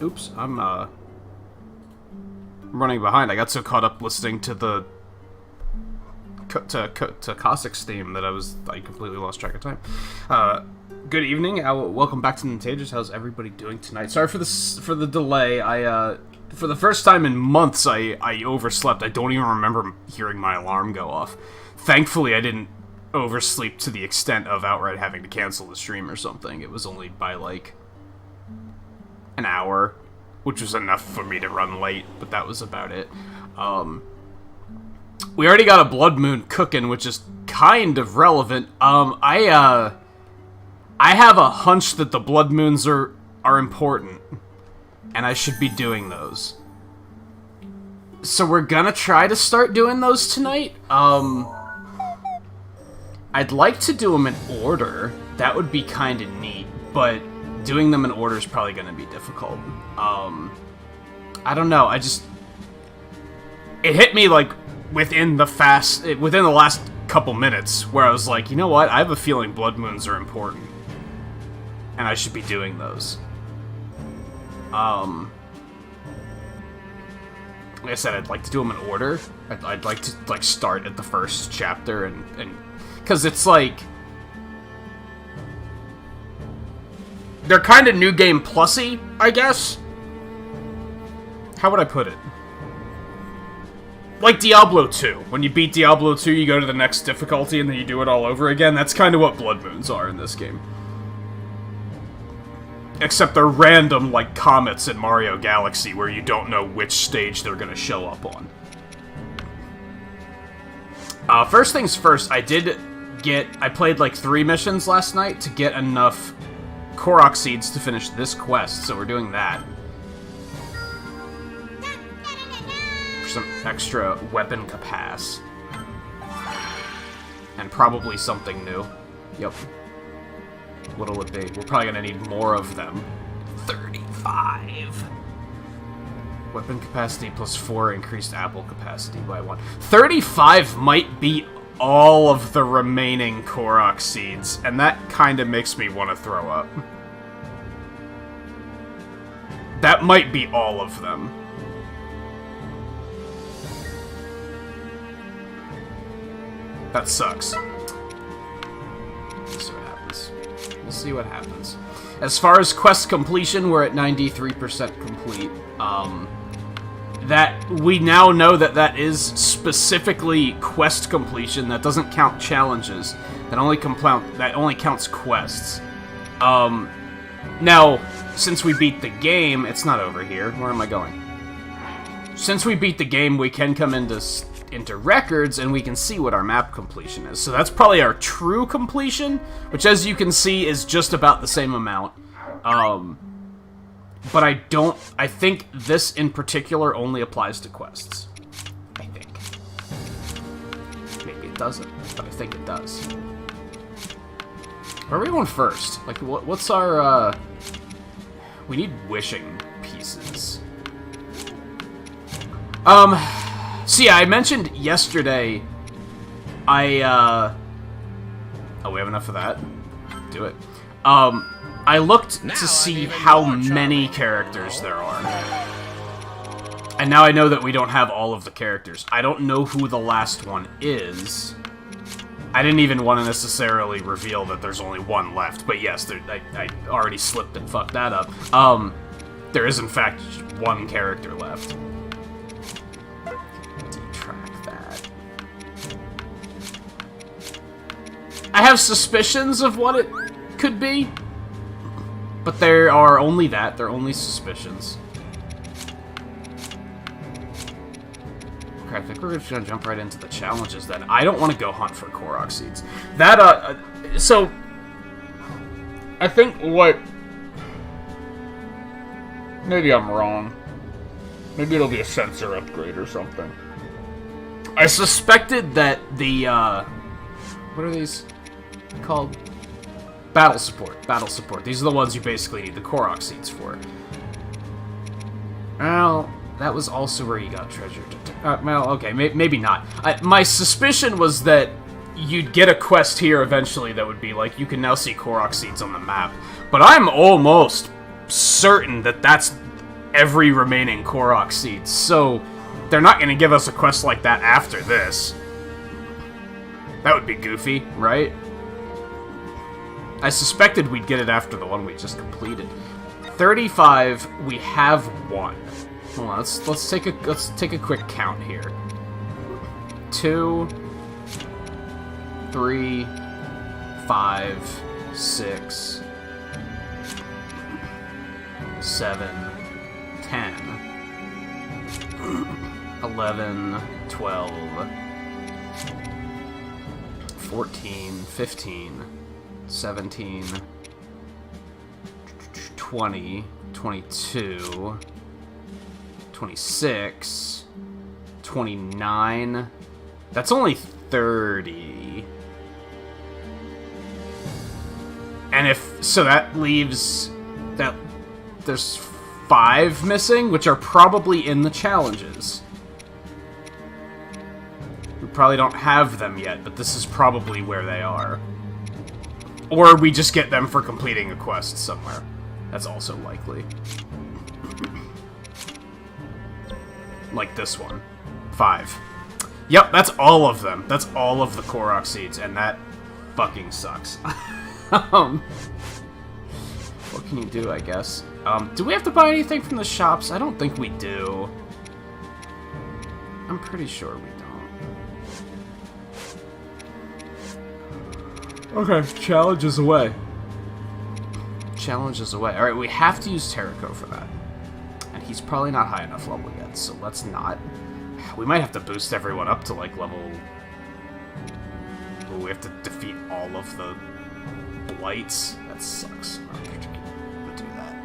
Oops, I'm running behind. I got so caught up listening to the to Cossac's theme that I completely lost track of time. Good evening. Welcome back to Nintagious. How's everybody doing tonight? Sorry for the delay. For the first time in months, I overslept. I don't even remember hearing my alarm go off. Thankfully, I didn't oversleep to the extent of outright having to cancel the stream or something. It was only by, like, an hour, which was enough for me to run late, but that was about it. We already got a blood moon cooking, which is kind of relevant. I have a hunch that the blood moons are important, and I should be doing those. So we're gonna try to start doing those tonight. I'd like to do them in order. That would be kind of neat, but doing them in order is probably gonna be difficult. I don't know, it hit me, like, within the last couple minutes, where I was like, you know what, I have a feeling blood moons are important, and I should be doing those. Like I said, I'd like to do them in order. I'd like to, like, start at the first chapter, and because it's like, they're kind of new game plussy, I guess. How would I put it? Like Diablo 2. When you beat Diablo 2, you go to the next difficulty and then you do it all over again. That's kind of what Blood Moons are in this game. Except they're random, like comets in Mario Galaxy, where you don't know which stage they're gonna show up on. First things first, I played like 3 missions last night to get enough Korok seeds to finish this quest, so we're doing that. For some extra weapon capacity. And probably something new. Yep. What'll it be? We're probably gonna need more of them. 35! Weapon capacity plus 4 increased apple capacity by 1. 35 might be all of the remaining Korok seeds, and that kind of makes me want to throw up. That might be all of them. That sucks. We'll see what happens. We'll see what happens. As far as quest completion, we're at 93% complete. That we now know that is specifically quest completion. That doesn't count challenges. That only counts quests. Now, since we beat the game, it's not over here. Where am I going? Since we beat the game, we can come into records and we can see what our map completion is. So that's probably our true completion, which, as you can see, is just about the same amount. But I think this in particular only applies to quests. I think. Maybe it doesn't, but I think it does. Where are we going first? Like, what's our, we need wishing pieces. So yeah, I mentioned yesterday, oh, we have enough of that? Do it. I looked to see how many characters there are. And now I know that we don't have all of the characters. I don't know who the last one is. I didn't even want to necessarily reveal that there's only one left. But yes, I already slipped and fucked that up. There is, in fact, one character left. Detract that. I have suspicions of what it could be. But there are only that. They're only suspicions. Okay, I think we're just gonna jump right into the challenges then. I don't want to go hunt for Korok seeds. That, so... I think what... Maybe I'm wrong. Maybe it'll be a sensor upgrade or something. I suspected that the, what are these called? Battle support. Battle support. These are the ones you basically need the Korok seeds for. Well, that was also where you got treasure. Well, okay, maybe not. My suspicion was that you'd get a quest here eventually that would be like, you can now see Korok seeds on the map. But I'm almost certain that that's every remaining Korok seed, so they're not going to give us a quest like that after this. That would be goofy, right? I suspected we'd get it after the one we just completed. 35, we have one. Hold on, let's take a quick count here. 2, 3, 5, 6, 7, 10, 11, 12, 14, 15, 17, 20, 22, 26, 29. That's only 30. And so that leaves that there's 5 missing, which are probably in the challenges. We probably don't have them yet, but this is probably where they are. Or we just get them for completing a quest somewhere. That's also likely. Like this one. 5. Yep, that's all of them. That's all of the Korok seeds, and that fucking sucks. What can you do, I guess? Do we have to buy anything from the shops? I don't think we do. I'm pretty sure we don't. Okay, challenge is away. Challenge is away. Alright, we have to use Terraco for that. And he's probably not high enough level yet, so let's not. We might have to boost everyone up to, like, level... Ooh, we have to defeat all of the blights. That sucks. I'm gonna do that.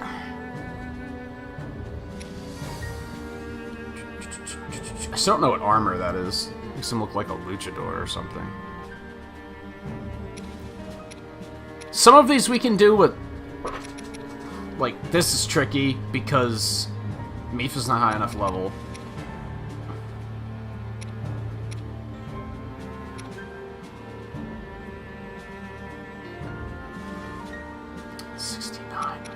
I still don't know what armor that is. Makes him look like a luchador or something. Some of these we can do with... Like, this is tricky because Mipha's not high enough level.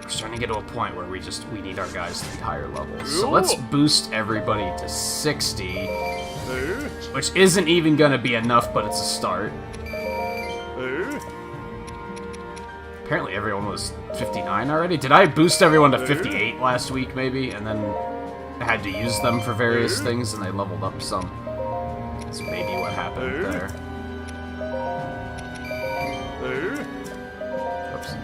We're starting to get to a point where we need our guys to be higher levels. So let's boost everybody to 60, which isn't even going to be enough, but it's a start. Apparently everyone was 59 already. Did I boost everyone to 58 last week, maybe? And then I had to use them for various things, and they leveled up some. That's maybe what happened there. Oops.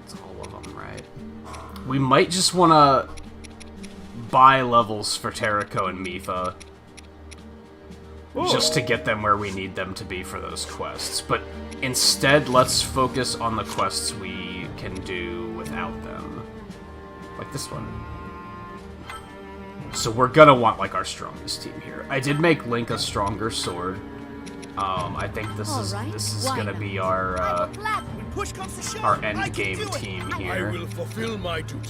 It's all of them, right? We might just want to buy levels for Terraco and Mipha. Just to get them where we need them to be for those quests. But instead, let's focus on the quests we can do without them. Like this one. So we're gonna want, like, our strongest team here. I did make Link a stronger sword. I think this is gonna be our end game team here. I will fulfill my duty.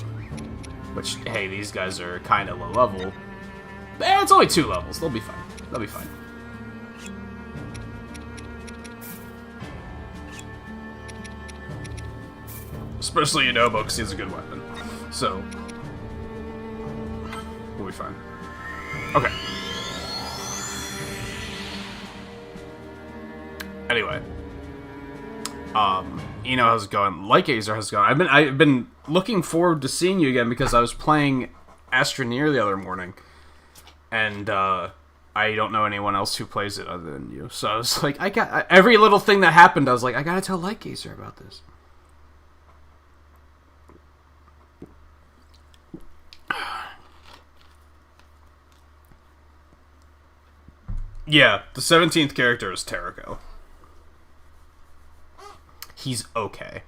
Which, hey, these guys are kind of low level. Eh, it's only 2 levels. They'll be fine. They'll be fine. Especially Yunobo, because he has a good weapon. So, we'll be fine. Okay. Anyway. How's it going? Like Azer, how's it going? I've been looking forward to seeing you again because I was playing Astroneer the other morning. And, I don't know anyone else who plays it other than you. So I was like, every little thing that happened, I was like, I gotta tell Like Azer about this. Yeah, the 17th character is Terraco. He's okay.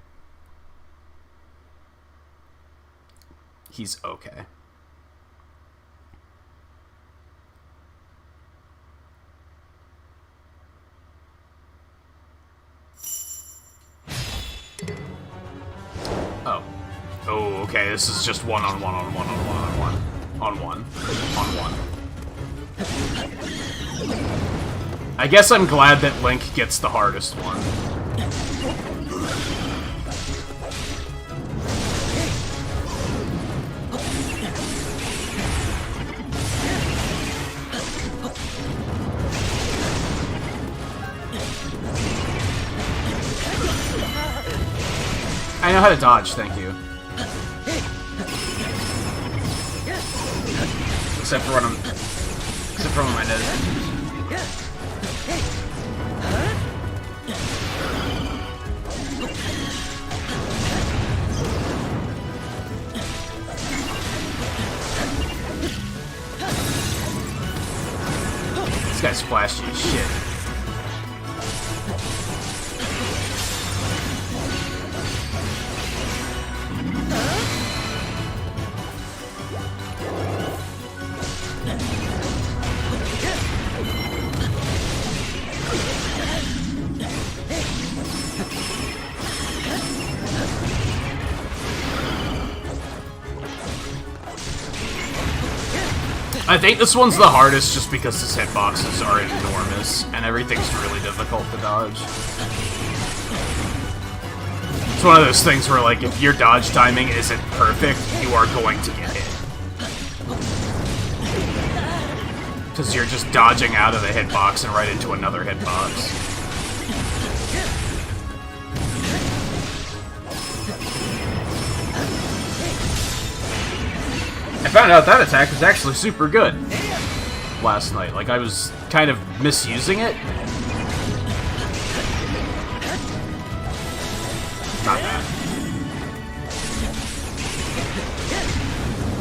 He's okay. Oh. Oh, okay, this is just one-on-one-on-one-on-one-on-one. On one. On one. I guess I'm glad that Link gets the hardest one. I know how to dodge, thank you. Except for when I'm... Except for when my dead. This guy's flashy as shit. I think this one's the hardest just because his hitboxes are enormous, and everything's really difficult to dodge. It's one of those things where, like, if your dodge timing isn't perfect, you are going to get hit. Because you're just dodging out of the hitbox and right into another hitbox. I found out that attack was actually super good last night. Like, I was kind of misusing it. Not bad.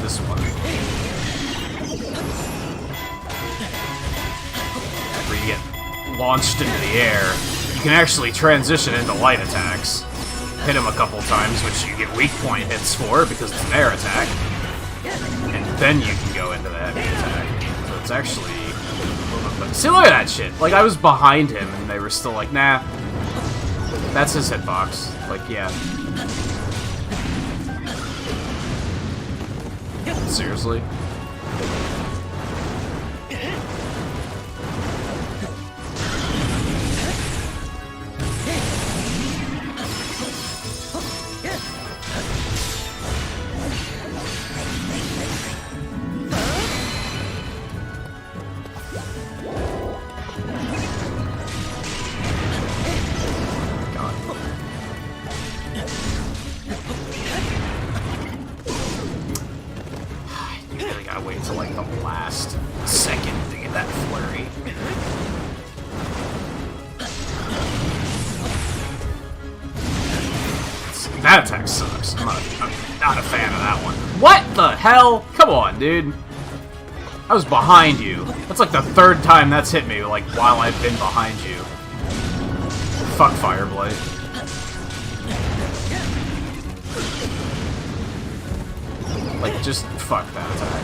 This one. Where you get launched into the air, you can actually transition into light attacks. Hit him a couple times, which you get weak point hits for, because it's an air attack. And then you can go into the heavy attack. So it's actually a little bit better. See, look at that shit. Like, I was behind him, and they were still like, nah. That's his hitbox. Like, yeah. Seriously? Wait till like the last second to get that flurry. That attack sucks. I'm not a fan of that one. What the hell? Come on, dude. I was behind you. That's like the third time that's hit me, like, while I've been behind you. Fuck Fireblade. Like, just fuck that attack.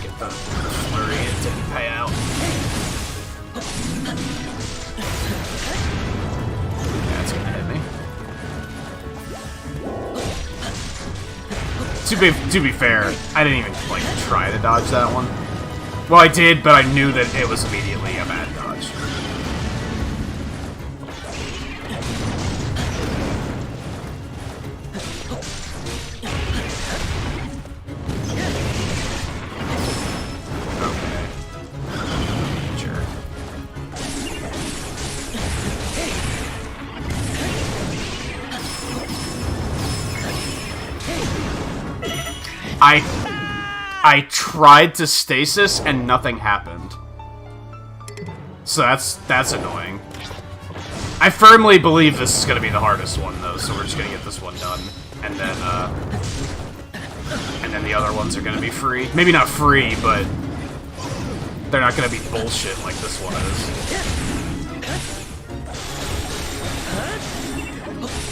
Get the flurry, it didn't pay out. That's gonna hit me. To be fair, I didn't even, like, try to dodge that one. Well, I did, but I knew that it was immediately a bad dodge. I tried to stasis and nothing happened. So that's annoying. I firmly believe this is gonna be the hardest one though, so we're just gonna get this one done. And then the other ones are gonna be free. Maybe not free, but they're not gonna be bullshit like this one is.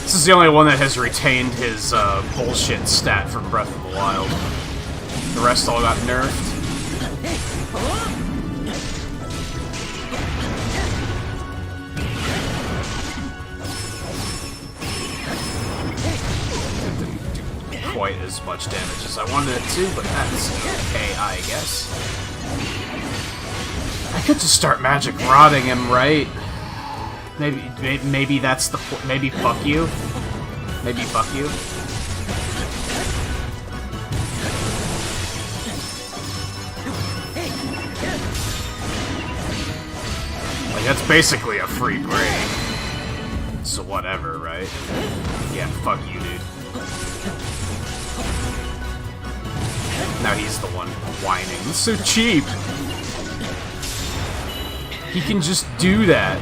This is the only one that has retained his bullshit stat from Breath of the Wild. The rest all got nerfed. It didn't do quite as much damage as I wanted it to, but that's okay, I guess. I could just start magic rotting him, right? Maybe that's the maybe fuck you. Maybe fuck you. Like, that's basically a free break. So whatever, right? Yeah, fuck you, dude. Now he's the one whining. It's so cheap! He can just do that.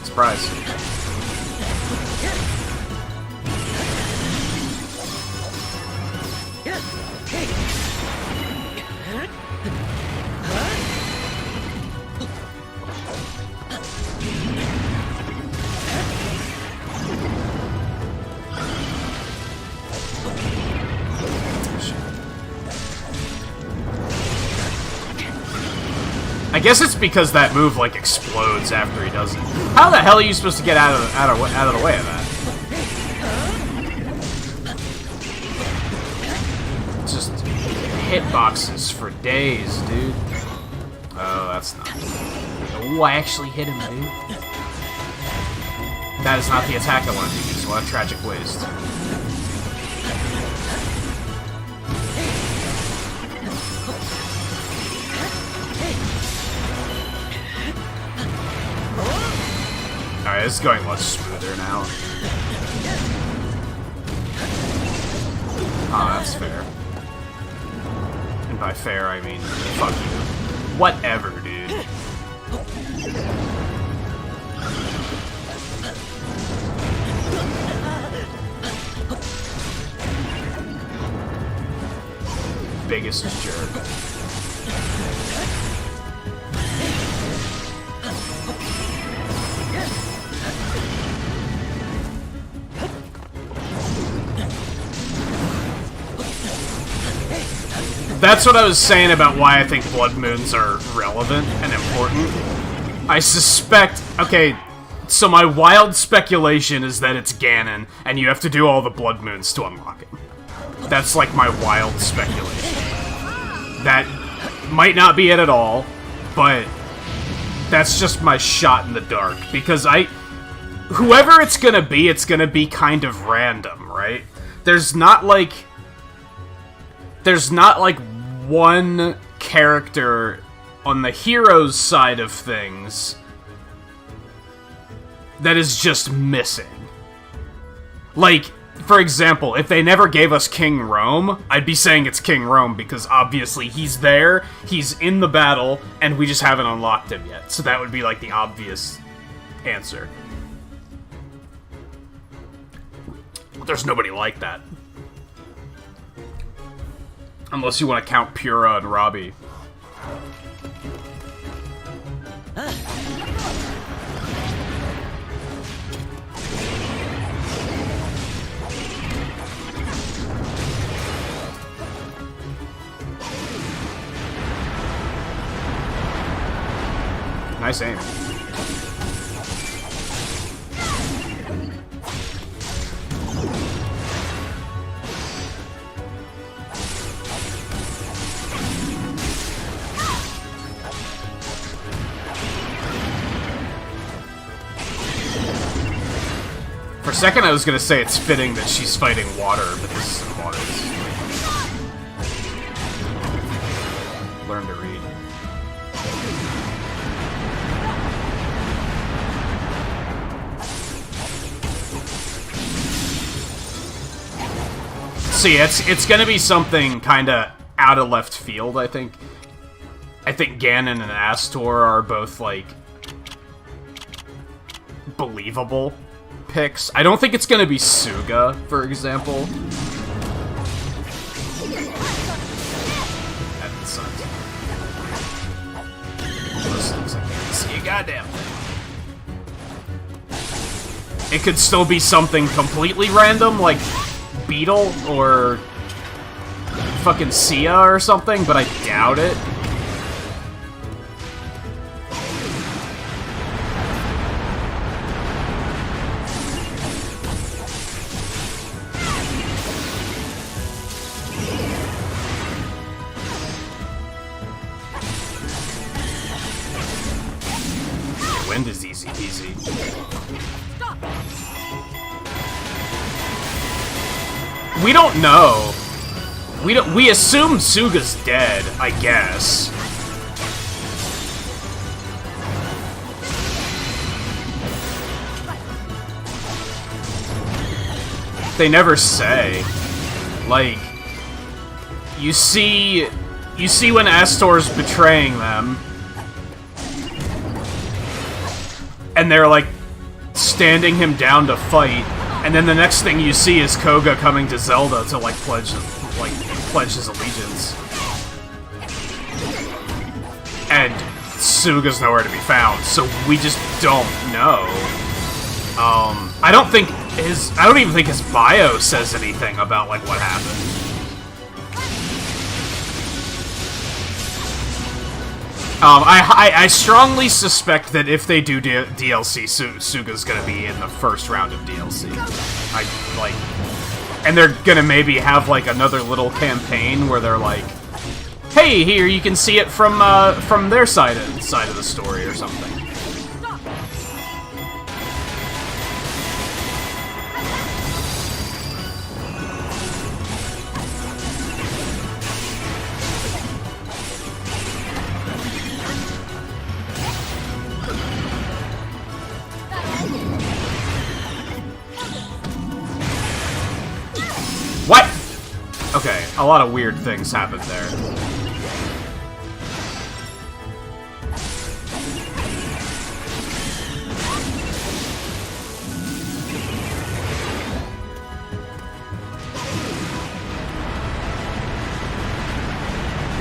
Surprise. I guess it's because that move, like, explodes after he does it. How the hell are you supposed to get out of the way of that? Just hitboxes for days, dude. Oh, that's not... Oh, I actually hit him, dude. That is not the attack I wanted to use. What a tragic waste. Alright, this is going much smoother now. Ah, that's fair. And by fair, I mean, fuck you. Whatever, dude. Biggest jerk. That's what I was saying about why I think blood moons are relevant and important. I suspect... Okay, so my wild speculation is that it's Ganon, and you have to do all the blood moons to unlock it. That's like my wild speculation. That might not be it at all, but that's just my shot in the dark, because whoever it's gonna be kind of random, right? There's not like one character on the hero's side of things that is just missing. Like, for example, if they never gave us King Rome, I'd be saying it's King Rome because obviously he's there, he's in the battle, and we just haven't unlocked him yet. So that would be like the obvious answer. There's nobody like that. Unless you want to count Pura and Robbie. Nice aim. For a second, I was gonna say it's fitting that she's fighting water, but this isn't water. Learn to read. See, it's gonna be something kinda out of left field, I think. I think Ganon and Astor are both, like, believable picks. I don't think it's gonna be Suga, for example. That sucks. This looks like I can see a goddamn thing. It could still be something completely random, like Beetle or fucking Sia or something, but I doubt it. Wind is easy peasy. We don't know. We assume Suga's dead, I guess. They never say. Like, you see when Astor's betraying them, and they're like standing him down to fight, and then the next thing you see is Koga coming to Zelda to like pledge his allegiance. And Suga's nowhere to be found, so we just don't know. I don't even think his bio says anything about like what happened. I strongly suspect that if they do DLC, Suga's gonna be in the first round of DLC. And they're gonna maybe have like another little campaign where they're like, "Hey, here you can see it from their side of the story" or something. What? Okay, a lot of weird things happened there.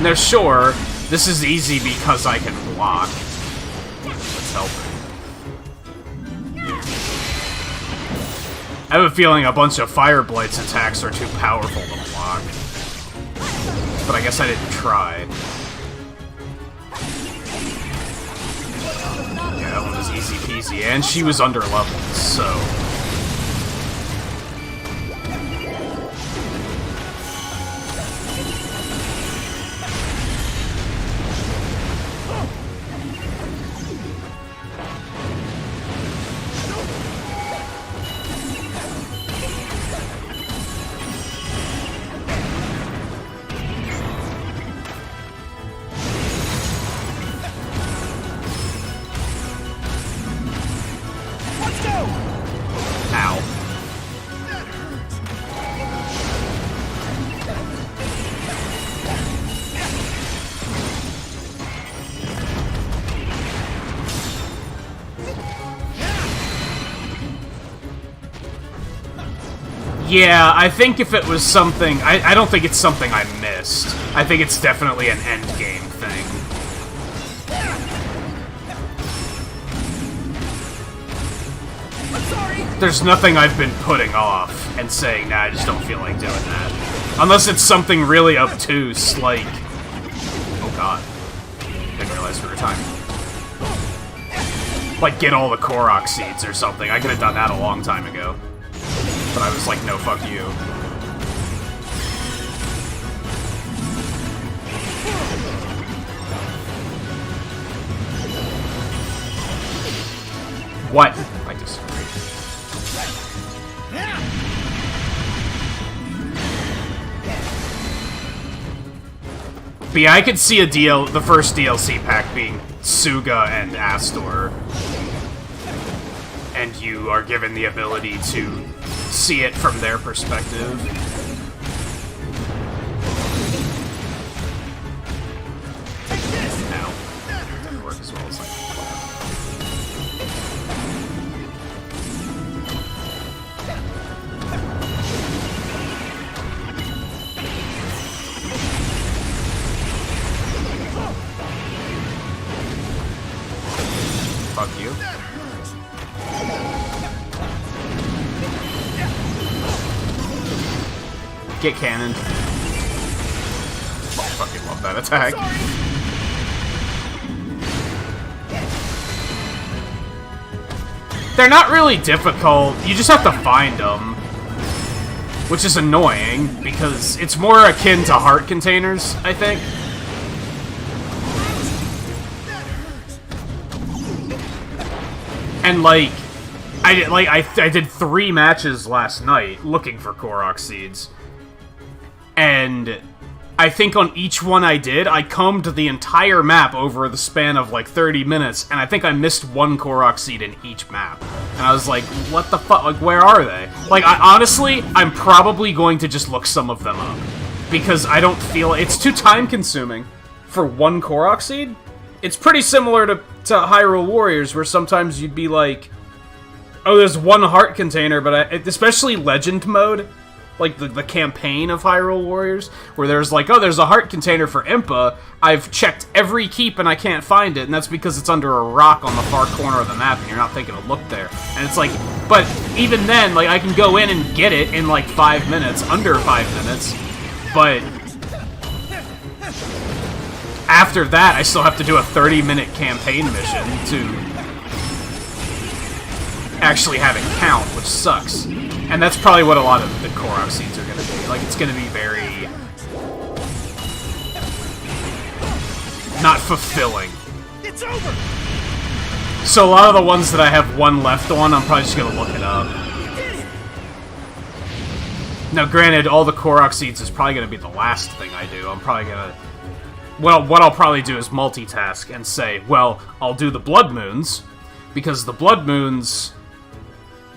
Now, sure, this is easy because I can block. Let's help. I have a feeling a bunch of Fire Blight's attacks are too powerful to block. But I guess I didn't try. Yeah, that one was easy peasy, and she was under leveled, so... Yeah, I think if it was something... I don't think it's something I missed. I think it's definitely an endgame thing. There's nothing I've been putting off and saying, nah, I just don't feel like doing that. Unless it's something really obtuse, like... Oh god. Didn't realize we were timing. Like, get all the Korok seeds or something. I could have done that a long time ago. But I was like, no, fuck you. What? I disagree. But yeah, I could see the first DLC pack being Suga and Astor. And you are given the ability to see it from their perspective. Ow. Didn't work as well as I Fuck you. Get cannoned. love that attack. They're not really difficult, you just have to find them. Which is annoying, because it's more akin to heart containers, I think. And like I did 3 matches last night looking for Korok seeds. And I think on each one I did, I combed the entire map over the span of like 30 minutes, and I think I missed 1 Korok seed in each map. And I was like, what the fuck? Like, where are they? Like, honestly, I'm probably going to just look some of them up. Because I don't feel... It's too time-consuming for 1 Korok seed. It's pretty similar to Hyrule Warriors, where sometimes you'd be like, oh, there's 1 heart container, but especially Legend mode, like the campaign of Hyrule Warriors, where there's like, oh, there's a heart container for Impa, I've checked every keep and I can't find it, and that's because it's under a rock on the far corner of the map and you're not thinking to look there. And it's like, but even then, like, I can go in and get it in like 5 minutes, under 5 minutes, but after that, I still have to do a 30-minute campaign mission to actually have it count, which sucks. And that's probably what a lot of the Korok seeds are going to be. Like, it's going to be very... not fulfilling. It's over. So a lot of the ones that I have 1 left on, I'm probably just going to look it up. Now, granted, all the Korok seeds is probably going to be the last thing I do. I'm probably going to... Well, what I'll probably do is multitask and say, well, I'll do the Blood Moons, because the Blood Moons...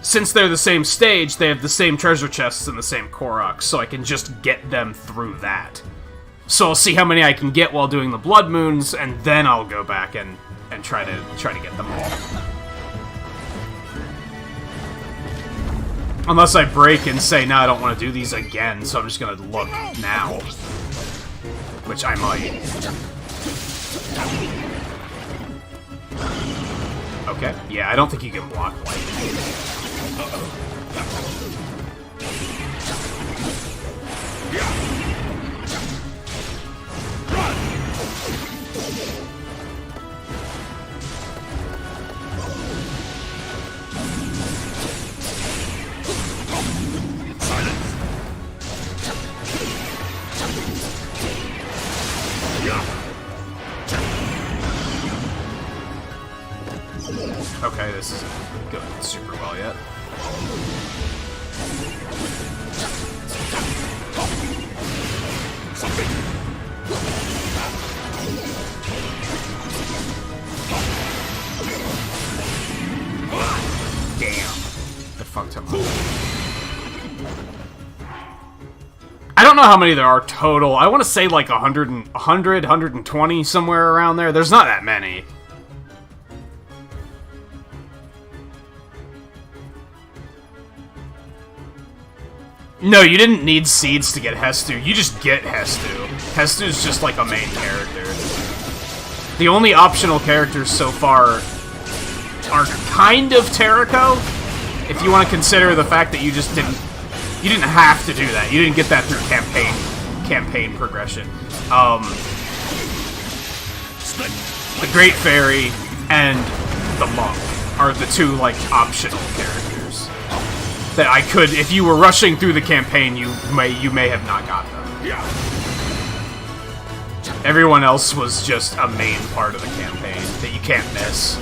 Since they're the same stage, they have the same treasure chests and the same Koroks, so I can just get them through that. So I'll see how many I can get while doing the Blood Moons, and then I'll go back and try to get them all. Unless I break and say, no, I don't want to do these again, so I'm just gonna look now. Which I might. Okay, yeah, I don't think you can block lightning. Okay, this isn't going super well yet. Damn. The fuck him up. I don't know how many there are total. I want to say like 100, 120, somewhere around there. There's not that many. No, you didn't need seeds to get Hestu. You just get Hestu. Hestu's just like a main character. The only optional characters so far are kind of Terrico, if you want to consider the fact that you just didn't have to do that. You didn't get that through campaign progression. The Great Fairy and the Monk are the 2 like optional characters that I could, if you were rushing through the campaign, you may have not got them. Everyone else was just a main part of the campaign that you can't miss.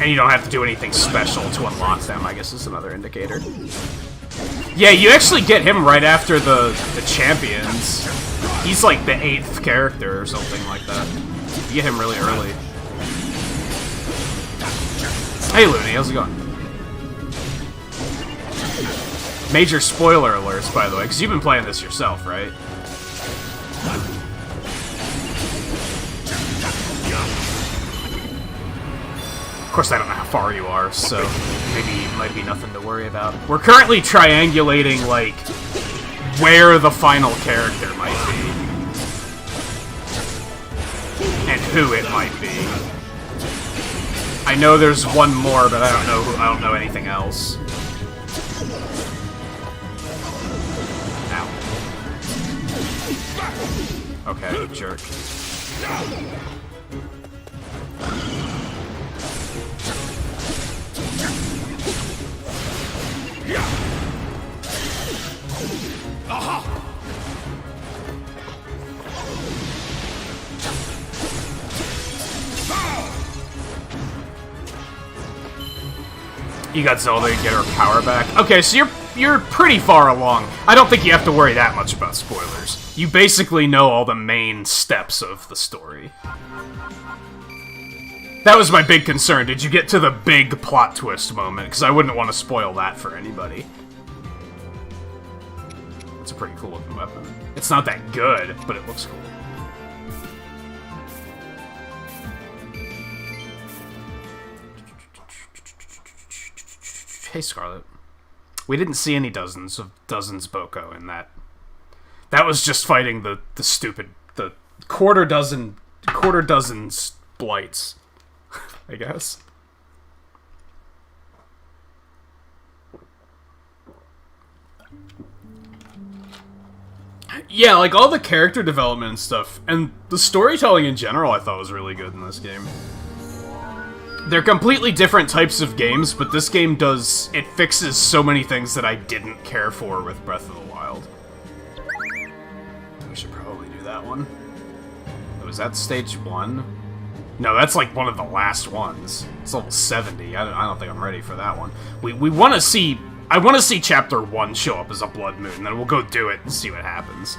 And you don't have to do anything special to unlock them, I guess is another indicator. Yeah, you actually get him right after the champions. He's like the 8th character or something like that. You get him really early. Hey Looney, how's it going? Major spoiler alerts, by the way, because you've been playing this yourself, right? Of course, I don't know how far you are, so maybe it might be nothing to worry about. We're currently triangulating, like, where the final character might be. And who it might be. I know there's one more, but I don't know anything else. Okay, jerk. You got Zelda to get her power back. Okay, so you're pretty far along. I don't think you have to worry that much about spoilers. You basically know all the main steps of the story. That was my big concern. Did you get to the big plot twist moment? Because I wouldn't want to spoil that for anybody. It's a pretty cool looking weapon. It's not that good, but it looks cool. Hey, Scarlet. We didn't see any dozens Boko in that. That was just fighting the stupid, the quarter dozen blights, I guess. Yeah, like all the character development and stuff, and the storytelling in general I thought was really good in this game. They're completely different types of games, but this game it fixes so many things that I didn't care for with Breath of the Wild. We should probably do that one. Was that stage 1? No, that's like one of the last ones. It's level 70. I don't think I'm ready for that one. We want to see... I want to see Chapter 1 show up as a Blood Moon, then we'll go do it and see what happens.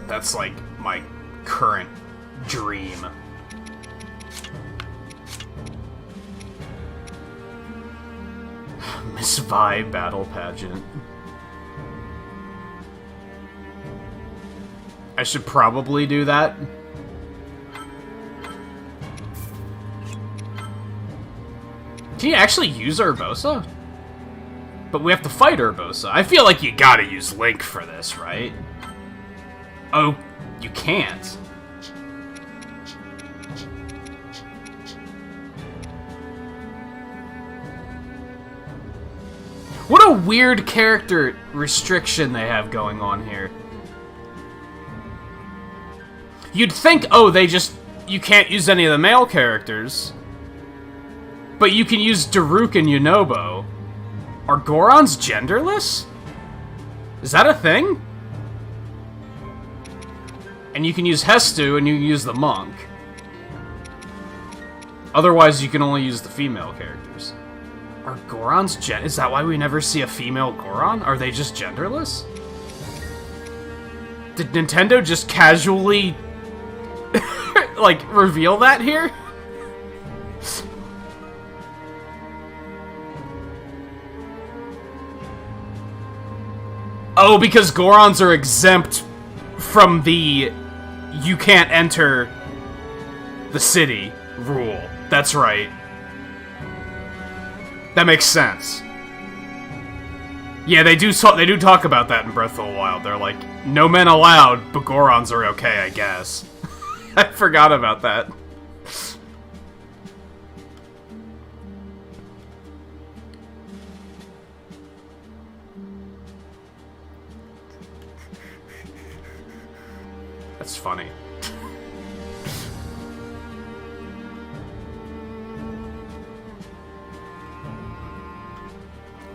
That's like my current dream. Miss Vi Battle Pageant. I should probably do that. Can you actually use Urbosa? But we have to fight Urbosa. I feel like you gotta use Link for this, right? Oh, you can't. What a weird character restriction they have going on here. You'd think, oh, you can't use any of the male characters. But you can use Daruk and Yunobo. Are Gorons genderless? Is that a thing? And you can use Hestu and you can use the monk. Otherwise, you can only use the female characters. Are Gorons is that why we never see a female Goron? Are they just genderless? Did Nintendo just casually, like, reveal that here? Oh, because Gorons are exempt from the you can't enter the city rule. That's right. That makes sense. Yeah, they do talk about that in Breath of the Wild. They're like, no men allowed, but Gorons are okay, I guess. I forgot about that. That's funny.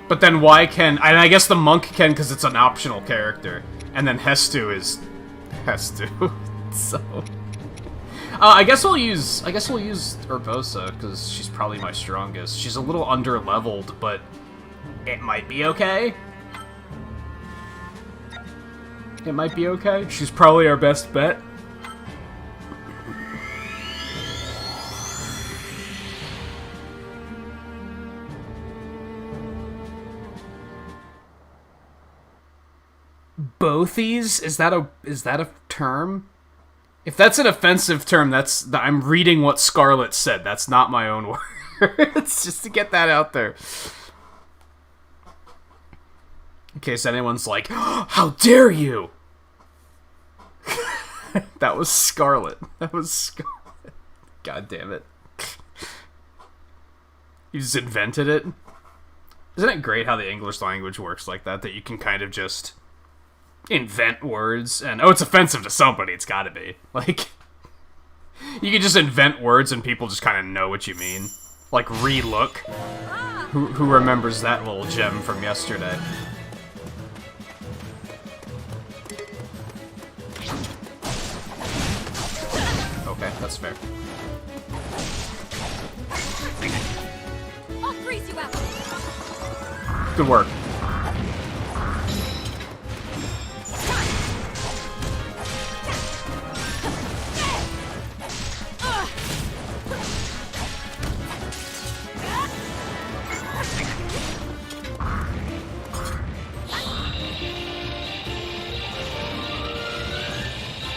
But then why can... And I guess the monk can because it's an optional character. And then Hestu is... Hestu. So... I guess we'll use Urbosa, because she's probably my strongest. She's a little under-leveled, but it might be okay. It might be okay. She's probably our best bet. Bothies? Is that a term? If that's an offensive term, I'm reading what Scarlet said. That's not my own words. Just to get that out there. In case anyone's like, oh, how dare you? That was Scarlet. That was Scarlet. God damn it. You just invented it. Isn't it great how the English language works like that? That you can kind of just invent words, and oh, it's offensive to somebody, it's gotta be. Like, you can just invent words and people just kind of know what you mean. Like, re-look. Who remembers that little gem from yesterday? Okay, that's fair. I'll freeze you out. Good work.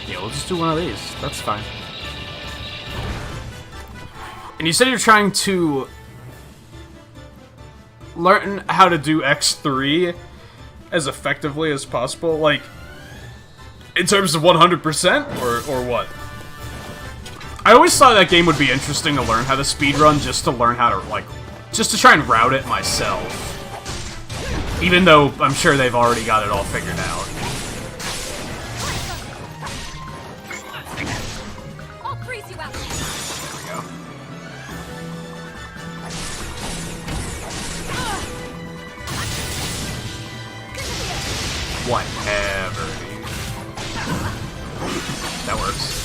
Yeah, we'll just do one of these. That's fine. And you said you're trying to learn how to do X3 as effectively as possible, like, in terms of 100%, or what? I always thought that game would be interesting to learn how to speedrun, just to learn how to, like, just to try and route it myself. Even though I'm sure they've already got it all figured out. I'll freeze you out. There we go. Whatever, dude. That works.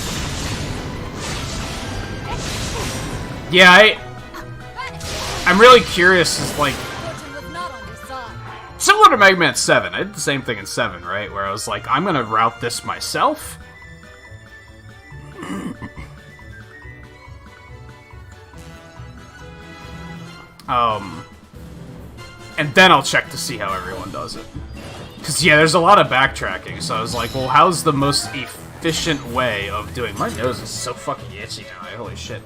Yeah, I'm really curious, is like, similar to Mega Man 7, I did the same thing in 7, right? Where I was like, I'm gonna route this myself. And then I'll check to see how everyone does it. Because, yeah, there's a lot of backtracking, so I was like, well, how's the most efficient way of doing... My nose is so fucking itchy now, holy shit.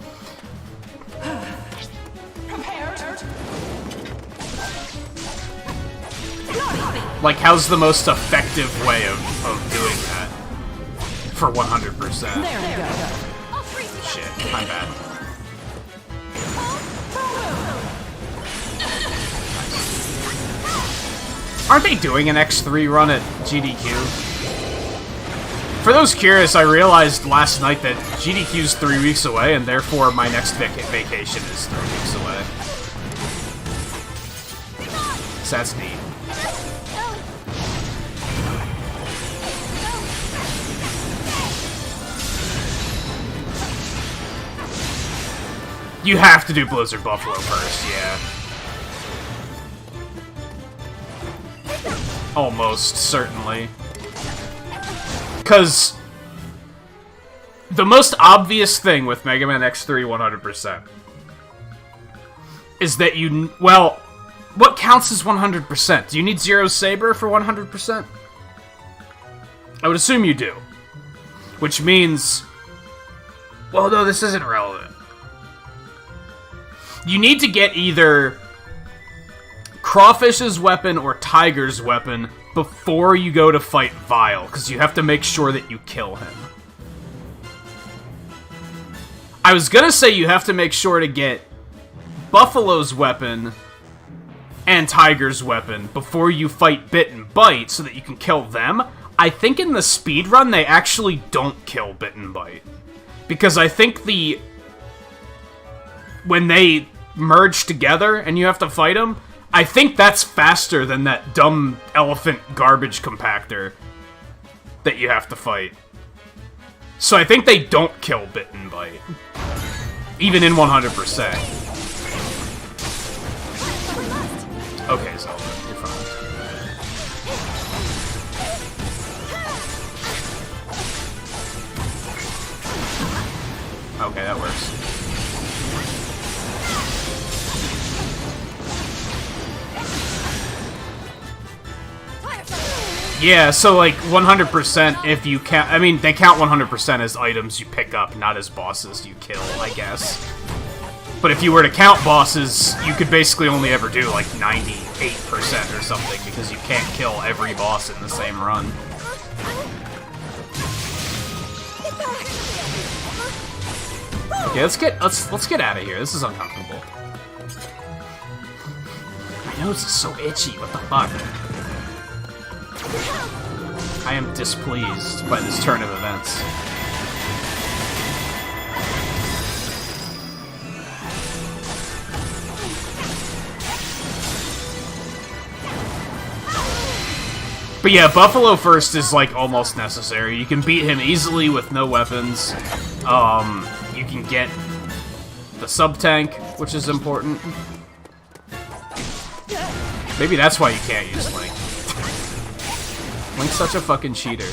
Like, how's the most effective way of doing that? For 100%. There we go. Shit, I'm bad. Aren't they doing an X3 run at GDQ? For those curious, I realized last night that GDQ's 3 weeks away, and therefore my next vacation is 3 weeks away. So that's neat. You have to do Blizzard Buffalo first, yeah. Almost certainly. Because the most obvious thing with Mega Man X3 100% is that you... Well, what counts as 100%? Do you need Zero Saber for 100%? I would assume you do. Which means... Well, no, this isn't relevant. You need to get either Crawfish's weapon or Tiger's weapon before you go to fight Vile, because you have to make sure that you kill him. I was gonna say you have to make sure to get Buffalo's weapon and Tiger's weapon before you fight Bit and Bite, so that you can kill them. I think in the speedrun they actually don't kill Bit and Bite. Because I think when they merge together and you have to fight them, I think that's faster than that dumb elephant garbage compactor that you have to fight. So I think they don't kill Bit and Bite. Even in 100%. Okay, Zelda, you're fine. Okay, that works. Yeah, so like 100% if you count... I mean, they count 100% as items you pick up, not as bosses you kill, I guess. But if you were to count bosses, you could basically only ever do like 98% or something, because you can't kill every boss in the same run. Okay, let's get out of here. This is uncomfortable. My nose is so itchy. What the fuck? I am displeased by this turn of events. But yeah, Buffalo first is, like, almost necessary. You can beat him easily with no weapons. You can get the sub-tank, which is important. Maybe that's why you can't use Link. Link's such a fucking cheater.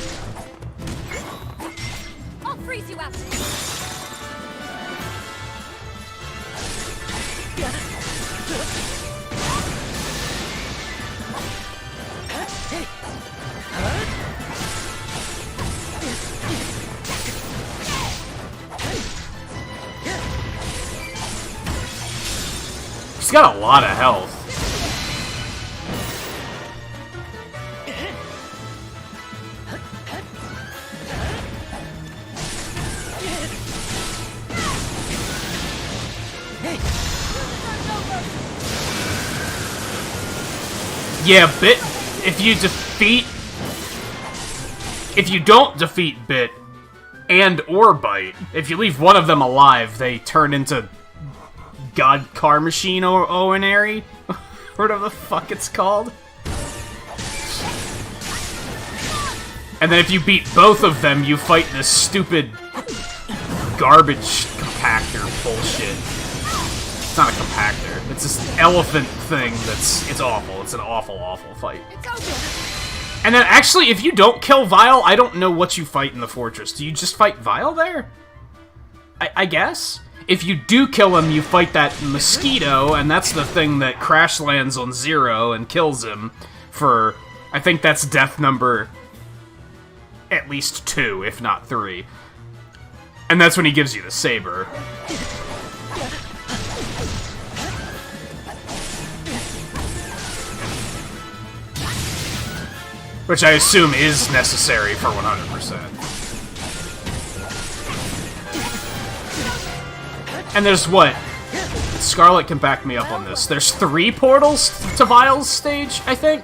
I'll freeze you out. He's got a lot of health. Yeah, Bit, if you don't defeat Bit and or Bite, if you leave one of them alive, they turn into God Car Machine or Owenary, whatever the fuck it's called. And then if you beat both of them, you fight this stupid garbage compactor bullshit. It's not a compactor. It's this elephant thing it's awful. It's an awful, awful fight. And then actually, if you don't kill Vile, I don't know what you fight in the fortress. Do you just fight Vile there? I guess? If you do kill him, you fight that mosquito, and that's the thing that crash lands on Zero and kills him for, I think that's death number at least 2, if not 3. And that's when he gives you the saber. Which I assume is necessary for 100%. And there's what? Scarlet can back me up on this. There's 3 portals to Vile's stage, I think?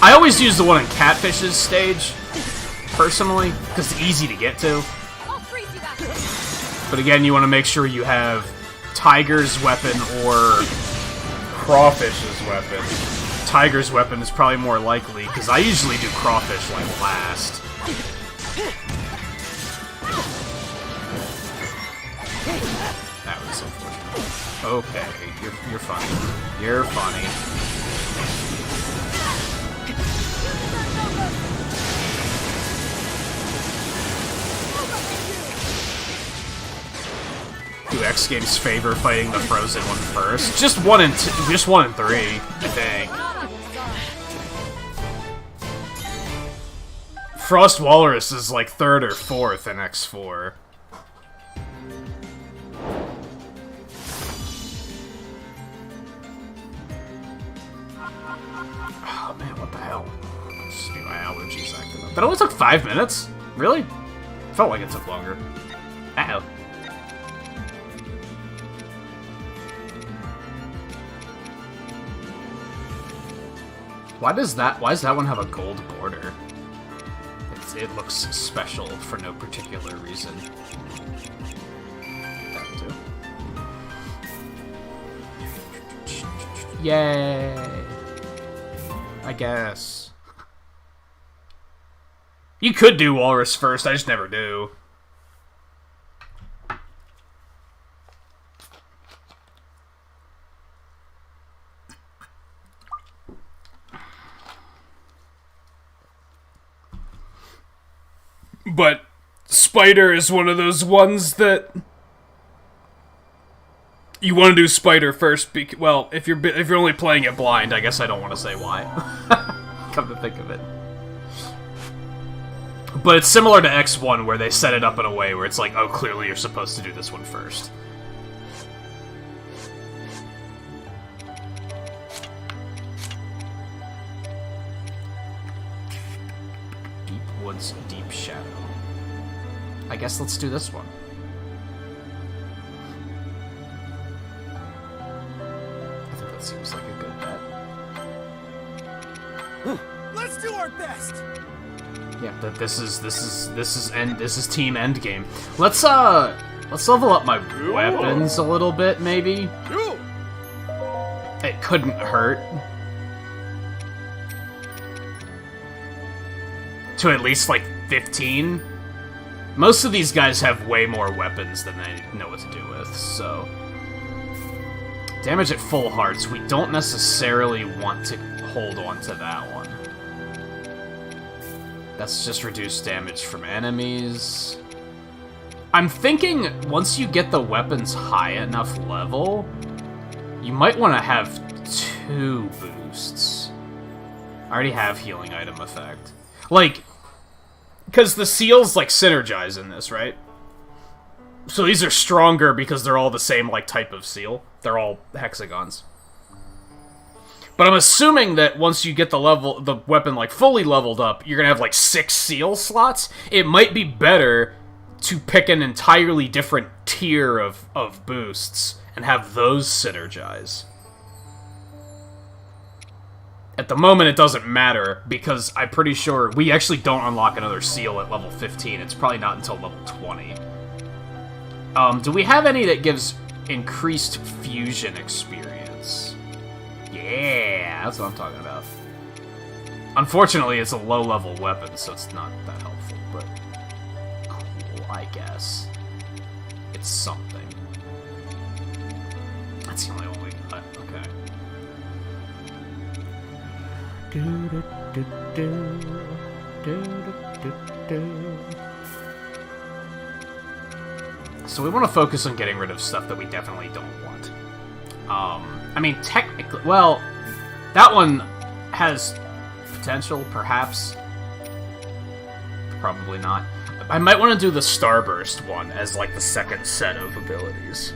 I always use the one in Catfish's stage, personally, because it's easy to get to. But again, you want to make sure you have Tiger's weapon or Crawfish's weapon. Tiger's weapon is probably more likely, because I usually do Crawfish, like, last. That was unfortunate. Okay, you're funny. You're funny. Do X Games favor fighting the frozen one first? Just 1 and 3, I think. Frost Walrus is like 3rd or 4th in X4. Oh man, what the hell? Just be my allergies acting up. That only took 5 minutes? Really? Felt like it took longer. Uh-oh. Why does that one have a gold border? It looks special for no particular reason. That too. Yay! I guess. You could do Walrus first, I just never do. But Spider is one of those ones that you want to do Spider first. Well, if you're only playing it blind, I guess I don't want to say why. Come to think of it, but it's similar to X1 where they set it up in a way where it's like, oh, clearly you're supposed to do this one first. Deep Woods, Deep Shadow. I guess let's do this one. I think Let's do our best. Yeah, this is team endgame. Let's level up my weapons a little bit, maybe. It couldn't hurt. To at least, like, 15. Most of these guys have way more weapons than they know what to do with, so... Damage at full hearts, we don't necessarily want to hold on to that one. That's just reduced damage from enemies. I'm thinking, once you get the weapons high enough level, you might want to have 2 boosts. I already have healing item effect. Like, because the seals, like, synergize in this, right? So these are stronger because they're all the same, like, type of seal. They're all hexagons. But I'm assuming that once you get the weapon, like, fully leveled up, you're gonna have, like, 6 seal slots. It might be better to pick an entirely different tier of boosts and have those synergize. At the moment, it doesn't matter, because I'm pretty sure we actually don't unlock another seal at level 15. It's probably not until level 20. Do we have any that gives increased fusion experience? Yeah, that's what I'm talking about. Unfortunately, it's a low-level weapon, so it's not that helpful, but cool, I guess. It's something. That's the only one we got. Okay. So we want to focus on getting rid of stuff that we definitely don't want. I mean, technically, well, that one has potential, perhaps. Probably not. I might want to do the Starburst one as, like, the second set of abilities.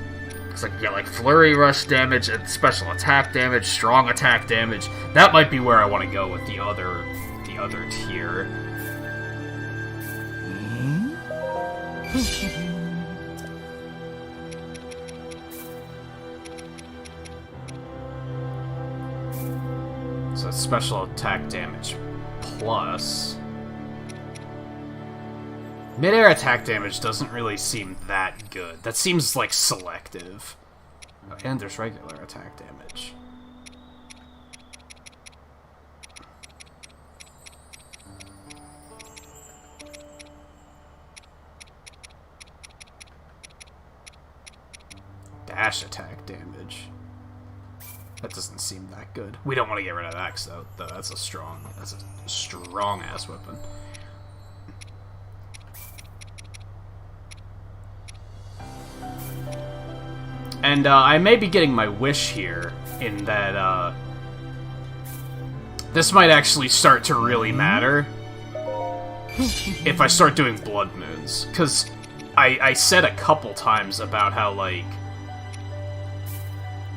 Because I can get, like, Flurry Rush damage and special attack damage, strong attack damage. That might be where I want to go with the other tier. So it's special attack damage plus... Mid-air attack damage doesn't really seem that good. That seems, like, selective. Oh, and there's regular attack damage. Dash attack damage. That doesn't seem that good. We don't want to get rid of that, though. That's a strong-ass weapon. And I may be getting my wish here, in that this might actually start to really matter if I start doing blood moons. Because I said a couple times about how, like,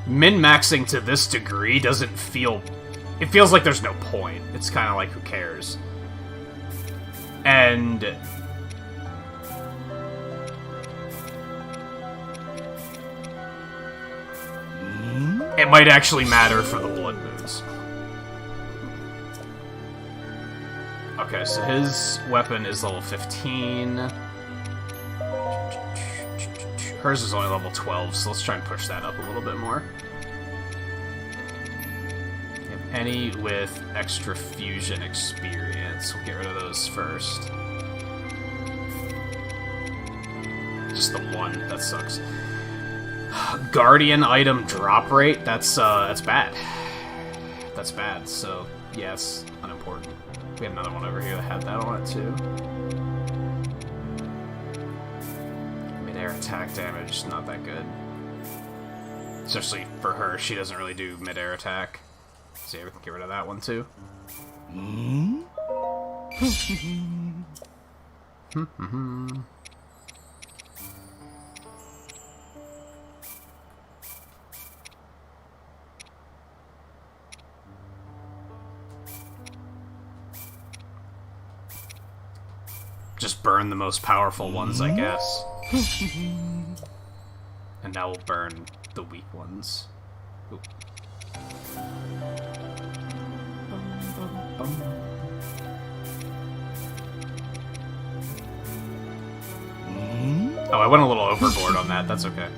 min-maxing to this degree doesn't feel... It feels like there's no point. It's kind of like, who cares? And... it might actually matter for the blood moons. Okay, so his weapon is level 15. Hers is only level 12, so let's try and push that up a little bit more. If any with extra fusion experience, we'll get rid of those first. Just the one, that sucks. Guardian item drop rate, that's bad. That's bad, so, yes, unimportant. We had another one over here that had that on it, too. Mid-air attack damage, not that good. Especially for her, she doesn't really do mid-air attack. So yeah, we can get rid of that one, too. Just burn the most powerful ones, I guess. And now we'll burn the weak ones. Oop. Oh, I went a little overboard on that. That's okay.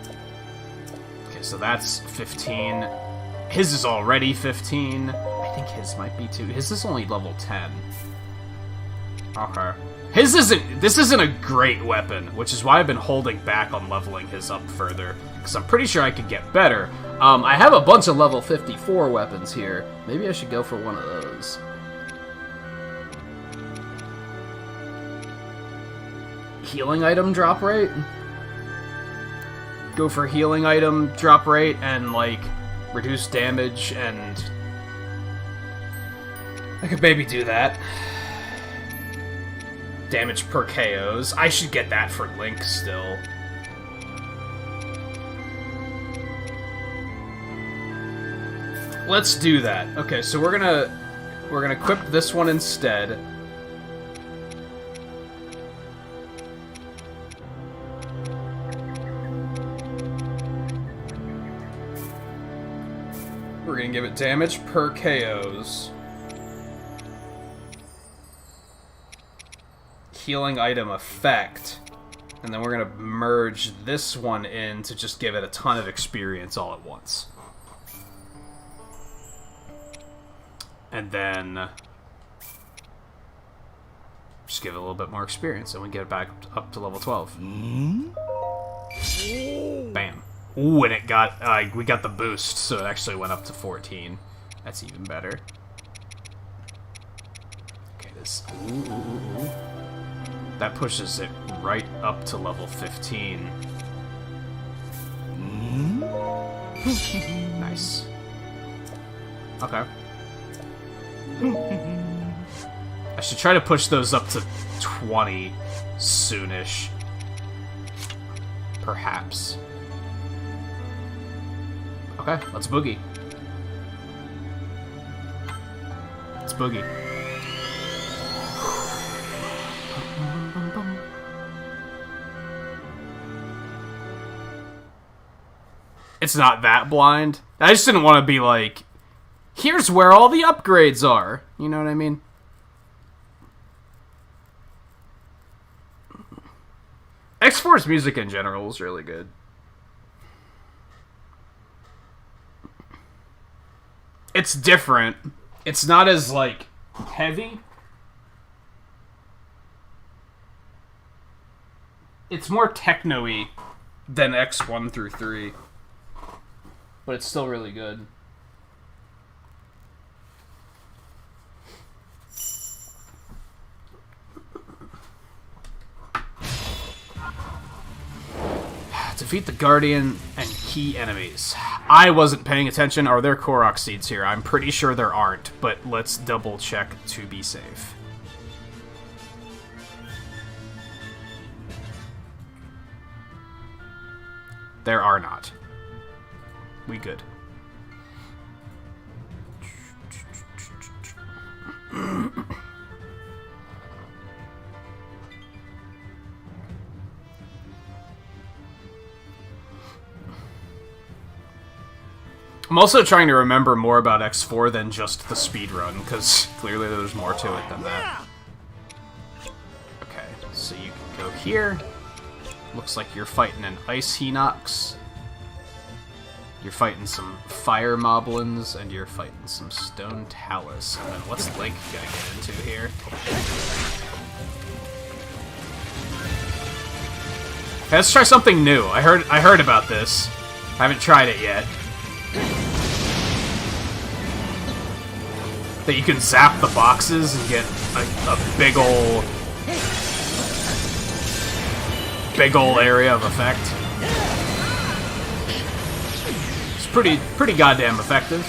Okay, so that's 15. His is already 15. I think his might be too. His is only level 10. Okay. His isn't... This isn't a great weapon, which is why I've been holding back on leveling his up further. Because I'm pretty sure I could get better. I have a bunch of level 54 weapons here. Maybe I should go for one of those. Healing item drop rate? Go for healing item drop rate and, like, reduce damage and... I could maybe do that. Damage per KOs. I should get that for Link still. Let's do that. Okay, so we're gonna equip this one instead. We're gonna give it damage per KOs. Healing item effect. And then we're gonna merge this one in to just give it a ton of experience all at once. And then just give it a little bit more experience and we get it back up to level 12. Bam. Ooh, and it got, we got the boost, so it actually went up to 14. That's even better. Okay, this... Ooh. That pushes it right up to level 15. Nice. Okay. I should try to push those up to 20 soonish. Perhaps. Okay, let's boogie. Let's boogie. It's not that blind. I just didn't want to be like, here's where all the upgrades are. You know what I mean? X4's music in general is really good. It's different. It's not as, like, heavy. It's more techno-y than X1 through 3. But it's still really good. Defeat the Guardian and key enemies. I wasn't paying attention. Are there Korok seeds here? I'm pretty sure there aren't, but let's double check to be safe. There are not. We good. I'm also trying to remember more about X4 than just the speedrun, because clearly there's more to it than that. Okay, so you can go here. Looks like you're fighting an Ice Hinox. You're fighting some Fire Moblins, and you're fighting some Stone Talus. And then what's Link gonna get into here? Okay, let's try something new. I heard about this. I haven't tried it yet. That you can zap the boxes and get a big ol' area of effect. It's pretty goddamn effective.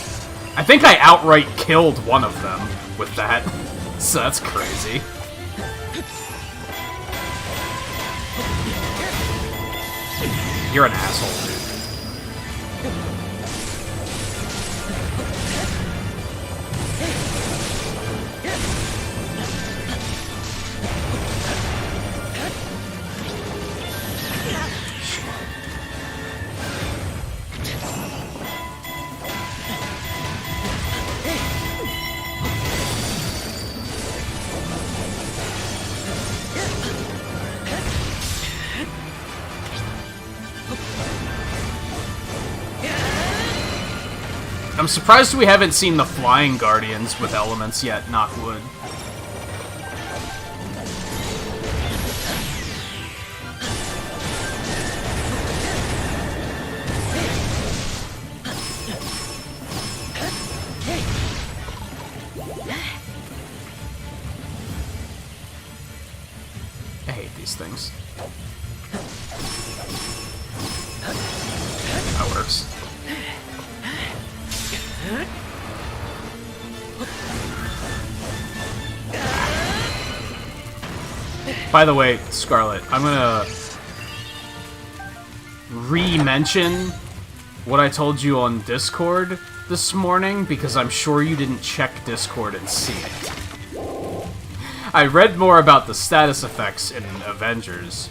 I think I outright killed one of them with that, so that's crazy. You're an asshole, dude. I'm surprised we haven't seen the flying guardians with elements yet, knock wood. I hate these things. That works. By the way, Scarlet, I'm gonna re-mention what I told you on Discord this morning, because I'm sure you didn't check Discord and see it. I read more about the status effects in Avengers,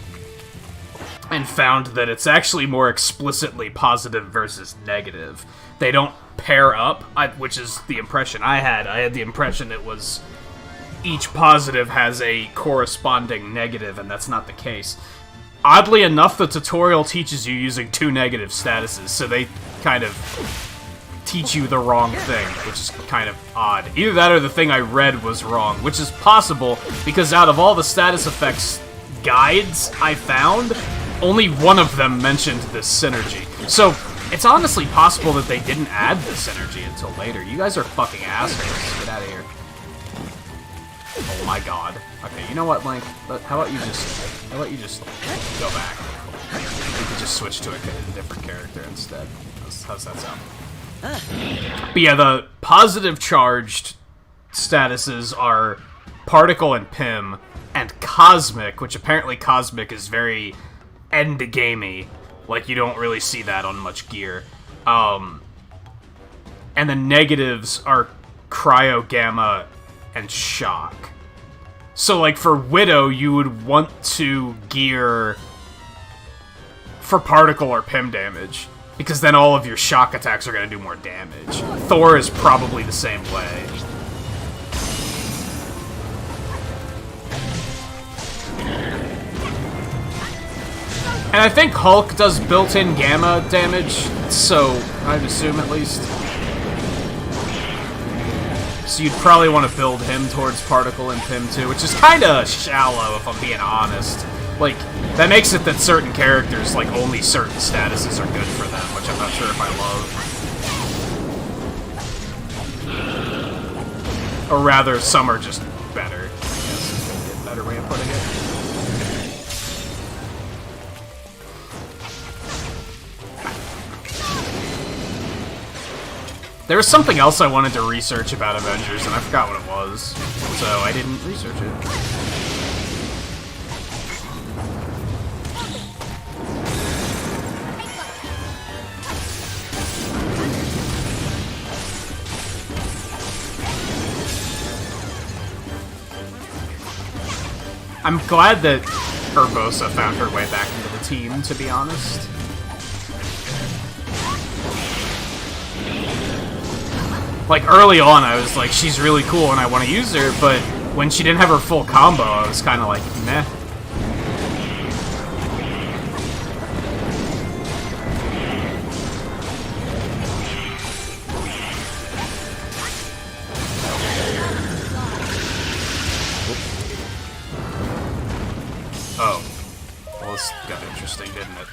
and found that it's actually more explicitly positive versus negative. They don't pair up, which is the impression I had. I had the impression it was each positive has a corresponding negative, and that's not the case. Oddly enough, the tutorial teaches you using 2 negative statuses, so they kind of teach you the wrong thing, which is kind of odd. Either that or the thing I read was wrong, which is possible, because out of all the status effects guides I found, only one of them mentioned this synergy. So, it's honestly possible that they didn't add this synergy until later. You guys are fucking assholes. Get out of here. Oh my god. Okay, you know what, Link? How about you just go back? We could just switch to a different character instead. How's that sound? But yeah, the positive charged statuses are Particle and Pim, and Cosmic, which apparently Cosmic is very end-gamey. Like, you don't really see that on much gear. And the negatives are Cryo, Gamma, and Shock. So, like, for Widow, you would want to gear for Particle or Pim damage, because then all of your shock attacks are going to do more damage. Thor is probably the same way. And I think Hulk does built-in gamma damage, so I'd assume at least. So you'd probably want to build him towards Particle and Pim too, which is kind of shallow if I'm being honest. Like, that makes it that certain characters, like, only certain statuses are good for them, which I'm not sure if I love. Or rather, some are just better, I guess is a better way of putting it. There was something else I wanted to research about Avengers, and I forgot what it was, so I didn't research it. I'm glad that Urbosa found her way back into the team, to be honest. Like, early on, I was like, she's really cool and I want to use her, but when she didn't have her full combo, I was kind of like, meh. Oh. Well, this got interesting, didn't it?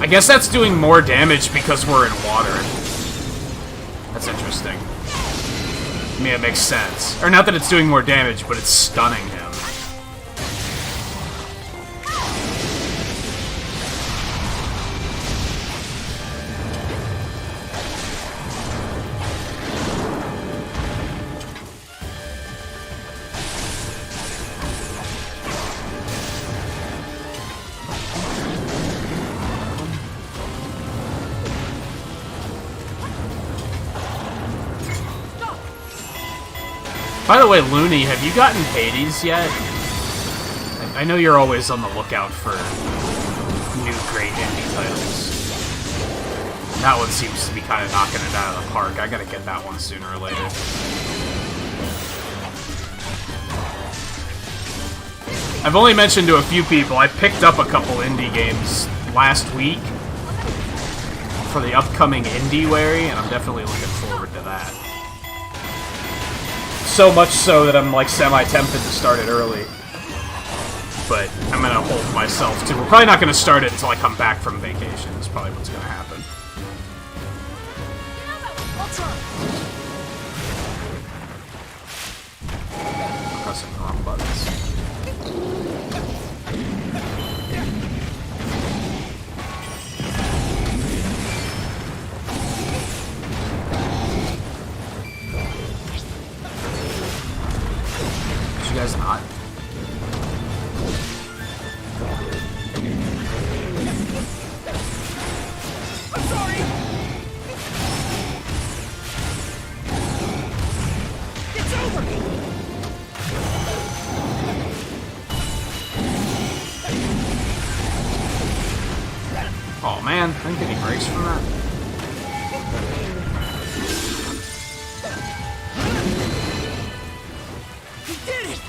I guess that's doing more damage because we're in water. That's interesting. I mean, it makes sense. Or not that it's doing more damage, but it's stunning him. By the way, Looney, have you gotten Hades yet? I know you're always on the lookout for new great indie titles. That one seems to be kind of knocking it out of the park. I gotta get that one sooner or later. I've only mentioned to a few people, I picked up a couple indie games last week for the upcoming IndieWary, and I'm definitely looking forward to that. So much so that I'm like semi-tempted to start it early. But I'm gonna hold myself to. We're probably not gonna start it until I come back from vacation. That's probably what's gonna happen. I'm pressing the wrong buttons. Did you guys not? I'm sorry. It's over. Oh man, I didn't get any breaks from that. He did it.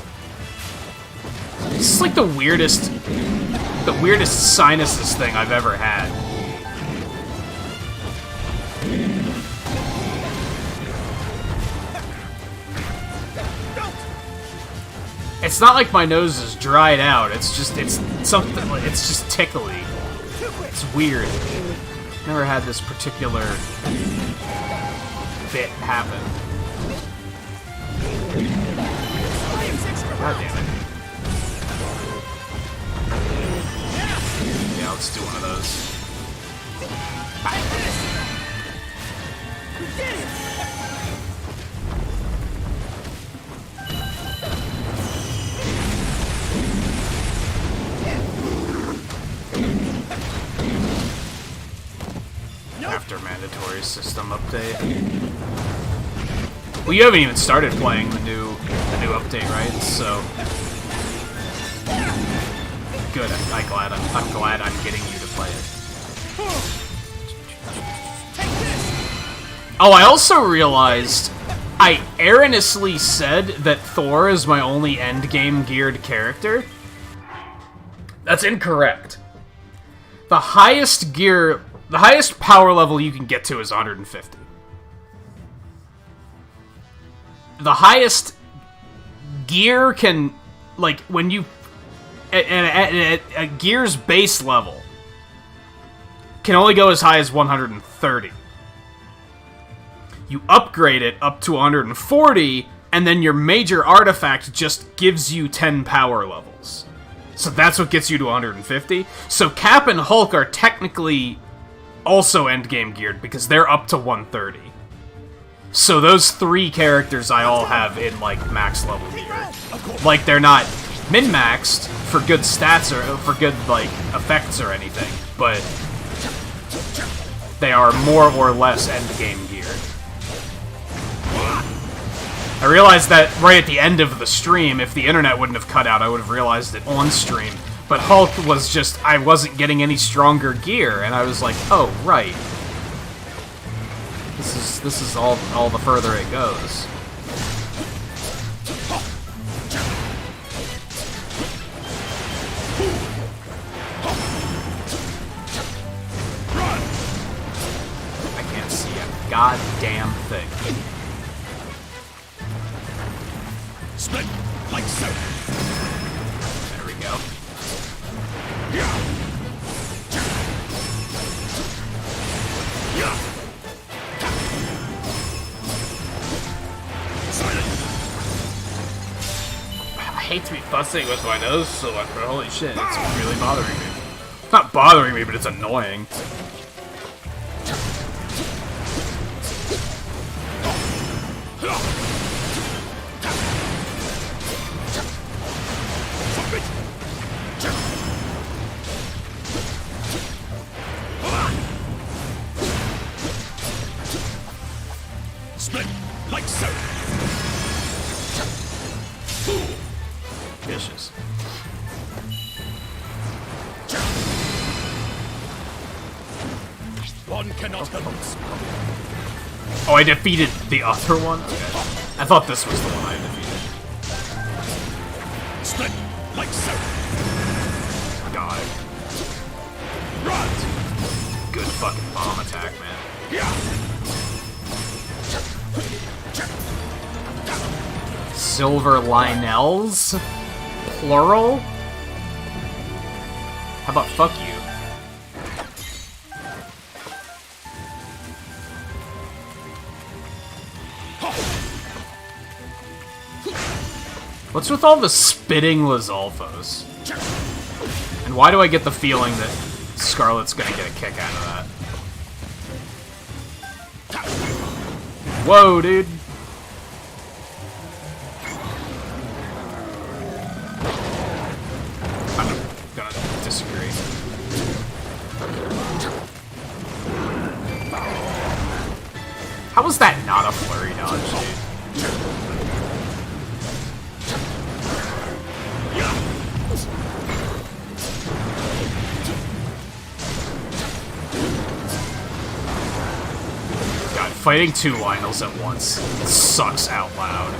This is like the weirdest sinuses thing I've ever had. It's not like my nose is dried out. It's something. It's just tickly. It's weird. Never had this particular bit happen. God damn it. Yeah, let's do one of those. We did it. After mandatory system update. Well, you haven't even started playing the new update, right? So good. I'm glad I'm getting you to play it. Oh, I also realized I erroneously said that Thor is my only endgame geared character. That's incorrect. The highest power level you can get to is 150. The highest gear can, like, when you... A gear's base level can only go as high as 130. You upgrade it up to 140, and then your major artifact just gives you 10 power levels. So that's what gets you to 150. So Cap and Hulk are technically also endgame geared, because they're up to 130. So those three characters I all have in, like, max level gear. Like, they're not min-maxed for good stats or for good, like, effects or anything, but they are more or less endgame geared. I realized that right at the end of the stream. If the internet wouldn't have cut out, I would have realized it on stream. But Hulk was just, I wasn't getting any stronger gear, and I was like, oh, right. This is all the further it goes. I can't see a goddamn thing. Split like so. There we go. I hate to be fussing with my nose so much, but holy shit, it's really bothering me. Not bothering me, but it's annoying. Split like so. Vicious. One cannot help us. Oh, I defeated the other one? Okay. I thought this was the one I defeated. Split like so. God. Run! Good fucking bomb attack, man. Silver Lionels? Plural? How about fuck you? What's with all the spitting Lizalfos? And why do I get the feeling that Scarlet's gonna get a kick out of that? Whoa, dude! I'm gonna disagree. How was that not a flurry dodge, dude? God, fighting two Lionels at once sucks out loud.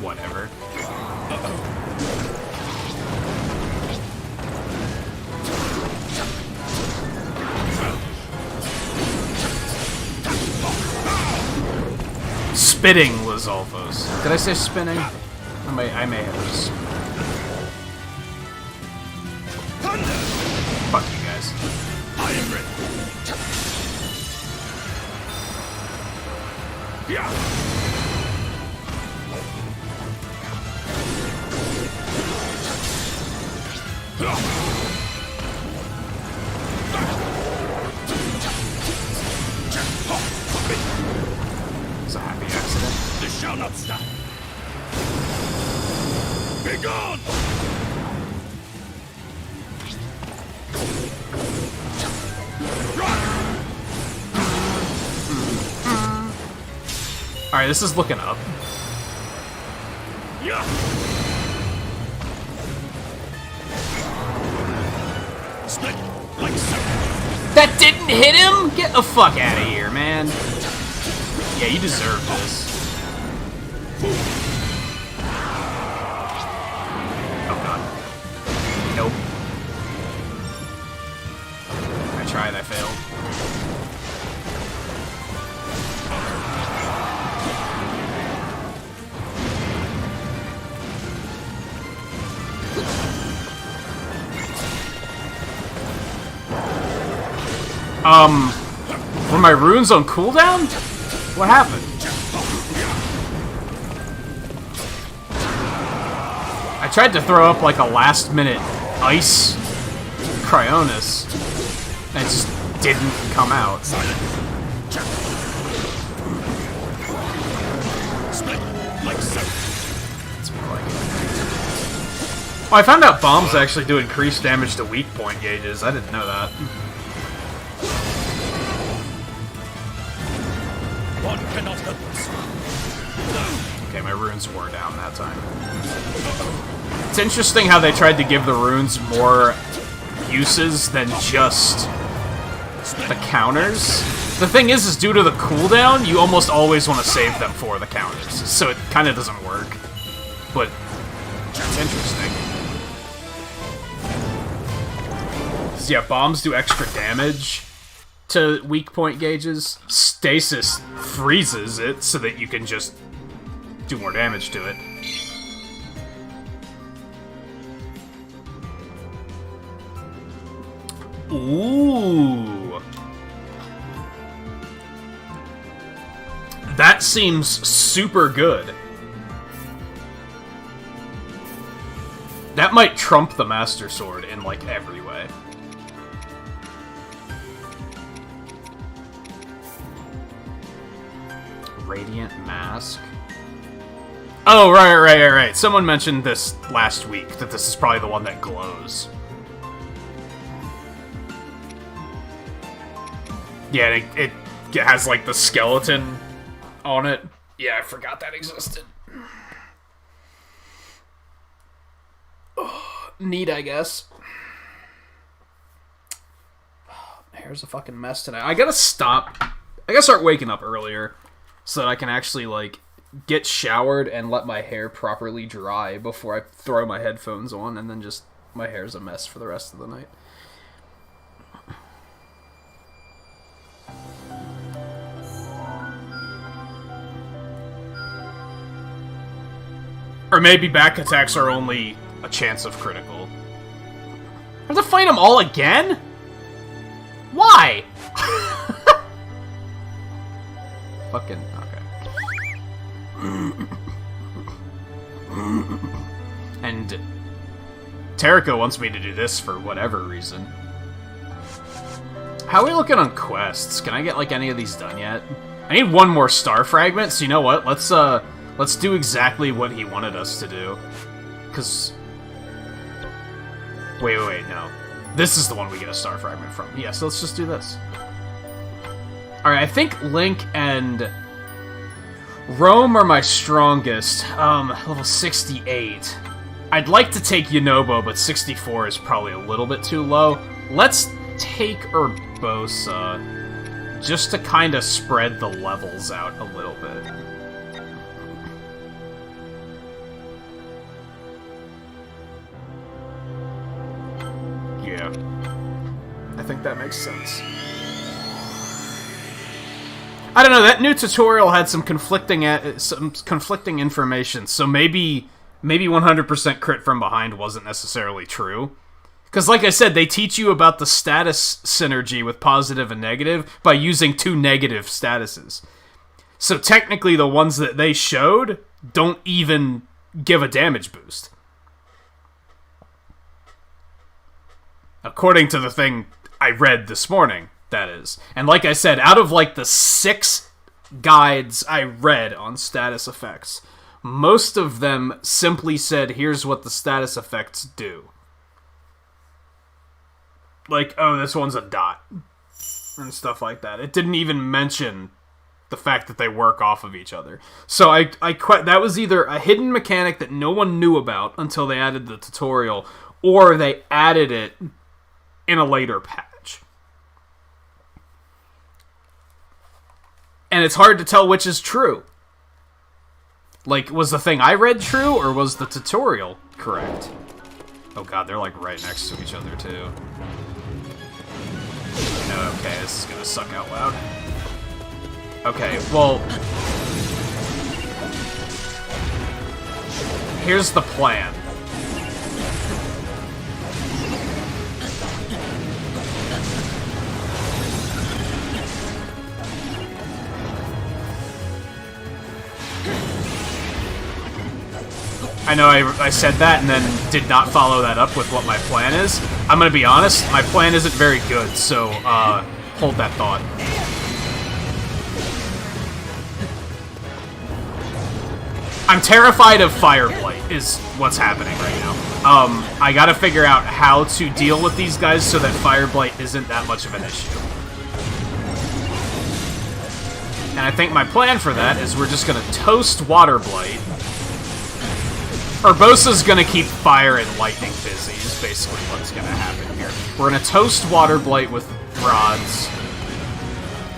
Whatever. Spitting Lizalfos. Did I say spinning? I may have just... Thunder! Fuck you guys. I am ready. Yeah. It's a happy accident. This shall not stop. Be gone! Alright, this is looking up. Yeah. Split like so. That didn't hit him? Get the fuck out of here, man. Yeah, you deserve this. Oh god. Nope. I tried, I failed. Were my runes on cooldown? What happened? I tried to throw up like a last-minute ice Cryonis, and it just didn't come out. Split like so. It's more like it. Oh, I found out bombs actually do increased damage to weak point gauges. I didn't know that. One cannot help us. Okay, my runes were down that time. It's interesting how they tried to give the runes more uses than just the counters. The thing is due to the cooldown, you almost always want to save them for the counters. So it kind of doesn't work. But it's interesting. So yeah, bombs do extra damage to weak point gauges. Stasis freezes it so that you can just do more damage to it. Ooh. That seems super good. That might trump the Master Sword in, like, every way. Radiant Mask. Oh, right. Someone mentioned this last week, that this is probably the one that glows. Yeah, it has, like, the skeleton on it. Yeah, I forgot that existed. neat, I guess. My hair's a fucking mess today. I gotta stop. I gotta start waking up earlier so that I can actually, like, get showered and let my hair properly dry before I throw my headphones on, and then just my hair's a mess for the rest of the night. Or maybe back attacks are only a chance of critical. I have to fight them all again? Why? Fucking, okay. And Terrico wants me to do this for whatever reason. How are we looking on quests? Can I get, like, any of these done yet? I need one more star fragment, so you know what? Let's do exactly what he wanted us to do. Cause... Wait, no. This is the one we get a star fragment from. Yeah, so let's just do this. Alright, I think Link and Rome are my strongest. Level 68. I'd like to take Yunobo, but 64 is probably a little bit too low. Let's take Urbosa, just to kind of spread the levels out a little bit. Yeah. I think that makes sense. I don't know, that new tutorial had some conflicting information, so maybe 100% crit from behind wasn't necessarily true. Because like I said, they teach you about the status synergy with positive and negative by using 2 negative statuses. So technically the ones that they showed don't even give a damage boost. According to the thing I read this morning, that is. And like I said, out of like the 6 guides I read on status effects, most of them simply said, here's what the status effects do. Like, oh, this one's a dot. And stuff like that. It didn't even mention the fact that they work off of each other. So that was either a hidden mechanic that no one knew about until they added the tutorial, or they added it in a later patch. And it's hard to tell which is true. Like, was the thing I read true, or was the tutorial correct? Oh god, they're like right next to each other, too. Okay, this is gonna suck out loud. Okay, well... here's the plan. I know I said that and then did not follow that up with what my plan is. I'm gonna be honest, my plan isn't very good, so, hold that thought. I'm terrified of Fire Blight, is what's happening right now. I gotta figure out how to deal with these guys so that Fire Blight isn't that much of an issue. And I think my plan for that is we're just gonna toast Water Blight. Urbosa's gonna keep Fire and Lightning busy, is basically what's gonna happen here. We're gonna toast Water Blight with rods,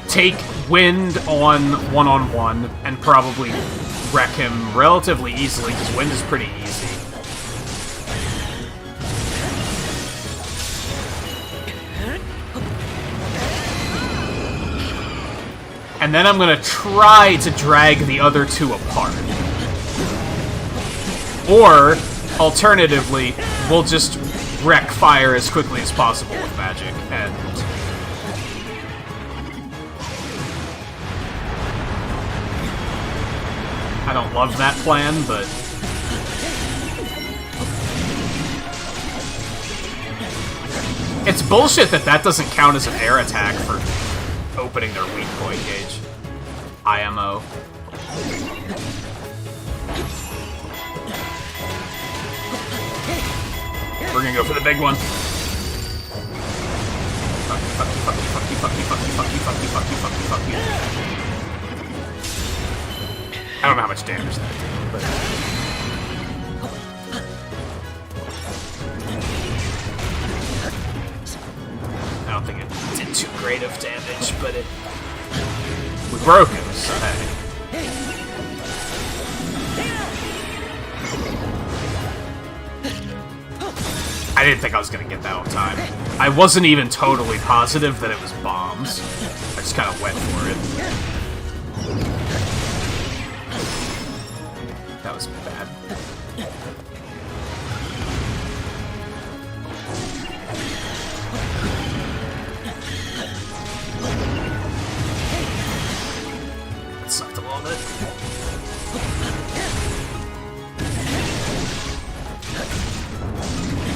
take Wind on one-on-one, and probably wreck him relatively easily, because Wind is pretty easy. And then I'm gonna try to drag the other 2 apart. Or, alternatively, we'll just wreck Fire as quickly as possible with magic, and... I don't love that plan, but... It's bullshit that that doesn't count as an air attack for opening their weak point gauge. IMO. We're gonna go for the big one. Fuck you, fuck you, fuck you, fuck you, fuck you, fuck you, fuck you, fuck you, fuck you, fuck you, fuck you. I don't know how much damage that did, but... rate of damage, but we broke him, so hey. I didn't think I was gonna get that on time. I wasn't even totally positive that it was bombs. I just kind of went for it. That was bad. It sucked a little bit.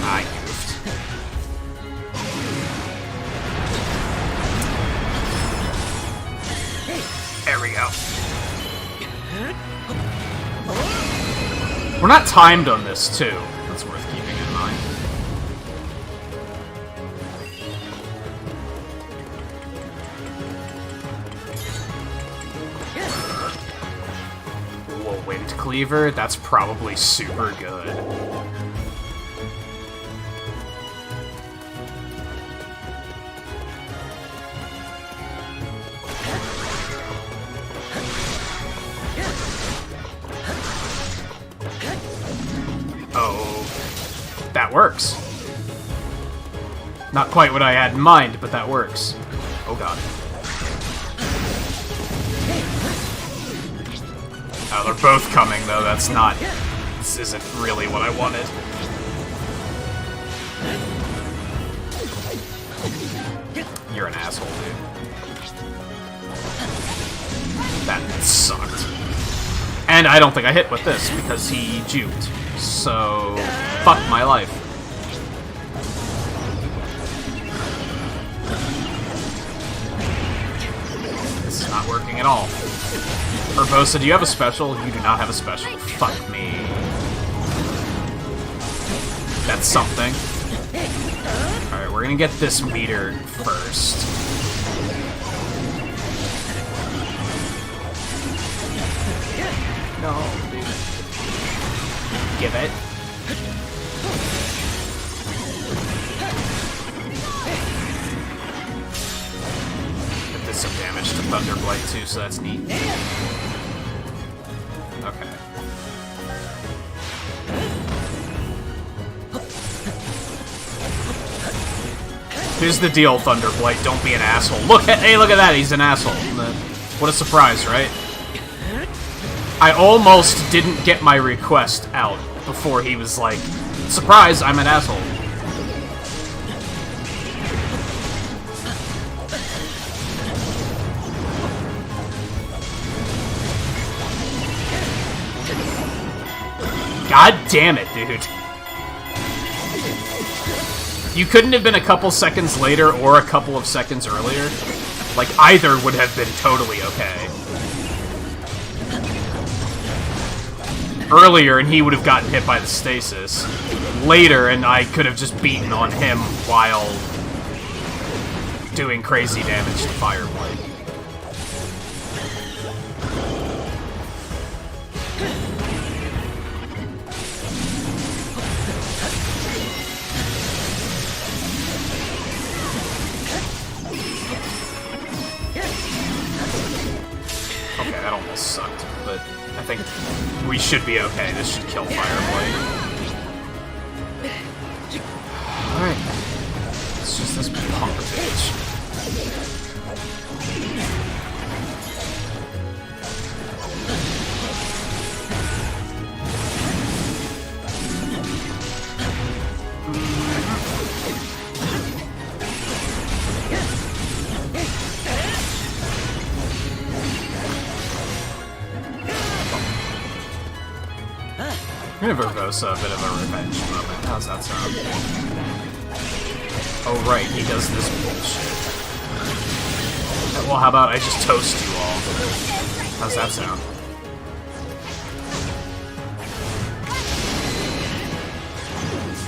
I goofed. There we go. We're not timed on this, too. That's worth keeping in mind. Whoa, Wind Cleaver? That's probably super good. That works. Not quite what I had in mind, but that works. Oh god. Oh, they're both coming, though. That's not... This isn't really what I wanted. You're an asshole, dude. That sucked. And I don't think I hit with this, because he juked. So... Fuck my life. This is not working at all. Urbosa, do you have a special? You do not have a special. Fuck me. That's something. Alright, we're gonna get this meter first. No, dude. Give it. Did some damage to Thunderblight too, so that's neat. Okay. Here's the deal, Thunderblight. Don't be an asshole. Hey, look at that. He's an asshole. What a surprise, right? I almost didn't get my request out before he was like, surprise, I'm an asshole. God damn it, dude. You couldn't have been a couple seconds later or a couple of seconds earlier. Like, either would have been totally okay. Earlier, and he would have gotten hit by the stasis. Later, and I could have just beaten on him while doing crazy damage to Fireblade. Okay, that almost sucked, but I think we should be okay. This should kill Fireblade. Alright. It's just this punk bitch. I'm gonna Verbosa a bit of a revenge moment. How's that sound? Oh right, he does this bullshit. Well, how about I just toast you all? How's that sound?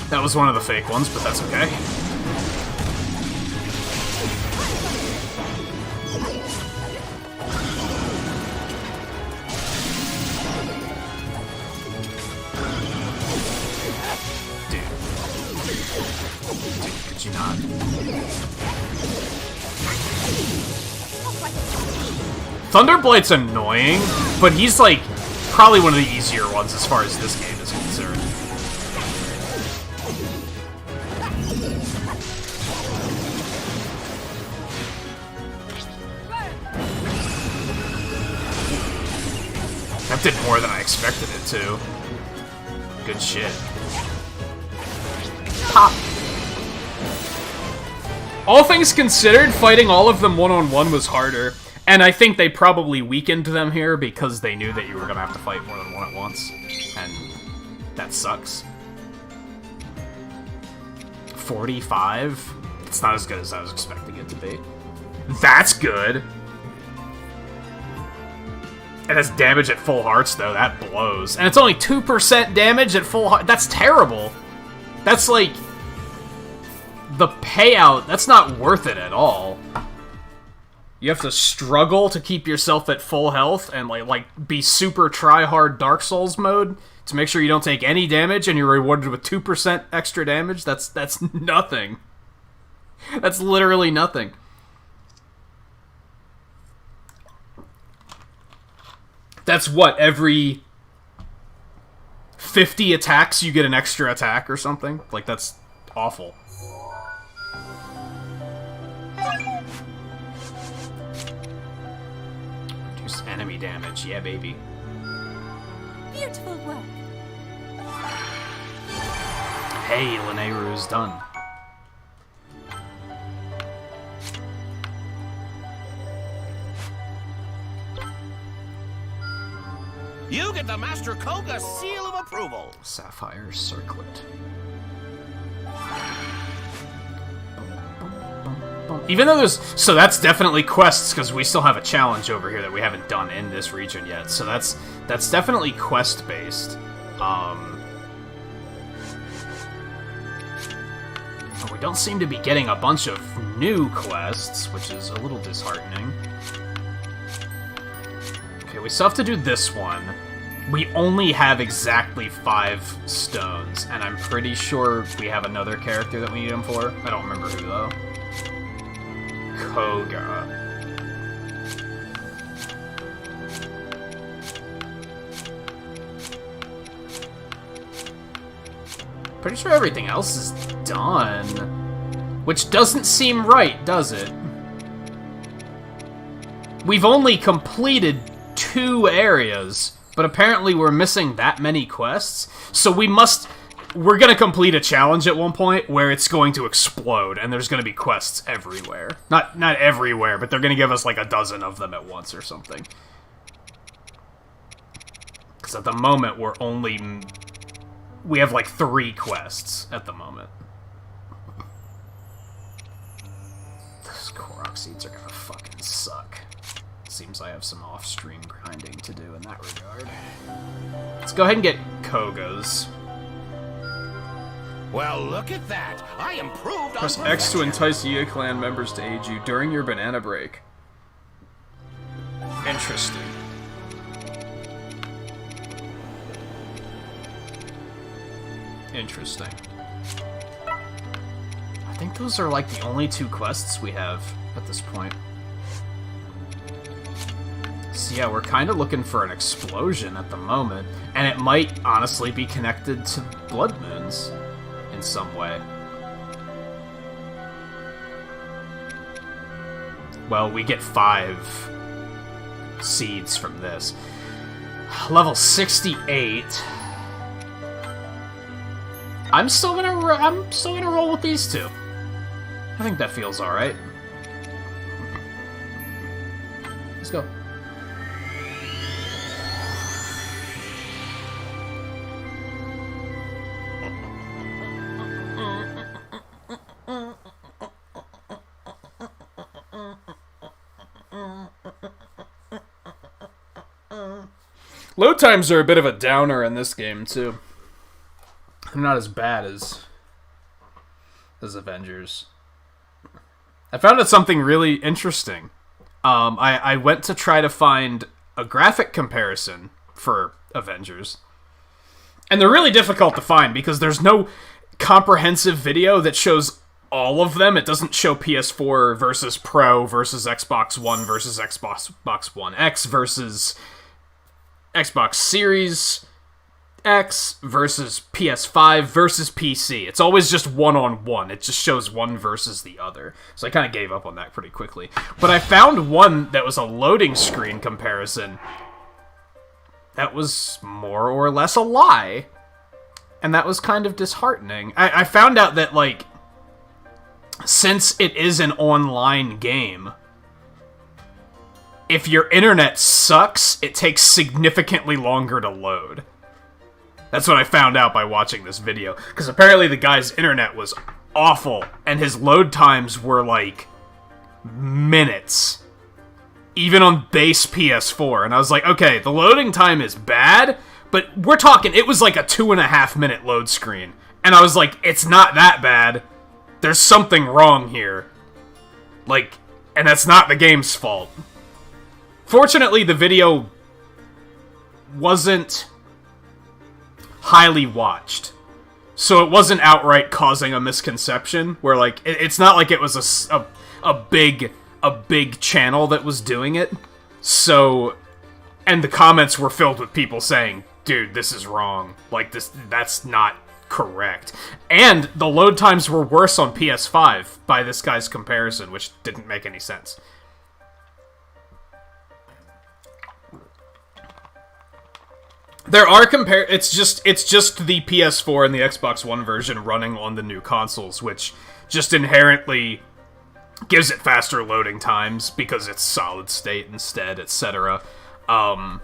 That was one of the fake ones, but that's okay. Could you not? Thunderblight's annoying, but he's, like, probably one of the easier ones as far as this game is concerned. That did more than I expected it to. Good shit. Pop! All things considered, fighting all of them one-on-one was harder. And I think they probably weakened them here because they knew that you were gonna have to fight more than one at once. And that sucks. 45? It's not as good as I was expecting it to be. That's good! It has damage at full hearts, though. That blows. And it's only 2% damage at full heart. That's terrible. That's like... the payout, that's not worth it at all. You have to struggle to keep yourself at full health and like be super try-hard Dark Souls mode to make sure you don't take any damage and you're rewarded with 2% extra damage. That's nothing. That's literally nothing. That's what, every 50 attacks you get an extra attack or something? Like, that's awful. Reduce enemy damage, yeah baby. Beautiful work. Hey, Lineiru's done. You get the Master Koga seal of approval. Sapphire Circlet. Even though there's... so that's definitely quests, because we still have a challenge over here that we haven't done in this region yet. So that's definitely quest-based. But we don't seem to be getting a bunch of new quests, which is a little disheartening. Okay, we still have to do this one. We only have exactly 5 stones, and I'm pretty sure we have another character that we need them for. I don't remember who, though. Koga. Pretty sure everything else is done. Which doesn't seem right, does it? We've only completed 2 areas, but apparently we're missing that many quests. So we're gonna complete a challenge at one point where it's going to explode, and there's gonna be quests everywhere. Not everywhere, but they're gonna give us like a dozen of them at once or something. Because at the moment we have like 3 quests at the moment. Those Korok seeds are gonna fucking suck. Seems I have some off-stream grinding to do in that regard. Let's go ahead and get Koga's. Well, look at that. I improved. Press on X to perfection. entice Yi clan members to aid you during your banana break. Interesting. Interesting. I think those are like the only 2 quests we have at this point. So yeah, we're kind of looking for an explosion at the moment, and it might honestly be connected to Blood Moons in some way. Well, we get 5 seeds from this. Level 68. I'm still gonna roll with these 2. I think that feels all right. Let's go. Load times are a bit of a downer in this game, too. They're not as bad as Avengers. I found out something really interesting. I went to try to find a graphic comparison for Avengers. And they're really difficult to find because there's no comprehensive video that shows all of them. It doesn't show PS4 versus Pro versus Xbox One versus Xbox One X versus Xbox Series X versus PS5 versus PC. It's always just one-on-one. It just shows one versus the other. So I kind of gave up on that pretty quickly. But I found one that was a loading screen comparison that was more or less a lie. And that was kind of disheartening. I found out that, like, since it is an online game, if your internet sucks, it takes significantly longer to load. That's what I found out by watching this video. Because apparently the guy's internet was awful, and his load times were, like, minutes. Even on base PS4. And I was like, okay, the loading time is bad, but we're talking, it was like a 2.5 minute load screen. And I was like, it's not that bad. There's something wrong here. Like, and that's not the game's fault. Fortunately, the video wasn't highly watched. So it wasn't outright causing a misconception, where, like, it's not like it was a big channel that was doing it. So, and the comments were filled with people saying, dude, this is wrong. Like, that's not correct. And the load times were worse on PS5 by this guy's comparison, which didn't make any sense. There are it's just the PS4 and the Xbox One version running on the new consoles, which just inherently gives it faster loading times because it's solid state instead, etc. And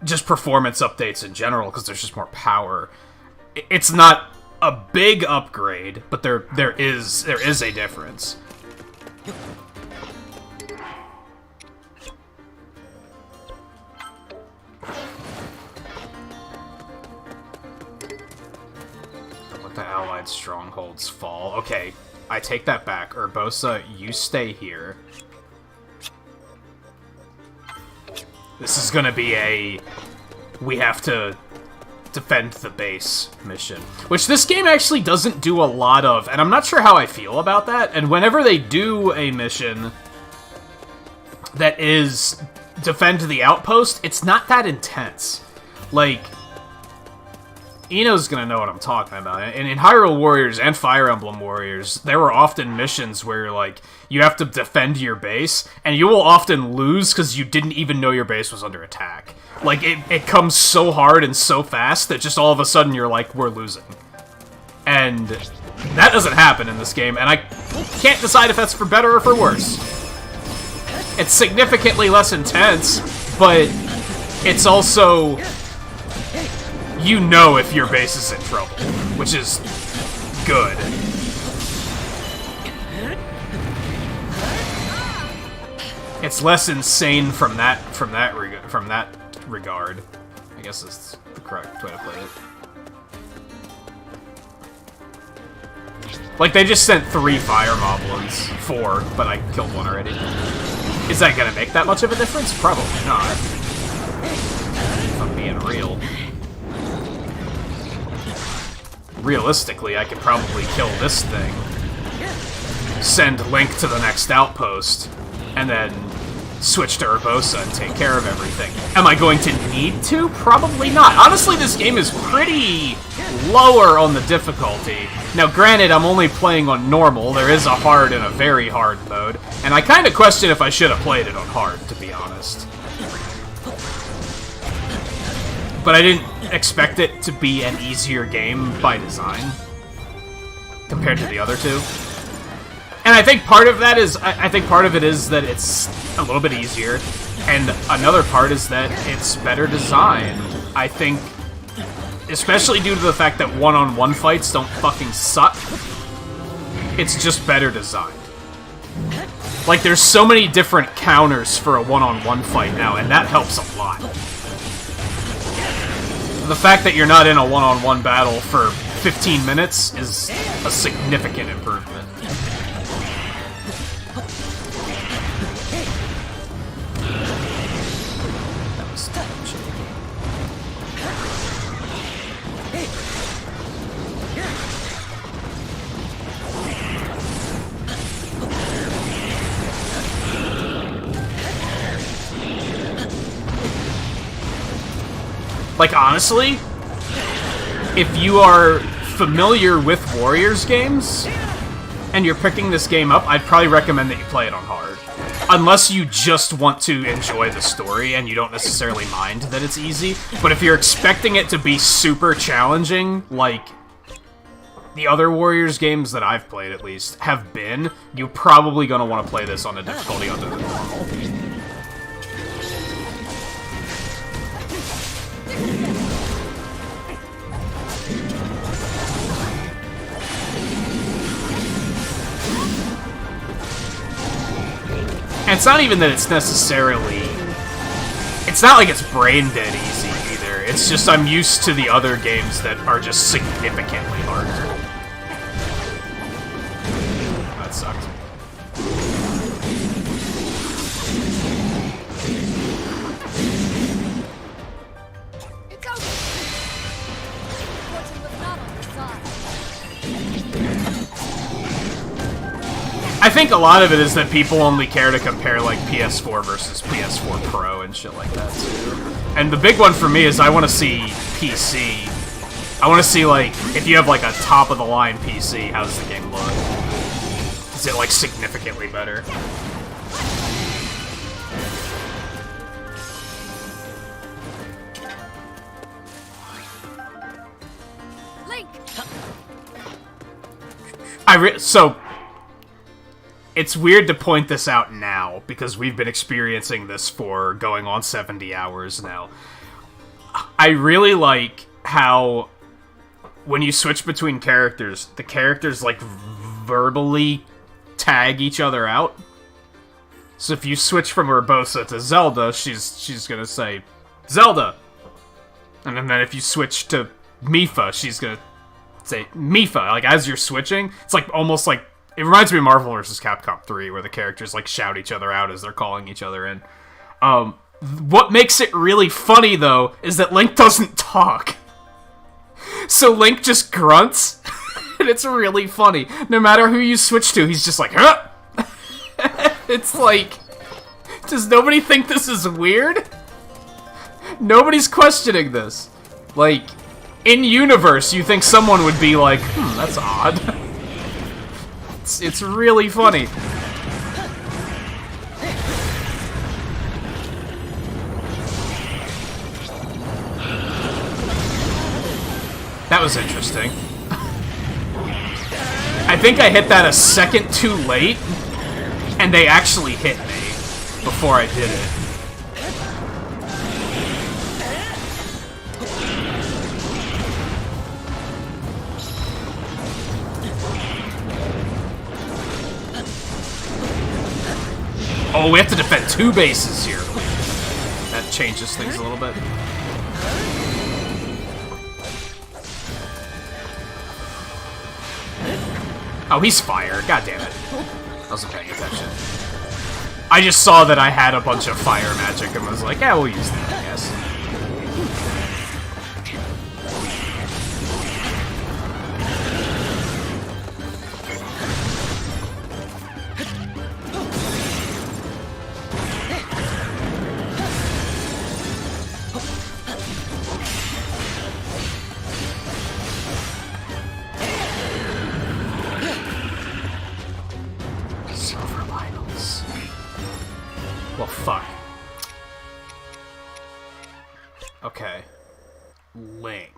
just performance updates in general, because there's just more power. It's not a big upgrade, but there is a difference. Let the allied strongholds fall. Okay, I take that back. Urbosa, you stay here. This is gonna be a we have to defend the base mission, which this game actually doesn't do a lot of, and I'm not sure how I feel about that. And whenever they do a mission that is defend the outpost, it's not that intense. Like, Eno's gonna know what I'm talking about. And in Hyrule Warriors and Fire Emblem Warriors, there were often missions where, like, you have to defend your base, and you will often lose because you didn't even know your base was under attack. Like, it comes so hard and so fast that just all of a sudden you're like, we're losing. And that doesn't happen in this game, and I can't decide if that's for better or for worse. It's significantly less intense, but it's also, you know, if your base is in trouble, which is good. It's less insane from that regard. I guess that's the correct way to play it. Like, they just sent 3 fire moblins. 4, but I killed 1 already. Is that gonna make that much of a difference? Probably not. If I'm being real. Realistically, I could probably kill this thing, send Link to the next outpost, and then switch to Urbosa and take care of everything. Am I going to need to? Probably not. Honestly, this game is pretty lower on the difficulty. Now, granted, I'm only playing on normal. There is a hard and a very hard mode, and I kind of question if I should have played it on hard, to be honest. But I didn't expect it to be an easier game by design compared to the other two. And I think part of that is, I think part of it is that it's a little bit easier, and another part is that it's better designed. I think, especially due to the fact that one-on-one fights don't fucking suck, it's just better designed. Like, there's so many different counters for a one-on-one fight now, and that helps a lot. The fact that you're not in a one-on-one battle for 15 minutes is a significant improvement. Like, honestly, if you are familiar with Warriors games, and you're picking this game up, I'd probably recommend that you play it on hard. Unless you just want to enjoy the story and you don't necessarily mind that it's easy. But if you're expecting it to be super challenging, like the other Warriors games that I've played, at least, have been, you're probably going to want to play this on a difficulty other than normal. And it's not even that it's necessarily... It's not like it's brain dead easy, either. It's just I'm used to the other games that are just significantly harder. That sucked. It's over. Fortune was not on your side. I think a lot of it is that people only care to compare, like, PS4 versus PS4 Pro and shit like that, too. And the big one for me is I want to see PC. I want to see, like, if you have, like, a top-of-the-line PC, how does the game look? Is it, like, significantly better? Link. So... It's weird to point this out now, because we've been experiencing this for going on 70 hours now. I really like how, when you switch between characters, the characters, like, verbally tag each other out. So if you switch from Urbosa to Zelda, she's gonna say, Zelda! And then if you switch to Mipha, she's gonna say, Mipha. Like, as you're switching, it's like, almost like, it reminds me of Marvel vs. Capcom 3, where the characters, like, shout each other out as they're calling each other in. What makes it really funny, though, is that Link doesn't talk. So Link just grunts, and it's really funny. No matter who you switch to, he's just like, huh? It's like, does nobody think this is weird? Nobody's questioning this. Like, in universe, you think someone would be like, that's odd. It's really funny. That was interesting. I think I hit that a second too late, and they actually hit me before I did it. Oh, we have to defend 2 bases here. That changes things a little bit. Oh, he's fire. God damn it. I wasn't paying attention. I just saw that I had a bunch of fire magic and was like, yeah, we'll use that, I guess. Well, fuck. Okay. Link.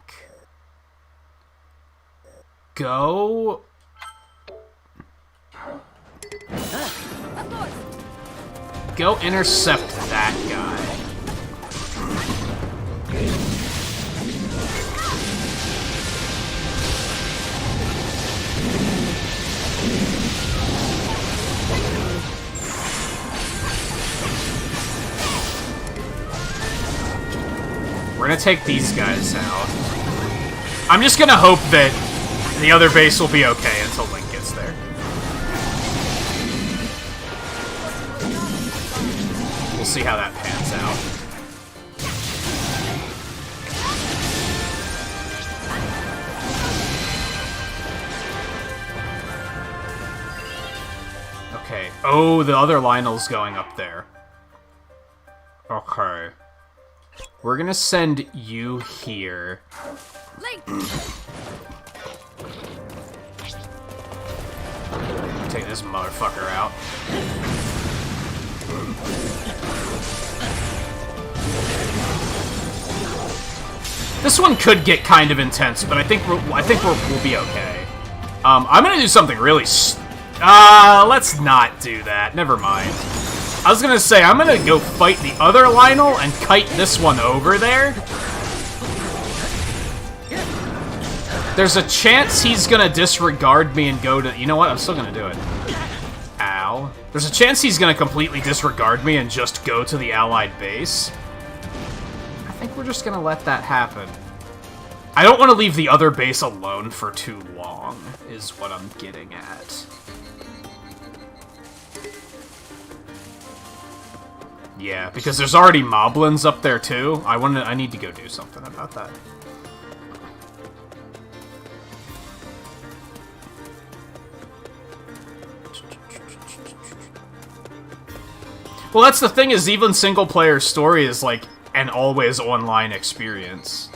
Go... Go intercept that guy. We're gonna take these guys out. I'm just gonna hope that the other base will be okay until Link gets there. We'll see how that pans out. Okay. Oh, the other Lionel's going up there. Okay. We're gonna send you here. Link! Take this motherfucker out. This one could get kind of intense, but I think we'll be okay. I'm gonna do something really. Let's not do that. Never mind. I was gonna say I'm gonna go fight the other Lionel and kite this one over there. There's a chance he's gonna disregard me and go to. You know what? I'm still gonna do it. Ow. There's a chance he's gonna completely disregard me and just go to the allied base. I think we're just gonna let that happen. I don't want to leave the other base alone for too long, is what I'm getting at. Yeah, because there's already moblins up there too. I need to go do something about that. Well, that's the thing, is even single-player story is, like, an always-online experience.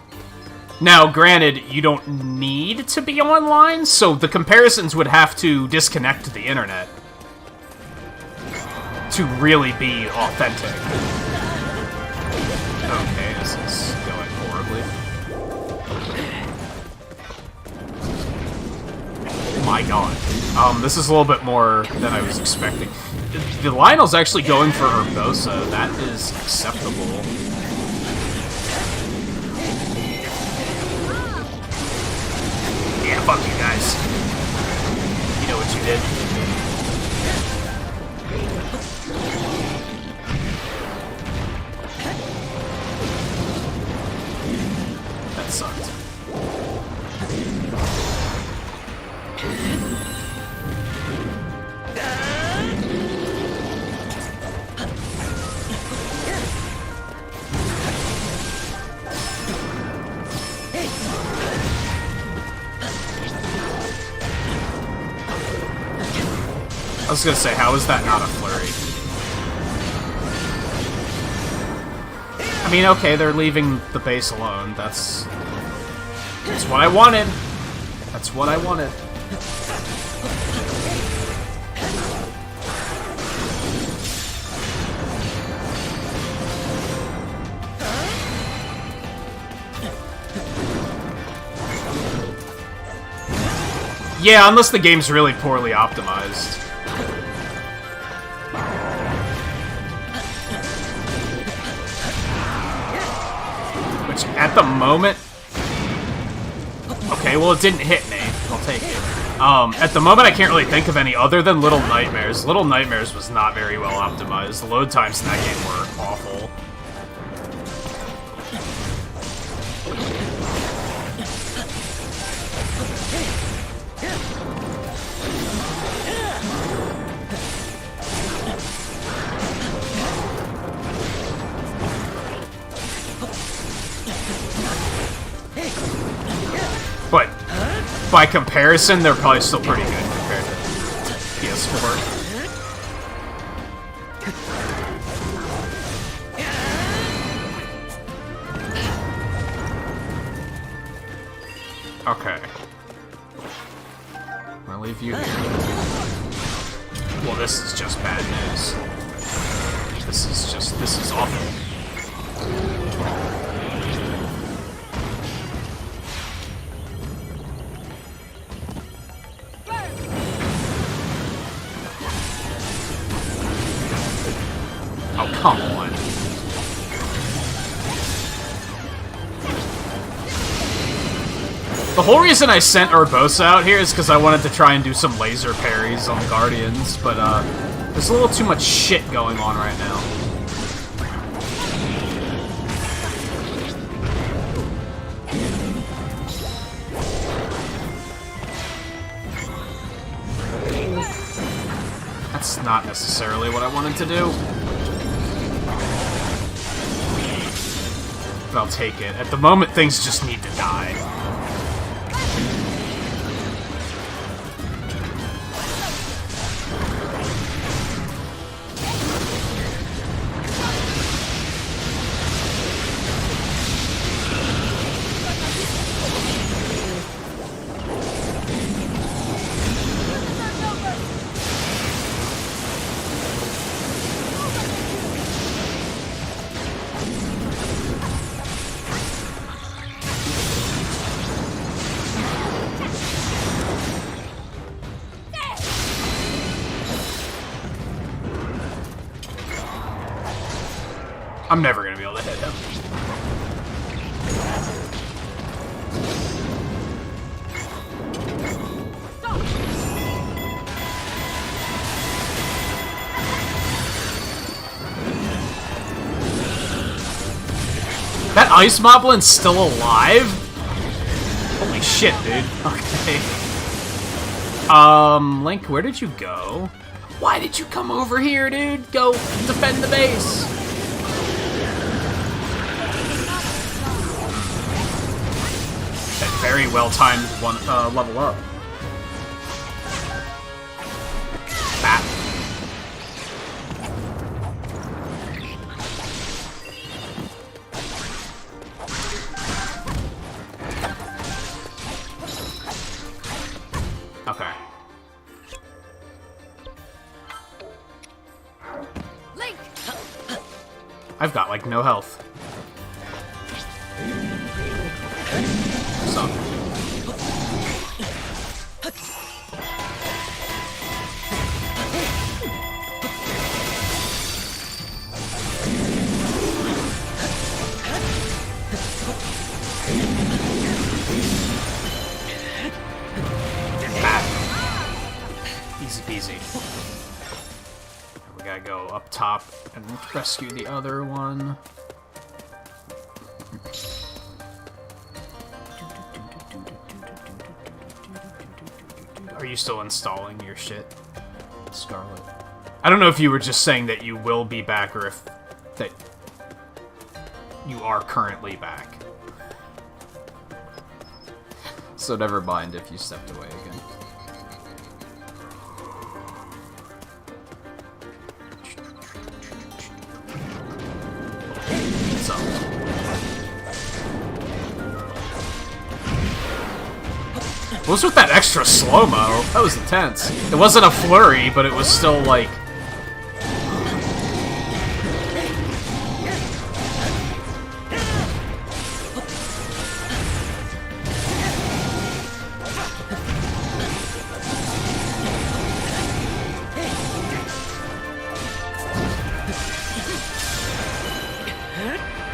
Now, granted, you don't need to be online, so the comparisons would have to disconnect the internet to really be authentic. Okay, this is going horribly. My god. This is a little bit more than I was expecting. The Lionel's actually going for Urbosa. That is acceptable. Yeah, fuck you guys. You know what you did. That sucked. I was gonna say, how is that not a flurry? I mean, okay, they're leaving the base alone. That's what I wanted. That's what I wanted. Yeah, unless the game's really poorly optimized. Which, at the moment... Okay, well, it didn't hit me. I'll take it. At the moment, I can't really think of any other than Little Nightmares. Little Nightmares was not very well optimized. The load times in that game were awful. But by comparison, they're probably still pretty good compared to PS4. Okay. I'm gonna leave you here. Well, this is just bad news. This is awful. Oh, come on. The whole reason I sent Urbosa out here is because I wanted to try and do some laser parries on Guardians, but there's a little too much shit going on right now. That's not necessarily what I wanted to do. But I'll take it. At the moment, things just need to die. I'm never gonna be able to hit him. That ice moblin's still alive? Holy shit, dude. Okay. Link, where did you go? Why did you come over here, dude? Go defend the base. That very well-timed one level up. Bat. Okay. Link! I've got, like, no health. So. Easy peasy. We gotta go up top and rescue the other one. Are you still installing your shit, Scarlet? I don't know if you were just saying that you will be back or if that you are currently back. So never mind if you stepped away again. So. What was with that extra slow-mo? That was intense. It wasn't a flurry, but it was still like...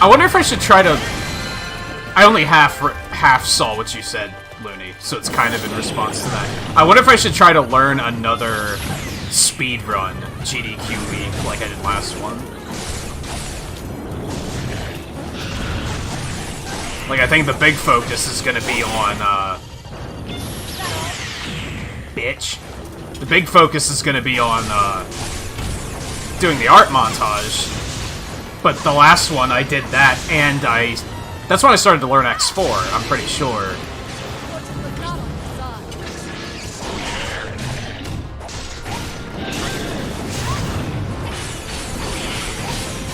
I wonder if I should try to... I only half saw what you said, Looney, so it's kind of in response to that. I wonder if I should try to learn another speedrun GDQ week like I did last one. Like, I think the big focus is gonna be on, bitch. The big focus is gonna be on, doing the art montage. But the last one, I did that, and that's when I started to learn X4, I'm pretty sure.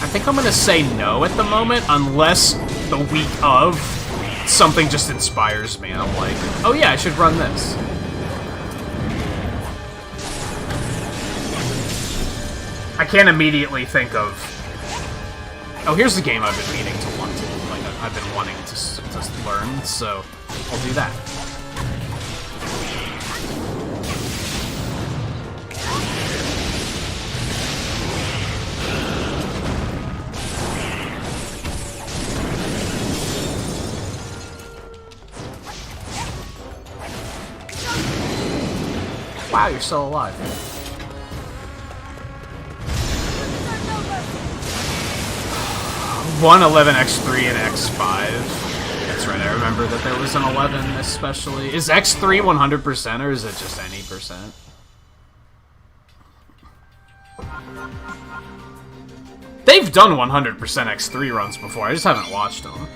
I think I'm gonna say no at the moment, unless the week of something just inspires me. I'm like, oh yeah, I should run this. I can't immediately think of... Oh, here's the game I've been meaning to want to, like, I've been wanting to learn, so I'll do that. Wow, you're still alive. 111 X3 and X5. That's right, I remember that there was an 11 especially. Is X3 100% or is it just any percent? They've done 100% X3 runs before, I just haven't watched them.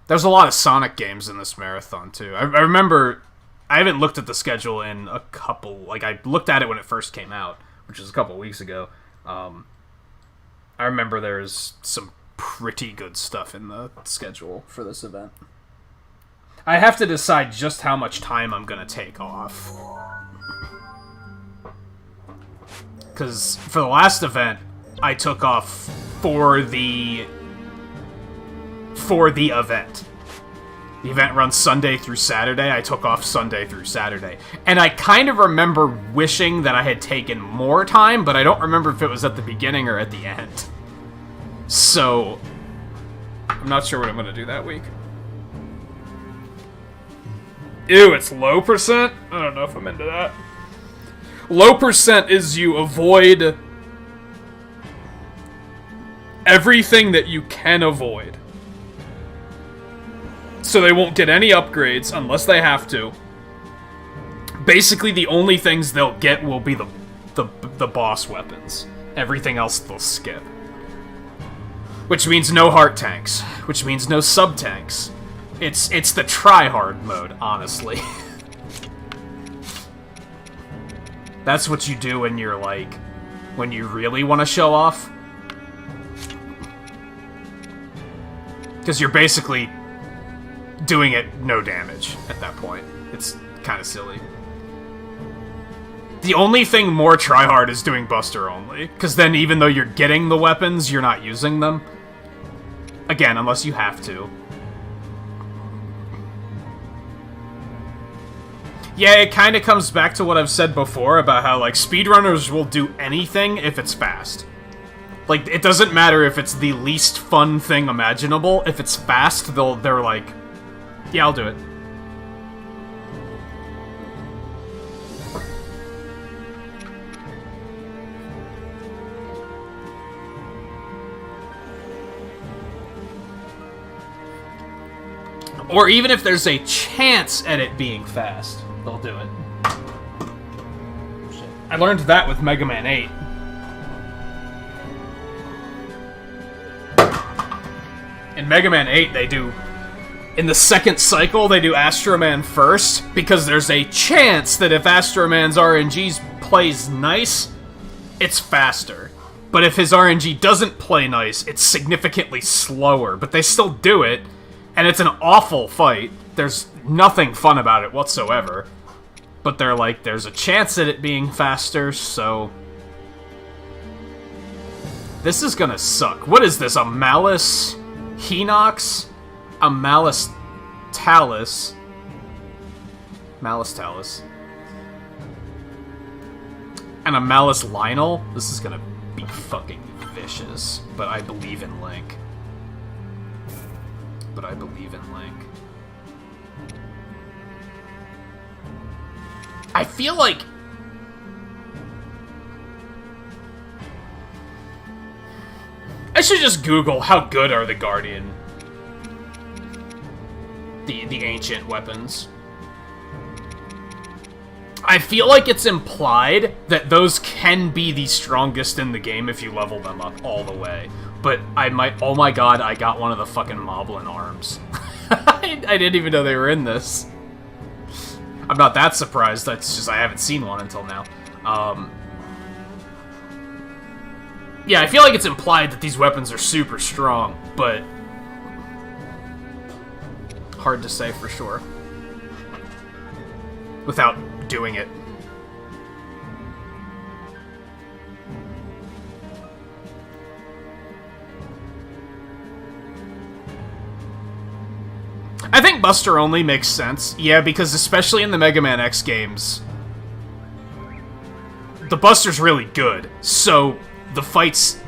There's a lot of Sonic games in this marathon, too. I remember... I haven't looked at the schedule in a couple... Like, I looked at it when it first came out, which was a couple weeks ago. I remember there's some pretty good stuff in the schedule for this event. I have to decide just how much time I'm going to take off. Because for the last event, I took off for the event. The event runs Sunday through Saturday. I took off Sunday through Saturday. And I kind of remember wishing that I had taken more time, but I don't remember if it was at the beginning or at the end. So, I'm not sure what I'm going to do that week. Ew, it's low percent? I don't know if I'm into that. Low percent is you avoid everything that you can avoid. So they won't get any upgrades unless they have to. Basically, the only things they'll get will be the boss weapons. Everything else they'll skip. Which means no heart tanks. Which means no sub tanks. It's the try-hard mode, honestly. That's what you do when you're like, when you really want to show off. Because you're basically doing it no damage at that point. It's kind of silly. The only thing more tryhard is doing Buster only, because then even though you're getting the weapons, you're not using them. Again, unless you have to. Yeah, it kind of comes back to what I've said before about how, like, speedrunners will do anything if it's fast. Like, it doesn't matter if it's the least fun thing imaginable. If it's fast, they're like, yeah, I'll do it. Or even if there's a chance at it being fast, they'll do it. Shit. I learned that with Mega Man 8. In Mega Man 8, they do... In the second cycle, they do Astro Man first, because there's a chance that if Astro Man's RNG plays nice, it's faster. But if his RNG doesn't play nice, it's significantly slower. But they still do it, and it's an awful fight. There's nothing fun about it whatsoever. But they're like, there's a chance at it being faster, so... This is gonna suck. What is this, a Malice Hinox? A Malice Talus. Malice Talus. And a Malice Lionel? This is gonna be fucking vicious. But I believe in Link. But I believe in Link. I feel like... I should just Google how good are the Guardian... The ancient weapons. I feel like it's implied that those can be the strongest in the game if you level them up all the way. But I might... Oh my god, I got one of the fucking Moblin arms. I didn't even know they were in this. I'm not that surprised, that's just I haven't seen one until now. Yeah, I feel like it's implied that these weapons are super strong, but... hard to say for sure. Without doing it. I think Buster only makes sense. Yeah, because especially in the Mega Man X games, the Buster's really good, so the fights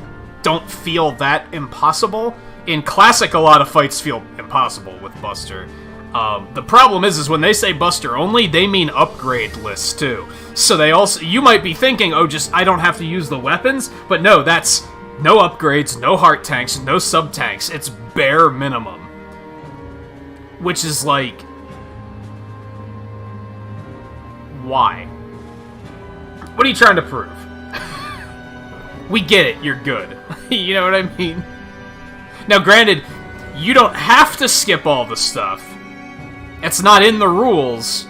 don't feel that impossible. In Classic, a lot of fights feel impossible with Buster. The problem is when they say Buster only, they mean upgrade lists too. So they also, you might be thinking, oh, just I don't have to use the weapons, but no, that's no upgrades, no heart tanks, no sub tanks. It's bare minimum, which is like, why? What are you trying to prove? We get it, you're good. You know what I mean? Now, granted, you don't have to skip all the stuff. It's not in the rules,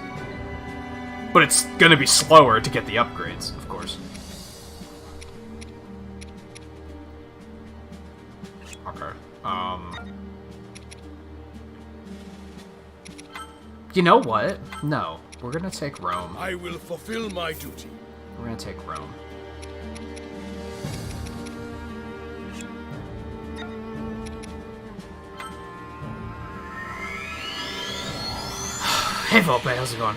but it's gonna be slower to get the upgrades, of course. Okay, you know what? No, we're gonna take Rome. I will fulfill my duty. We're gonna take Rome. Hey Volpe, how's it going?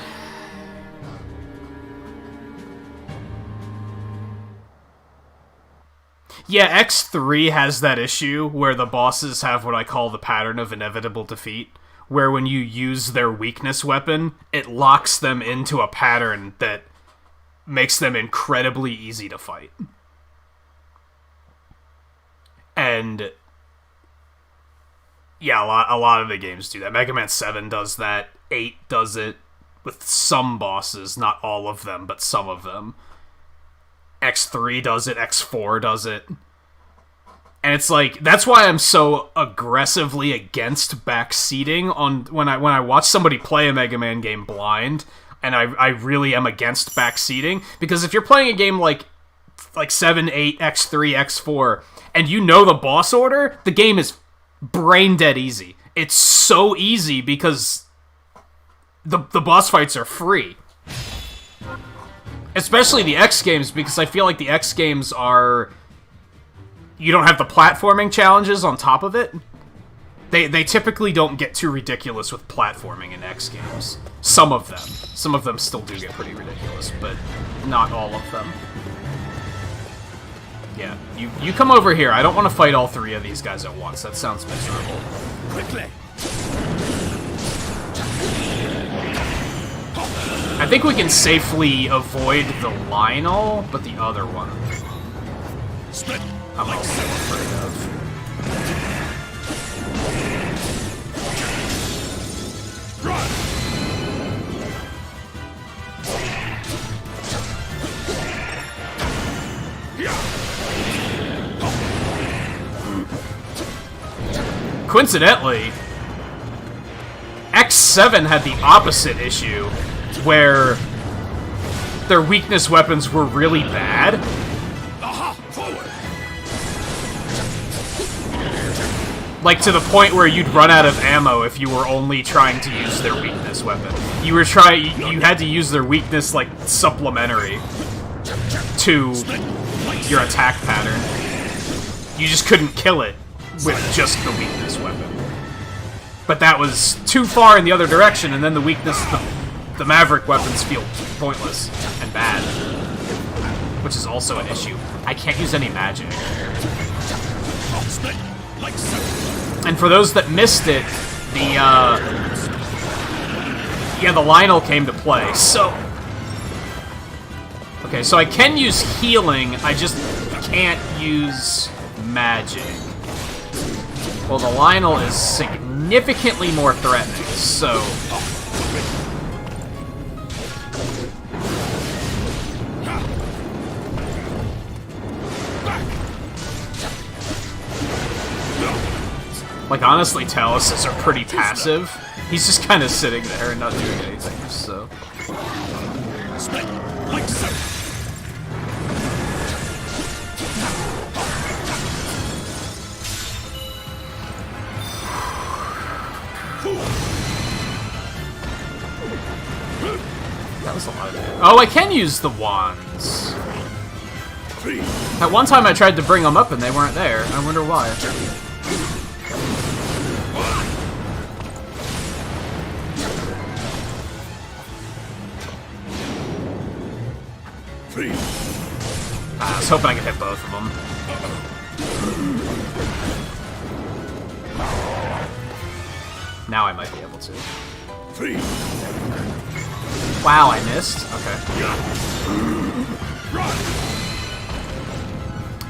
Yeah, X3 has that issue where the bosses have what I call the pattern of inevitable defeat, where when you use their weakness weapon, it locks them into a pattern that makes them incredibly easy to fight. And yeah, a lot of the games do that. Mega Man 7 does that, 8 does it with some bosses, not all of them, but some of them. X3 does it, X4 does it. And it's like, that's why I'm so aggressively against backseating on when I watch somebody play a Mega Man game blind, and I really am against backseating, because if you're playing a game like 7, 8, X3, X4, and you know the boss order, the game is brain dead easy. It's so easy because the boss fights are free. Especially the X games, because I feel like the X games are... You don't have the platforming challenges on top of it. They typically don't get too ridiculous with platforming in X games. Some of them. Some of them still do get pretty ridiculous, but not all of them. Yeah, you come over here. I don't want to fight all three of these guys at once. That sounds miserable. Quickly. I think we can safely avoid the Lionel, but the other one, Split. I'm also afraid of. Run. Coincidentally, X7 had the opposite issue, where their weakness weapons were really bad. Aha! Forward. Like, to the point where you'd run out of ammo if you were only trying to use their weakness weapon. You had to use their weakness, like, supplementary to your attack pattern. You just couldn't kill it with just the weakness weapon. But that was too far in the other direction, and then the weakness, the Maverick weapons feel pointless and bad. Which is also an issue. I can't use any magic. And for those that missed it, the Lionel came to play, so... Okay, so I can use healing, I just can't use magic. Well, the Lionel is significantly more threatening, so... Like, honestly, Taluses are pretty passive. He's just kind of sitting there and not doing anything, so... That was a lot of it. Oh, I can use the wands. At one time I tried to bring them up and they weren't there. I wonder why. I was hoping I could hit both of them. Now I might be able to. Wow, I missed? Okay.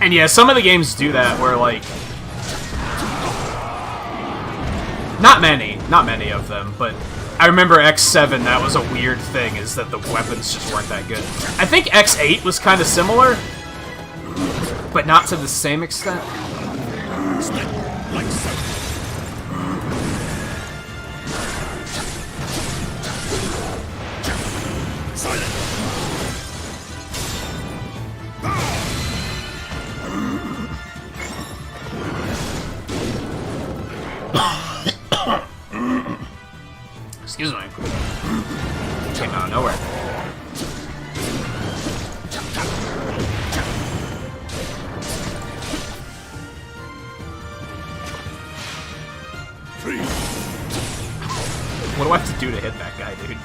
And yeah, some of the games do that where, like... Not many of them, but... I remember X7, that was a weird thing, is that the weapons just weren't that good. I think X8 was kind of similar, but not to the same extent. Excuse me. Came out of nowhere. What do I have to do to hit that guy, dude?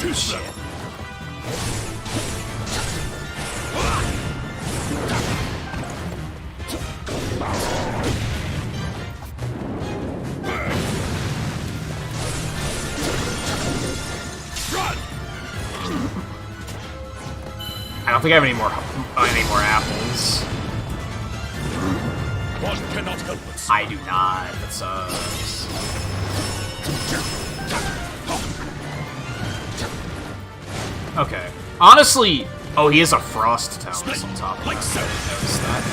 Use them. Run! I don't think I have any more apples. One cannot help but see. I do not. That sucks. Okay. Honestly, oh, he has a frost talent on top of Like that. so. I didn't notice that.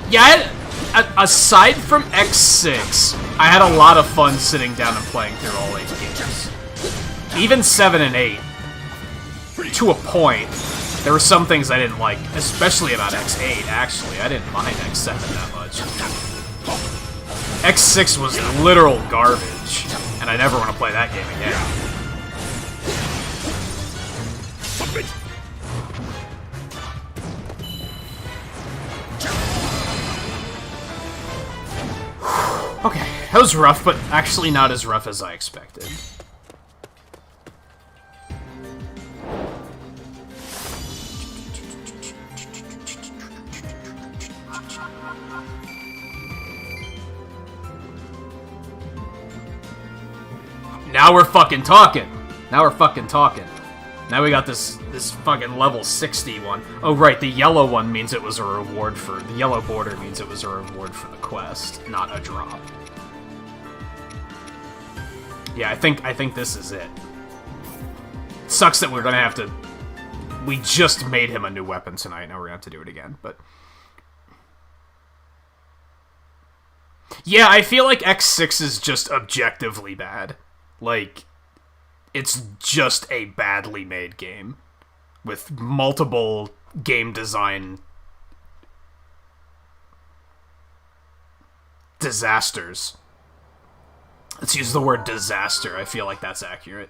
Yeah, aside from X6, I had a lot of fun sitting down and playing through all 8 games. Even 7 and 8. To a point. There were some things I didn't like, especially about X8, actually. I didn't mind X7 that much. X6 was literal garbage, and I never want to play that game again. Okay, that was rough, but actually not as rough as I expected. Now we're fucking talking. Now we're fucking talking. Now we got this fucking level 60 one. Oh right, the yellow one means it was a reward for... The yellow border means it was a reward for the quest, not a drop. Yeah, I think this is it. Sucks that we're gonna have to... We just made him a new weapon tonight, now we're gonna have to do it again, but... Yeah, I feel like X6 is just objectively bad. Like, it's just a badly made game with multiple game design disasters. Let's use the word disaster. I feel like that's accurate.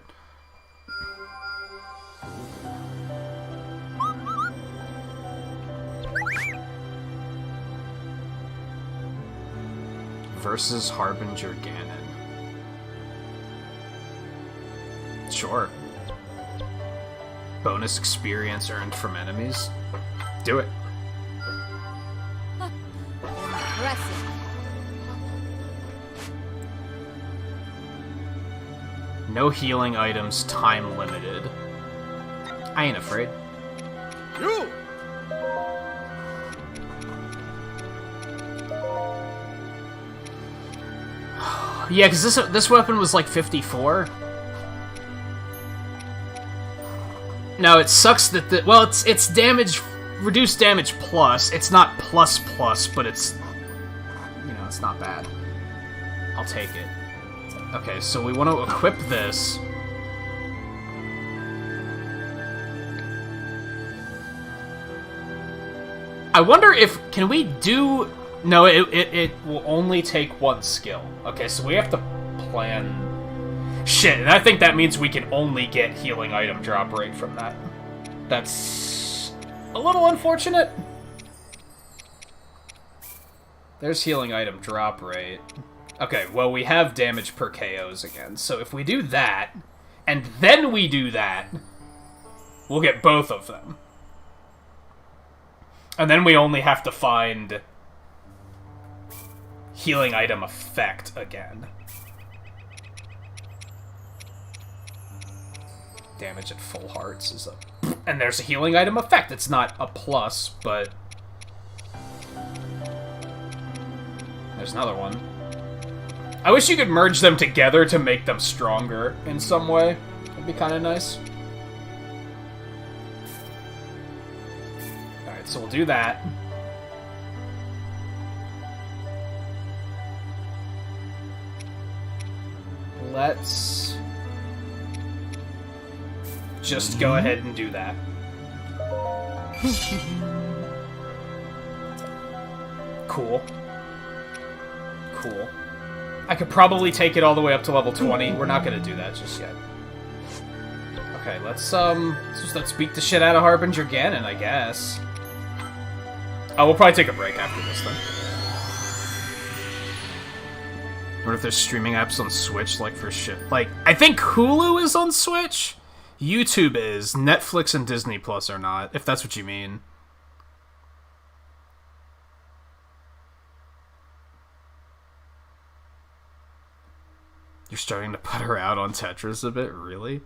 Versus Harbinger Ganon. Sure. Bonus experience earned from enemies. Do it. Impressive. No healing items, time limited. I ain't afraid. You! Yeah, because this weapon was like 54. No, it sucks that the... Well, it's damage... Reduced damage plus. It's not plus plus, but it's... You know, it's not bad. I'll take it. Okay, so we want to equip this. I wonder if... Can we do... No, it will only take one skill. Okay, so we have to plan... Shit, and I think that means we can only get healing item drop rate from that. That's a little unfortunate. There's healing item drop rate. Okay, well, we have damage per KOs again, so if we do that, and then we do that, we'll get both of them. And then we only have to find healing item effect again. Damage at full hearts is a... And there's a healing item effect. It's not a plus, but... There's another one. I wish you could merge them together to make them stronger in some way. That'd be kind of nice. Alright, so we'll do that. Let's... just go ahead and do that. Cool. Cool. I could probably take it all the way up to level 20. We're not gonna do that just yet. Okay, let's beat the shit out of Harbinger Ganon, I guess. Oh, we'll probably take a break after this then. Or if there's streaming apps on Switch, like, for shit. Like, I think Hulu is on Switch? YouTube is. Netflix and Disney Plus are not, if that's what you mean. You're starting to put her out on Tetris a bit? Really?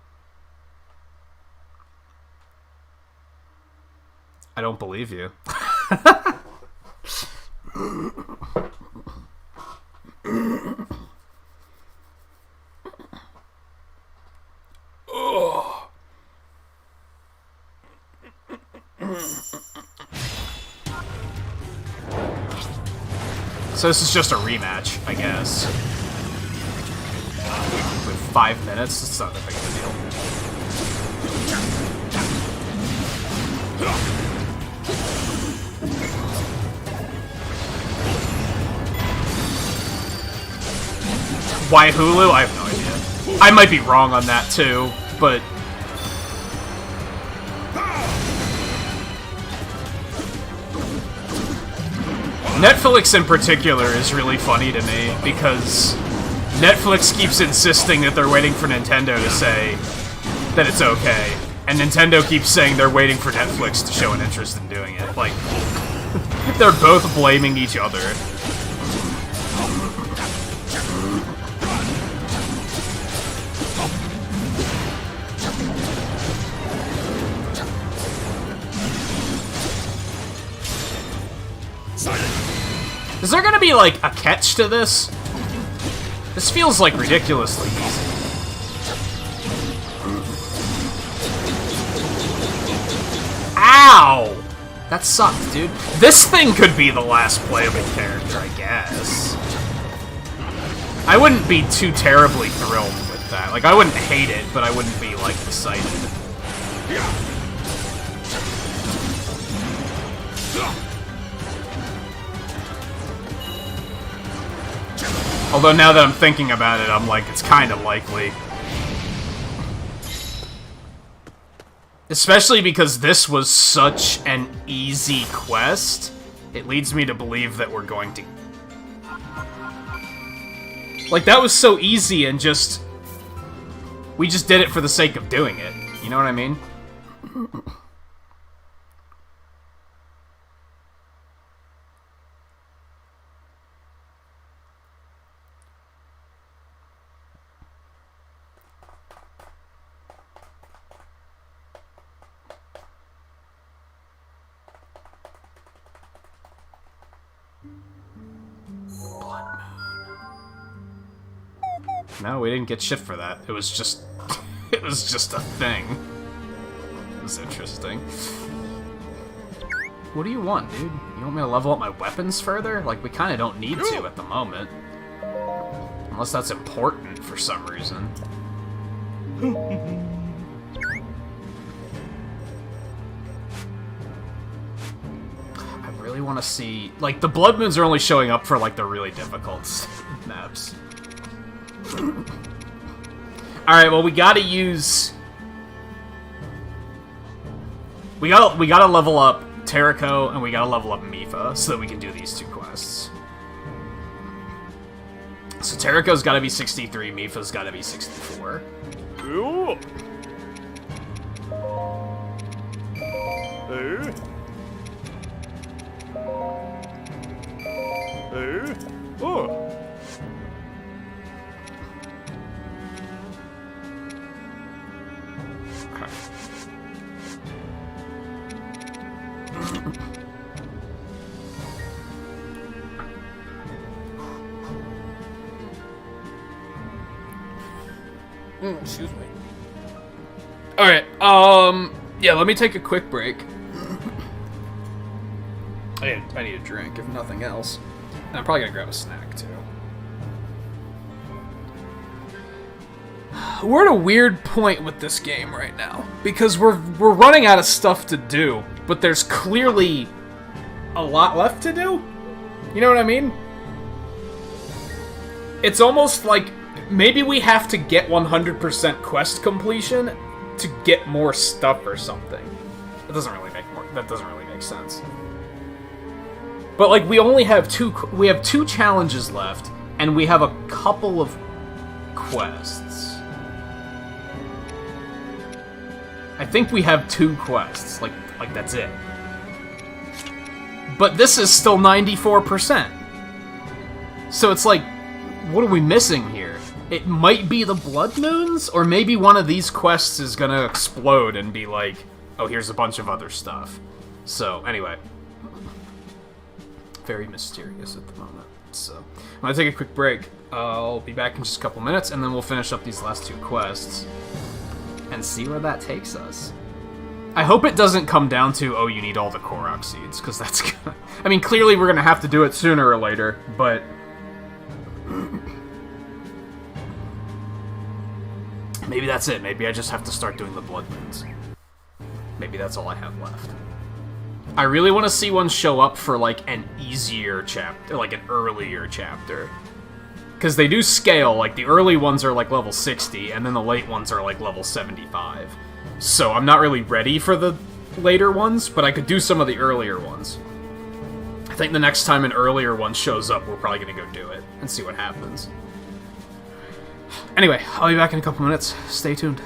I don't believe you. So this is just a rematch, I guess. With 5 minutes, it's not that big of a deal. Why Hulu? I have no idea. I might be wrong on that too, but... Netflix in particular is really funny to me, because Netflix keeps insisting that they're waiting for Nintendo to say that it's okay, and Nintendo keeps saying they're waiting for Netflix to show an interest in doing it. Like, they're both blaming each other. Is there gonna be, like, a catch to this? This feels, like, ridiculously easy. Ow! That sucked, dude. This thing could be the last playable character, I guess. I wouldn't be too terribly thrilled with that. Like, I wouldn't hate it, but I wouldn't be, like, excited. Although now that I'm thinking about it, I'm like, it's kind of likely. Especially because this was such an easy quest, it leads me to believe that we're going to... Like, that was so easy and just... We just did it for the sake of doing it. You know what I mean? No, we didn't get shit for that. It was just... it was just a thing. It was interesting. What do you want, dude? You want me to level up my weapons further? Like, we kind of don't need to at the moment. Unless that's important for some reason. I really want to see... Like, the Blood Moons are only showing up for, like, the really difficult maps. Alright, well, we gotta use... We gotta level up Terrico, and we gotta level up Mipha, so that we can do these two quests. So Terrico's gotta be 63, Mipha's gotta be 64. Ooh. Oh. Excuse me. Alright, yeah, let me take a quick break. I need a drink, if nothing else. And I'm probably gonna grab a snack, too. We're at a weird point with this game right now, because we're running out of stuff to do, but there's clearly a lot left to do? You know what I mean? It's almost like maybe we have to get 100% quest completion to get more stuff or something. That doesn't really make sense. But like we only have two challenges left, And we have a couple of quests. I think we have 2 quests. Like that's it. But this is still 94%. So it's like, what are we missing here? It might be the Blood Moons, or maybe one of these quests is gonna explode and be like, oh, here's a bunch of other stuff. So, anyway. Very mysterious at the moment. So, I'm gonna take a quick break. I'll be back in just a couple minutes, and then we'll finish up these last 2 quests and see where that takes us. I hope it doesn't come down to, oh, you need all the Korok seeds, because that's gonna... I mean, clearly we're gonna have to do it sooner or later, but... maybe that's it. Maybe I just have to start doing the Blood Moons. Maybe that's all I have left. I really want to see one show up for, like, an easier chapter, like an earlier chapter. Because they do scale, like, the early ones are, like, level 60, and then the late ones are, like, level 75. So I'm not really ready for the later ones, but I could do some of the earlier ones. I think the next time an earlier one shows up, we're probably going to go do it, and see what happens. Anyway, I'll be back in a couple minutes. Stay tuned.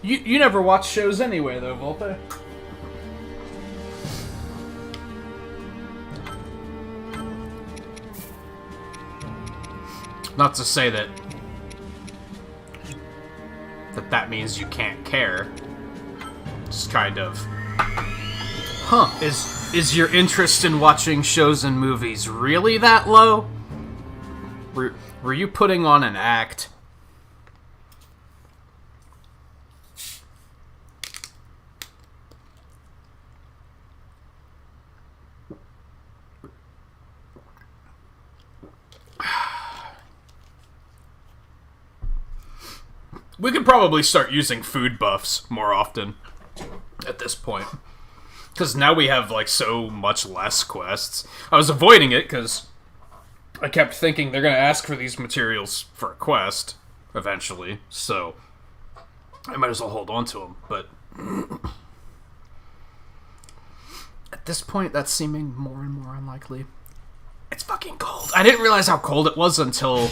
You never watch shows anyway, though, Volpe. Not to say that that means you can't care. Just kind of. Huh. Is your interest in watching shows and movies really that low? Were you putting on an act? We could probably start using food buffs more often at this point. Because now we have, like, so much less quests. I was avoiding it because I kept thinking they're going to ask for these materials for a quest eventually. So I might as well hold on to them. But at this point, that's seeming more and more unlikely. It's fucking cold. I didn't realize how cold it was until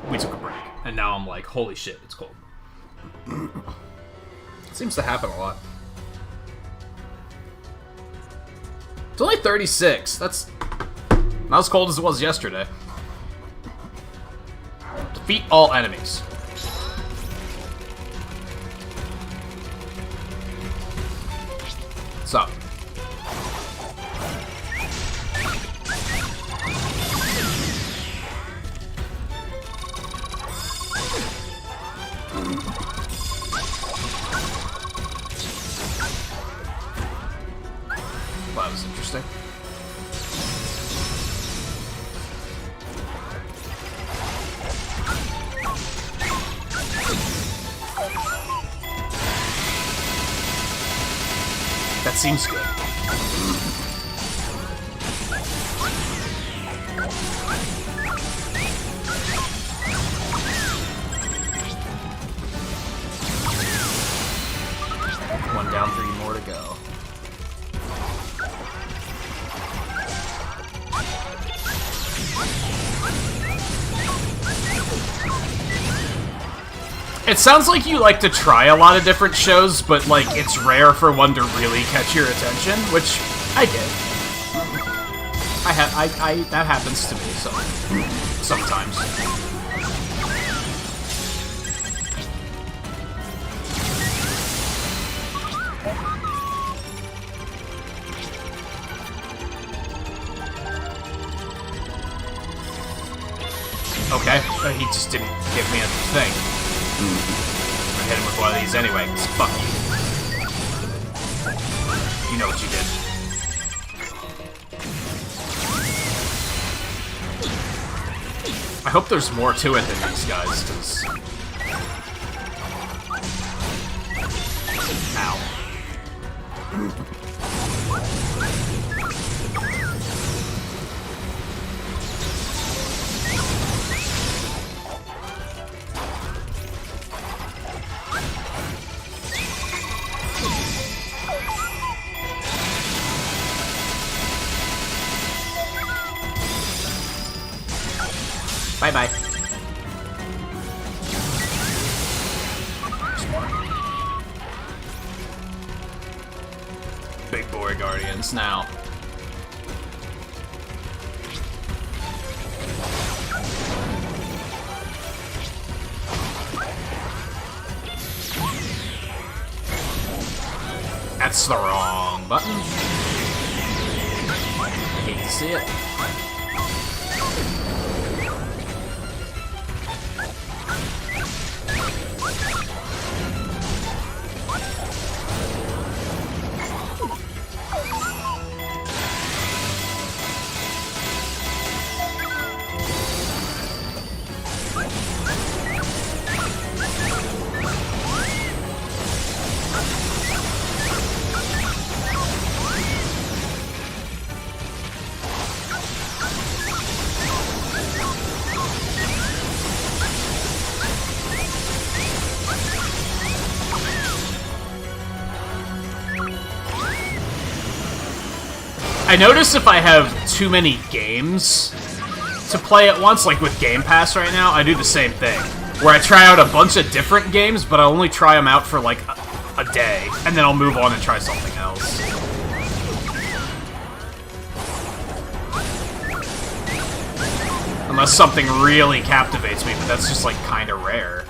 we took a break. And now I'm like, holy shit, it's cold. It seems to happen a lot. It's only 36. That's not as cold as it was yesterday. Defeat all enemies. What's up? Well, that was interesting. That seems good. One down, 3 more to go. It sounds like you like to try a lot of different shows, but, like, it's rare for one to really catch your attention, which I get. That happens to me, sometimes. Okay, he just didn't give me a thing. I hit him with one of these anyway, 'cause fuck you. You know what you did. I hope there's more to it than these guys, because... Ow. Bye-bye. Big boy guardians now. That's the wrong button. I hate to see it. I notice if I have too many games to play at once, like with Game Pass right now, I do the same thing. Where I try out a bunch of different games, but I only try them out for like a day, and then I'll move on and try something else. Unless something really captivates me, but that's just like kinda rare.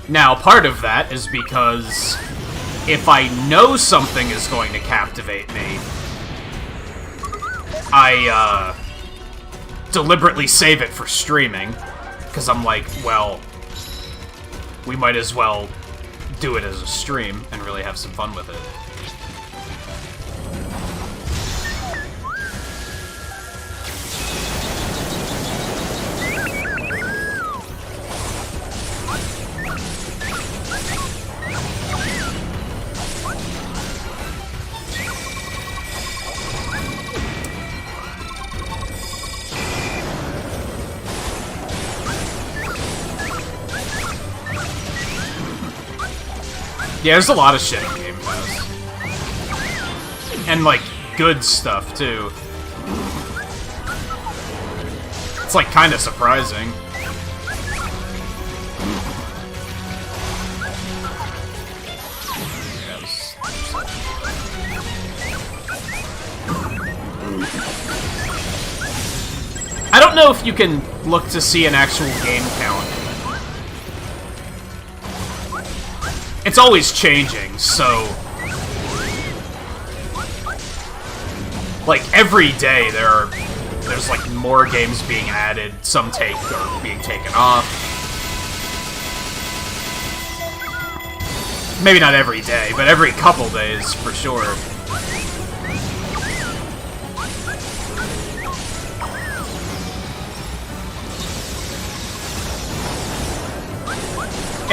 Now, part of that is because if I know something is going to captivate me, I, deliberately save it for streaming. Because I'm like, well, we might as well do it as a stream and really have some fun with it. Yeah, there's a lot of shit in Game Pass. And, like, good stuff, too. It's, like, kinda surprising. Yes. I don't know if you can look to see an actual game count. It's always changing, so... Like, every day there's like, more games being added, some are being taken off. Maybe not every day, but every couple days, for sure.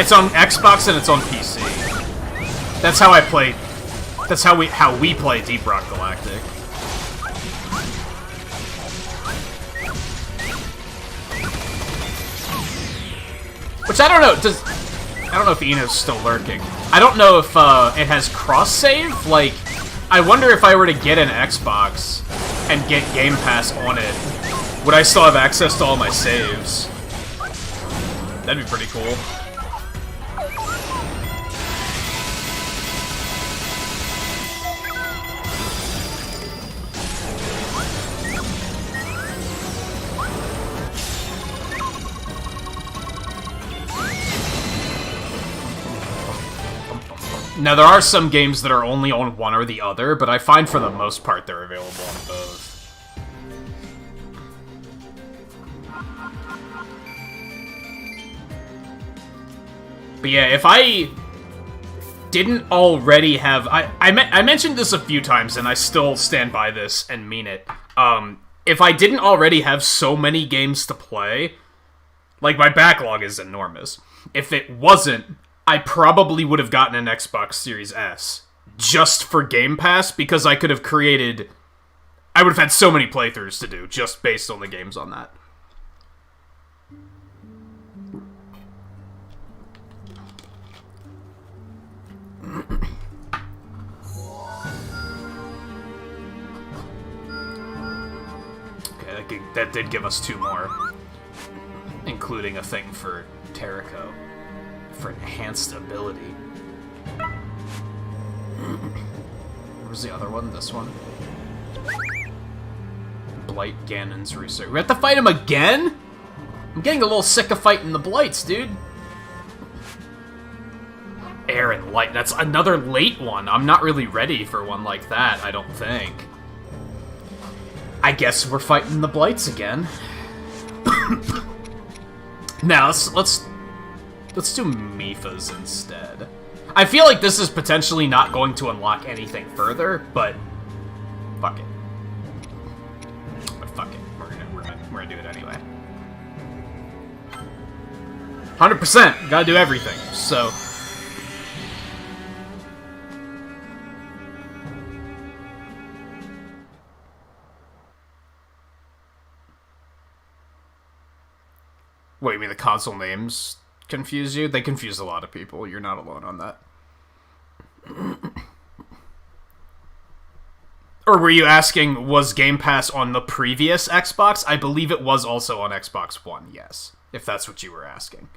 It's on Xbox and it's on PC. That's how I play. That's how we play Deep Rock Galactic. Which I don't know. I don't know if Eno's still lurking. I don't know if it has cross save. Like, I wonder if I were to get an Xbox and get Game Pass on it, would I still have access to all my saves? That'd be pretty cool. Now, there are some games that are only on one or the other, but I find for the most part they're available on both. But yeah, if I didn't already have... I mentioned this a few times, and I still stand by this and mean it. If I didn't already have so many games to play, like, my backlog is enormous. If it wasn't, I probably would have gotten an Xbox Series S just for Game Pass, because I could have created... I would have had so many playthroughs to do just based on the games on that. Okay, that did give us 2 more. Including a thing for Terrico. For enhanced ability. Where's the other one? This one? Blight Ganon's research. We have to fight him again? I'm getting a little sick of fighting the Blights, dude. Air and Light. That's another late one. I'm not really ready for one like that, I don't think. I guess we're fighting the Blights again. Now, let's do Mipha's instead. I feel like this is potentially not going to unlock anything further, but fuck it. But fuck it. We're gonna do it anyway. 100%. Gotta do everything. So. Wait, you mean the console names confuse you? They confuse a lot of people. You're not alone on that. Or were you asking, was Game Pass on the previous Xbox? I believe it was also on Xbox One, yes. If that's what you were asking.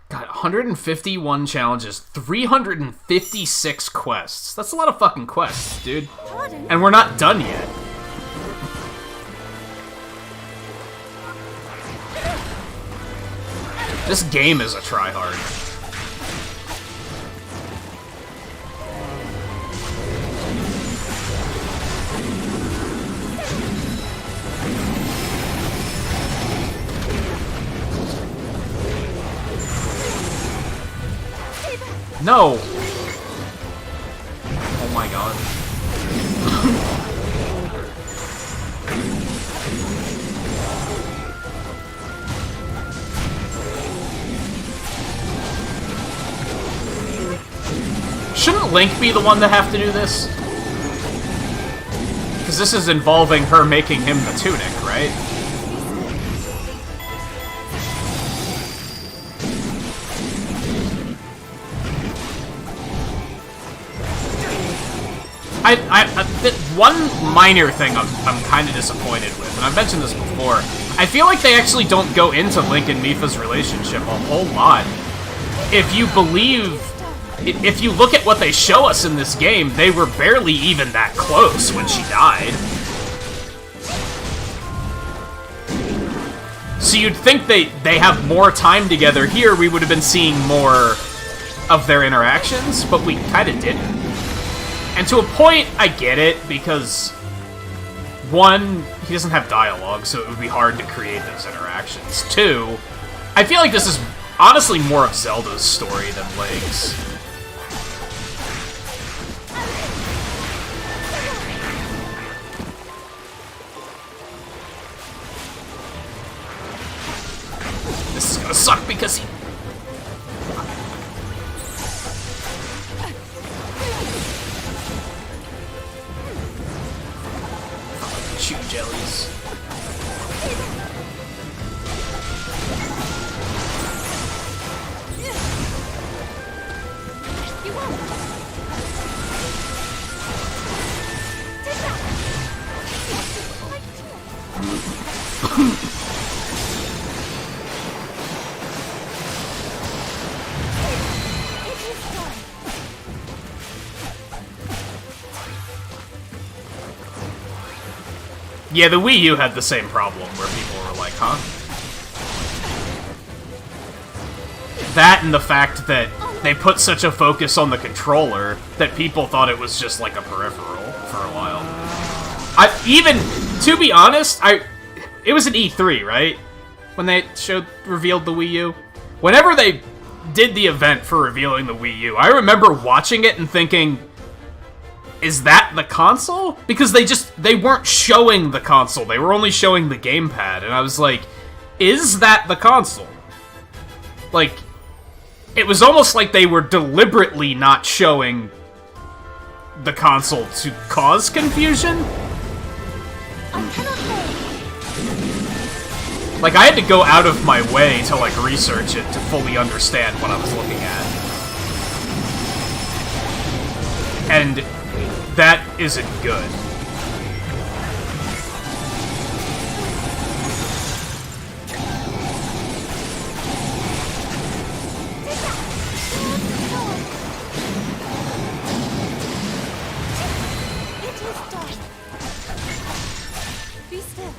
God, 151 challenges, 356 quests. That's a lot of fucking quests, dude. And we're not done yet. This game is a tryhard. No! Oh my god. Shouldn't Link be the one to have to do this? Because this is involving her making him the tunic, right? One minor thing I'm kind of disappointed with, and I've mentioned this before, I feel like they actually don't go into Link and Mipha's relationship a whole lot. If you look at what they show us in this game, they were barely even that close when she died. So you'd think they have more time together here, we would have been seeing more of their interactions, but we kind of didn't. And to a point, I get it, because, one, he doesn't have dialogue, so it would be hard to create those interactions. Two, I feel like this is honestly more of Zelda's story than Link's. This is gonna suck because he... Chew jellies. Yeah, the Wii U had the same problem, where people were like, huh? That and the fact that they put such a focus on the controller that people thought it was just like a peripheral for a while. To be honest, it was an E3, right? When they revealed the Wii U? Whenever they did the event for revealing the Wii U, I remember watching it and thinking, is that the console? Because they weren't showing the console, they were only showing the gamepad, and I was like, is that the console? Like, it was almost like they were deliberately not showing the console to cause confusion? Like, I had to go out of my way to, like, research it to fully understand what I was looking at. And that isn't good. Be still.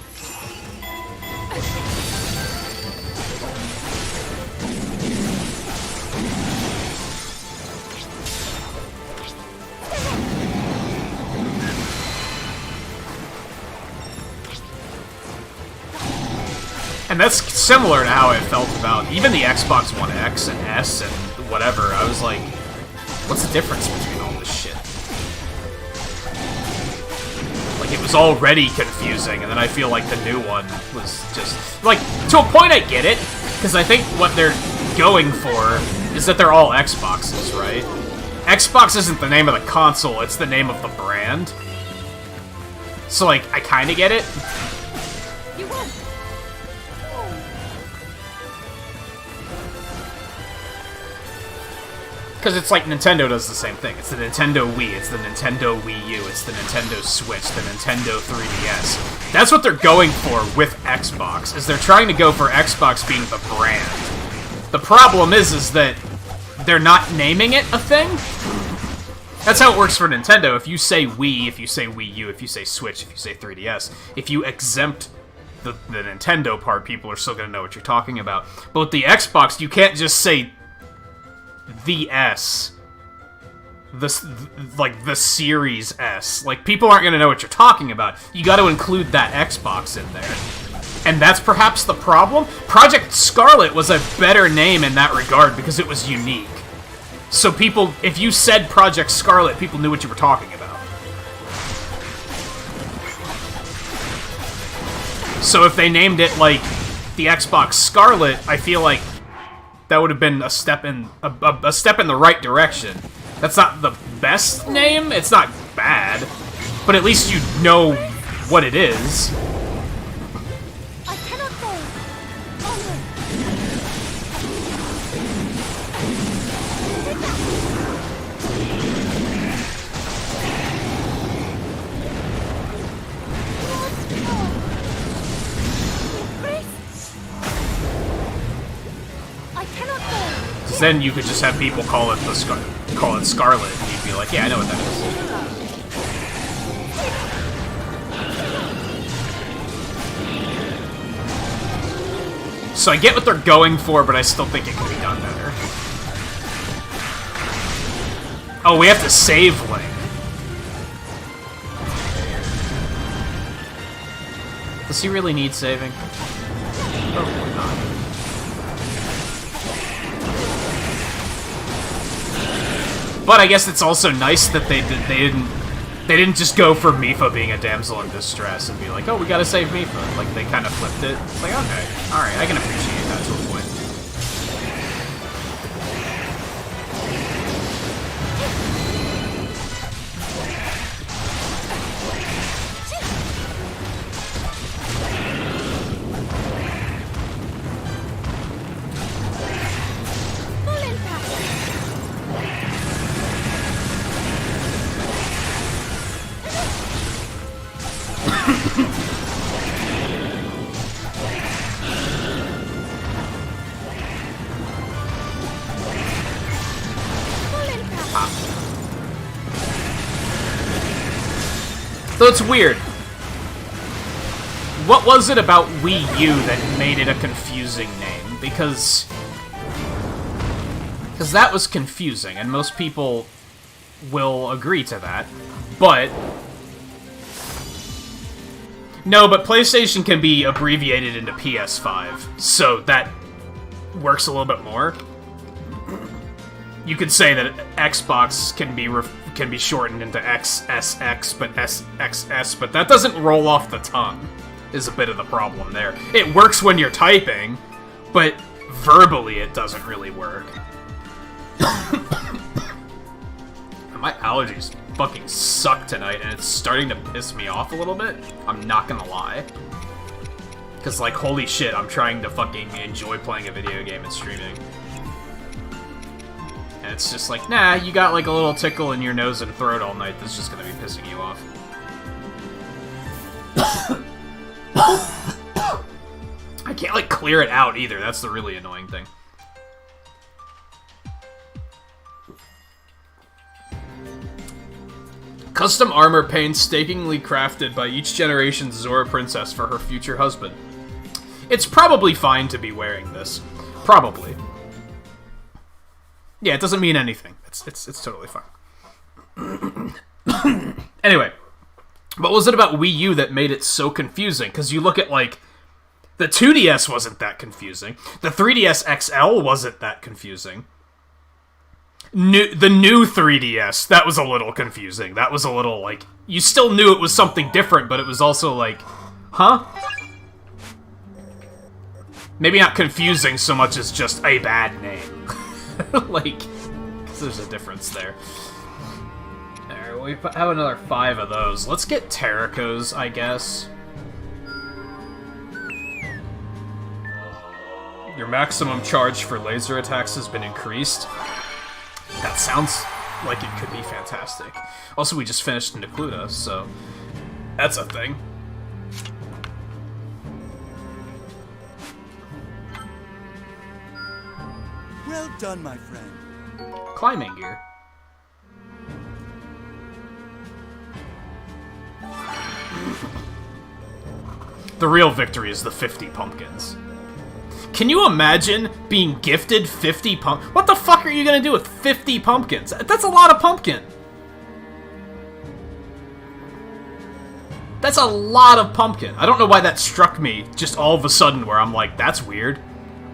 And that's similar to how I felt about even the Xbox One X and S and whatever. I was like, what's the difference between all this shit? Like, it was already confusing, and then I feel like the new one was just... Like, to a point I get it, because I think what they're going for is that they're all Xboxes, right? Xbox isn't the name of the console, it's the name of the brand. So, like, I kinda get it. You won. Because it's like Nintendo does the same thing. It's the Nintendo Wii, it's the Nintendo Wii U, it's the Nintendo Switch, the Nintendo 3DS. That's what they're going for with Xbox, is they're trying to go for Xbox being the brand. The problem is that they're not naming it a thing. That's how it works for Nintendo. If you say Wii, if you say Wii U, if you say Switch, if you say 3DS, if you exempt the Nintendo part, people are still going to know what you're talking about. But with the Xbox, you can't just say the S. The Series S. Like, people aren't going to know what you're talking about. You got to include that Xbox in there. And that's perhaps the problem. Project Scarlet was a better name in that regard because it was unique. So people, if you said Project Scarlet, people knew what you were talking about. So if they named it, like, the Xbox Scarlet, I feel like that would have been a step in the right direction. That's not the best name, it's not bad, but at least you know what it is. I cannot go. Onward. I cannot go. 'Cause then you could just have people call it Scarlet, and you'd be like, yeah, I know what that is. So I get what they're going for, but I still think it could be done better. Oh, we have to save Link. Does he really need saving? Probably not. But I guess it's also nice that they didn't just go for Mipha being a damsel in distress and be like, oh, we gotta save Mipha. Like, they kind of flipped it. It's like, okay, alright, I can appreciate that to a point. So it's weird. What was it about Wii U that made it a confusing name? Because that was confusing, and most people will agree to that. But no, but PlayStation can be abbreviated into PS5, so that works a little bit more. You could say that Xbox can be shortened into XSX, but SXS, but that doesn't roll off the tongue, is a bit of the problem there. It works when you're typing, but verbally it doesn't really work. My allergies fucking suck tonight, and it's starting to piss me off a little bit. I'm not gonna lie. Because, like, holy shit, I'm trying to fucking enjoy playing a video game and streaming. And it's just like, nah, you got like a little tickle in your nose and throat all night that's just gonna be pissing you off. I can't, like, clear it out either, that's the really annoying thing. Custom armor painstakingly crafted by each generation's Zora princess for her future husband. It's probably fine to be wearing this. Probably. Yeah, it doesn't mean anything. It's totally fine. Anyway, what was it about Wii U that made it so confusing? Because you look at, like, the 2DS wasn't that confusing. The 3DS XL wasn't that confusing. The new 3DS, that was a little confusing. That was a little, like, you still knew it was something different, but it was also like, huh? Maybe not confusing so much as just a bad name. Like, because there's a difference there. Alright, we have another 5 of those. Let's get Terracos, I guess. Your maximum charge for laser attacks has been increased. That sounds like it could be fantastic. Also, we just finished Necluda, so that's a thing. Well done, my friend. Climbing gear. The real victory is the 50 pumpkins. Can you imagine being gifted 50 What the fuck are you gonna do with 50 pumpkins? That's a lot of pumpkin. That's a lot of pumpkin. I don't know why that struck me just all of a sudden where I'm like, that's weird.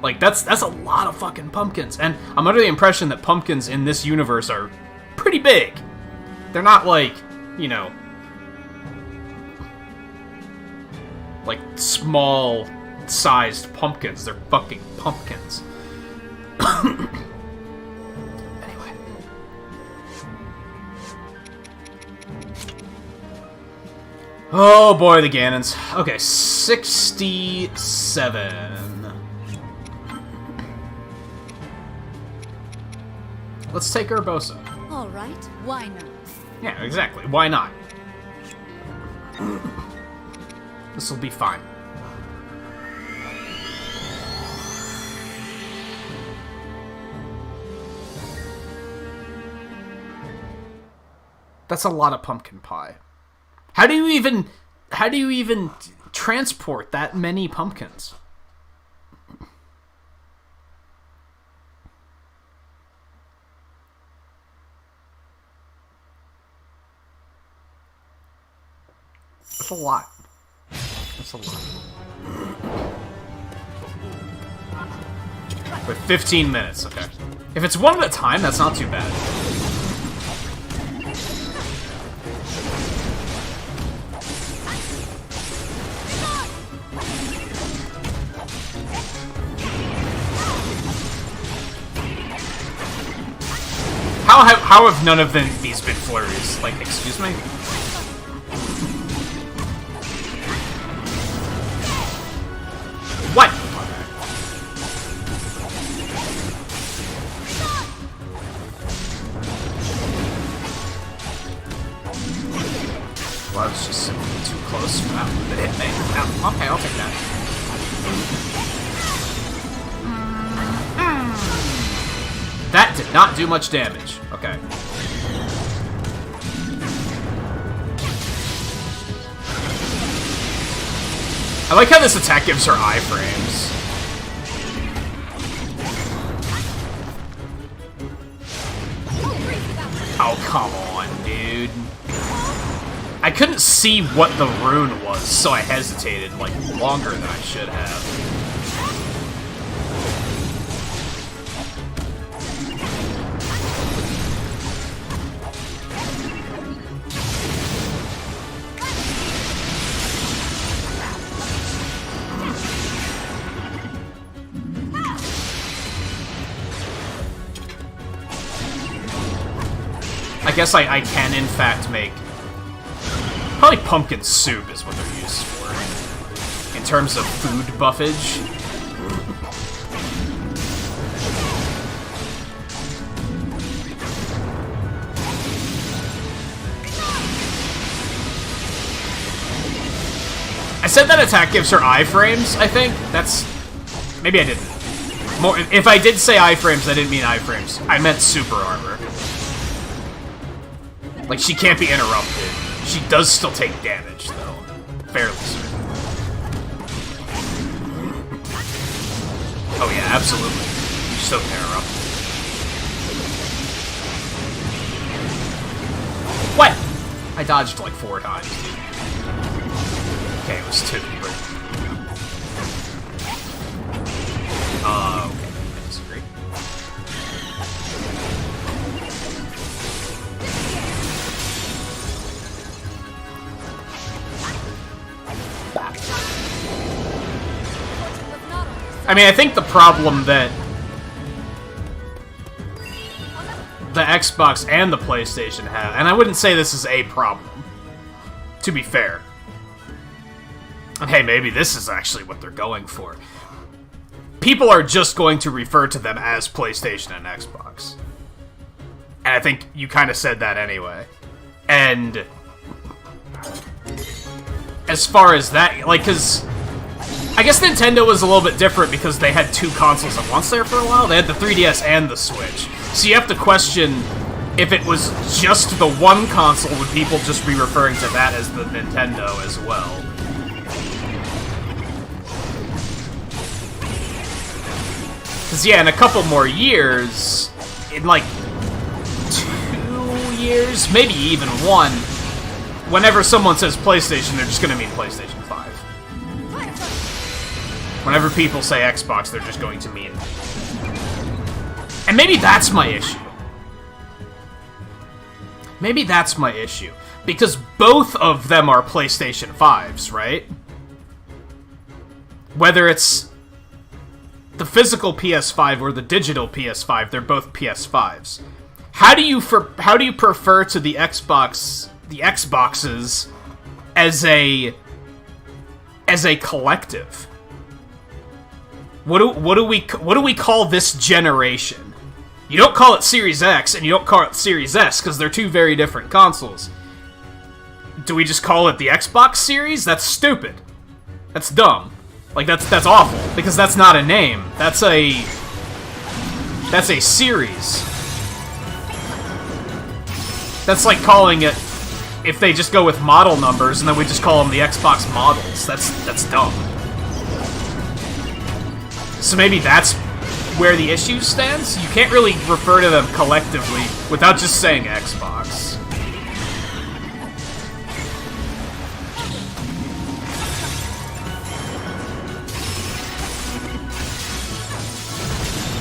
Like, that's a lot of fucking pumpkins. And I'm under the impression that pumpkins in this universe are pretty big. They're not like, you know, like small-sized pumpkins. They're fucking pumpkins. Anyway. Oh boy, the Ganons. Okay, 67. Let's take Urbosa. All right, why not? Yeah, exactly. Why not? This will be fine. That's a lot of pumpkin pie. How do you even transport that many pumpkins? That's a lot. That's a lot. Wait, 15 minutes, okay. If it's one at a time, that's not too bad. How have none of these been flurries? Like, excuse me? What? Well, I was just simply too close for that one to hit me. Oh, okay, I'll take that. That did not do much damage. Okay. I like how this attack gives her iframes. Oh, come on, dude. I couldn't see what the rune was, so I hesitated, like, longer than I should have. I guess I can, in fact, make... Probably pumpkin soup is what they're used for. In terms of food buffage. I said that attack gives her iframes, I think. That's... Maybe I didn't. If I did say iframes, I didn't mean iframes. I meant super armor. Like, she can't be interrupted. She does still take damage, though. Fairly certain. Oh yeah, absolutely. She's still interrupted. What? I dodged like 4 times, dude. Okay, it was 2, but... okay. I disagree. I mean, I think the problem that the Xbox and the PlayStation have, and I wouldn't say this is a problem, to be fair. And hey, maybe this is actually what they're going for. People are just going to refer to them as PlayStation and Xbox. And I think you kind of said that anyway. And as far as that, like, because I guess Nintendo was a little bit different because they had two consoles at once there for a while. They had the 3DS and the Switch. So you have to question if it was just the one console, would people just be referring to that as the Nintendo as well? Because, yeah, in a couple more years, in like 2 years, maybe even 1, whenever someone says PlayStation, they're just going to mean PlayStation 5. Whenever people say Xbox, they're just going to mean... And maybe that's my issue. Maybe that's my issue. Because both of them are PlayStation 5s, right? Whether it's the physical PS5 or the digital PS5, they're both PS5s. How do you prefer to the Xboxes as a collective? What do we call this generation? You don't call it Series X and you don't call it Series S because they're two very different consoles. Do we just call it the Xbox Series? That's stupid. That's dumb. Like that's awful because that's not a name. That's a series. That's like calling it, if they just go with model numbers and then we just call them the Xbox models. That's dumb. So maybe that's where the issue stands? You can't really refer to them collectively without just saying Xbox.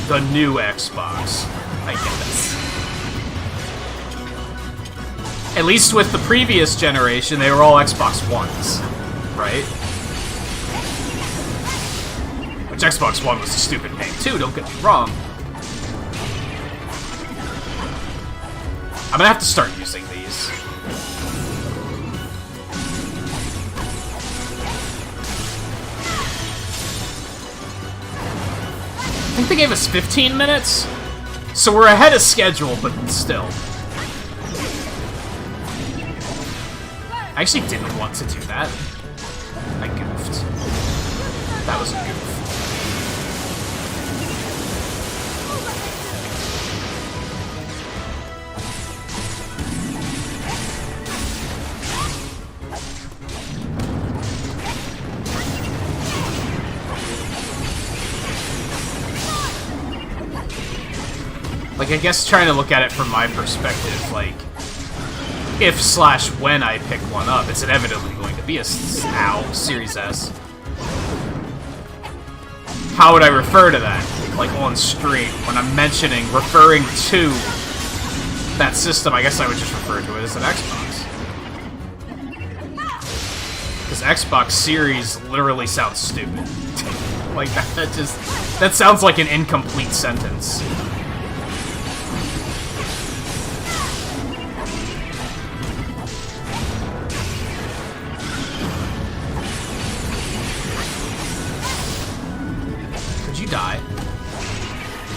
The new Xbox, I guess. At least with the previous generation, they were all Xbox Ones, right? Which Xbox One was a stupid name too, don't get me wrong. I'm gonna have to start using these. I think they gave us 15 minutes? So we're ahead of schedule, but still. I actually didn't want to do that. I goofed. That was a goof. Like, I guess trying to look at it from my perspective, like, if/when I pick one up, it's inevitably going to be a Series S. How would I refer to that? Like, on stream, when I'm referring to that system, I guess I would just refer to it as an Xbox. Because Xbox Series literally sounds stupid. Like, that sounds like an incomplete sentence. Die.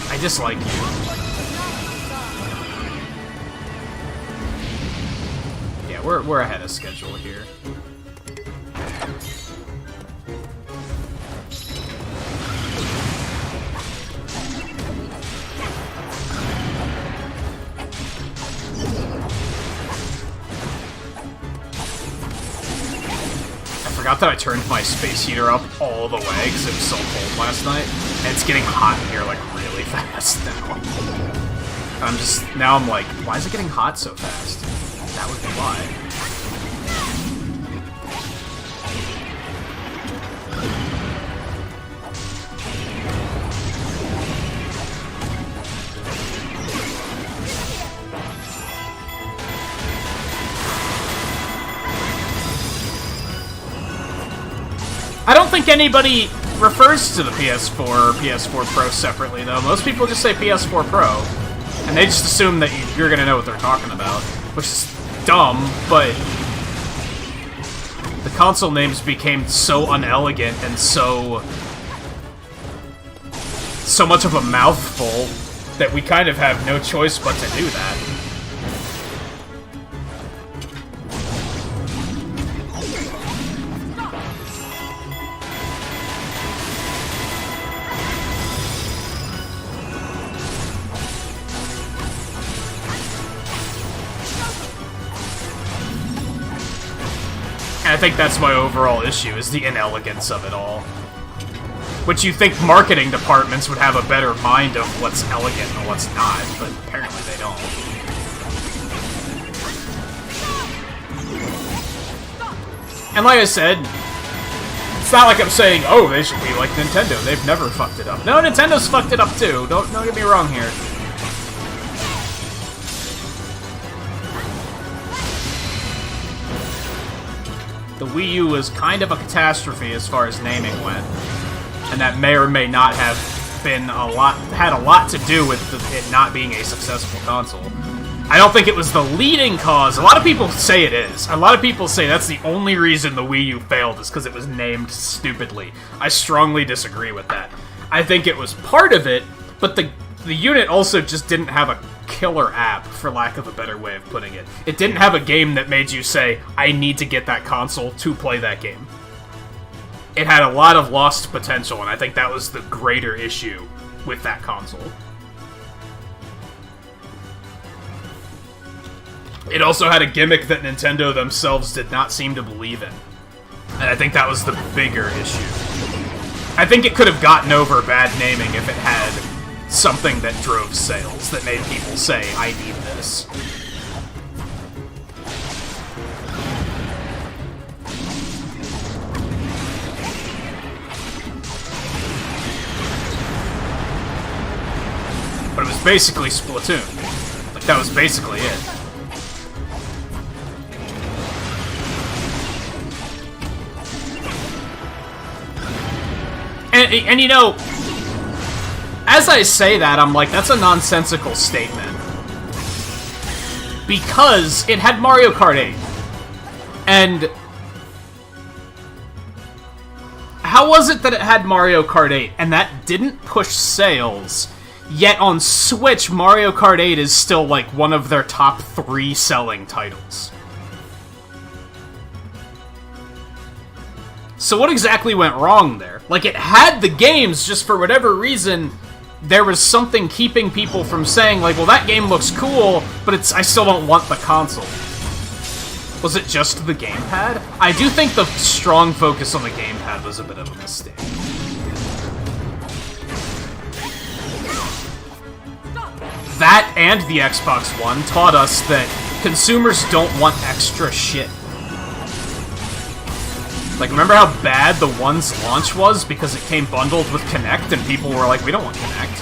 I dislike you. Yeah, we're ahead of schedule here. I forgot that I turned my space heater up all the way because it was so cold last night. And it's getting hot in here, like, really fast now. Now I'm like, why is it getting hot so fast? That would be why. I don't think anybody refers to the PS4 or PS4 Pro separately, though. Most people just say PS4 Pro, and they just assume that you're gonna know what they're talking about, which is dumb, but the console names became so unelegant and so much of a mouthful that we kind of have no choice but to do that. And I think that's my overall issue, is the inelegance of it all. Which you think marketing departments would have a better mind of what's elegant and what's not, but apparently they don't. And like I said, it's not like I'm saying, oh, they should be like Nintendo, they've never fucked it up. No, Nintendo's fucked it up too, don't get me wrong here. The Wii U was kind of a catastrophe as far as naming went, and that may or may not have been had a lot to do with it not being a successful console. I don't think it was the leading cause. A lot of people say it is. A lot of people say that's the only reason the Wii U failed is because it was named stupidly. I strongly disagree with that. I think it was part of it, but the unit also just didn't have a killer app, for lack of a better way of putting it. It didn't have a game that made you say, I need to get that console to play that game. It had a lot of lost potential, and I think that was the greater issue with that console. It also had a gimmick that Nintendo themselves did not seem to believe in. And I think that was the bigger issue. I think it could have gotten over bad naming if it had something that drove sales, that made people say, I need this. But it was basically Splatoon. Like, that was basically it. And you know, as I say that, I'm like, that's a nonsensical statement. Because it had Mario Kart 8. And how was it that it had Mario Kart 8 and that didn't push sales, yet on Switch, Mario Kart 8 is still like one of their top 3 selling titles? So what exactly went wrong there? Like, it had the games, just for whatever reason, there was something keeping people from saying, like, well, that game looks cool, but I still don't want the console. Was it just the gamepad? I do think the strong focus on the gamepad was a bit of a mistake. That and the Xbox One taught us that consumers don't want extra shit. Like, remember how bad the One's launch was because it came bundled with Kinect and people were like, we don't want Kinect.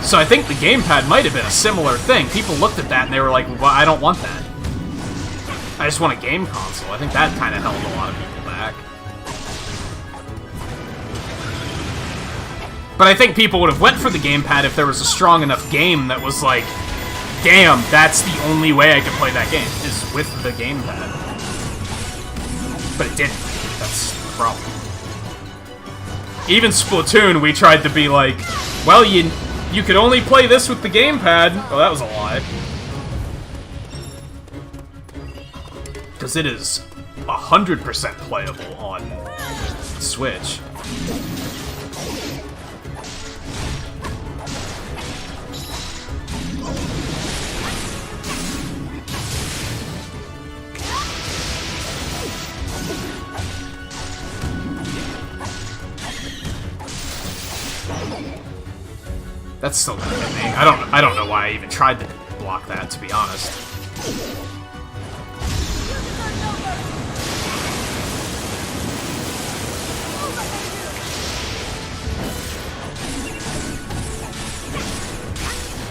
So I think the gamepad might have been a similar thing. People looked at that and they were like, well, I don't want that. I just want a game console. I think that kind of held a lot of people back. But I think people would have went for the gamepad if there was a strong enough game that was like, damn, that's the only way I can play that game, is with the gamepad. But it didn't. That's the problem. Even Splatoon, we tried to be like, well, you could only play this with the gamepad. Well, that was a lie. Because it is 100% playable on Switch. That's still gonna hit me. I don't know why I even tried to block that, to be honest.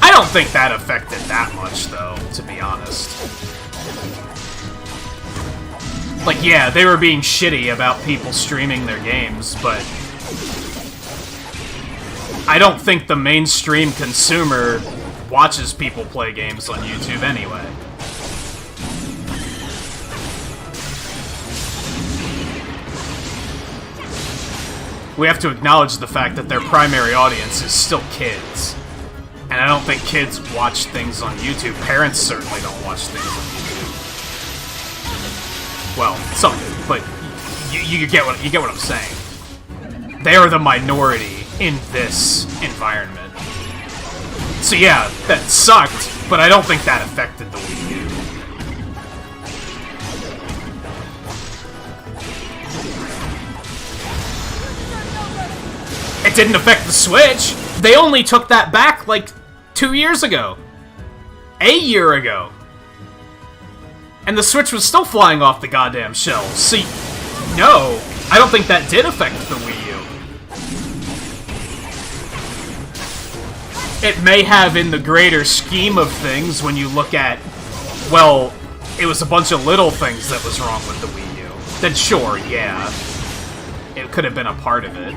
I don't think that affected that much, though, to be honest. Like, yeah, they were being shitty about people streaming their games, but I don't think the mainstream consumer watches people play games on YouTube anyway. We have to acknowledge the fact that their primary audience is still kids. And I don't think kids watch things on YouTube. Parents certainly don't watch things on YouTube. Well, some do, but you get what I'm saying. They are the minority in this environment. So yeah, that sucked, but I don't think that affected the Wii U. It didn't affect the Switch. They only took that back like 2 years ago. A year ago. And the Switch was still flying off the goddamn shelves. See, no, I don't think that did affect the Wii U. It may have in the greater scheme of things when you look at, well, it was a bunch of little things that was wrong with the Wii U. Then sure, yeah. It could have been a part of it.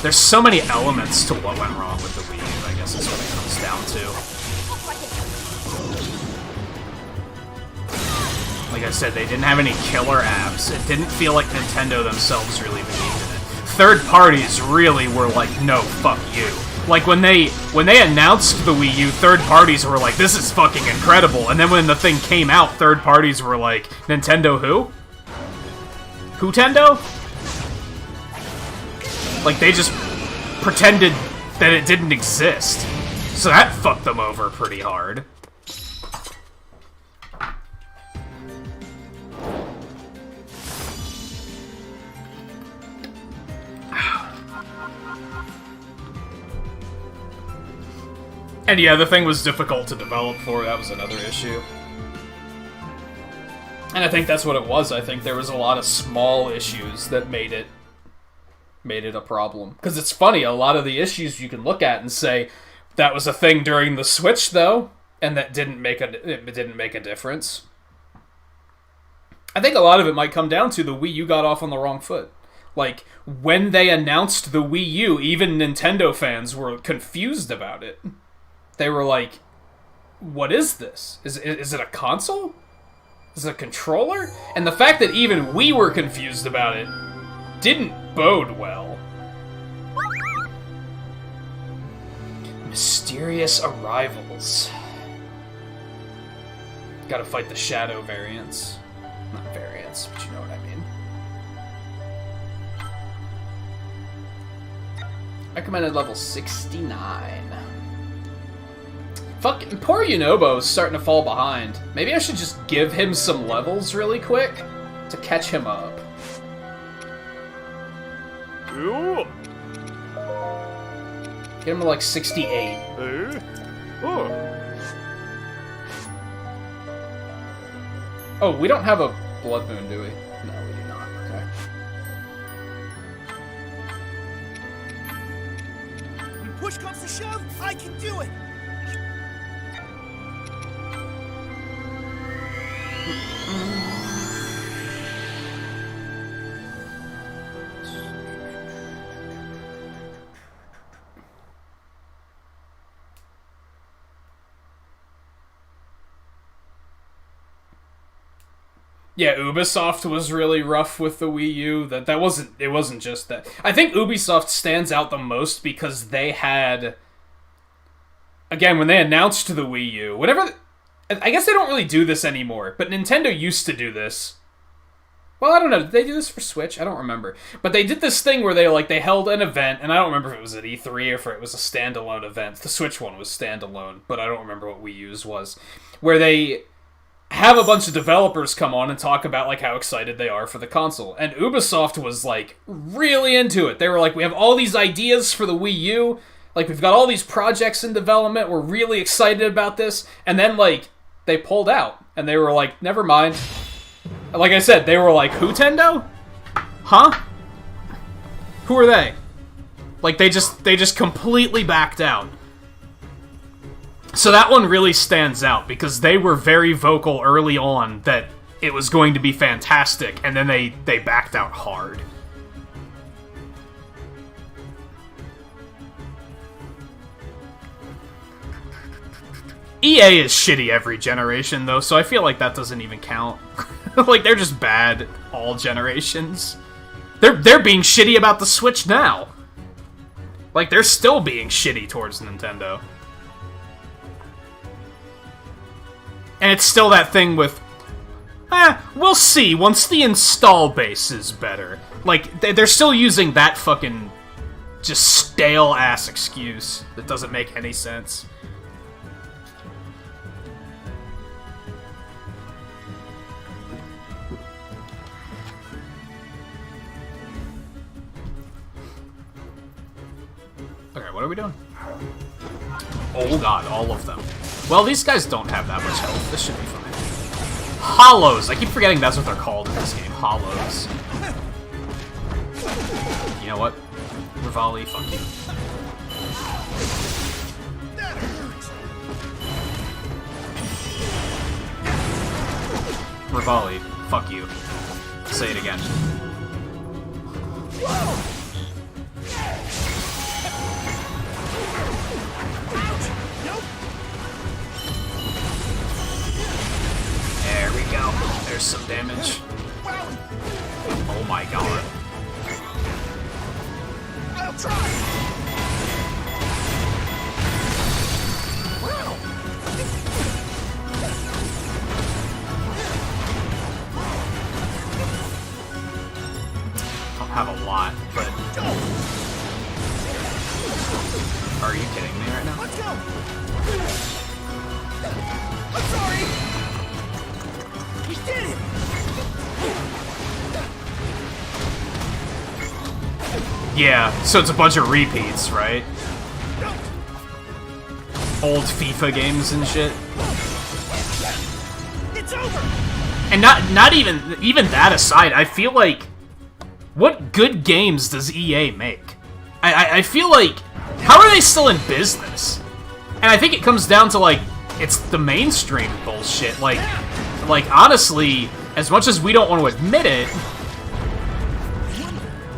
There's so many elements to what went wrong with the Wii U, I guess is what it comes down to. Like I said, they didn't have any killer apps. It didn't feel like Nintendo themselves really believed in it. Third parties really were like, no, fuck you. Like, when they announced the Wii U, third parties were like, this is fucking incredible. And then when the thing came out, third parties were like, Nintendo who? Who-tendo? Like, they just pretended that it didn't exist. So that fucked them over pretty hard. And yeah, the thing was difficult to develop for, that was another issue. And I think that's what it was. I think there was a lot of small issues that made it a problem. Because it's funny, a lot of the issues you can look at and say, that was a thing during the Switch, though, and that didn't make a difference. I think a lot of it might come down to the Wii U got off on the wrong foot. Like, when they announced the Wii U, even Nintendo fans were confused about it. They were like, what is this? Is it a console? Is it a controller? And the fact that even we were confused about it didn't bode well. Mysterious arrivals. Gotta fight the shadow variants. Not variants, but you know what I mean. Recommended level 69. Fucking poor Yunobo's starting to fall behind. Maybe I should just give him some levels really quick to catch him up. Ooh. Get him to like 68. Hey. Oh. Oh, we don't have a Blood Moon, do we? No, we do not. Okay. When push comes to shove, I can do it. Yeah, Ubisoft was really rough with the Wii U. It wasn't just that. I think Ubisoft stands out the most because they had, again, when they announced the Wii U, I guess they don't really do this anymore, but Nintendo used to do this. Well, I don't know, did they do this for Switch? I don't remember. But they did this thing where they held an event, and I don't remember if it was at E3 or if it was a standalone event. The Switch one was standalone, but I don't remember what Wii U's was. Where they have a bunch of developers come on and talk about like how excited they are for the console. And Ubisoft was like really into it. They were like, we have all these ideas for the Wii U. Like, we've got all these projects in development. We're really excited about this. And then like they pulled out and they were like, never mind. Like I said, they were like, who, Tendo? Huh? Who are they? Like they just completely backed out. So that one really stands out, because they were very vocal early on that it was going to be fantastic, and then they backed out hard. EA is shitty every generation, though, so I feel like that doesn't even count. Like, they're just bad all generations. They're being shitty about the Switch now. Like, they're still being shitty towards Nintendo. And it's still that thing with, we'll see once the install base is better. Like, they're still using that fucking just stale-ass excuse that doesn't make any sense. Okay, what are we doing? Oh god, all of them. Well, these guys don't have that much health. This should be fine. Hollows! I keep forgetting that's what they're called in this game. Hollows. You know what? Rivali, fuck you. Rivali, fuck you. Say it again. There we go. There's some damage. Oh my god. I'll try. Don't have a lot, but... Are you kidding me right now? Let's go. I'm sorry. We did it. Yeah, so it's a bunch of repeats, right? Old FIFA games and shit. It's over. And not even that aside, I feel like, what good games does EA make? I feel like, how are they still in business? And I think it comes down to, like, it's the mainstream bullshit. Like honestly, as much as we don't want to admit it,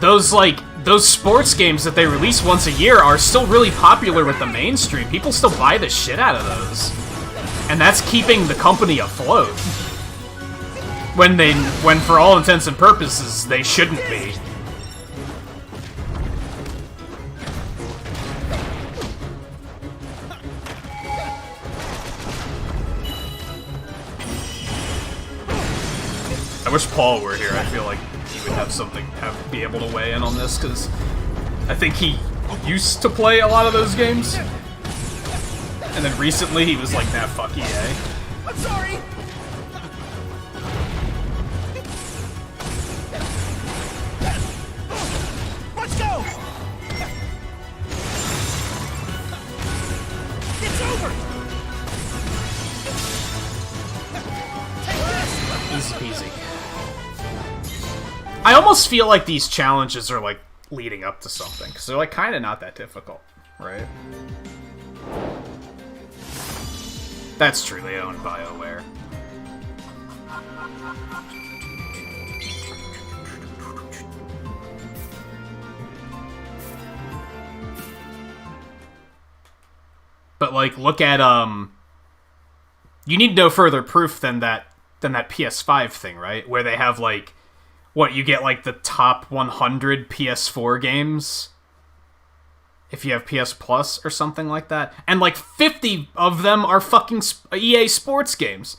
those sports games that they release once a year are still really popular with the mainstream. People still buy the shit out of those. And that's keeping the company afloat. When for all intents and purposes, they shouldn't be. I wish Paul were here. I feel like he would have something, be able to weigh in on this, because I think he used to play a lot of those games. And then recently he was like, nah, fuck EA. I'm sorry. Let's go. It's over. Easy peasy. I almost feel like these challenges are, like, leading up to something, because they're, like, kind of not that difficult, right? That's true, they own BioWare. But, like, look at, you need no further proof than that PS5 thing, right? Where they have, like, what, you get, like, the top 100 PS4 games if you have PS Plus or something like that. And, like, 50 of them are fucking EA Sports games.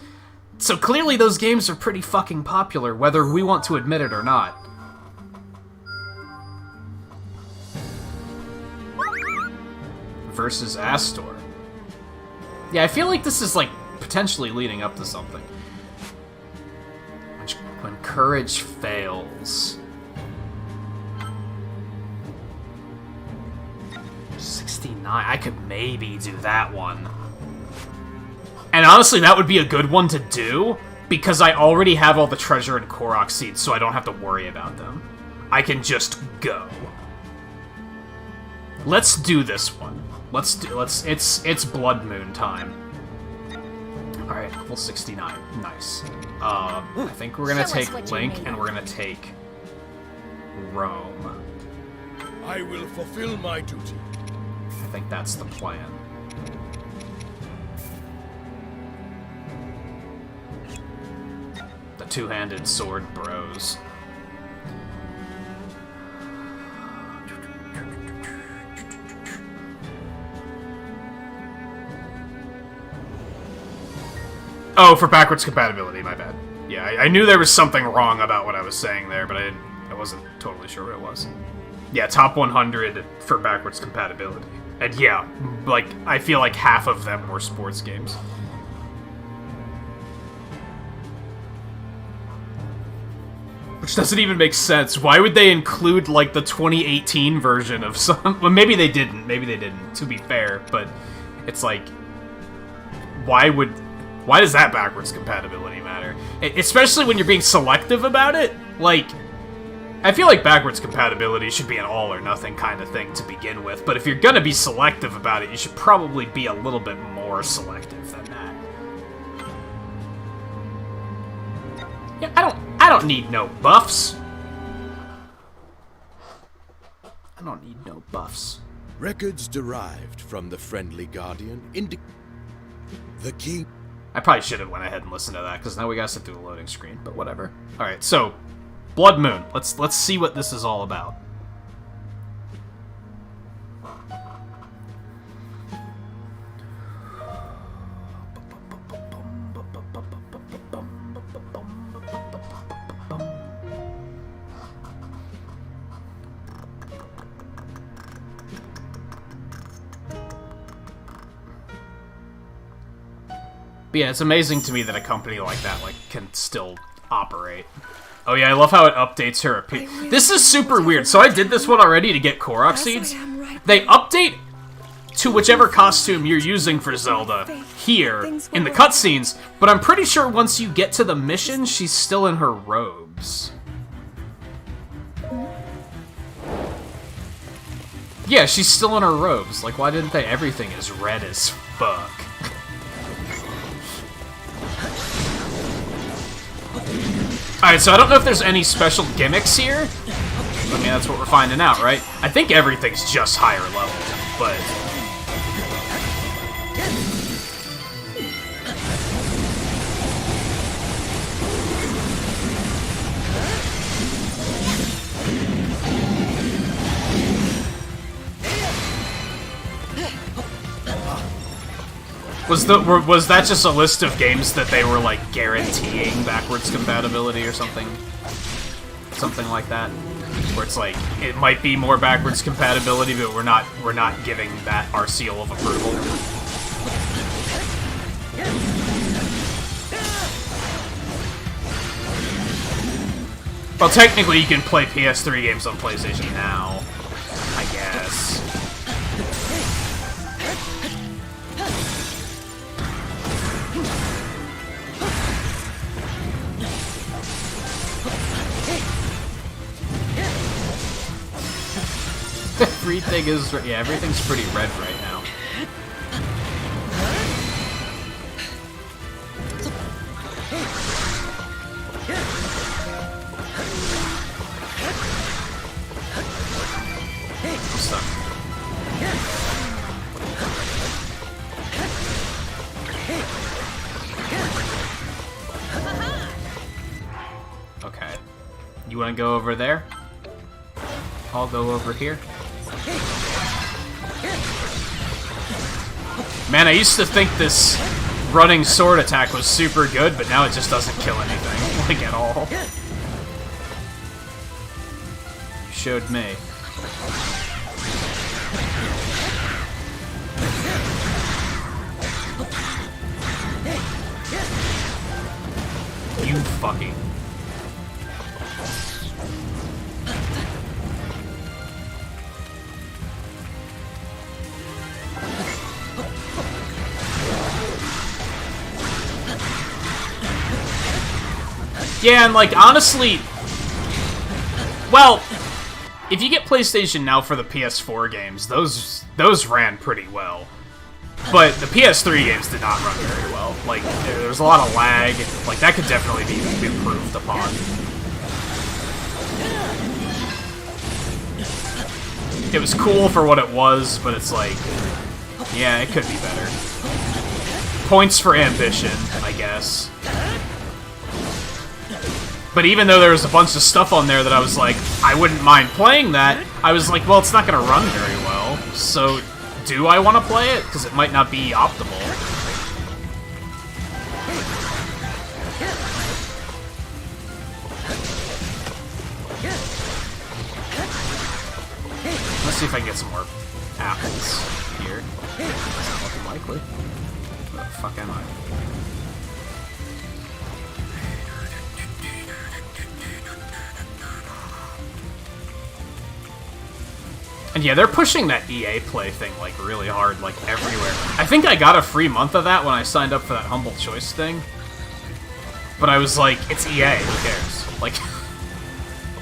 So clearly those games are pretty fucking popular, whether we want to admit it or not. Versus Astor. Yeah, I feel like this is, like, potentially leading up to something. When courage fails. 69. I could maybe do that one. And honestly, that would be a good one to do, because I already have all the treasure and Korok seeds, so I don't have to worry about them. I can just go. Let's do this one. It's Blood Moon time. Alright, level 69. Nice. I think we're gonna take Link, and we're gonna take Rome. I will fulfill my duty. I think that's the plan. two-handed sword bros. Oh, for backwards compatibility, my bad. Yeah, I knew there was something wrong about what I was saying there, but I wasn't totally sure what it was. Yeah, top 100 for backwards compatibility. And yeah, like, I feel like half of them were sports games. Which doesn't even make sense. Why would they include, like, the 2018 version of some... Well, maybe they didn't, to be fair, but it's like... Why does that backwards compatibility matter? Especially when you're being selective about it? Like, I feel like backwards compatibility should be an all-or-nothing kind of thing to begin with, but if you're gonna be selective about it, you should probably be a little bit more selective than that. Yeah, I don't need no buffs. I don't need no buffs. Records derived from the friendly guardian indicate the king. I probably should have went ahead and listened to that, because now we gotta sit through the loading screen, but whatever. Alright, so, Blood Moon. Let's see what this is all about. But yeah, it's amazing to me that a company like that can still operate. Oh yeah, I love how it updates her appearance. This is super weird. So I did this one already to get Korok seeds. They update to whichever costume you're using for Zelda here in the cutscenes, but I'm pretty sure once you get to the mission, she's still in her robes. Yeah, she's still in her robes. Like, why didn't they? Everything is red as fuck. Alright, so I don't know if there's any special gimmicks here. I mean, that's what we're finding out, right? I think everything's just higher level, but... Was that just a list of games that they were, like, guaranteeing backwards compatibility or something? Something like that? Where it's like, it might be more backwards compatibility, but we're not giving that our seal of approval. Well, technically you can play PS3 games on PlayStation now, I guess. Everything is... Yeah, everything's pretty red right now. I'm stuck. Okay. You wanna go over there? I'll go over here. Man, I used to think this running sword attack was super good, but now it just doesn't kill anything, like, at all. You showed me. You fucking... Yeah, and, like, honestly... Well, if you get PlayStation Now for the PS4 games, those ran pretty well. But the PS3 games did not run very well. Like, there's a lot of lag. Like, that could definitely be improved upon. It was cool for what it was, but it's like... Yeah, it could be better. Points for ambition, I guess. But even though there was a bunch of stuff on there that I was like, I wouldn't mind playing that, I was like, well, it's not going to run very well. So, do I want to play it? Because it might not be optimal. Let's see if I can get some more apples here. It's not looking likely. Where the fuck am I? And yeah, they're pushing that EA Play thing, like, really hard, like, everywhere. I think I got a free month of that when I signed up for that Humble Choice thing. But I was like, it's EA, who cares? Like,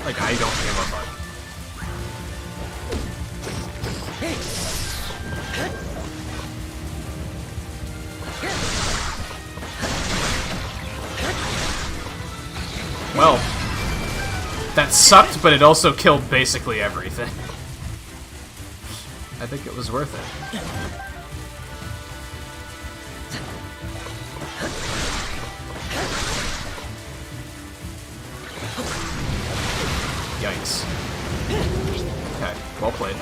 like, I don't give a fuck. Well, that sucked, but it also killed basically everything. I think it was worth it. Yikes. Okay, well played.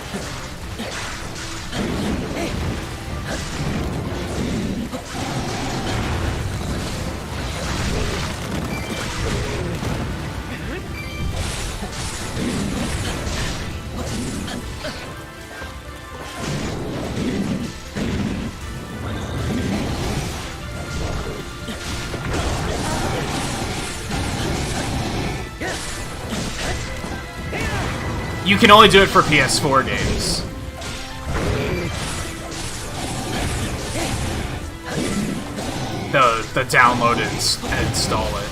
You can only do it for PS4 games. The download it and install it.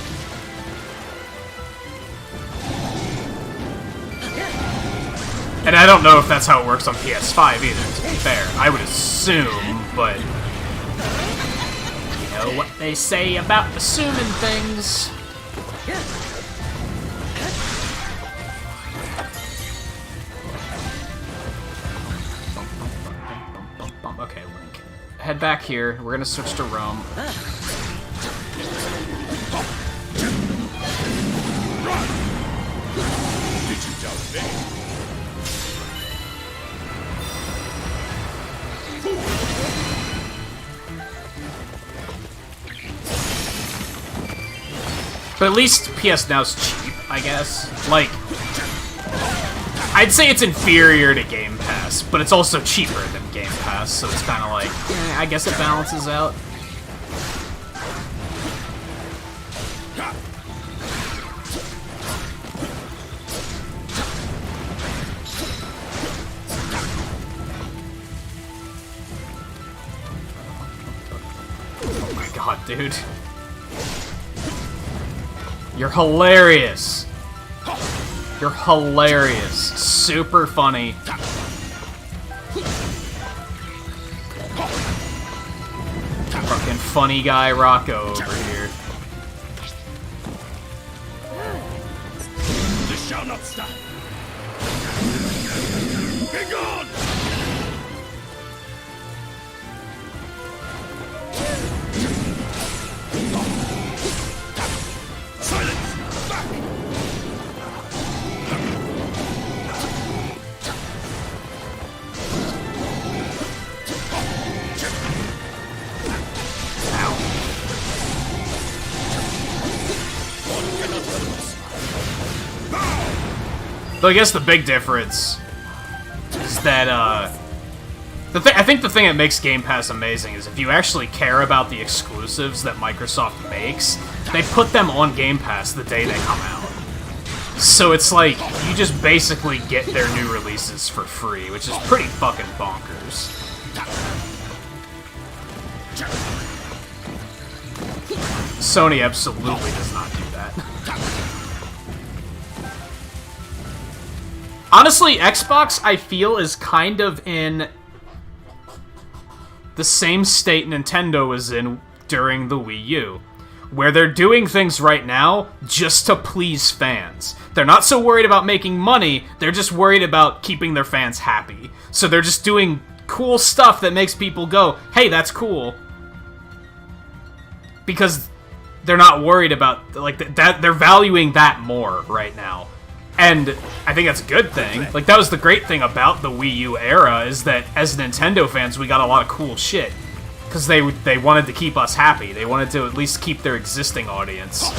And I don't know if that's how it works on PS5 either, to be fair. I would assume, but you know what they say about assuming things. Okay, Link. Head back here. We're gonna switch to Rome. Did you doubt me? But at least PS Now's cheap, I guess. Like, I'd say it's inferior to Game Pass, but it's also cheaper than Game Pass, so it's kind of like, I guess it balances out. Oh my god, dude. You're hilarious. You're hilarious. Super funny. Fucking funny guy Rocco over here. This shall not stop. Be gone! Silence! Back! Though I guess the big difference is that, I think the thing that makes Game Pass amazing is if you actually care about the exclusives that Microsoft makes, they put them on Game Pass the day they come out. So it's like, you just basically get their new releases for free, which is pretty fucking bonkers. Sony absolutely does not do that. Honestly, Xbox, I feel, is kind of in the same state Nintendo was in during the Wii U, where they're doing things right now just to please fans. They're not so worried about making money, they're just worried about keeping their fans happy. So they're just doing cool stuff that makes people go, hey, that's cool. Because they're not worried about, like, that they're valuing that more right now. And I think that's a good thing. Like, that was the great thing about the Wii U era, is that as Nintendo fans, we got a lot of cool shit. Because they wanted to keep us happy. They wanted to at least keep their existing audience.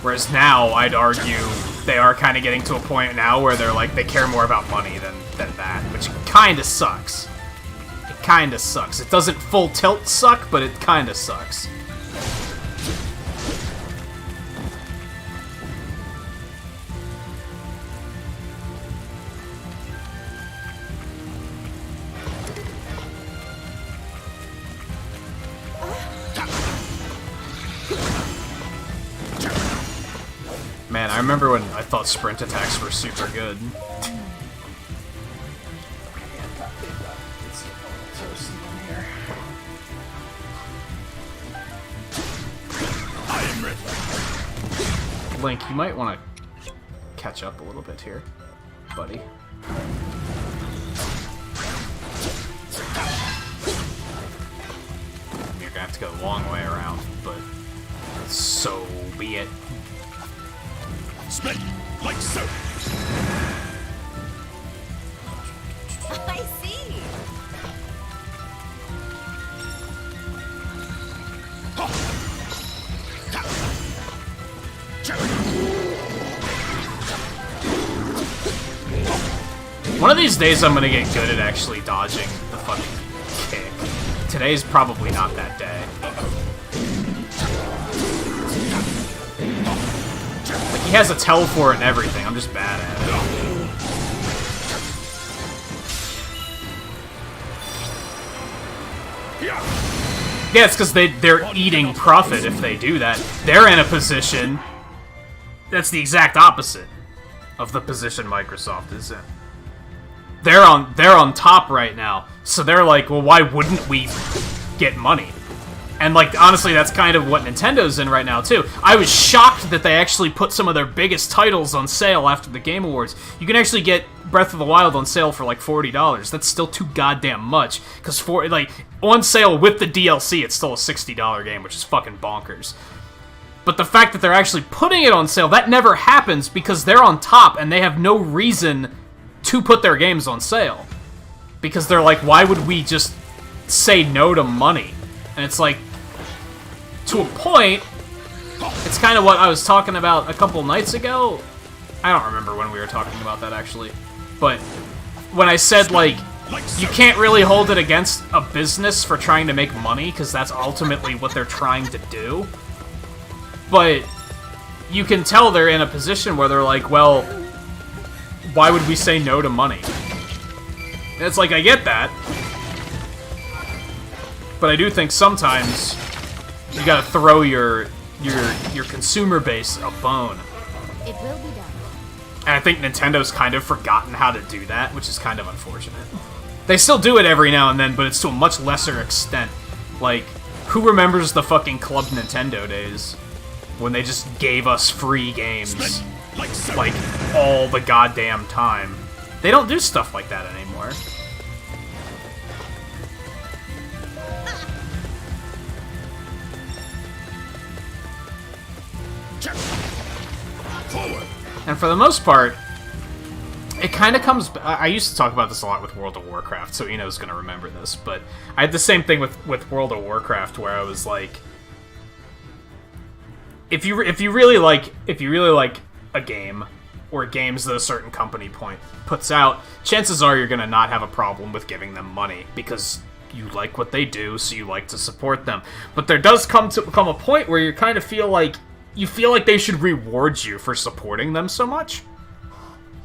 Whereas now, I'd argue, they are kind of getting to a point now where they're like, they care more about money than that, which kind of sucks. It kind of sucks. It doesn't full tilt suck, but it kind of sucks. Man, I remember when I thought sprint attacks were super good. Link, you might want to catch up a little bit here, buddy. You're gonna have to go the long way around, but so be it. Split like so. I see. One of these days I'm gonna get good at actually dodging the fucking kick. Today's probably not that day. Like, he has a tell for it and everything, I'm just bad at it. Yeah, it's because they're eating profit if they do that. They're in a position that's the exact opposite of the position Microsoft is in. They're on top right now, so they're like, well, why wouldn't we get money? And, like, honestly, that's kind of what Nintendo's in right now, too. I was shocked that they actually put some of their biggest titles on sale after the Game Awards. You can actually get Breath of the Wild on sale for, like, $40. That's still too goddamn much. Because, on sale with the DLC, it's still a $60 game, which is fucking bonkers. But the fact that they're actually putting it on sale, that never happens because they're on top and they have no reason to put their games on sale. Because they're like, why would we just say no to money? And it's like, to a point, it's kind of what I was talking about a couple nights ago. I don't remember when we were talking about that, actually. But when I said, like, you can't really hold it against a business for trying to make money, because that's ultimately what they're trying to do. But you can tell they're in a position where they're like, well, why would we say no to money? And it's like, I get that. But I do think sometimes you gotta throw your consumer base a bone. It will be done. And I think Nintendo's kind of forgotten how to do that, which is kind of unfortunate. They still do it every now and then, but it's to a much lesser extent. Like, who remembers the fucking Club Nintendo days? When they just gave us free games, like, all the goddamn time. They don't do stuff like that anymore. Forward. And for the most part, it kind of comes... I used to talk about this a lot with World of Warcraft, so Eno's gonna remember this, but I had the same thing with World of Warcraft, where I was like, if you really like a game, or games that a certain company puts out, chances are you're gonna not have a problem with giving them money, because you like what they do, so you like to support them. But there does come a point where you kind of feel like they should reward you for supporting them so much.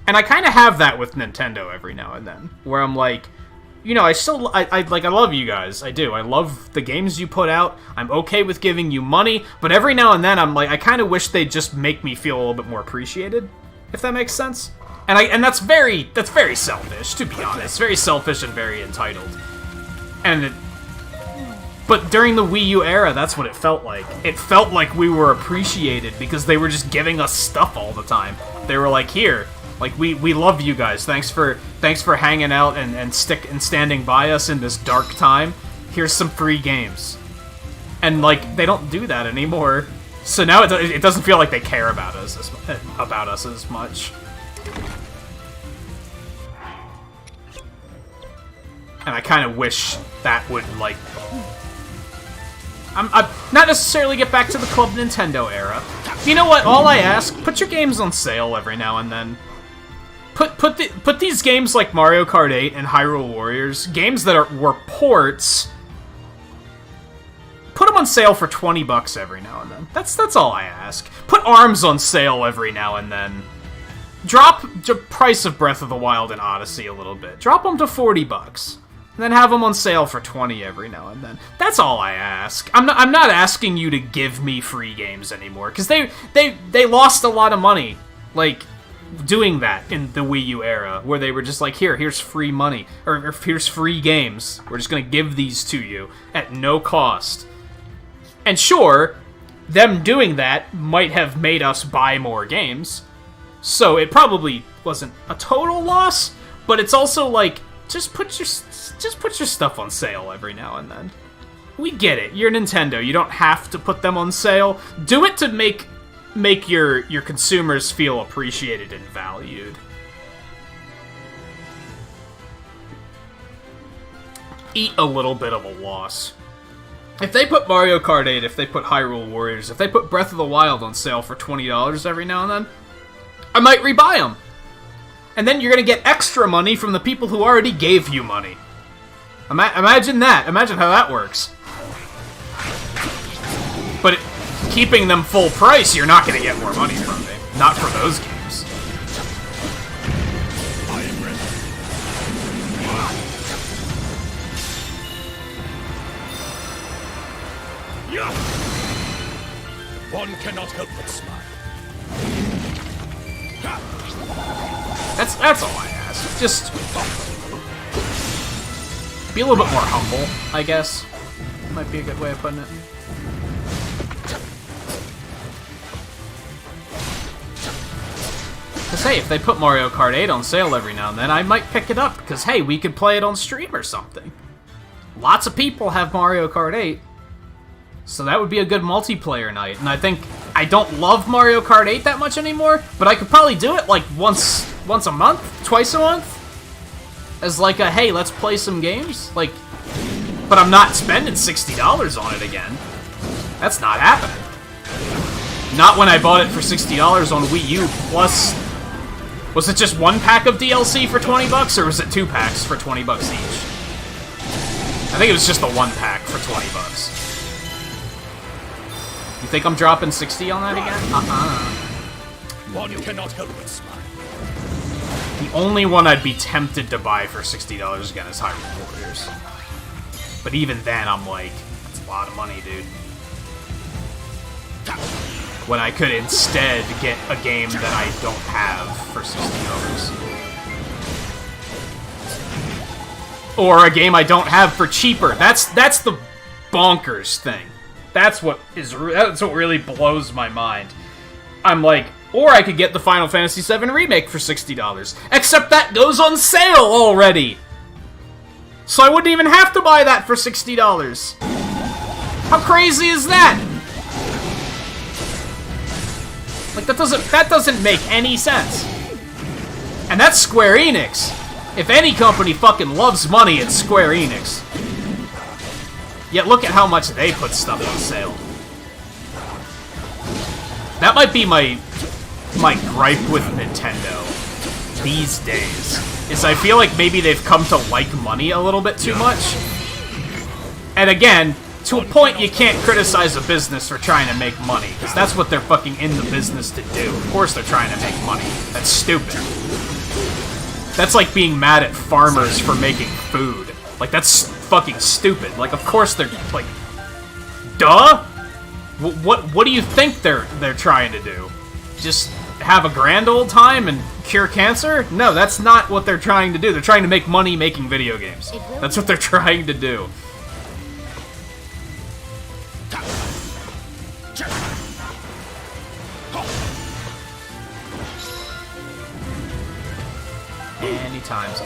And I kind of have that with Nintendo every now and then, where I'm like, you know, I love you guys. I do. I love the games you put out. I'm okay with giving you money, but every now and then I'm like, I kind of wish they'd just make me feel a little bit more appreciated, if that makes sense. And that's very selfish, to be honest. Very selfish and very entitled. But during the Wii U era, that's what it felt like. It felt like we were appreciated because they were just giving us stuff all the time. They were like, here, Like, we love you guys. Thanks for hanging out and standing by us in this dark time. Here's some free games. And, like, they don't do that anymore. So now it doesn't feel like they care about us as much. And I kind of wish that would, like... I'm not necessarily get back to the Club Nintendo era. You know what? All I ask, put your games on sale every now and then. Put these games like Mario Kart 8 and Hyrule Warriors, games that were ports... Put them on sale for $20 every now and then. That's all I ask. Put ARMS on sale every now and then. Drop the price of Breath of the Wild and Odyssey a little bit. Drop them to $40. And then have them on sale for $20 every now and then. That's all I ask. I'm not asking you to give me free games anymore, because they lost a lot of money, like, doing that in the Wii U era, where they were just like, here's free money, or here's free games. We're just gonna give these to you at no cost. And sure, them doing that might have made us buy more games, so it probably wasn't a total loss, but it's also like, just put your stuff on sale every now and then. We get it. You're Nintendo. You don't have to put them on sale. Do it to make your consumers feel appreciated and valued. Eat a little bit of a loss. If they put Mario Kart 8, if they put Hyrule Warriors, if they put Breath of the Wild on sale for $20 every now and then, I might rebuy them. And then you're going to get extra money from the people who already gave you money. Imagine that. Imagine how that works. But keeping them full price, you're not going to get more money from me. Not for those games. I am ready. Yeah. One cannot help but smile. That's all I ask. Just be a little bit more humble, I guess. Might be a good way of putting it. Because, hey, if they put Mario Kart 8 on sale every now and then, I might pick it up, because, hey, we could play it on stream or something. Lots of people have Mario Kart 8, so that would be a good multiplayer night. And I think I don't love Mario Kart 8 that much anymore, but I could probably do it, like, once a month? Twice a month? As like a, hey, let's play some games? Like, but I'm not spending $60 on it again. That's not happening. Not when I bought it for $60 on Wii U, plus... Was it just one pack of DLC for $20, or was it 2 packs for $20 each? I think it was just the 1 pack for $20. You think I'm dropping $60 on that again? One cannot help but smile. The only one I'd be tempted to buy for $60 again is Hyrule Warriors. But even then, I'm like, that's a lot of money, dude. When I could instead get a game that I don't have for $60. Or a game I don't have for cheaper. That's the bonkers thing. That's what really blows my mind. I'm like, or I could get the Final Fantasy VII Remake for $60. Except that goes on sale already! So I wouldn't even have to buy that for $60. How crazy is that? Like, that doesn't make any sense. And that's Square Enix. If any company fucking loves money, it's Square Enix. Yet look at how much they put stuff on sale. That might be my gripe with Nintendo these days, is I feel like maybe they've come to like money a little bit too much. And again, to a point, you can't criticize a business for trying to make money, because that's what they're fucking in the business to do. Of course they're trying to make money. That's stupid. That's like being mad at farmers for making food. Like, that's fucking stupid. Like, of course they're, like... Duh? What do you think they're trying to do? Just have a grand old time and cure cancer? No, that's not what they're trying to do. They're trying to make money making video games. That's what they're trying to do. many times.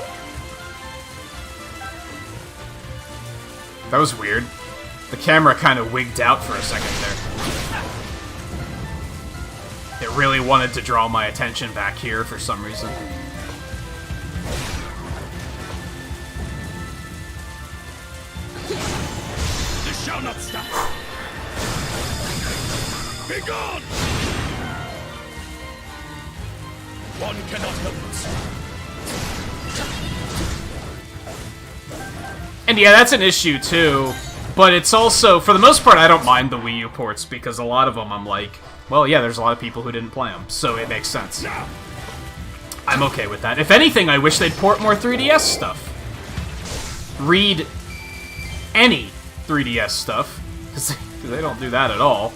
That was weird. The camera kind of wigged out for a second there. It really wanted to draw my attention back here for some reason. This shall not stop. Be gone! One cannot help us. And yeah, that's an issue too. But it's also, for the most part, I don't mind the Wii U ports because a lot of them I'm like, well, yeah, there's a lot of people who didn't play them, so it makes sense. I'm okay with that. If anything, I wish they'd port more 3DS stuff. Read any 3DS stuff, because they don't do that at all.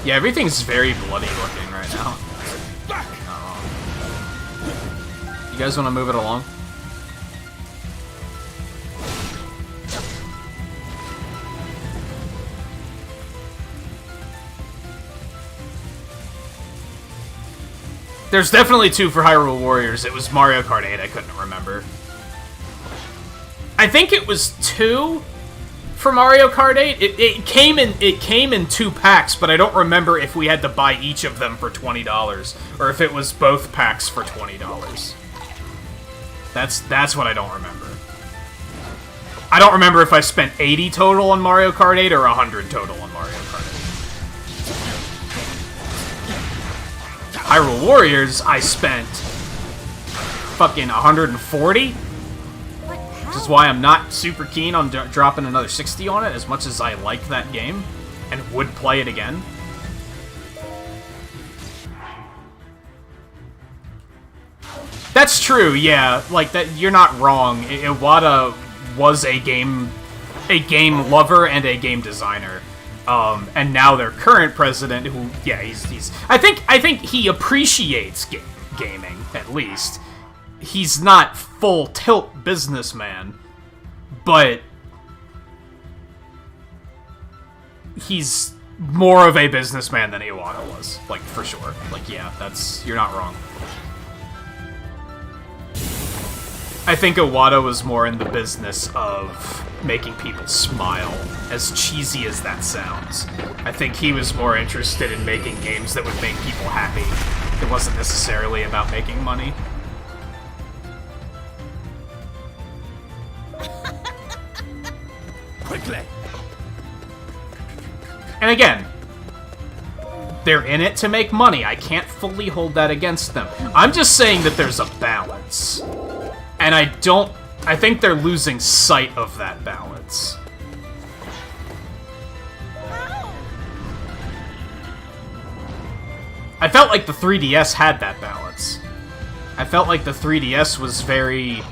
Yeah, everything's very bloody looking right now. You guys want to move it along? There's definitely 2 for Hyrule Warriors. It was Mario Kart 8, I couldn't remember. I think it was 2 for Mario Kart 8. It came in 2 packs, but I don't remember if we had to buy each of them for $20 or if it was both packs for $20. That's what I don't remember. I don't remember if I spent 80 total on Mario Kart 8 or 100 total on Mario Kart 8. Hyrule Warriors, I spent fucking 140. Which is why I'm not super keen on dropping another 60 on it, as much as I like that game and would play it again. That's true, yeah. Like that, you're not wrong. Iwata was a game lover and a game designer, and now their current president, who, yeah, he's. I think he appreciates gaming at least. He's not full tilt businessman, but he's more of a businessman than Iwata was, like, for sure. Like, yeah, you're not wrong. I think Iwata was more in the business of making people smile, as cheesy as that sounds. I think he was more interested in making games that would make people happy. It wasn't necessarily about making money. Quickly! And again, they're in it to make money. I can't fully hold that against them. I'm just saying that there's a balance. And I think they're losing sight of that balance. I felt like the 3DS had that balance. I felt like the 3DS was very...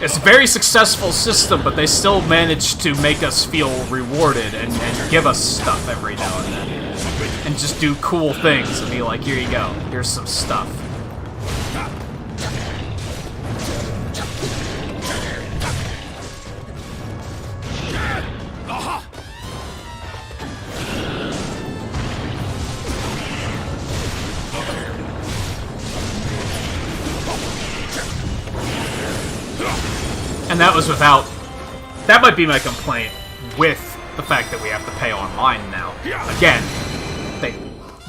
It's a very successful system, but they still managed to make us feel rewarded and give us stuff every now and then. And just do cool things and be like, here you go, here's some stuff. And that was without... That might be my complaint with the fact that we have to pay online now. Again, they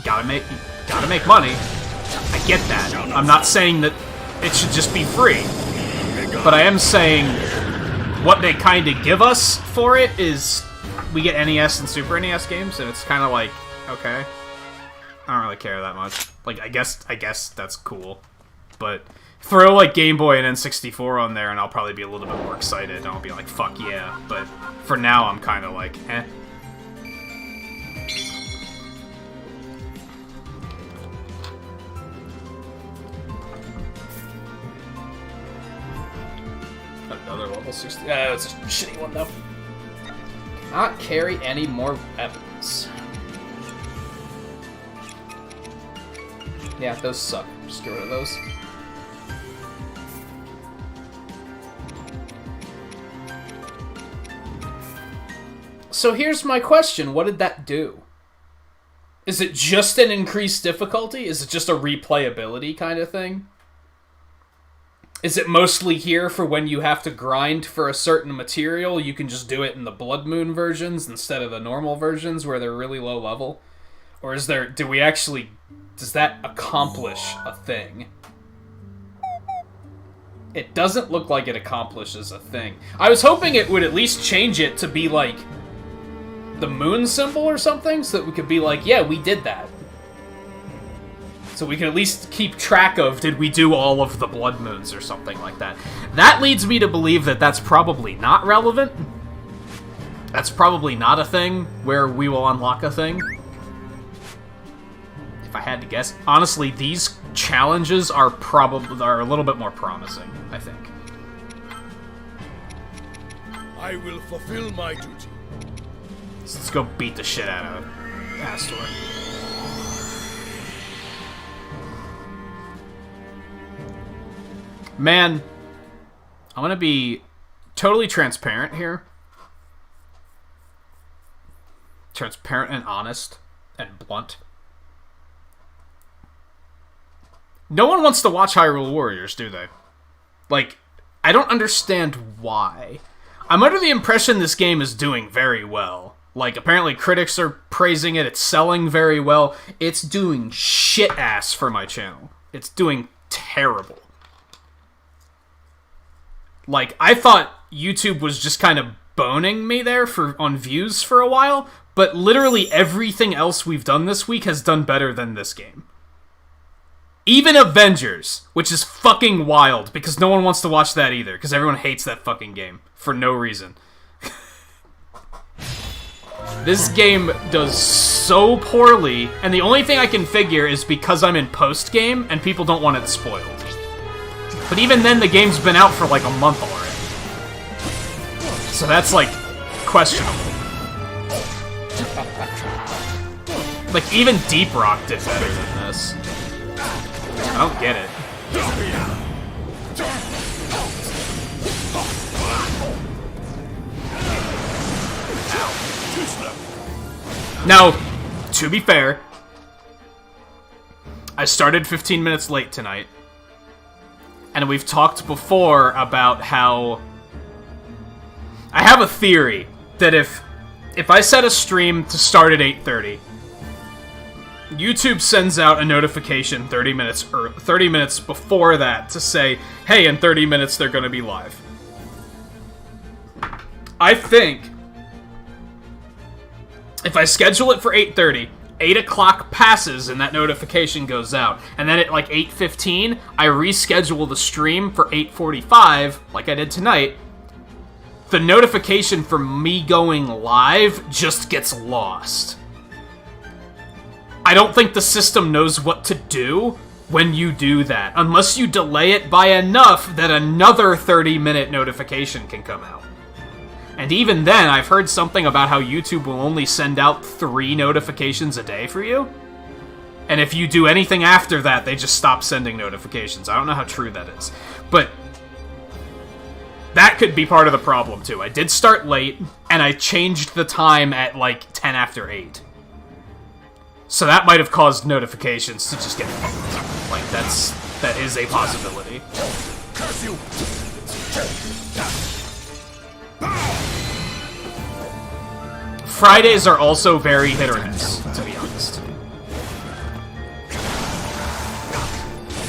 gotta make money. I get that. I'm not saying that it should just be free. But I am saying what they kind of give us for it is we get NES and Super NES games, and it's kind of like, okay, I don't really care that much. Like, I guess that's cool. But throw, like, Game Boy and N64 on there, and I'll probably be a little bit more excited, and I'll be like, fuck yeah. But for now, I'm kind of like, eh. Another level 60. It's a shitty one, though. Cannot carry any more weapons. Yeah, those suck. Just get rid of those. So here's my question. What did that do? Is it just an increased difficulty? Is it just a replayability kind of thing? Is it mostly here for when you have to grind for a certain material? You can just do it in the Blood Moon versions instead of the normal versions where they're really low level? Or is there... does that accomplish a thing? It doesn't look like it accomplishes a thing. I was hoping it would at least change it to be like the moon symbol or something, so that we could be like, yeah, we did that. So we can at least keep track of, did we do all of the blood moons or something like that. That leads me to believe that that's probably not relevant. That's probably not a thing where we will unlock a thing. If I had to guess. Honestly, these challenges are a little bit more promising, I think. I will fulfill my duty. So let's go beat the shit out of Astor. Man, I'm gonna be totally transparent here. Transparent and honest and blunt. No one wants to watch Hyrule Warriors, do they? Like, I don't understand why. I'm under the impression this game is doing very well. Like, apparently critics are praising it, it's selling very well. It's doing shit-ass for my channel. It's doing terrible. Like, I thought YouTube was just kind of boning me there on views for a while, but literally everything else we've done this week has done better than this game. Even Avengers, which is fucking wild, because no one wants to watch that either, because everyone hates that fucking game, for no reason. This game does so poorly, and the only thing I can figure is because I'm in post-game, and people don't want it spoiled. But even then, the game's been out for like a month already. So that's, like, questionable. Like, even Deep Rock did better than this. I don't get it. Now, to be fair, I started 15 minutes late tonight. And we've talked before about how... I have a theory that if I set a stream to start at 8:30, YouTube sends out a notification 30 minutes before that to say, hey, in 30 minutes they're going to be live. I think if I schedule it for 8:30, 8 o'clock passes and that notification goes out. And then at like 8:15, I reschedule the stream for 8:45, like I did tonight. The notification for me going live just gets lost. I don't think the system knows what to do when you do that, unless you delay it by enough that another 30-minute notification can come out. And even then, I've heard something about how YouTube will only send out 3 notifications a day for you. And if you do anything after that, they just stop sending notifications. I don't know how true that is. But that could be part of the problem, too. I did start late, and I changed the time at, like, 10 after 8. So that might have caused notifications to just get fucked. Like, that is a possibility. Curse you! Fridays are also very hit or miss, to be honest.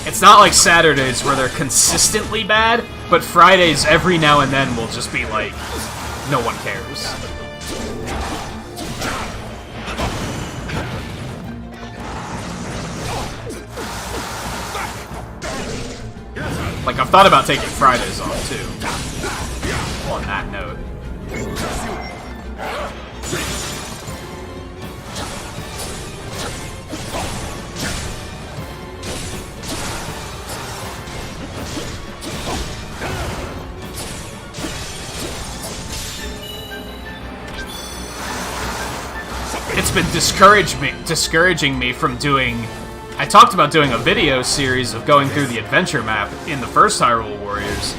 It's not like Saturdays where they're consistently bad, but Fridays every now and then will just be like, no one cares. Like, I've thought about taking Fridays off, too. On that note. It's been discouraging me from doing... I talked about doing a video series of going through the adventure map in the first Hyrule Warriors.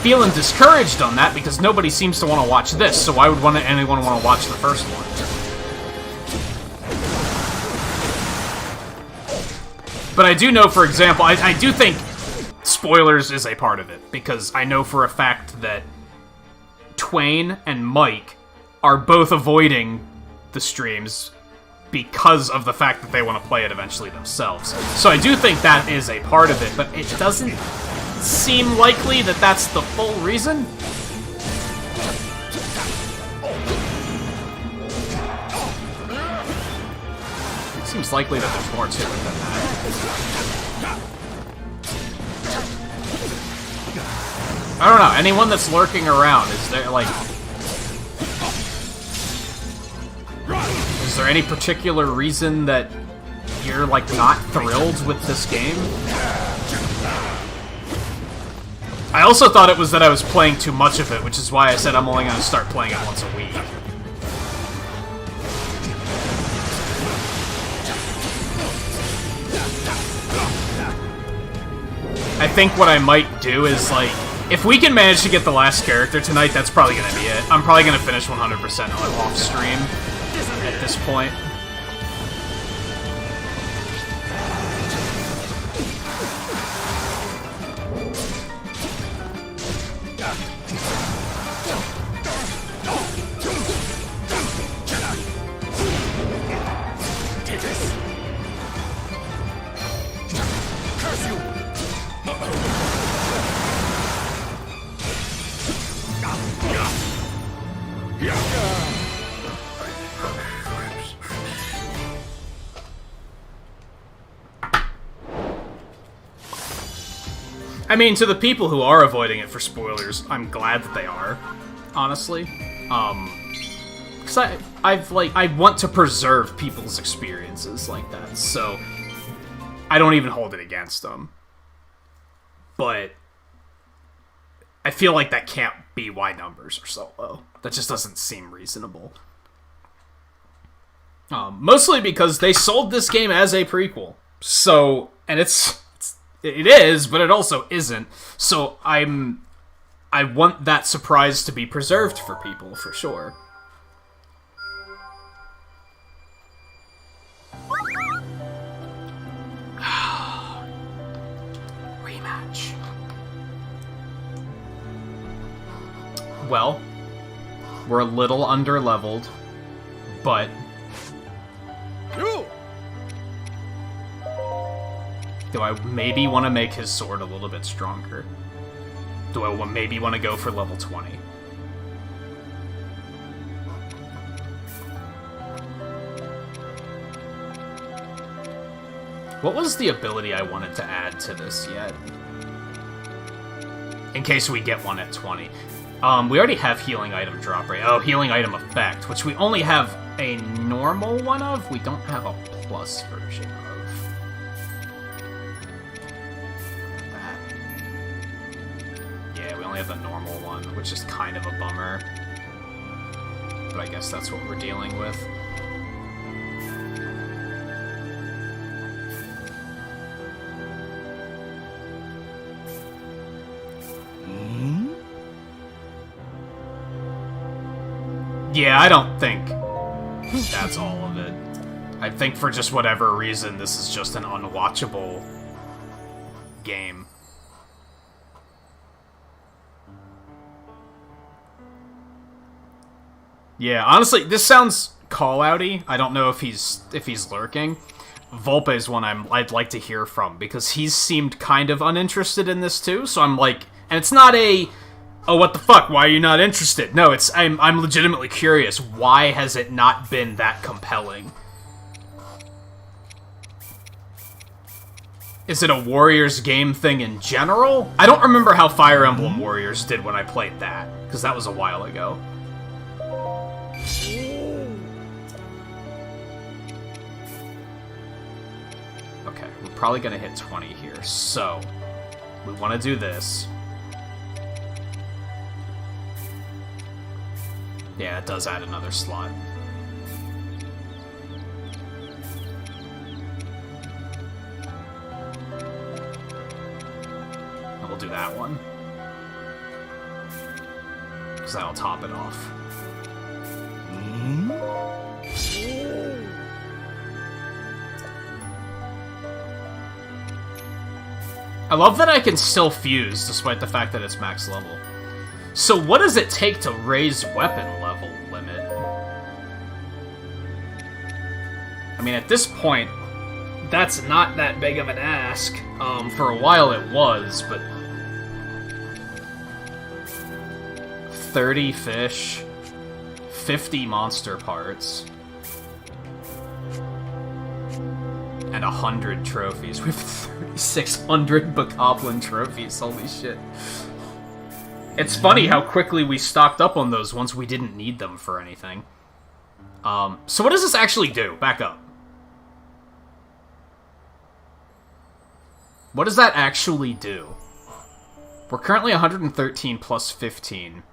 feeling discouraged on that because nobody seems to want to watch this, so why would anyone want to watch the first one? But I do know, for example, I do think spoilers is a part of it, because I know for a fact that Twain and Mike are both avoiding the streams because of the fact that they want to play it eventually themselves. So I do think that is a part of it, but it doesn't seem likely that that's the full reason. It seems likely that there's more to it than that. I don't know, anyone that's lurking around, is there, like... Is there any particular reason that you're, like, not thrilled with this game? I also thought it was that I was playing too much of it, which is why I said I'm only going to start playing it once a week. I think what I might do is, like, if we can manage to get the last character tonight, that's probably going to be it. I'm probably going to finish 100% off stream at this point. I mean, to the people who are avoiding it for spoilers, I'm glad that they are, honestly. Because I want to preserve people's experiences like that, so I don't even hold it against them. But I feel like that can't be why numbers are so low. That just doesn't seem reasonable. Mostly because they sold this game as a prequel. So, and it is, but it also isn't. So I want that surprise to be preserved for people, for sure. Rematch. Well, we're a little under-leveled, but... Do I maybe want to make his sword a little bit stronger? Do I maybe want to go for level 20? What was the ability I wanted to add to this yet? In case we get one at 20. We already have healing item drop rate. Oh, healing item effect, which we only have a normal one of. We don't have a plus version of. We have the normal one, which is kind of a bummer. But I guess that's what we're dealing with. Yeah, I don't think that's all of it. I think for just whatever reason, this is just an unwatchable game. Yeah, honestly, this sounds call-outy. I don't know if he's lurking. Volpe is one I'd like to hear from, because he's seemed kind of uninterested in this too, so I'm like... And it's not a... Oh, what the fuck, why are you not interested? No, it's... I'm legitimately curious. Why has it not been that compelling? Is it a Warriors game thing in general? I don't remember how Fire Emblem Warriors did when I played that, because that was a while ago. Okay, we're probably gonna hit 20 here, so we want to do this. Yeah, it does add another slot. And we'll do that one. because that'll top it off. I love that I can still fuse, despite the fact that it's max level. So what does it take to raise weapon level limit? I mean, at this point, that's not that big of an ask. For a while it was, but... 30 fish, 50 monster parts, and 100 trophies. We have 3,600 Bokoblin trophies, holy shit. It's funny how quickly we stocked up on those once we didn't need them for anything. So what does this actually do? Back up. What does that actually do? We're currently 113 plus 15.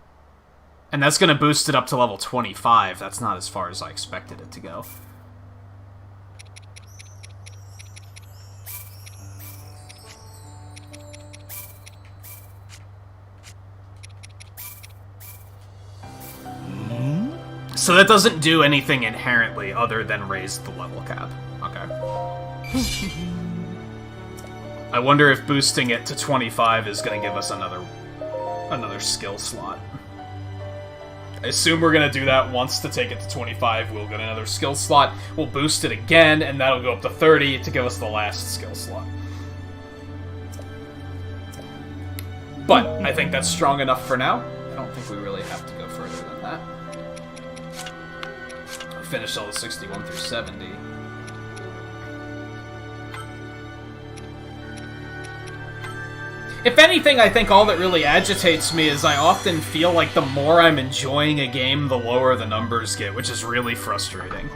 And that's going to boost it up to level 25. That's not as far as I expected it to go. So that doesn't do anything inherently other than raise the level cap. Okay. I wonder if boosting it to 25 is going to give us another skill slot. I assume we're going to do that once to take it to 25. We'll get another skill slot. We'll boost it again, and that'll go up to 30 to give us the last skill slot. But I think that's strong enough for now. I don't think we really have to go further than that. Finish all the 61 through 70. If anything, I think all that really agitates me is I often feel like the more I'm enjoying a game, the lower the numbers get, which is really frustrating.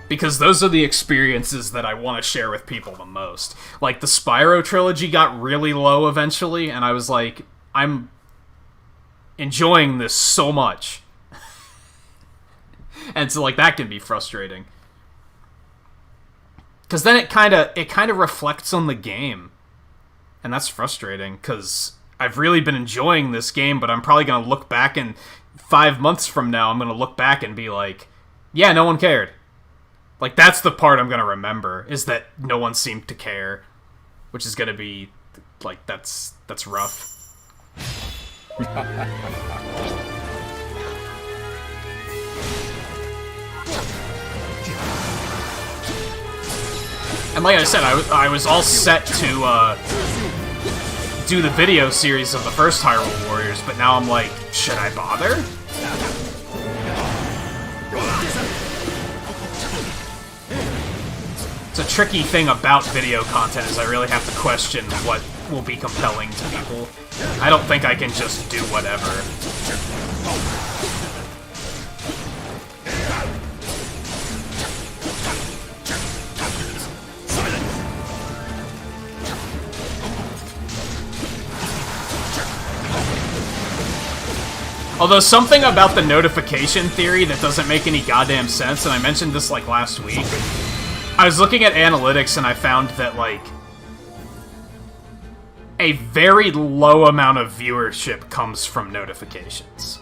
Because those are the experiences that I want to share with people the most. Like, the Spyro trilogy got really low eventually, and I was like, I'm enjoying this so much. And so, like, that can be frustrating. Because then it kind of reflects on the game. And that's frustrating, because I've really been enjoying this game, but I'm probably going to look back, and 5 months from now, I'm going to look back and be like, yeah, no one cared. Like, that's the part I'm going to remember, is that no one seemed to care. Which is going to be, like, that's rough. And like I said, I was all set to do the video series of the first Hyrule Warriors, but now I'm like, should I bother? It's a tricky thing about video content, is I really have to question what will be compelling to people. I don't think I can just do whatever. Although something about the notification theory that doesn't make any goddamn sense, and I mentioned this like last week, I was looking at analytics and I found that like a very low amount of viewership comes from notifications.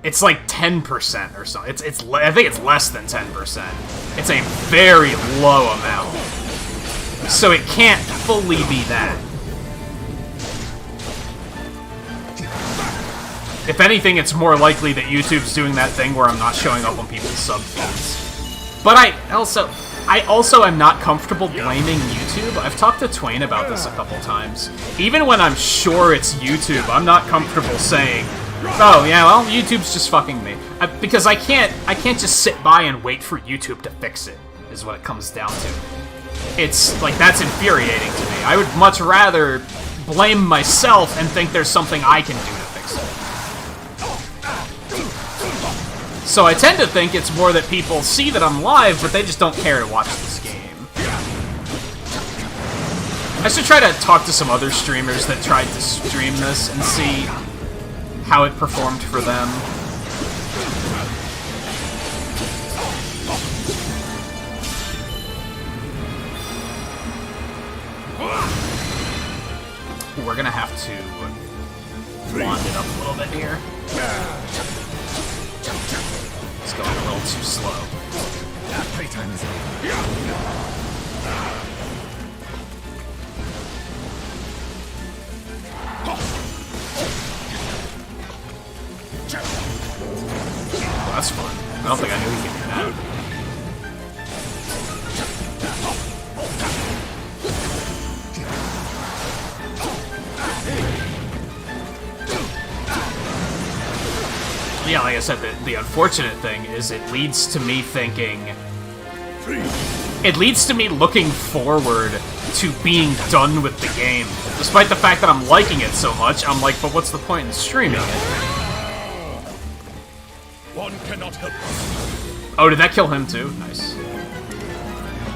It's like 10% or so. I think it's less than 10%. It's a very low amount. So it can't fully be that. If anything, it's more likely that YouTube's doing that thing where I'm not showing up on people's sub feeds. But I also am not comfortable blaming YouTube. I've talked to Twain about this a couple times. Even when I'm sure it's YouTube, I'm not comfortable saying, oh yeah, well, YouTube's just fucking me. Because I can't just sit by and wait for YouTube to fix it, is what it comes down to. It's, like, that's infuriating to me. I would much rather blame myself and think there's something I can do to fix it. So I tend to think it's more that people see that I'm live, but they just don't care to watch this game. I should try to talk to some other streamers that tried to stream this and see how it performed for them. We're gonna have to wand it up a little bit here. It's going a little too slow. Playtime is over. Oh, that's fun. I don't think I knew he could do that. Yeah, like I said, the unfortunate thing is it leads to me thinking... It leads to me looking forward to being done with the game. Despite the fact that I'm liking it so much, I'm like, but what's the point in streaming it? One cannot help us. Oh, did that kill him too? Nice.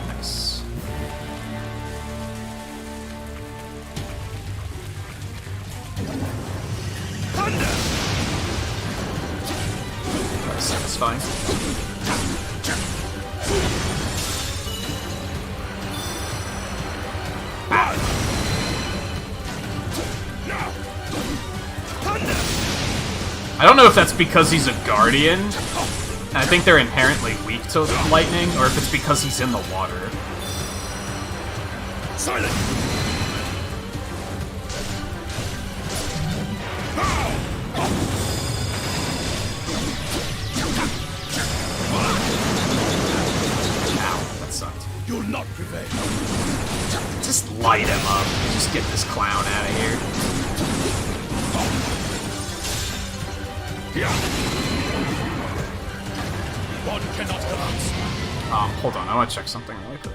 Nice. That's satisfying. I don't know if that's because he's a guardian. I think they're inherently weak to lightning, or if it's because he's in the water. Silent! Ow, that sucked. You'll not prevail. Just light him up. Just get this clown out of here. One cannot help us. Hold on, I want to check something really quick.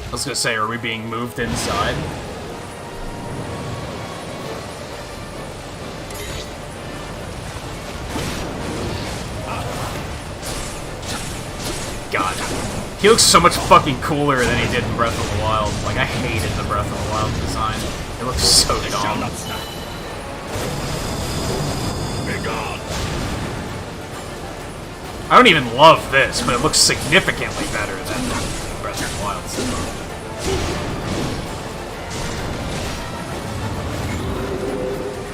I was gonna say, are we being moved inside? God. He looks so much fucking cooler than he did in Breath of the Wild. Like, I hated the Breath of the Wild design. It looks so dumb. I don't even love this, but it looks significantly better than Breath of the Wild stuff.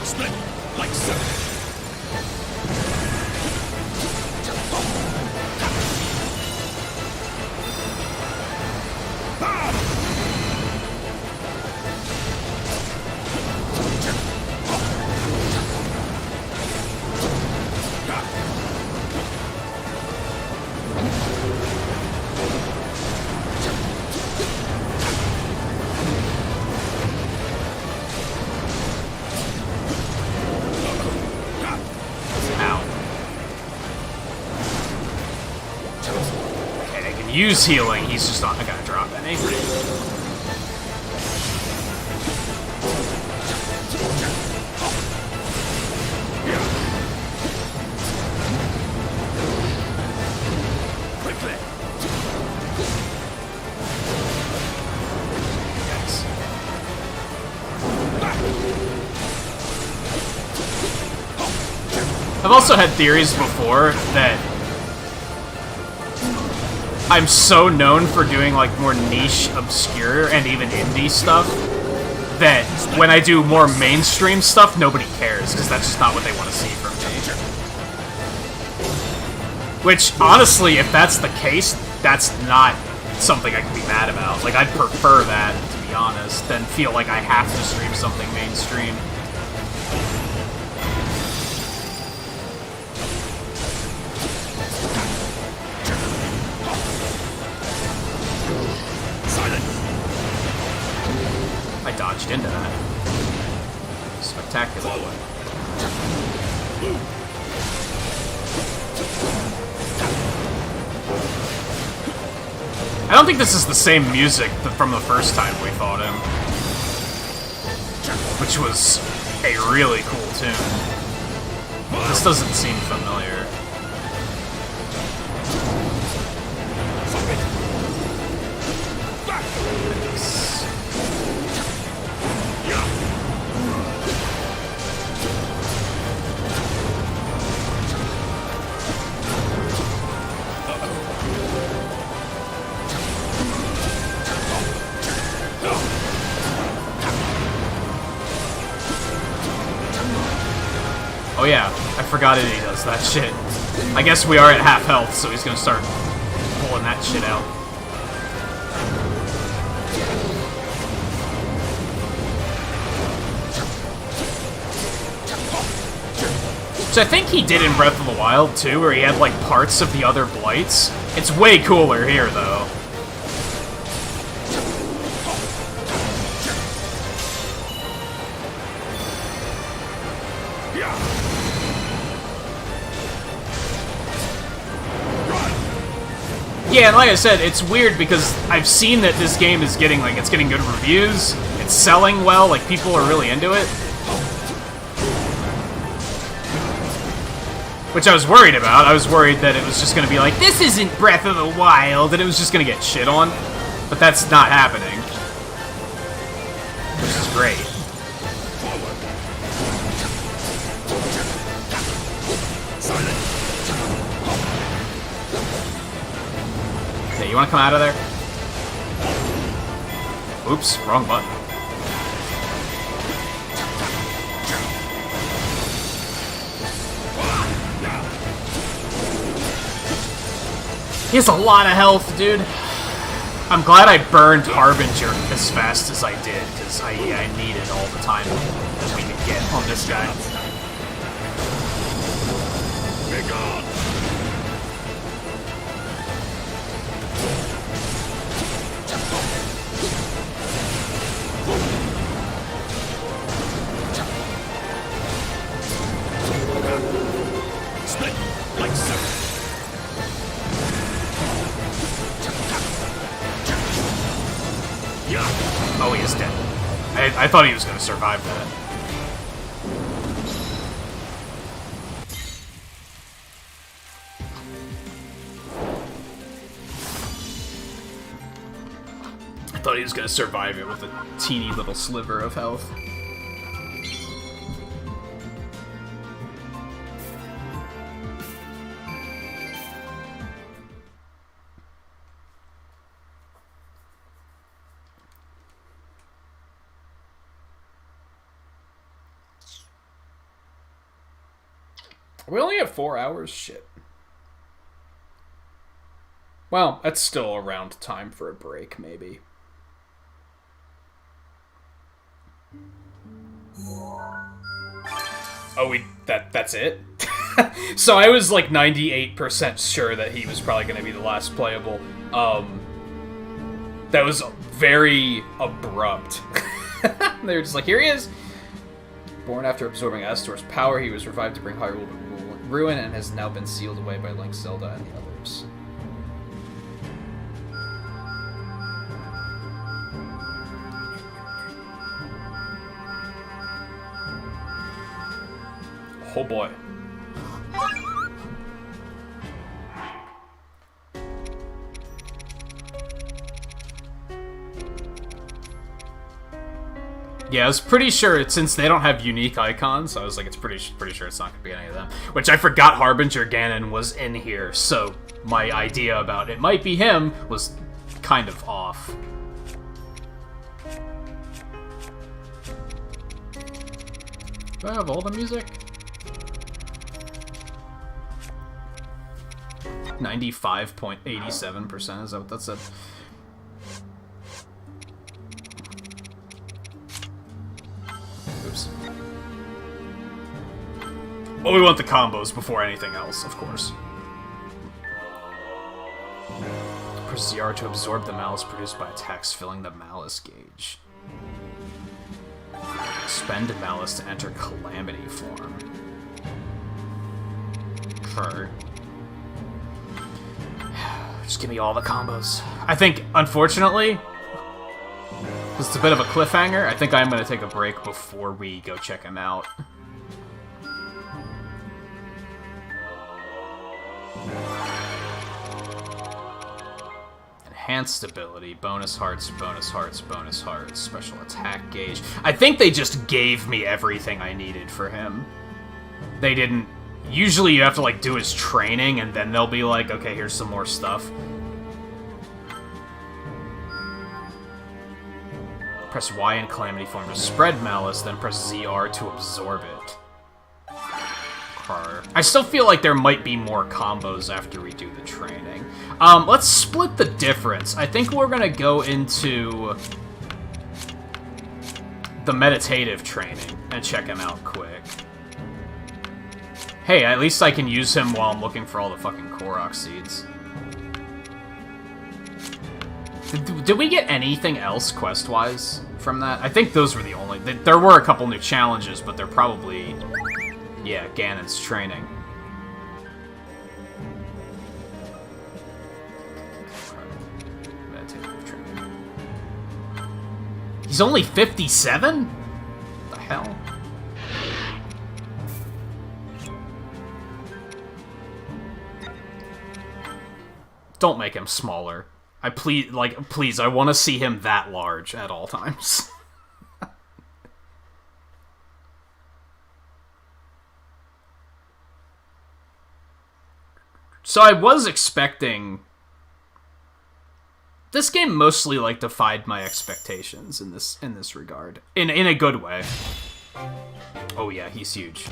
Split like so. Use healing, he's just not gonna drop any. Quickly. Yes. I've also had theories before that I'm so known for doing, like, more niche, obscure, and even indie stuff that when I do more mainstream stuff, nobody cares, because that's just not what they want to see from me. Which, honestly, if that's the case, that's not something I can be mad about. Like, I'd prefer that, to be honest, than feel like I have to stream something mainstream. I dodged into that. Spectacular. I don't think this is the same music from the first time we fought him. Which was a really cool tune. This doesn't seem familiar. forgot it. He does that shit. I guess we are at half health, so he's gonna start pulling that shit out. Which I think he did in Breath of the Wild, too, where he had, like, parts of the other Blights. It's way cooler here, though. Yeah, and like I said, it's weird because I've seen that this game is getting, like, it's getting good reviews. It's selling well, like, people are really into it. Which I was worried about. I was worried that it was just going to be like, this isn't Breath of the Wild, and it was just going to get shit on. But that's not happening. Which is great. Okay, you want to come out of there? Oops, wrong button. He has a lot of health, dude. I'm glad I burned Harbinger as fast as I did, because I needed all the time that we could get on this guy. Be gone! Split like so. Oh, he is dead. I thought he was going to survive that. I thought he was going to survive it with a teeny little sliver of health. We only have 4 hours? Shit. Well, that's still around time for a break, maybe. Oh, that's it? So I was like 98% sure that he was probably going to be the last playable. That was very abrupt. They were just like, here he is! Born after absorbing Astor's power, he was revived to bring Hyrule to ruin and has now been sealed away by Link, Zelda, and the others. Oh boy. Yeah, I was pretty sure, since they don't have unique icons, I was like, it's pretty sure it's not going to be any of them. Which I forgot Harbinger Ganon was in here, so my idea about it might be him was kind of off. Do I have all the music? 95.87%, is that what that said? Oops. Well, we want the combos before anything else, of course. Press ZR to absorb the malice produced by attacks, filling the malice gauge. Spend malice to enter Calamity form. Sure. Just give me all the combos. I think, unfortunately, because it's a bit of a cliffhanger, I think I'm going to take a break before we go check him out. Enhanced ability, bonus hearts, bonus hearts, bonus hearts, special attack gauge. I think they just gave me everything I needed for him. They didn't... Usually you have to, like, do his training, and then they'll be like, okay, here's some more stuff. Press Y in Calamity form to spread malice, then press ZR to absorb it. harder. I still feel like there might be more combos after we do the training. Let's split the difference. I think we're gonna go into the meditative training and check him out quick. Hey, at least I can use him while I'm looking for all the fucking Korok seeds. Did we get anything else quest-wise from that? I think those were the only... There were a couple new challenges, but they're probably... Yeah, Ganon's training. Meditative training. He's only 57? The hell? Don't make him smaller. Please, I want to see him that large at all times. So I was expecting... This game mostly, defied my expectations in this regard. In a good way. Oh yeah, he's huge.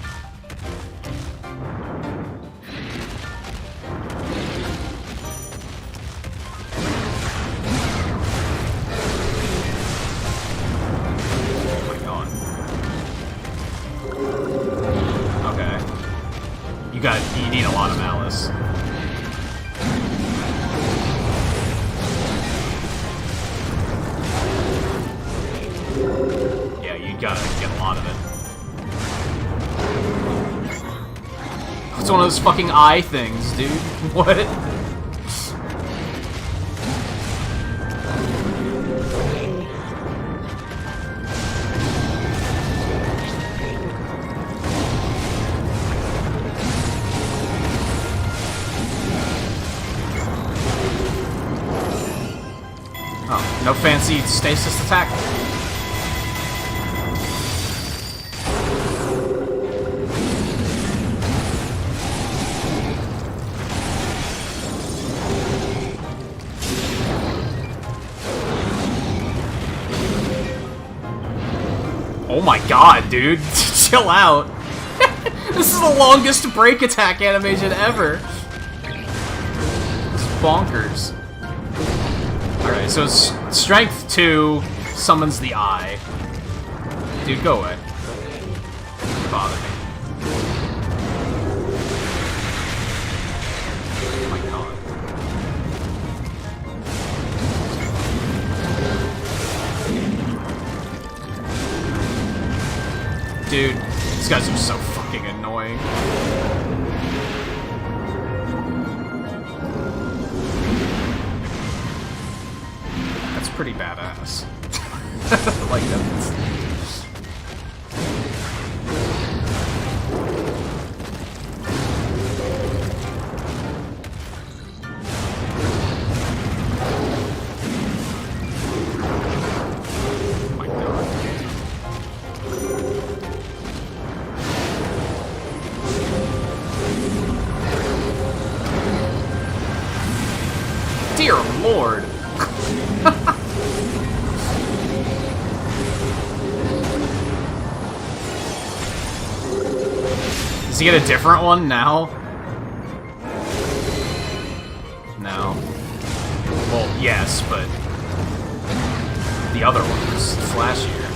You need a lot of malice. Yeah, you gotta get a lot of it. It's one of those fucking eye things, dude. What? No fancy stasis attack. Oh my god, dude. Chill out. This is the longest break attack animation ever. It's bonkers. Alright, so Strength 2 summons the Eye. Dude, go away. Don't bother me. Oh my god. Dude, these guys are so fucking annoying. Pretty badass. I like that. Oh my god. Dear Lord. Does he get a different one now? No. Well, yes, but the other one was flashier.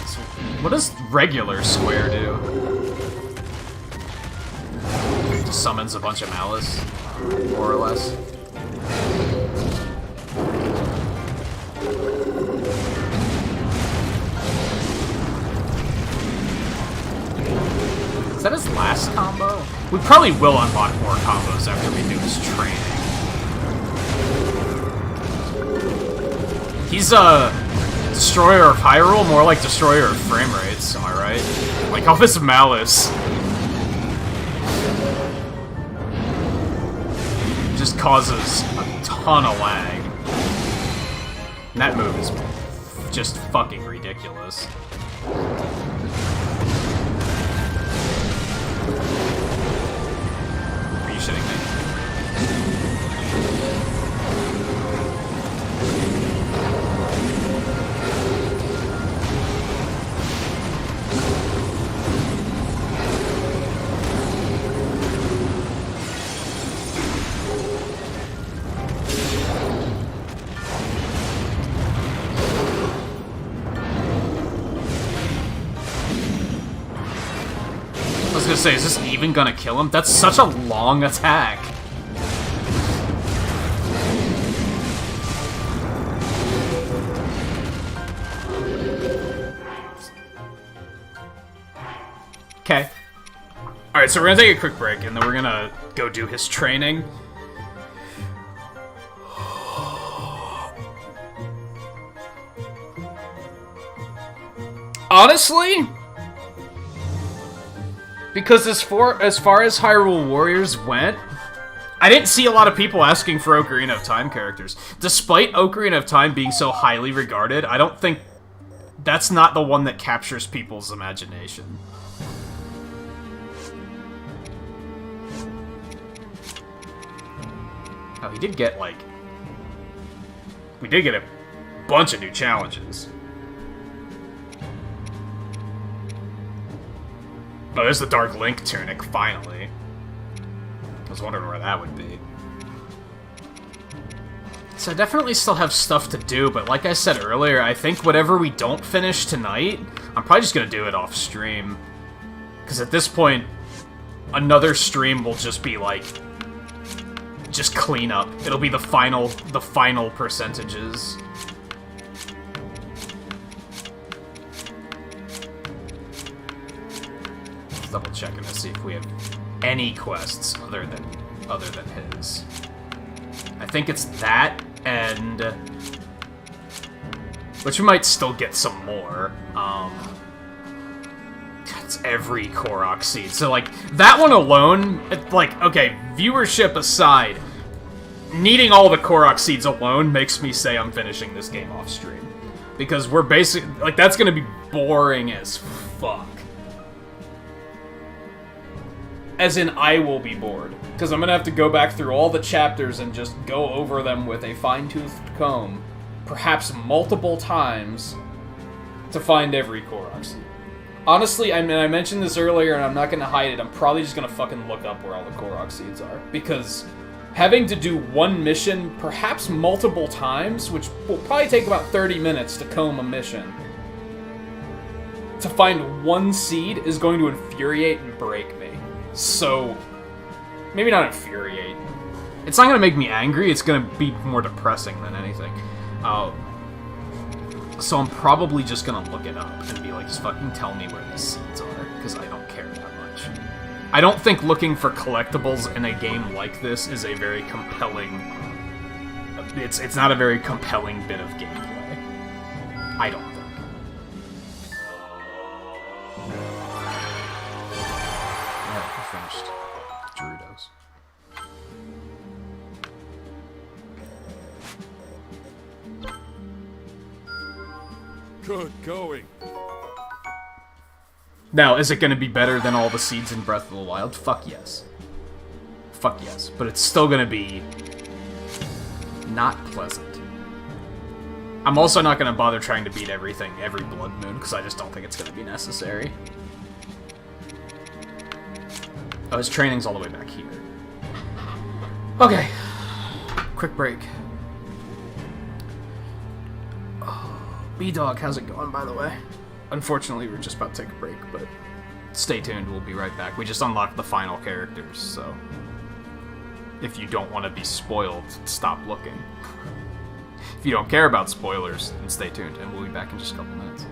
So, what does regular square do? Just summons a bunch of malice. More or less. Is that his last combo? We probably will unlock more combos after we do his training. He's a destroyer of Hyrule, more like destroyer of frame rates, am I right? Like all this malice just causes a ton of lag. And that move is just fucking ridiculous. Are you shitting me? gonna say, is this even gonna kill him? That's such a long attack. Okay. Alright, so we're gonna take a quick break, and then we're gonna go do his training. Honestly, because as far as Hyrule Warriors went, I didn't see a lot of people asking for Ocarina of Time characters. Despite Ocarina of Time being so highly regarded, I don't think that's not the one that captures people's imagination. Oh, he did get, like... We did get a bunch of new challenges. Oh, there's the Dark Link tunic, finally. I was wondering where that would be. So I definitely still have stuff to do, but like I said earlier, I think whatever we don't finish tonight, I'm probably just gonna do it off stream. Because at this point, another stream will just be like... just clean up. It'll be the final percentages. Double checking to see if we have any quests other than his. I think it's that, and which we might still get some more. It's every Korok seed. So like that one alone, like okay, viewership aside, needing all the Korok seeds alone makes me say I'm finishing this game off stream, because we're basically like that's gonna be boring as fuck. As in, I will be bored. Because I'm going to have to go back through all the chapters and just go over them with a fine-toothed comb, perhaps multiple times, to find every Korok seed. Honestly, I mean, I mentioned this earlier, and I'm not going to hide it, I'm probably just going to fucking look up where all the Korok seeds are. Because having to do one mission, perhaps multiple times, which will probably take about 30 minutes to comb a mission, to find one seed is going to infuriate and break me. So, maybe not infuriate. It's not gonna make me angry, it's gonna be more depressing than anything. So I'm probably just gonna look it up and be like, just fucking tell me where these seeds are, because I don't care that much. I don't think looking for collectibles in a game like this is a very compelling... It's not a very compelling bit of gameplay. I don't think. Finished Gerudos. Good going. Now, is it going to be better than all the seeds in Breath of the Wild? Fuck yes. Fuck yes. But it's still going to be not pleasant. I'm also not going to bother trying to beat everything every Blood Moon, because I just don't think it's going to be necessary. Oh, his training's all the way back here. Okay. Quick break. Oh, B-Dog, how's it going, by the way? Unfortunately, we're just about to take a break, but stay tuned, we'll be right back. We just unlocked the final characters, so... if you don't want to be spoiled, stop looking. If you don't care about spoilers, then stay tuned, and we'll be back in just a couple minutes.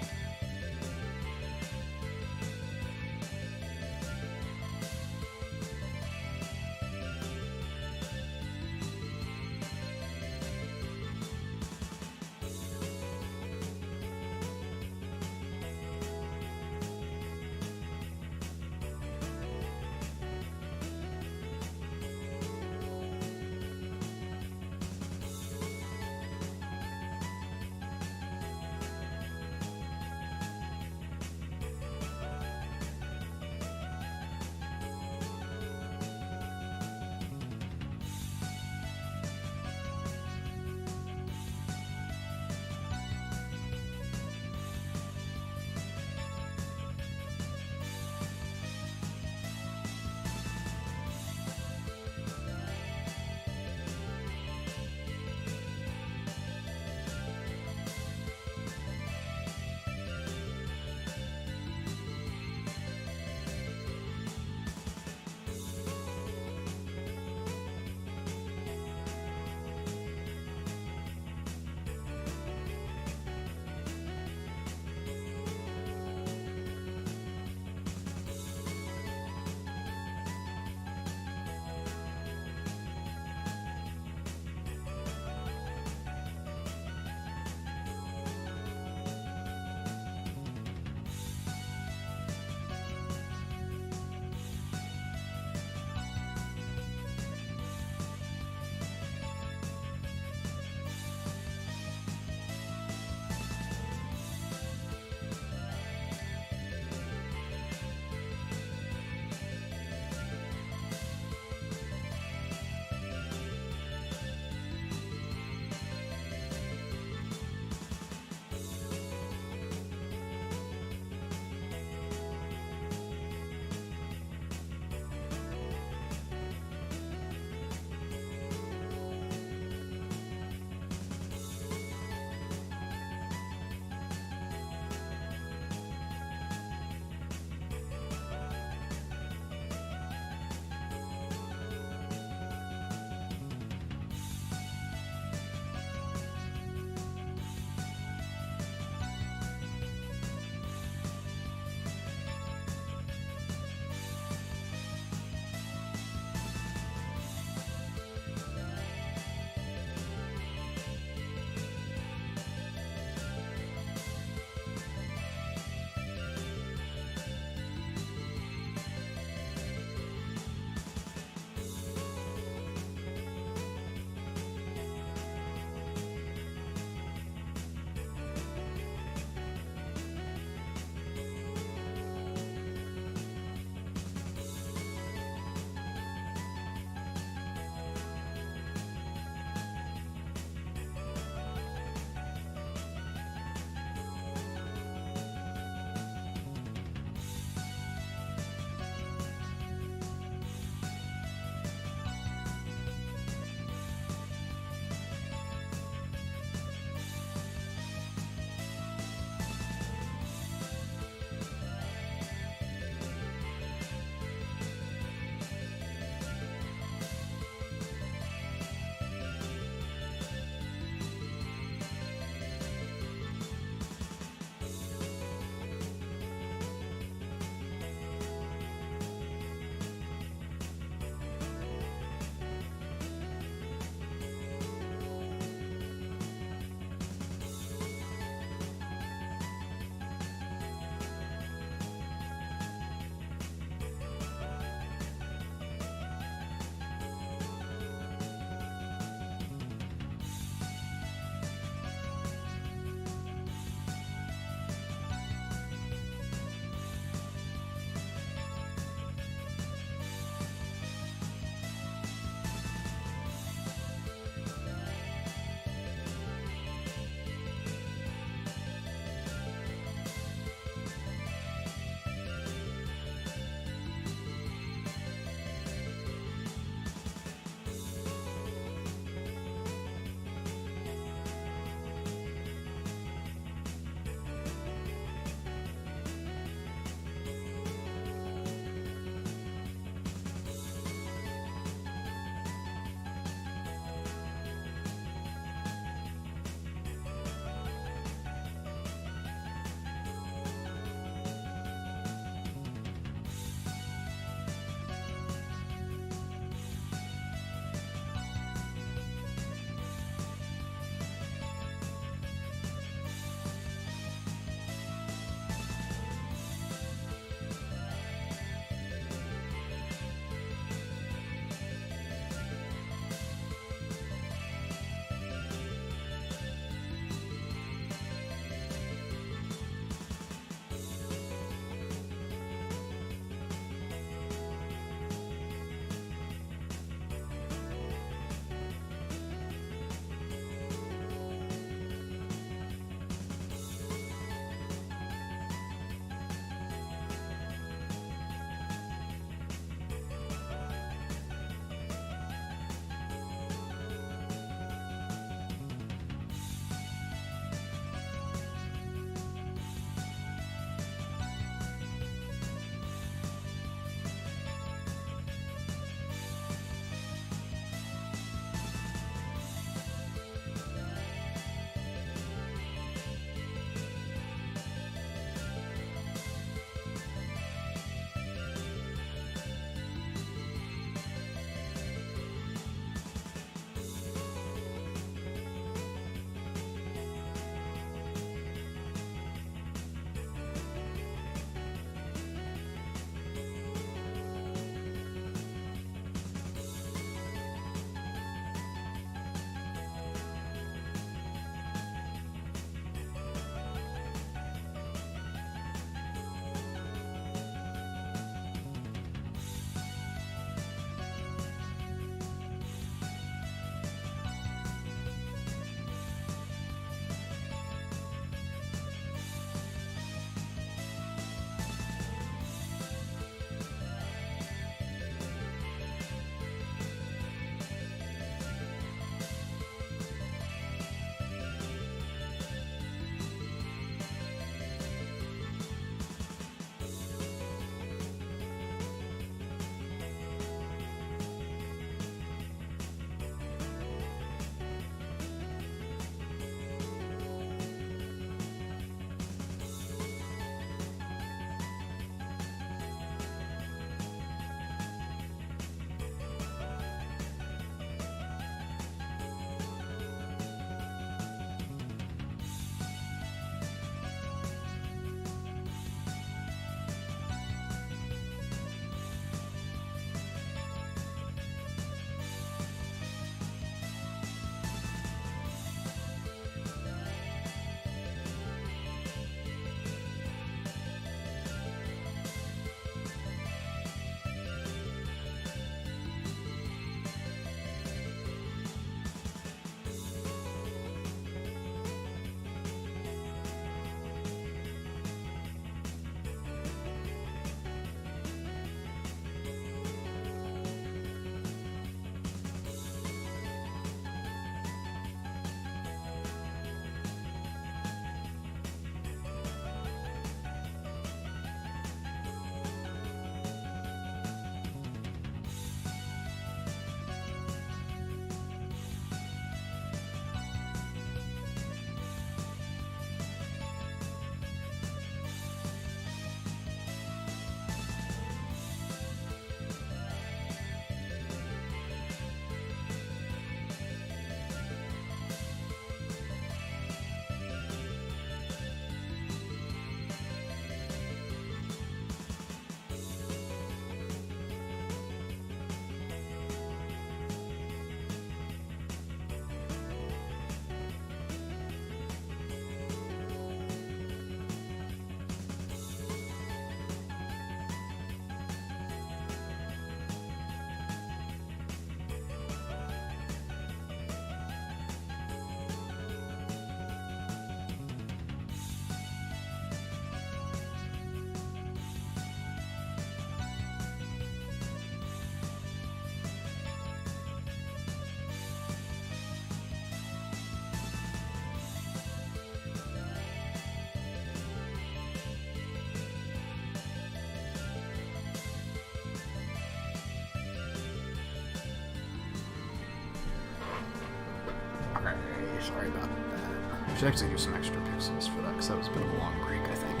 Should actually do some extra pixels for that, because that was a bit of a long break, I think.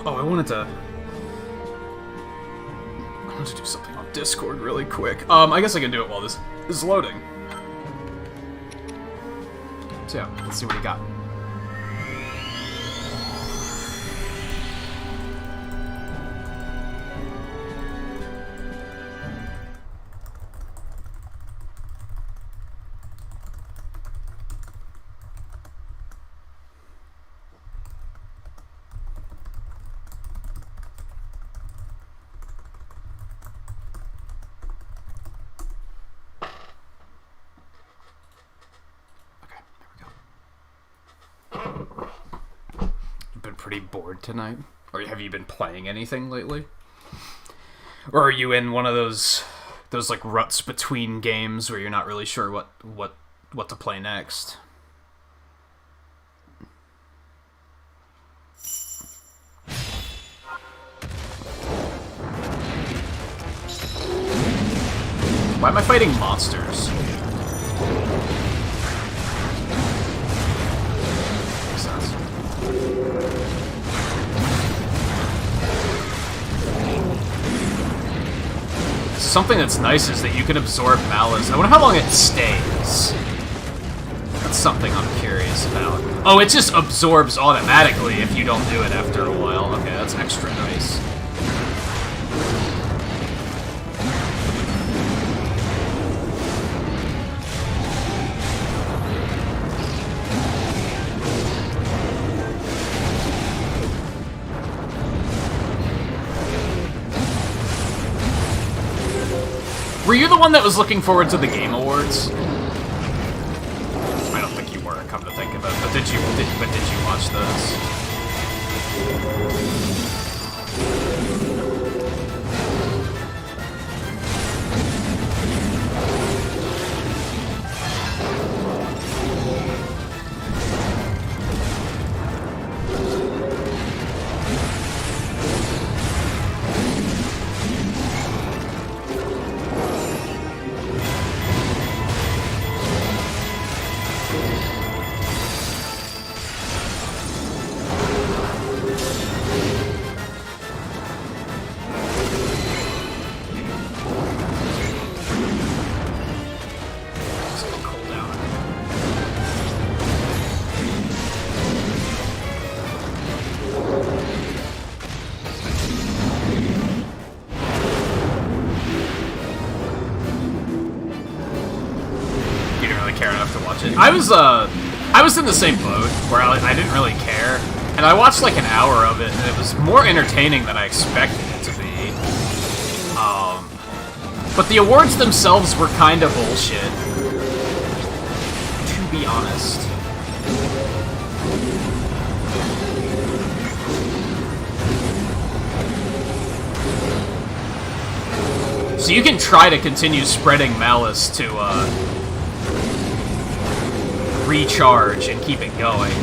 Oh, I wanted to do something on Discord really quick. I guess I can do it while this is loading. So yeah, let's see what we got. Pretty bored tonight? Or have you been playing anything lately? Or are you in one of those like ruts between games where you're not really sure what to play next? Why am I fighting monsters? Makes sense. Something that's nice is that you can absorb malice. I wonder how long it stays. That's something I'm curious about. Oh, it just absorbs automatically if you don't do it after a while. Okay, that's extra nice. Were you the one that was looking forward to the Game Awards? I don't think you were, come to think of it. But did you watch those? I was in the same boat where I didn't really care, and I watched like an hour of it, and it was more entertaining than I expected it to be. But the awards themselves were kind of bullshit, to be honest. So you can try to continue spreading malice to, recharge and keep it going.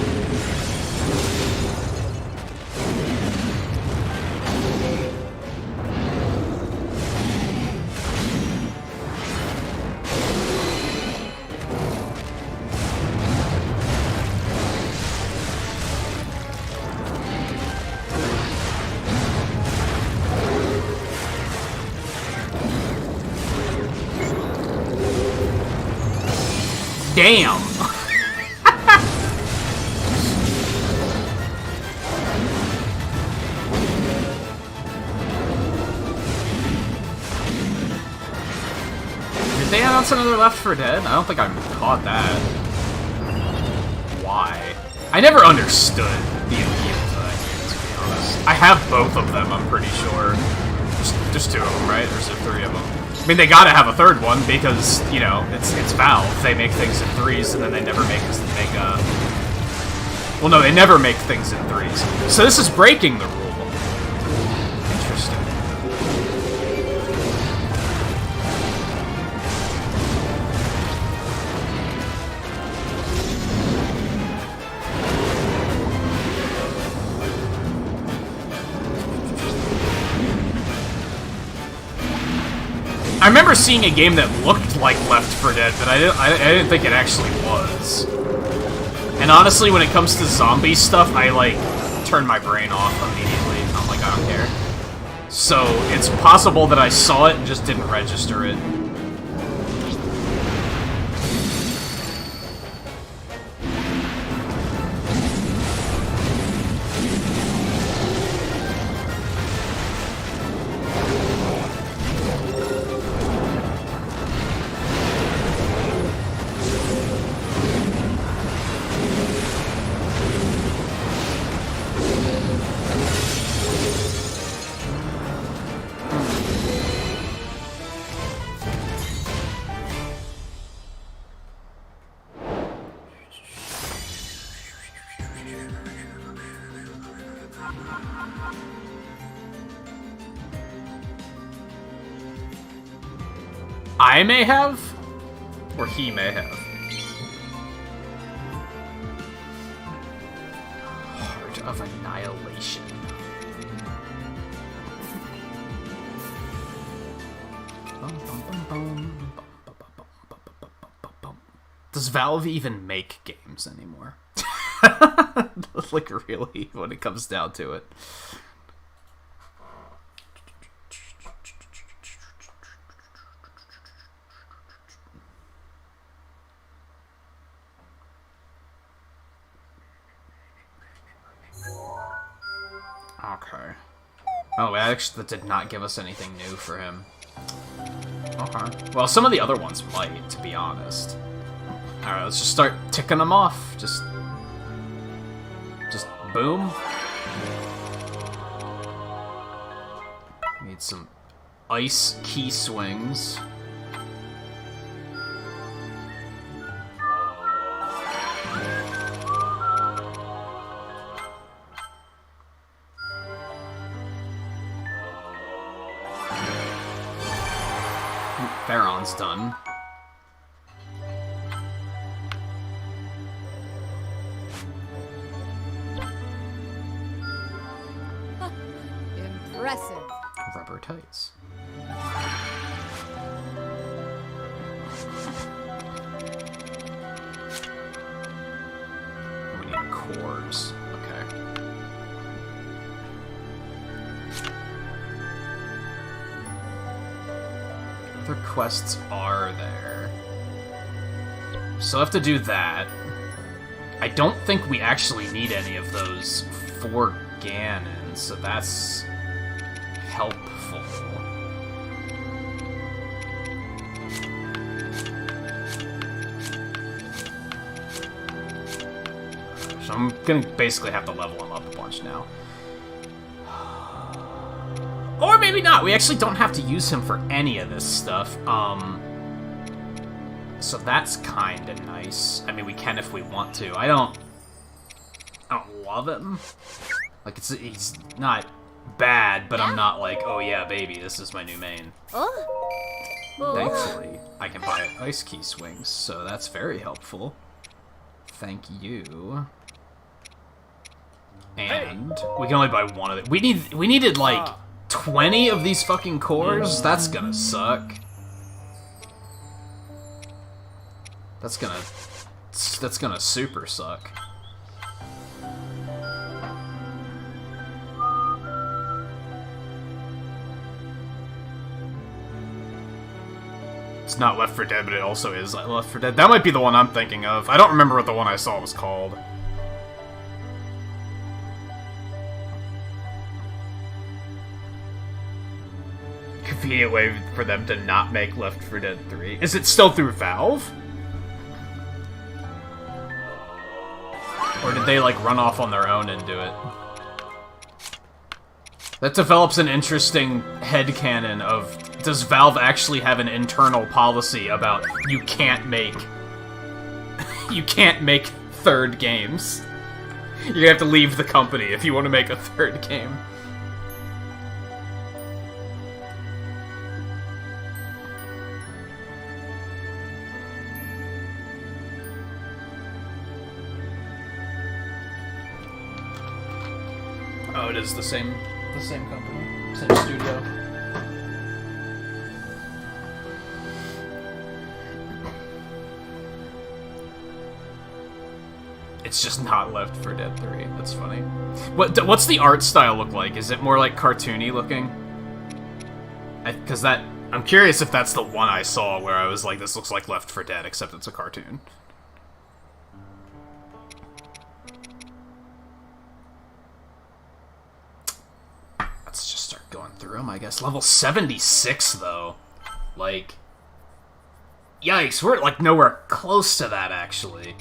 Damn! Did they announce another Left 4 Dead? I don't think I caught that. Why? I never understood the appeal to that game, to be honest. I have both of them, I'm pretty sure. There's two of them, right? Or is there three of them? I mean, they gotta have a third one because, you know, it's Valve. They make things in threes, and then they never well, no, they never make things in threes. So this is breaking the rule. Interesting. I remember seeing a game that looked like Left 4 Dead, but I didn't think it actually was. And honestly, when it comes to zombie stuff, I, like, turn my brain off immediately. I'm like, I don't care. So, it's possible that I saw it and just didn't register it. I may have? Or he may have? Heart of Annihilation. Does Valve even make games anymore? Like, really, when it comes down to it. Okay. Oh, actually, that did not give us anything new for him. Okay. Well, some of the other ones might, to be honest. Alright, let's just start ticking them off. Just boom. Need some ice key swings. Theron's done. Impressive. Rubber tights. We need cores. Okay. Other quests are there. So I have to do that. I don't think we actually need any of those 4 Ganons, so that's helpful. So I'm gonna basically have to level him up a bunch now. Or maybe not. We actually don't have to use him for any of this stuff. So that's kind of nice. I mean, we can if we want to. I don't love him. Like, he's not bad, but I'm not like, oh yeah, baby, this is my new main. Oh. Thankfully, I can buy ice key swings, so that's very helpful. Thank you. And we can only buy one of it. We needed like 20 of these fucking cores. That's gonna suck. That's gonna super suck. It's not Left 4 Dead, but it also is Left 4 Dead. That might be the one I'm thinking of. I don't remember what the one I saw was called. Convenient way for them to not make Left 4 Dead 3. Is it still through Valve? Or did they, like, run off on their own and do it? That develops an interesting headcanon of, does Valve actually have an internal policy about you can't make third games? You're gonna have to leave the company if you want to make a third game. Oh, it is the same company, same studio. It's just not Left 4 Dead 3. That's funny. What's the art style look like? Is it more like cartoony looking? Because I'm curious if that's the one I saw where I was like, this looks like Left 4 Dead, except it's a cartoon. Let's just start going through them, I guess. Level 76, though. Like, yikes, we're, like, nowhere close to that, actually.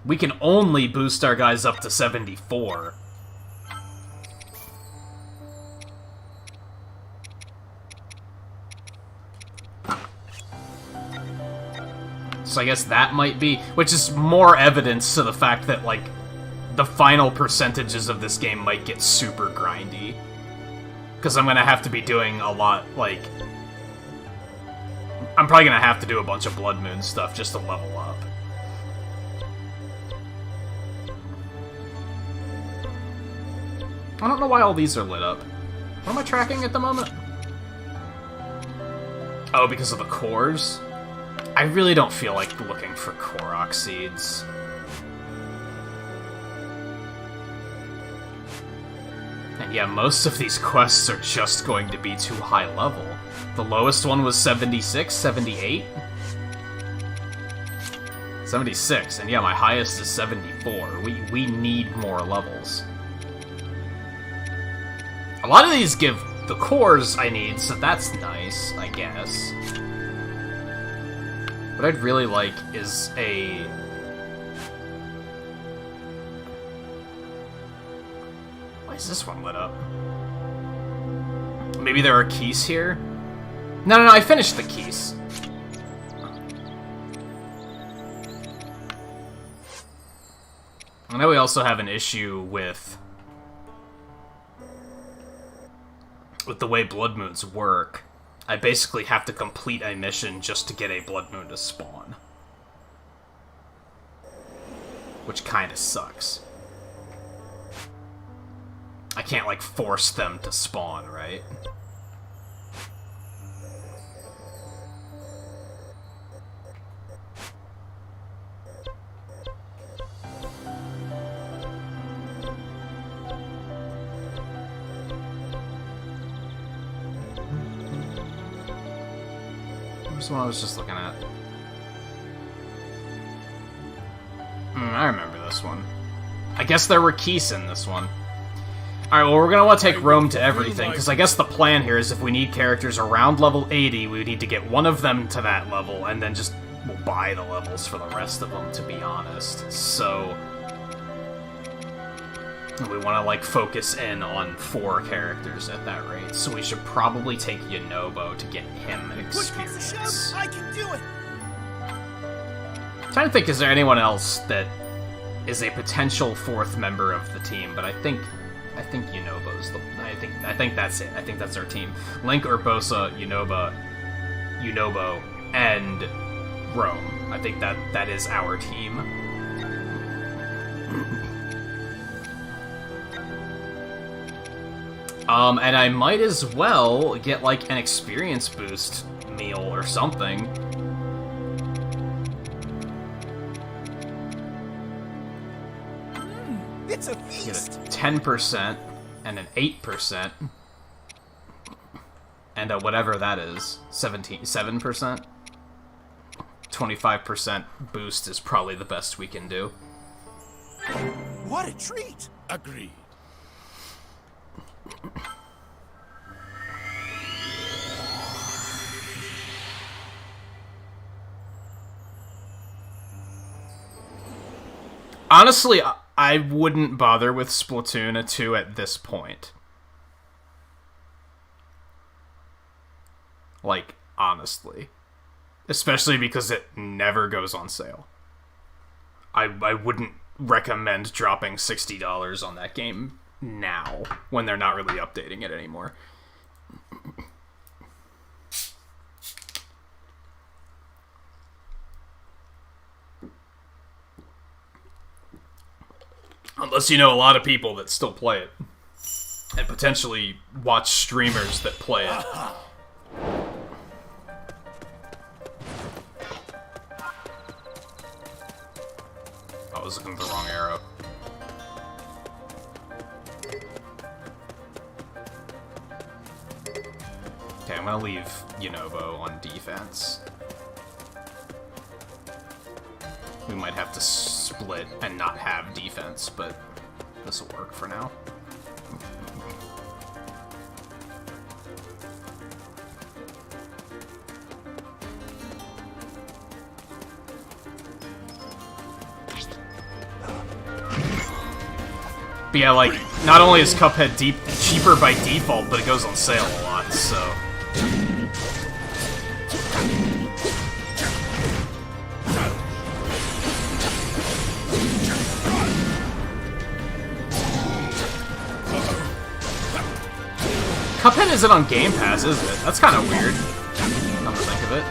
We can only boost our guys up to 74. So I guess that might be... Which is more evidence to the fact that, like, the final percentages of this game might get super grindy. Because I'm gonna have to be doing a lot, like... I'm probably gonna have to do a bunch of Blood Moon stuff just to level up. I don't know why all these are lit up. What am I tracking at the moment? Oh, because of the cores? I really don't feel like looking for Korok seeds. And yeah, most of these quests are just going to be too high level. The lowest one was 76, 78? 76, and yeah, my highest is 74. We need more levels. A lot of these give the cores I need, so that's nice, I guess. What I'd really like is a... Why is this one lit up? Maybe there are keys here? No, I finished the keys. I know we also have an issue with the way Blood Moons work. I basically have to complete a mission just to get a Blood Moon to spawn. Which kinda sucks. I can't, like, force them to spawn, right? Where's the one I was just looking at? I remember this one. I guess there were keys in this one. Alright, well, we're gonna want to take Rome to everything, because I guess the plan here is if we need characters around level 80, we need to get one of them to that level, and then just we'll buy the levels for the rest of them, to be honest. So we want to, like, focus in on 4 characters at that rate, so we should probably take Yunobo to get him experience. I can do it. I'm trying to think, is there anyone else that is a potential 4th member of the team, but I think Yunobo's the... I think that's it. I think that's our team. Link, Urbosa, Yunobo, and Rome. I think that is our team. And I might as well get, like, an experience boost meal or something. It's a feast. Get a 10% and an 8%. And whatever that is, 7%? 25% boost is probably the best we can do. What a treat. Agreed. Honestly, I wouldn't bother with Splatoon 2 at this point. Like, honestly. Especially because it never goes on sale. I wouldn't recommend dropping $60 on that game now, when they're not really updating it anymore. Unless you know a lot of people that still play it. And potentially watch streamers that play it. I was looking at the wrong arrow. Okay, I'm gonna leave Yunobo on defense. We might have to split and not have defense, but this will work for now. But yeah, like, not only is Cuphead cheaper by default, but it goes on sale a lot, so... Cuphead isn't on Game Pass, is it? That's kind of weird, come to think of it.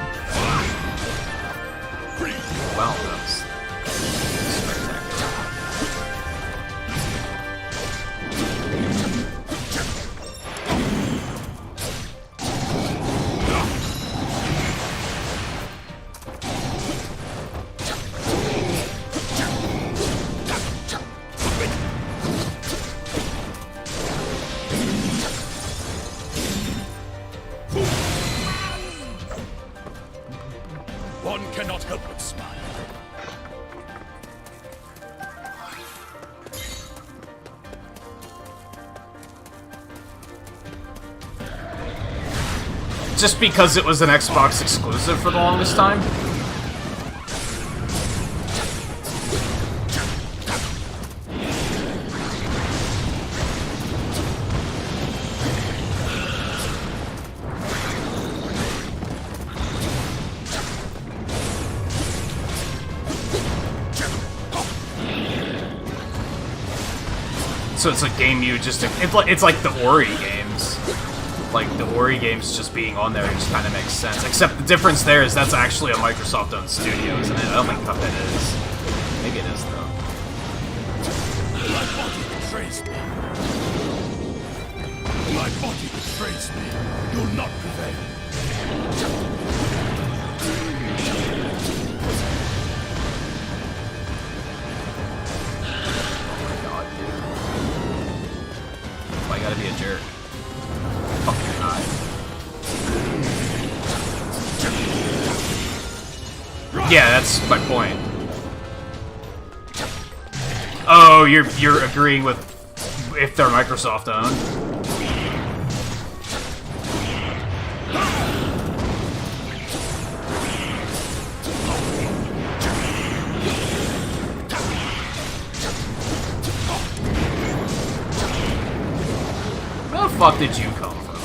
Well, that's spectacular. One cannot help but smile. Just because it was an Xbox exclusive for the longest time? So it's a game you just... It's like the Ori games. Like, the Ori games just being on there just kind of makes sense. Except the difference there is that's actually a Microsoft-owned studio, isn't it? I don't think Cuphead is. Maybe it is, though. My body betrays me. My body betrays me. You'll not prevail. Why gotta be a jerk? Fuck your eye. Yeah, that's my point. Oh, you're agreeing with if they're Microsoft owned. Where the fuck did you come from?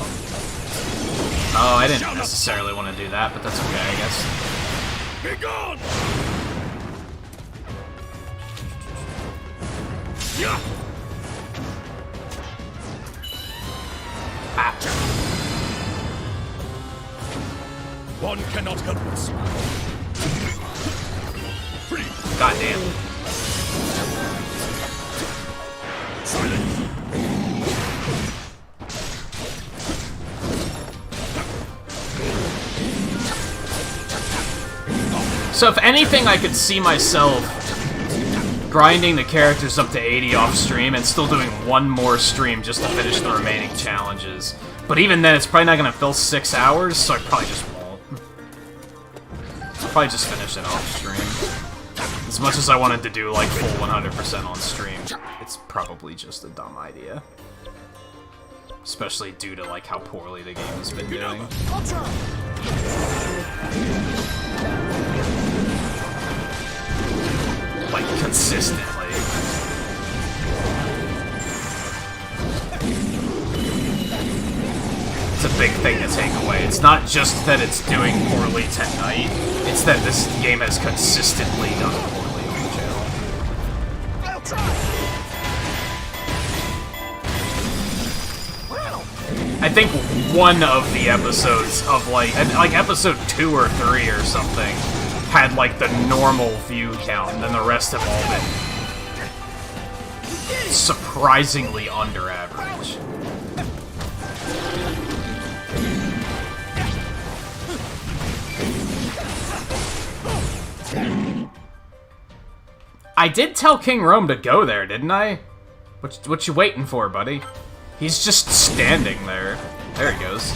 Oh, I didn't necessarily want to do that, but that's okay, I guess. Be gone! Yeah. Ah. One cannot help but smile. Goddamn. Silence. So if anything, I could see myself grinding the characters up to 80 off stream and still doing one more stream just to finish the remaining challenges. But even then, it's probably not going to fill 6 hours, so I probably just won't. I'll probably just finish it off stream. As much as I wanted to do, like, full 100% on stream, it's probably just a dumb idea. Especially due to, like, how poorly the game has been doing. Like, consistently. It's a big thing to take away. It's not just that it's doing poorly tonight, it's that this game has consistently done poorly on the channel. I'll try. I think one of the episodes of, like episode 2 or 3 or something, had, like, the normal view count, and then the rest have all been surprisingly under average. I did tell King Rome to go there, didn't I? What you waiting for, buddy? He's just standing there. There he goes.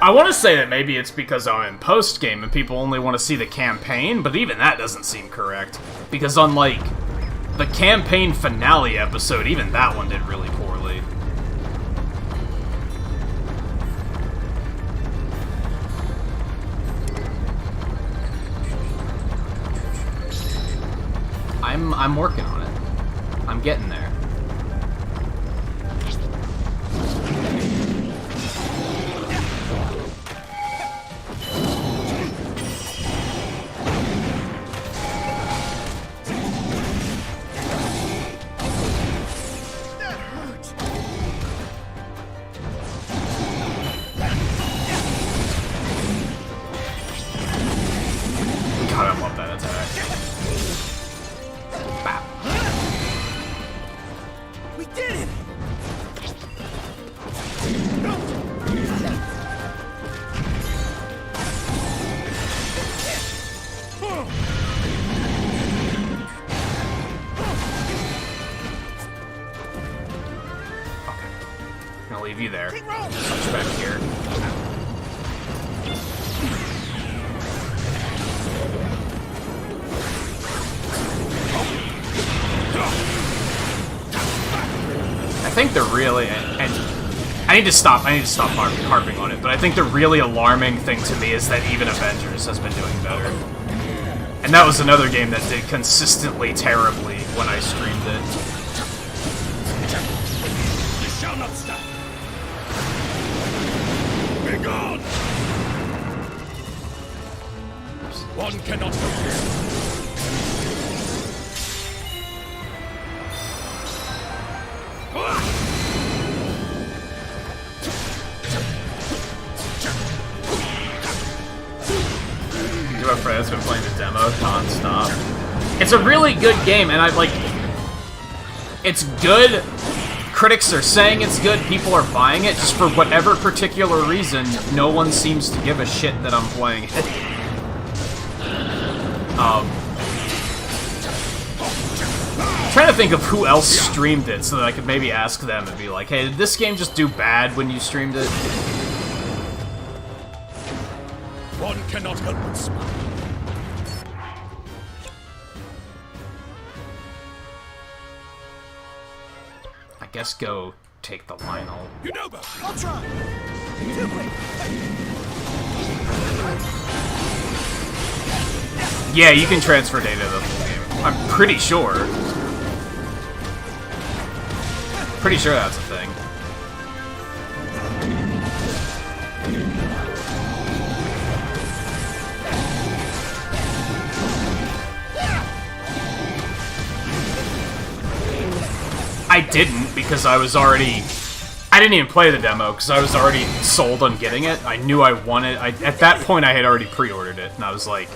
I want to say that maybe it's because I'm in post-game and people only want to see the campaign, but even that doesn't seem correct. Because unlike the campaign finale episode, even that one did really poorly. I'm working on it. I'm getting there. Leave you there. Switch back here. I think they're really, and I need to stop harping on it, but I think the really alarming thing to me is that even Avengers has been doing better. And that was another game that did consistently terribly when I streamed it. You shall not stop. Be gone! One cannot compare. My friend's been playing the demo non-stop. It's a really good game, and it's good. Critics are saying it's good, people are buying it, just for whatever particular reason, no one seems to give a shit that I'm playing it. I'm trying to think of who else streamed it, so that I could maybe ask them and be like, hey, did this game just do bad when you streamed it? One cannot help but smile. I guess go take the Lionel. You know about it. I'll try. Too quick. Yeah, you can transfer data to the full game. I'm pretty sure. Pretty sure that's a thing. I didn't, because I was already... I didn't even play the demo, because I was already sold on getting it. I knew I wanted... at that point, I had already pre-ordered it, and I was like...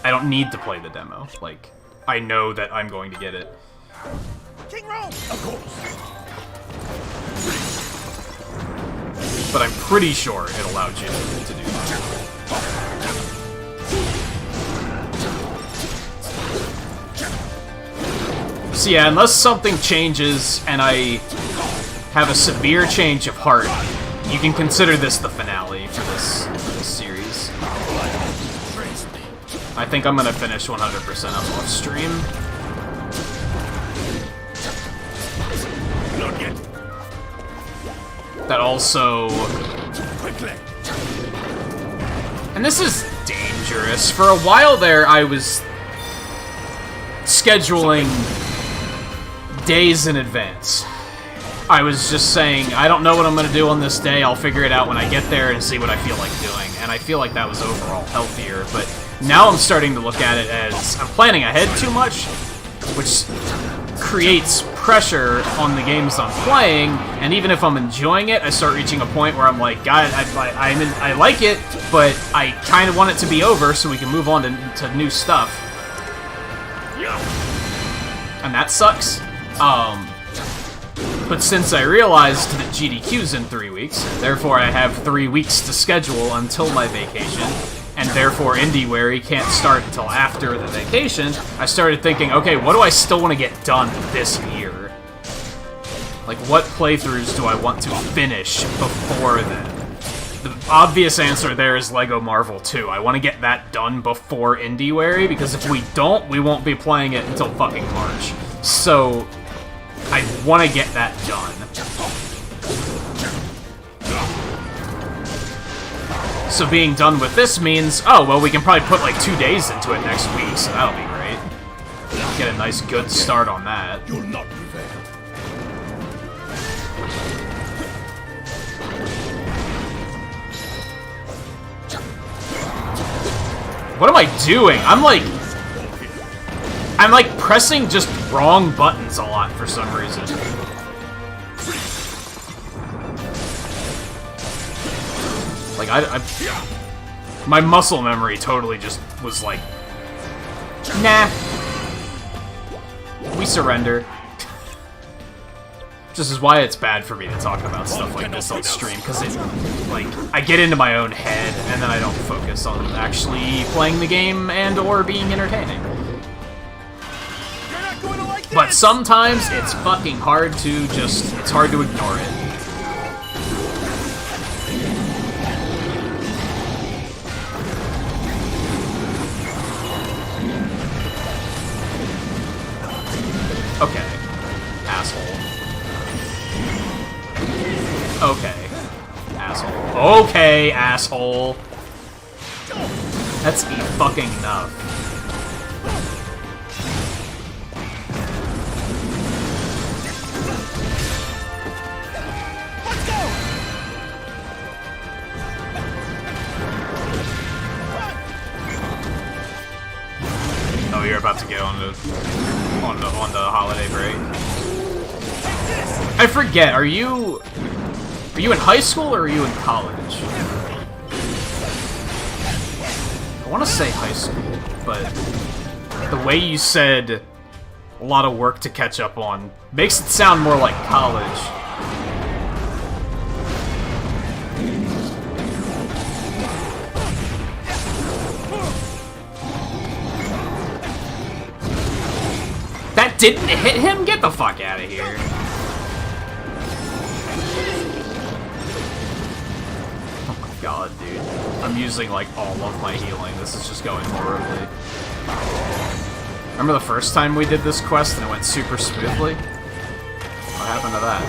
I don't need to play the demo. Like, I know that I'm going to get it. King Rome! Of course. But I'm pretty sure it allowed you to do that. So yeah, unless something changes and I have a severe change of heart, you can consider this the finale for this series. I think I'm gonna finish 100% off stream. also... Quickly. And this is dangerous. For a while there, I was scheduling days in advance. I was just saying, I don't know what I'm going to do on this day, I'll figure it out when I get there and see what I feel like doing. And I feel like that was overall healthier, but now I'm starting to look at it as I'm planning ahead too much, which creates pressure on the games I'm playing, and even if I'm enjoying it, I start reaching a point where I'm like, God, I like it, but I kind of want it to be over so we can move on to new stuff. And that sucks. But since I realized that GDQ's in 3 weeks, therefore I have 3 weeks to schedule until my vacation, and therefore IndieWary can't start until after the vacation, I started thinking, okay, what do I still want to get done this year? Like, what playthroughs do I want to finish before then? The obvious answer there is LEGO Marvel 2. I want to get that done before IndieWary, because if we don't, we won't be playing it until fucking March. So, I want to get that done. So being done with this means, oh, well, we can probably put like 2 days into it next week, so that'll be great. Get a nice good start on that. You'll not prevail. What am I doing? I'm like pressing just wrong buttons a lot for some reason. Like, my muscle memory totally just was like, nah. We surrender. This is why it's bad for me to talk about stuff like this on stream, because it, like, I get into my own head, and then I don't focus on actually playing the game and or being entertaining. But sometimes it's fucking hard to just, it's hard to ignore it. Okay. Asshole. Okay. Asshole. Okay, asshole. That's fucking enough. Oh, you're about to get on the holiday break. I forget. Are you in high school or are you in college? I want to say high school, but the way you said a lot of work to catch up on makes it sound more like college. That didn't hit him? Get the fuck out of here. Oh my god, dude. I'm using, like, all of my healing. This is just going horribly. Remember the first time we did this quest and it went super smoothly? What happened to that?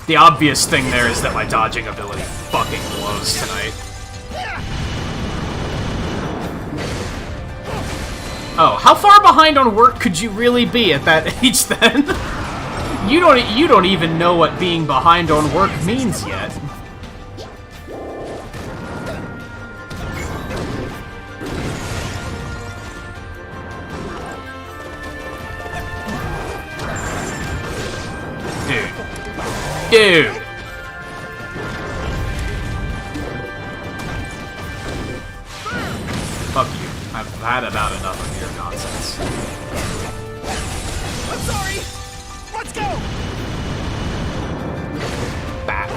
The obvious thing there is that my dodging ability fucking blows tonight. Oh, how far behind on work could you really be at that age then? You don't even know what being behind on work means yet. Dude. Fuck you. I've had about enough of your nonsense. I'm sorry! Let's go! Bat.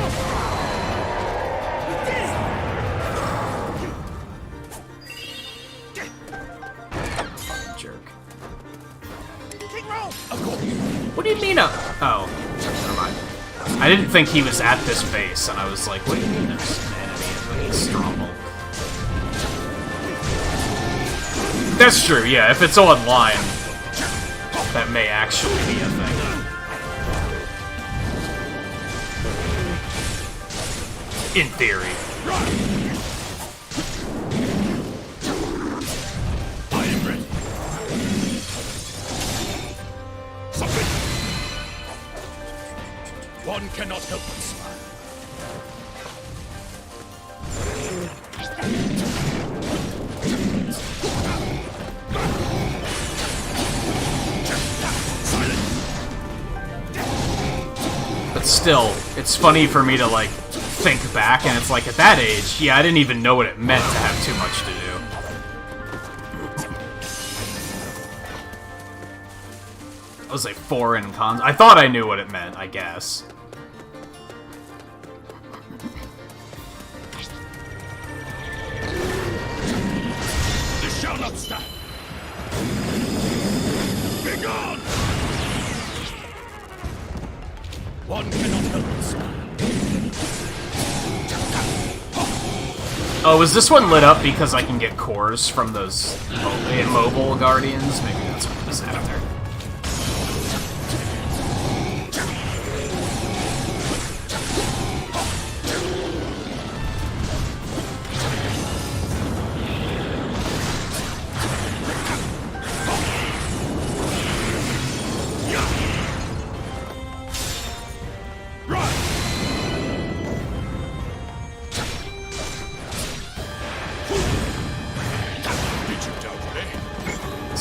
Jerk. King Rome! What do you mean? Oh, never mind. I didn't think he was at this base, and I was like, what do you mean there's an enemy in the Stronghold? That's true, yeah, if it's online, that may actually be a thing. In theory. I am ready. Something. One cannot help but smile. But still, it's funny for me to, like, think back, and it's like, at that age, yeah, I didn't even know what it meant to have too much to do. I was like 4 in cons. I thought I knew what it meant, I guess. This shall not stand. Be gone! One cannot help but smile. Oh, is this one lit up because I can get cores from those immobile guardians? Maybe that's what was out there.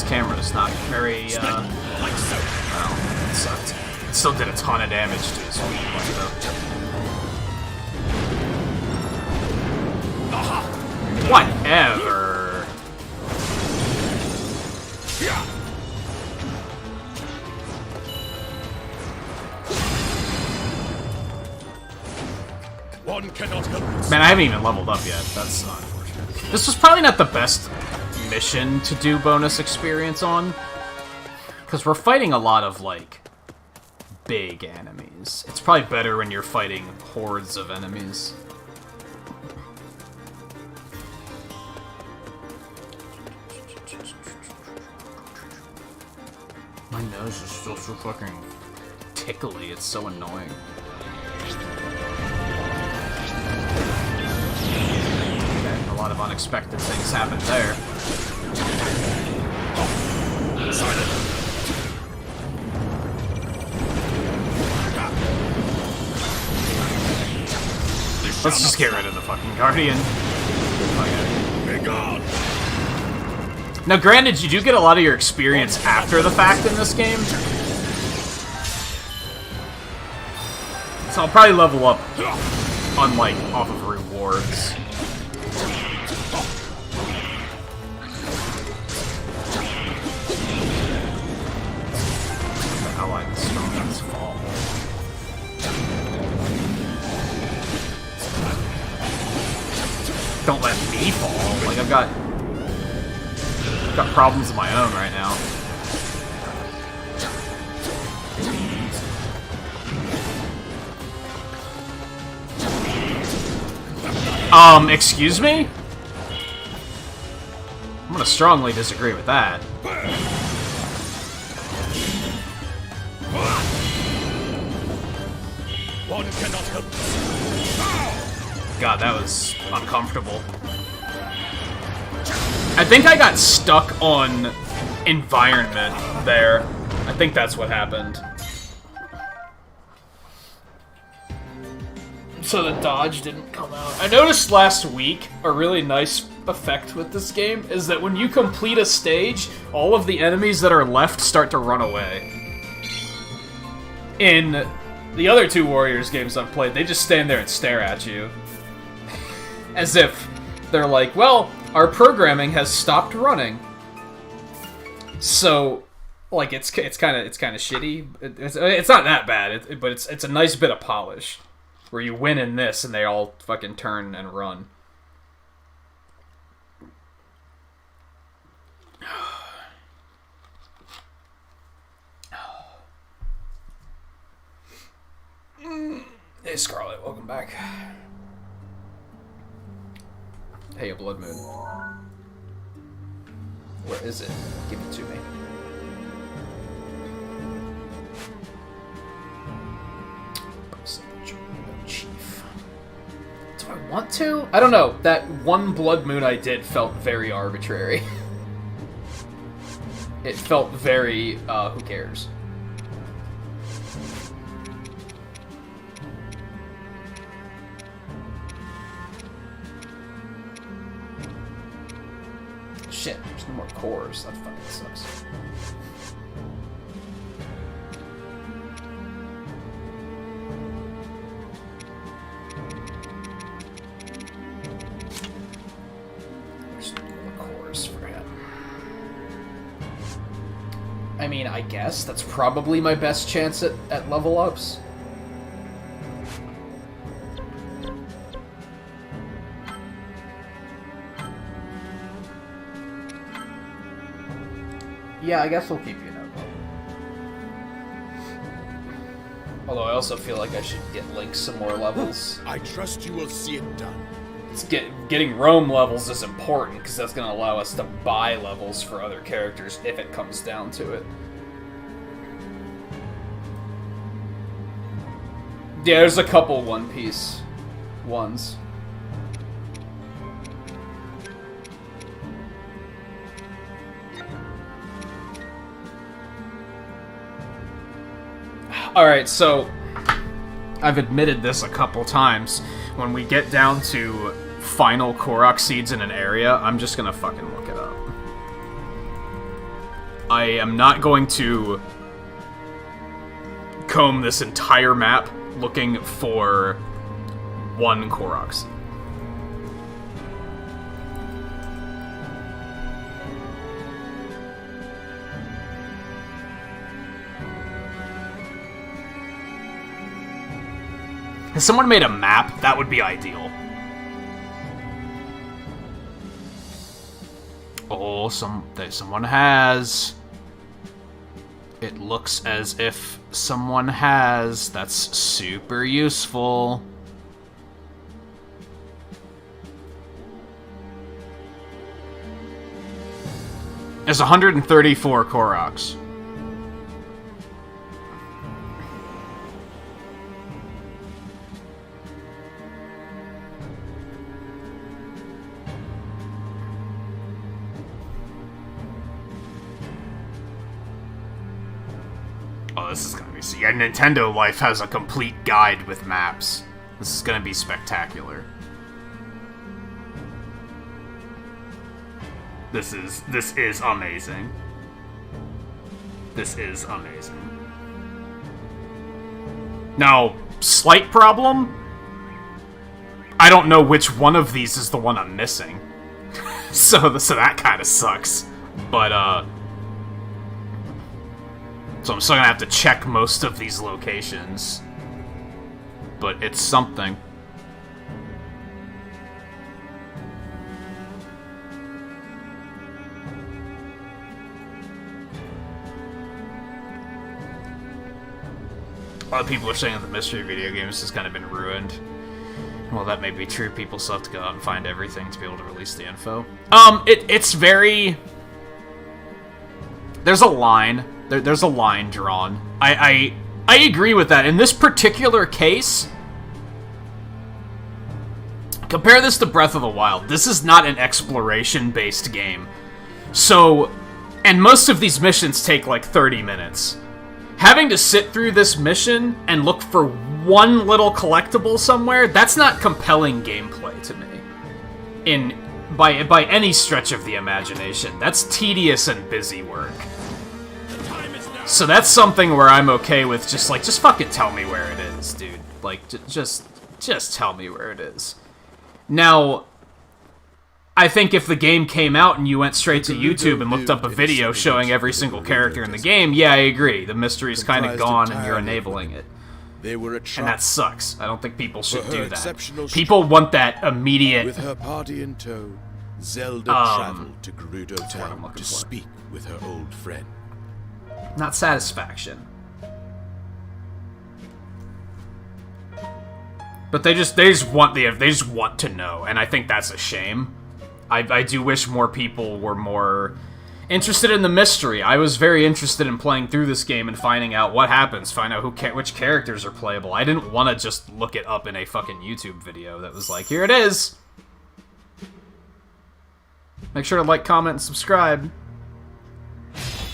Camera's not very, well, it sucked. It still did a ton of damage to his weak point, though. Whatever. One cannot help it. Man, I haven't even leveled up yet. That's unfortunate. This was probably not the best mission to do bonus experience on, because we're fighting a lot of, like, big enemies. It's probably better when you're fighting hordes of enemies. My nose is still so fucking tickly, it's so annoying. Okay, a lot of unexpected things happened there. Let's just get rid of the fucking Guardian. Now, granted, you do get a lot of your experience after the fact in this game. So I'll probably level up on, like, off of rewards. I like the Strongman's Fall. Don't let me fall. Like, I've got problems of my own right now. Excuse me? I'm gonna strongly disagree with that. One cannot help. God, that was uncomfortable. I think I got stuck on environment there. I think that's what happened. So the dodge didn't come out. I noticed last week a really nice effect with this game is that when you complete a stage, all of the enemies that are left start to run away. In the other two Warriors games I've played, they just stand there and stare at you. As if they're like, well, our programming has stopped running. So, like, it's kind of shitty. It's not that bad, but it's a nice bit of polish. Where you win in this and they all fucking turn and run. Hey Scarlet, welcome back. Hey, a Blood Moon. Where is it? Give it to me. Chief. It's Do I want to? I don't know. That one Blood Moon I did felt very arbitrary. It felt very, who cares? Shit, there's no more cores. That fucking sucks. There's no more cores for him. I mean, I guess that's probably my best chance at level ups. Yeah, I guess we'll keep you Noko. Although I also feel like I should get Link some more levels. I trust you will see it done. Getting Rome levels is important, because that's going to allow us to buy levels for other characters if it comes down to it. Yeah, there's a couple One Piece ones. Alright, so I've admitted this a couple times. When we get down to final Korok seeds in an area, I'm just gonna fucking look it up. I am not going to comb this entire map looking for one Korok seed. If someone made a map, that would be ideal. Oh, someone has. It looks as if someone has. That's super useful. There's 134 Koroks. Oh, this is gonna be... Yeah, Nintendo Life has a complete guide with maps. This is gonna be spectacular. This is amazing. This is amazing. Now, slight problem? I don't know which one of these is the one I'm missing. so that kind of sucks. But, so I'm still gonna have to check most of these locations. But it's something. A lot of people are saying that the mystery video games has kind of been ruined. Well, that may be true. People still have to go out and find everything to be able to release the info. It's very... There's a line. There's a line drawn. I agree with that. In this particular case, compare this to Breath of the Wild. This is not an exploration-based game. So, and most of these missions take like 30 minutes. Having to sit through this mission and look for one little collectible somewhere, that's not compelling gameplay to me. By any stretch of the imagination. That's tedious and busy work. So that's something where I'm okay with just fucking tell me where it is, dude. Like, just tell me where it is. Now, I think if the game came out and you went straight to YouTube and looked up a video showing every single character in the game, yeah, I agree. The mystery's kind of gone and you're enabling it. And that sucks. I don't think people should do that. People want that immediate... With her party in tow, Zelda traveled to Gerudo Town to speak with her old friend. Not satisfaction. But they just want to know, and I think that's a shame. I do wish more people were more Interested in the mystery. I was very interested in playing through this game and finding out what happens, find out which characters are playable. I didn't want to just look it up in a fucking YouTube video that was like, here it is! Make sure to like, comment, and subscribe.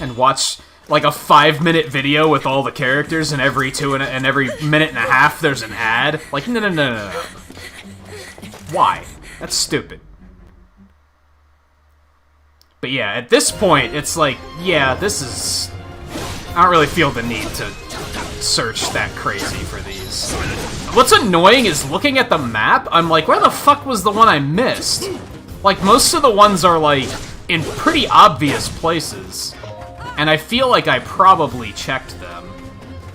And watch, like, a 5-minute video with all the characters, and every minute and a half there's an ad. Like, no. Why? That's stupid. But yeah, at this point, it's like, yeah, this is... I don't really feel the need to search that crazy for these. What's annoying is looking at the map, I'm like, where the fuck was the one I missed? Like, most of the ones are, like, in pretty obvious places. And I feel like I probably checked them.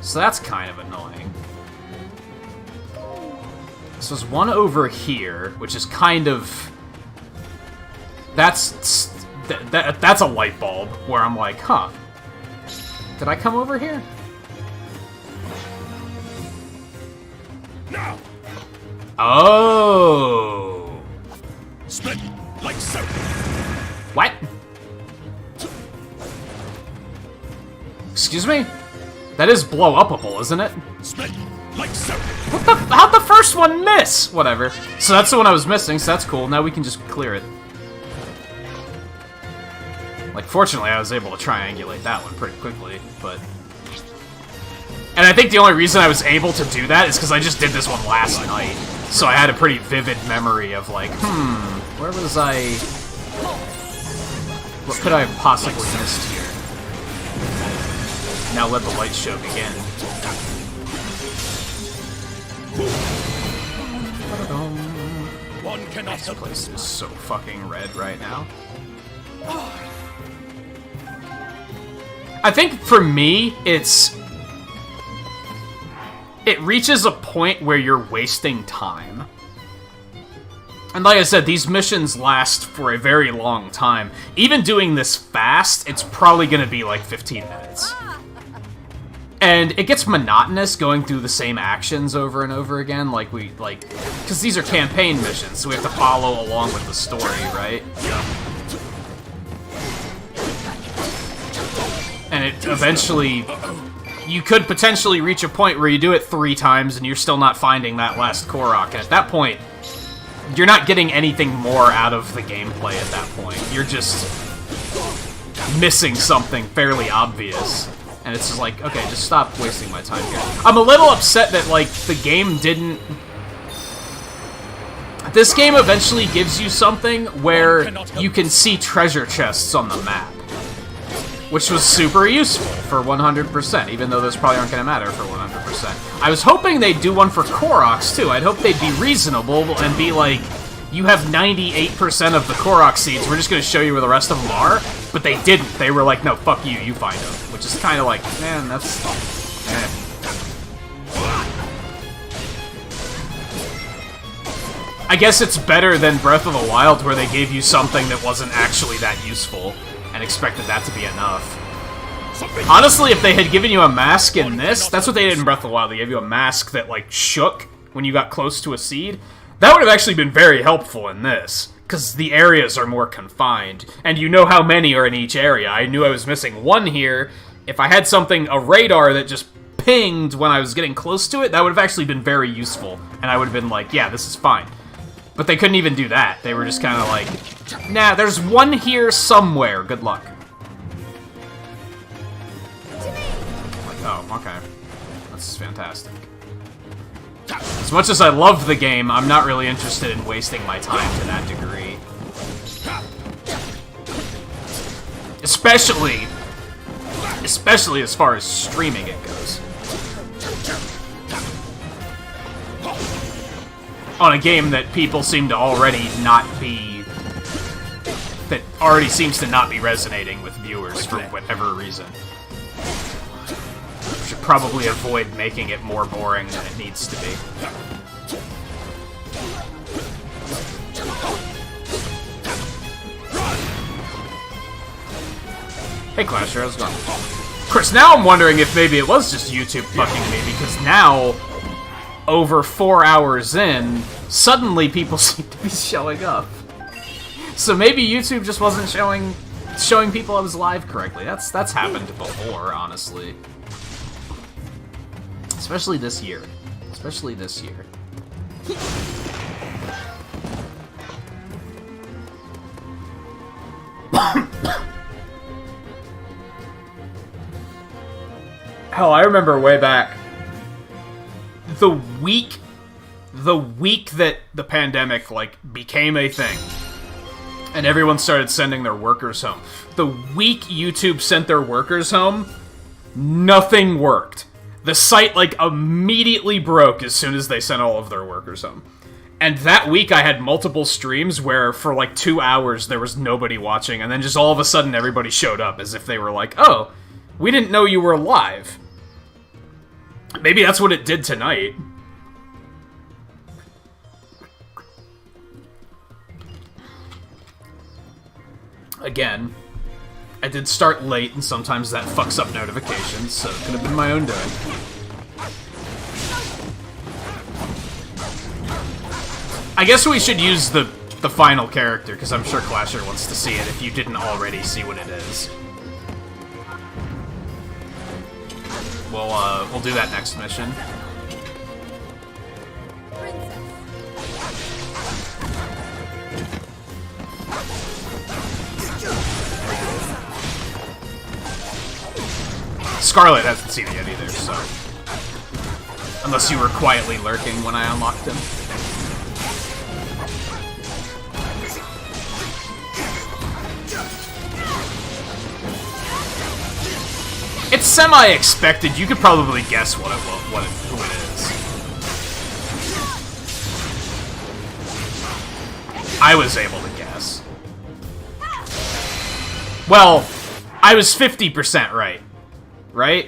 So that's kind of annoying. So there's one over here, which is kind of... That's a light bulb, where I'm like, huh. Did I come over here? Now! Oh! Split like so! What? Excuse me? That is blow-upable, isn't it? Split like so! What the? How'd the first one miss? Whatever. So that's the one I was missing, so that's cool. Now we can just clear it. Like, fortunately, I was able to triangulate that one pretty quickly, but... And I think the only reason I was able to do that is because I just did this one last night. So I had a pretty vivid memory of, like, where was I... What could I have possibly missed here? Now let the light show begin. One cannot This place is so fucking red right now. I think, for me, it reaches a point where you're wasting time. And like I said, these missions last for a very long time. Even doing this fast, it's probably gonna be like 15 minutes. And it gets monotonous going through the same actions over and over again, because these are campaign missions, so we have to follow along with the story, right? And it eventually... You could potentially reach a point where you do it 3 times and you're still not finding that last Korok, and at that point, you're not getting anything more out of the gameplay at that point. You're just missing something fairly obvious. And it's just like, okay, just stop wasting my time here. I'm a little upset that, like, the game didn't... This game eventually gives you something where you can see treasure chests on the map. Which was super useful for 100%, even though those probably aren't going to matter for 100%. I was hoping they'd do one for Koroks, too. I'd hope they'd be reasonable and be like, you have 98% of the Korok seeds, we're just going to show you where the rest of them are. But they didn't. They were like, no, fuck you, you find them. Which is kind of like, man, that's... I guess it's better than Breath of the Wild, where they gave you something that wasn't actually that useful, and expected that to be enough. Honestly, if they had given you a mask in this, that's what they did in Breath of the Wild, they gave you a mask that, like, shook when you got close to a seed. That would have actually been very helpful in this, because the areas are more confined, and you know how many are in each area. I knew I was missing one here. If I had something, a radar that just pinged when I was getting close to it, that would have actually been very useful, and I would have been like, yeah, this is fine. But they couldn't even do that. They were just kind of like, nah, there's one here somewhere. Good luck. Like, oh, okay. That's fantastic. As much as I love the game, I'm not really interested in wasting my time to that degree. Especially as far as streaming it goes. On a game that people seem to already not be... that already seems to not be resonating with viewers for whatever reason. Should probably avoid making it more boring than it needs to be. Hey Clasher, how's it going? Chris, now I'm wondering if maybe it was just YouTube fucking me, because now, over 4 hours in, suddenly people seem to be showing up. So maybe YouTube just wasn't showing showing people I was live correctly. That's happened before, honestly. Especially this year. Especially this year. Hell, I remember way back. The week that the pandemic, like, became a thing. And everyone started sending their workers home. The week YouTube sent their workers home, nothing worked. The site, like, immediately broke as soon as they sent all of their workers home. And that week I had multiple streams where for, like, 2 hours there was nobody watching, and then just all of a sudden everybody showed up as if they were like, oh, we didn't know you were live. Maybe that's what it did tonight. Again, I did start late, and sometimes that fucks up notifications, so it could have been my own doing. I guess we should use the final character, because I'm sure Clasher wants to see it if you didn't already see what it is. We'll do that next mission. Scarlet hasn't seen it yet either, so... Unless you were quietly lurking when I unlocked him. It's semi-expected. You could probably guess who it is. I was able to guess. Well, I was 50% right. Right?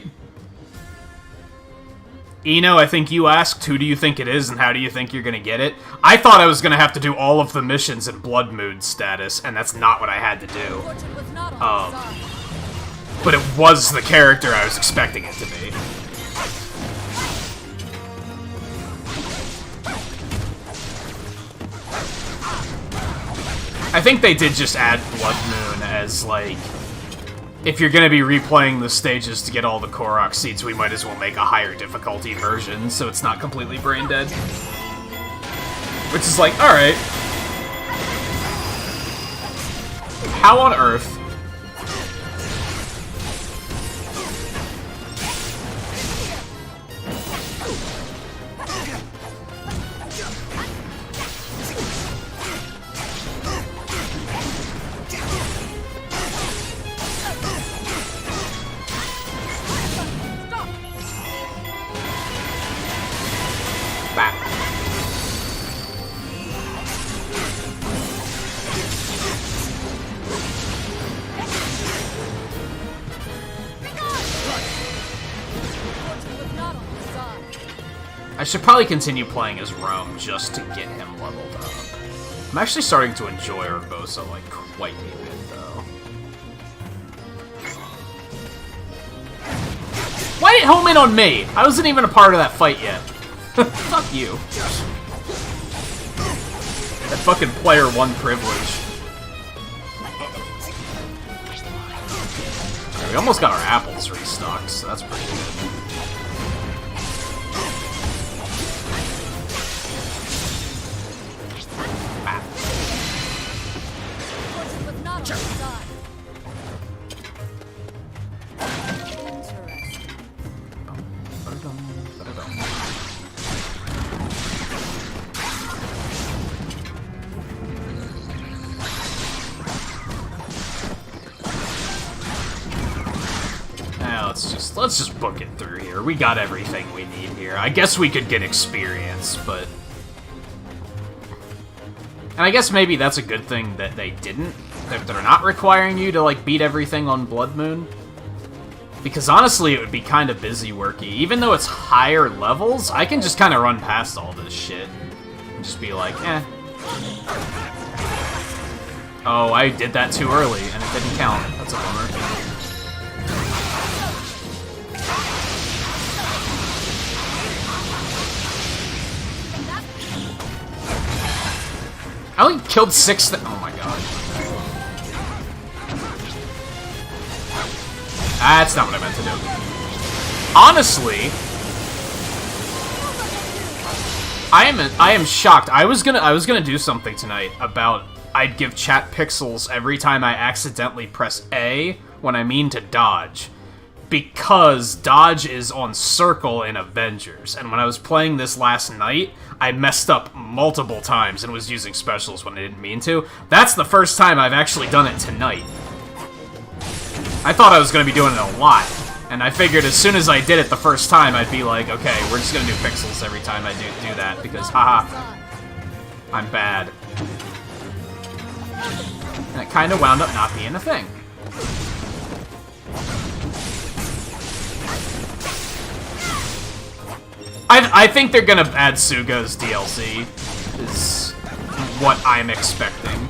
Eno, I think you asked, who do you think it is and how do you think you're gonna get it? I thought I was gonna have to do all of the missions in Blood Mood status, and that's not what I had to do. But it was the character I was expecting it to be. I think they did just add Blood Moon as, like... If you're gonna be replaying the stages to get all the Korok seeds, we might as well make a higher difficulty version, so it's not completely brain dead. Which is like, alright. How on earth... I should probably continue playing as Rome just to get him leveled up. I'm actually starting to enjoy Urbosa, like, quite a bit, though. Why did it home in on me? I wasn't even a part of that fight yet. Fuck you. That fucking player one privilege. We almost got our apples restocked, so that's pretty good. Let's just book it through here. We got everything we need here. I guess we could get experience, but... And I guess maybe that's a good thing that they didn't. That they're not requiring you to, like, beat everything on Blood Moon. Because honestly, it would be kind of busy-worky. Even though it's higher levels, I can just kind of run past all this shit. And just be like, eh. Oh, I did that too early, and it didn't count. That's a bummer. I only killed 6 oh my god. That's not what I meant to do. Honestly, I am shocked. I was gonna do something tonight about I'd give chat pixels every time I accidentally press A when I mean to dodge. Because dodge is on circle in Avengers, and when I was playing this last night, I messed up multiple times and was using specials when I didn't mean to. That's the first time I've actually done it tonight. I thought I was going to be doing it a lot, and I figured as soon as I did it the first time, I'd be like, okay, we're just going to do pixels every time I do that, because haha, I'm bad. And it kind of wound up not being a thing. I think they're gonna add Suga's DLC, is what I'm expecting.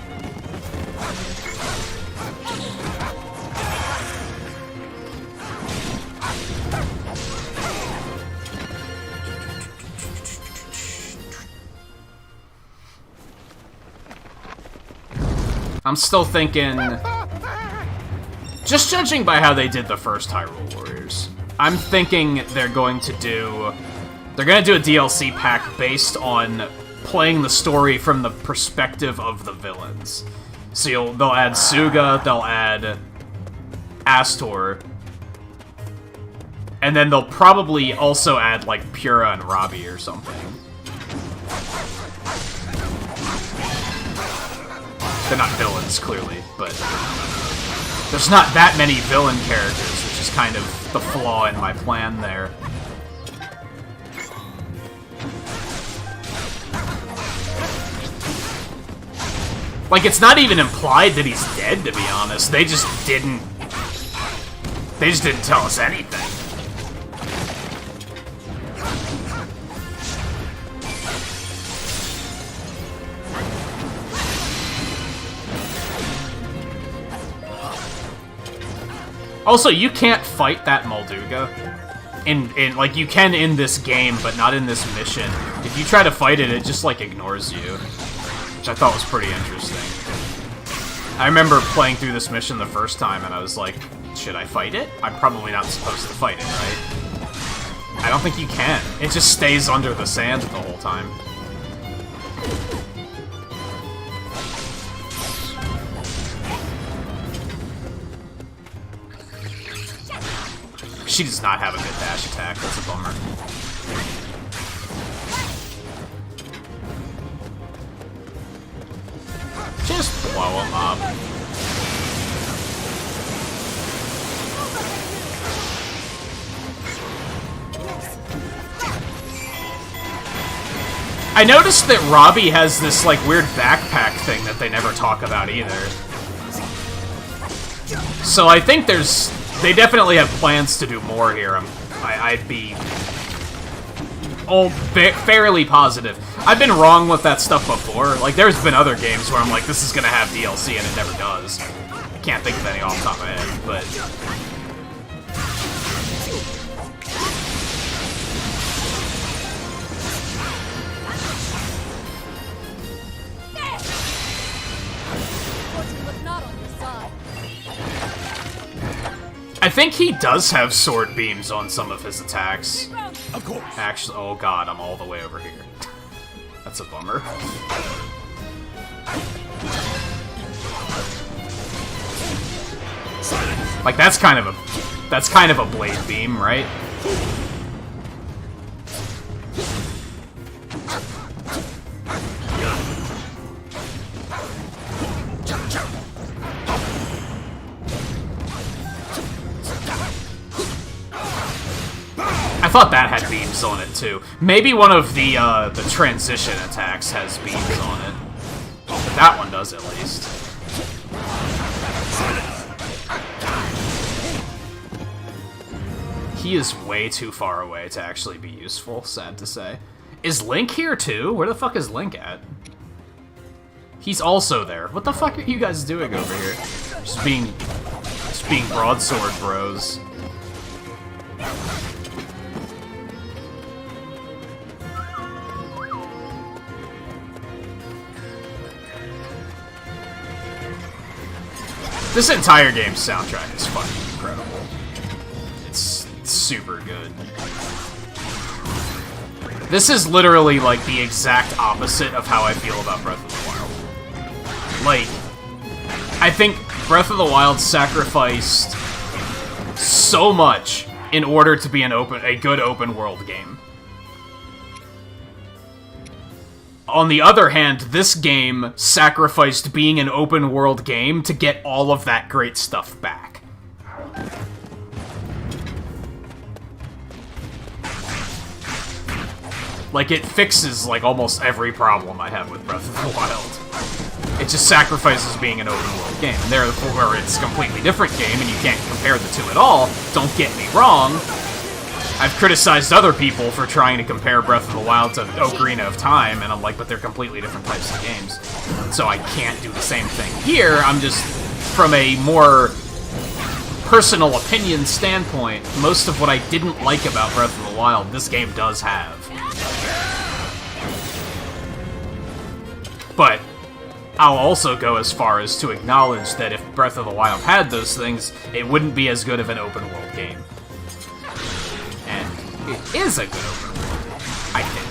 I'm still thinking, just judging by how they did the first Hyrule Warriors, I'm thinking they're going to do a DLC pack based on playing the story from the perspective of the villains. So they'll add Suga, they'll add Astor, and then they'll probably also add, like, Pura and Robbie or something. They're not villains, clearly, but there's not that many villain characters, which is kind of the flaw in my plan there. Like, it's not even implied that he's dead, to be honest. They just didn't tell us anything. Also, you can't fight that Molduga. Like, you can in this game, but not in this mission. If you try to fight it, it just, like, ignores you. Which I thought was pretty interesting. I remember playing through this mission the first time, and I was like, should I fight it? I'm probably not supposed to fight it, right? I don't think you can. It just stays under the sand the whole time. She does not have a good dash attack. That's a bummer. Just blow him up. I noticed that Robbie has this, like, weird backpack thing that they never talk about either. So I think they definitely have plans to do more here. I'd be fairly positive. I've been wrong with that stuff before. Like, there's been other games where I'm like, this is gonna have DLC, and it never does. I can't think of any off the top of my head, but... I think he does have sword beams on some of his attacks. Of course. Actually, oh god, I'm all the way over here. That's a bummer. Like, that's kind of a blade beam, right? I thought that had beams on it too. Maybe one of the transition attacks has beams on it. But that one does at least. He is way too far away to actually be useful, sad to say. Is Link here too? Where the fuck is Link at? He's also there. What the fuck are you guys doing over here? Just being broadsword bros. This entire game's soundtrack is fucking incredible. It's super good. This is literally, like, the exact opposite of how I feel about Breath of the Wild. Like, I think Breath of the Wild sacrificed so much in order to be a good open world game. On the other hand, this game sacrificed being an open world game to get all of that great stuff back. Like, it fixes, like, almost every problem I have with Breath of the Wild. It just sacrifices being an open world game. And therefore, it's a completely different game, and you can't compare the two at all. Don't get me wrong. I've criticized other people for trying to compare Breath of the Wild to Ocarina of Time, and I'm like, but they're completely different types of games. So I can't do the same thing here. I'm just, from a more personal opinion standpoint, most of what I didn't like about Breath of the Wild, this game does have. But I'll also go as far as to acknowledge that if Breath of the Wild had those things, it wouldn't be as good of an open world game. And it is a good open world, I think.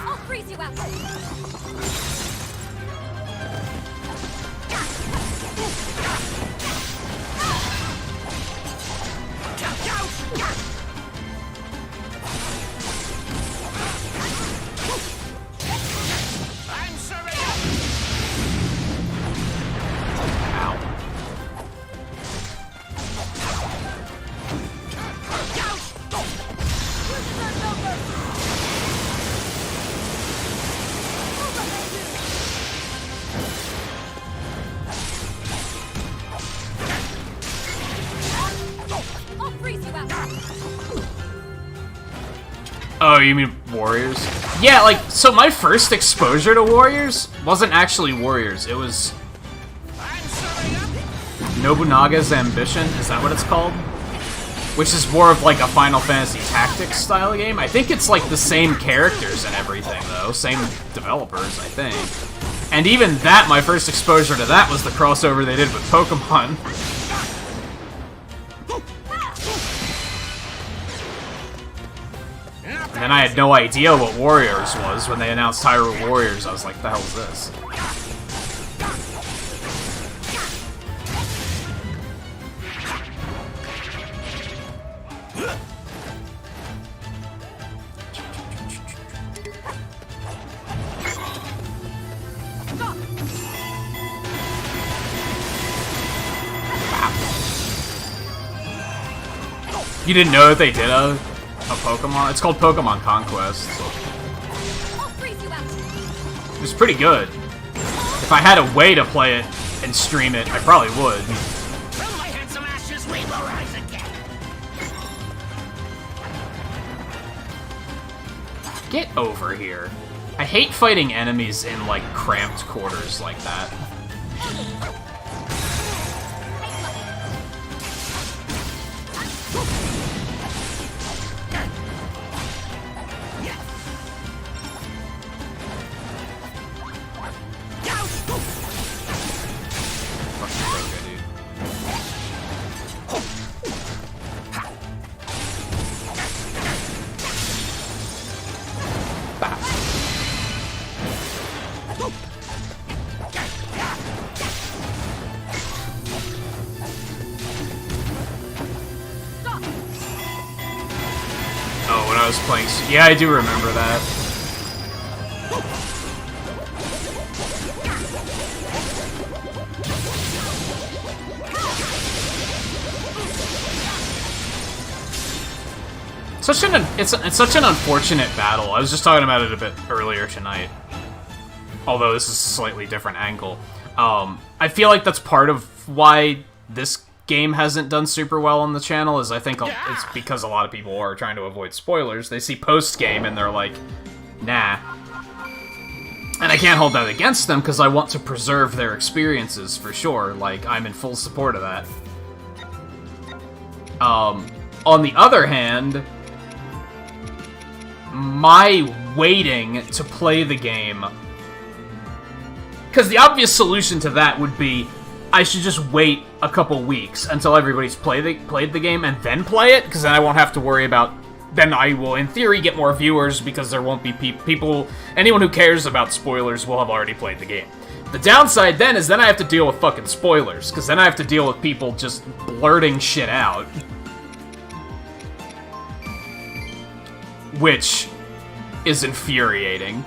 I'll freeze you out. I'm sorry. I'll freeze you out. Oh, you mean Warriors? Yeah, like, so my first exposure to Warriors wasn't actually Warriors, it was I'm sorry. Nobunaga's Ambition, is that what it's called? Which is more of like a Final Fantasy Tactics style game. I think it's like the same characters and everything, though. Same developers, I think. And even that, my first exposure to that was the crossover they did with Pokemon. And then I had no idea what Warriors was. When they announced Hyrule Warriors, I was like, the hell is this? You didn't know that they did a Pokemon? It's called Pokemon Conquest. I'll freeze you out. It was pretty good. If I had a way to play it and stream it, I probably would. From my handsome ashes, we will rise again. Get over here. I hate fighting enemies in, like, cramped quarters like that. Oh, when I was playing... Yeah, I do remember that. It's such an unfortunate battle. I was just talking about it a bit earlier tonight. Although this is a slightly different angle. I feel like that's part of why this game hasn't done super well on the channel, is I think it's because a lot of people are trying to avoid spoilers. They see post-game and they're like, nah. And I can't hold that against them because I want to preserve their experiences for sure. Like, I'm in full support of that. On the other hand, my waiting to play the game... Because the obvious solution to that would be, I should just wait a couple weeks until everybody's played the game and then play it, because then I won't have to worry about... Then I will, in theory, get more viewers, because there won't be people... Anyone who cares about spoilers will have already played the game. The downside then is then I have to deal with fucking spoilers, because then I have to deal with people just blurting shit out. Which is infuriating.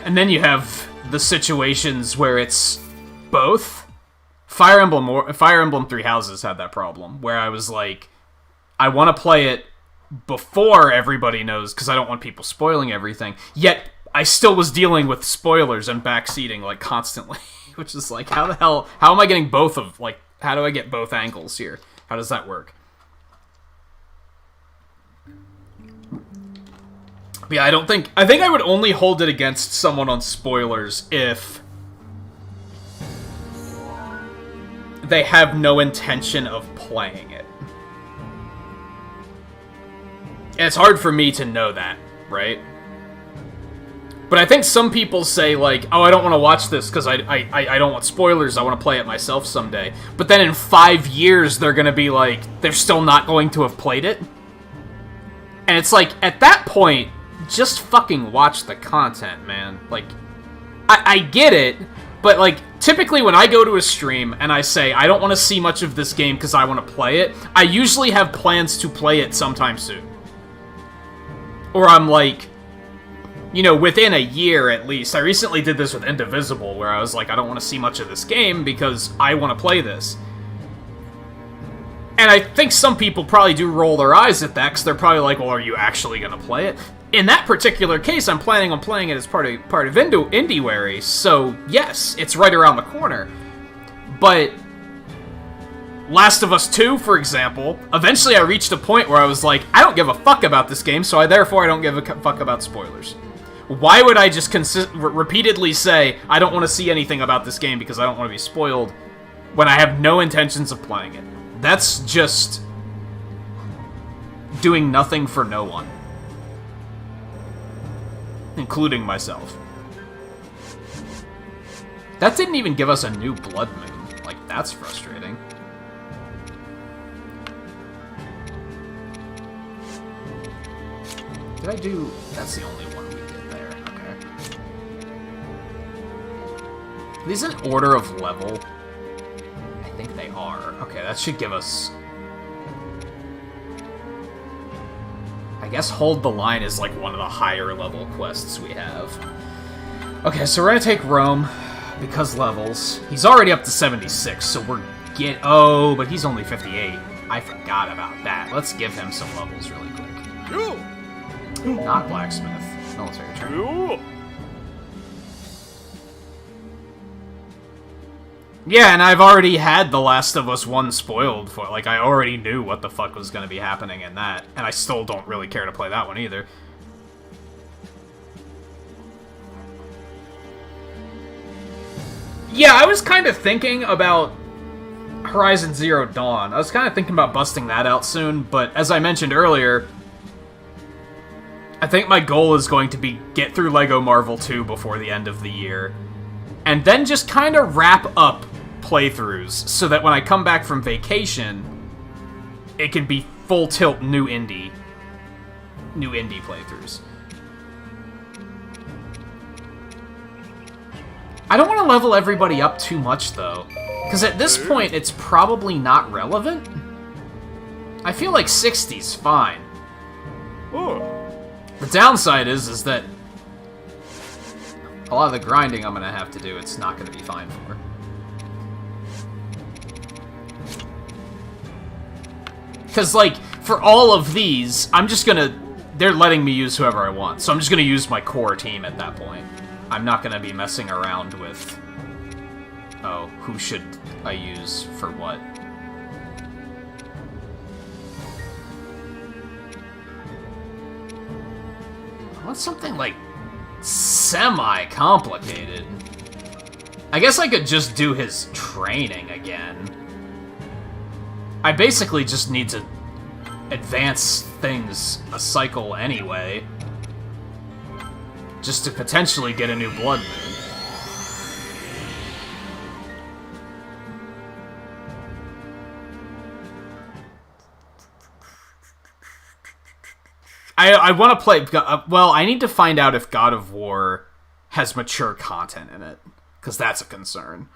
And then you have the situations where it's both. Fire Emblem Three Houses had that problem, where I was like, I want to play it before everybody knows, because I don't want people spoiling everything, yet I still was dealing with spoilers and backseating, like, constantly, which is like, how am I getting both of, like, how do I get both angles here? How does that work? But yeah, I think I would only hold it against someone on spoilers if they have no intention of playing it. And it's hard for me to know that, right? But I think some people say, like, oh, I don't want to watch this because I don't want spoilers, I want to play it myself someday. But then in 5 years, they're going to be like, they're still not going to have played it? And it's like, at that point, just fucking watch the content, man. Like, I get it, but, like, typically when I go to a stream and I say, I don't want to see much of this game because I want to play it, I usually have plans to play it sometime soon. Or I'm like, you know, within a year at least. I recently did this with Indivisible, where I was like, I don't want to see much of this game because I want to play this. And I think some people probably do roll their eyes at that, because they're probably like, well, are you actually going to play it? In that particular case, I'm planning on playing it as part of Indiewary, so yes, it's right around the corner. But Last of Us 2, for example, eventually I reached a point where I was like, I don't give a fuck about this game, so therefore I don't give a fuck about spoilers. Why would I just repeatedly say, I don't want to see anything about this game because I don't want to be spoiled, when I have no intentions of playing it? That's just doing nothing for no one. Including myself. That didn't even give us a new Blood Moon. Like, that's frustrating. Did I do... That's the only one we did there. Okay. Are these in order of level? I think they are. Okay, that should give us... I guess Hold the Line is like one of the higher level quests we have. Okay, so we're gonna take Rome, because levels. He's already up to 76, so we're oh, but he's only 58. I forgot about that. Let's give him some levels really quick. Not blacksmith. Military training. Yeah, and I've already had The Last of Us 1 spoiled for, like, I already knew what the fuck was gonna be happening in that, and I still don't really care to play that one either. Yeah, I was kind of thinking about Horizon Zero Dawn. I was kind of thinking about busting that out soon, but as I mentioned earlier, I think my goal is going to be get through LEGO Marvel 2 before the end of the year, and then just kind of wrap up playthroughs, so that when I come back from vacation, it can be full tilt new indie playthroughs. I don't want to level everybody up too much, though, because at this point, it's probably not relevant. I feel like 60's fine. The downside is that a lot of the grinding I'm going to have to do, it's not going to be fine for. Because, like, for all of these, I'm just going to... They're letting me use whoever I want, so I'm just going to use my core team at that point. I'm not going to be messing around with... Oh, who should I use for what? I want something, like, semi-complicated. I guess I could just do his training again. I basically just need to advance things a cycle anyway. Just to potentially get a new Blood Moon. I want to play... well, I need to find out if God of War has mature content in it. Because that's a concern.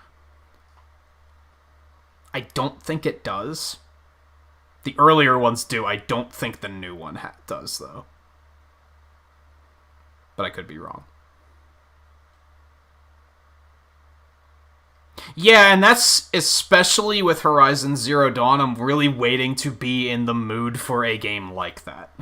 I don't think it does. The earlier ones do. I don't think the new one does, though. But I could be wrong. Yeah, and that's especially with Horizon Zero Dawn. I'm really waiting to be in the mood for a game like that.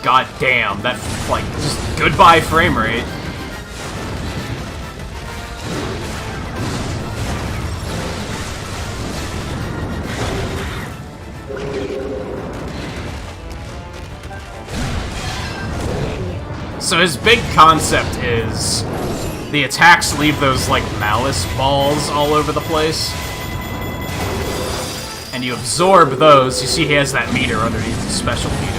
God damn, that, like, just goodbye frame rate. So his big concept is the attacks leave those, like, malice balls all over the place. And you absorb those. You see he has that meter underneath the special meter.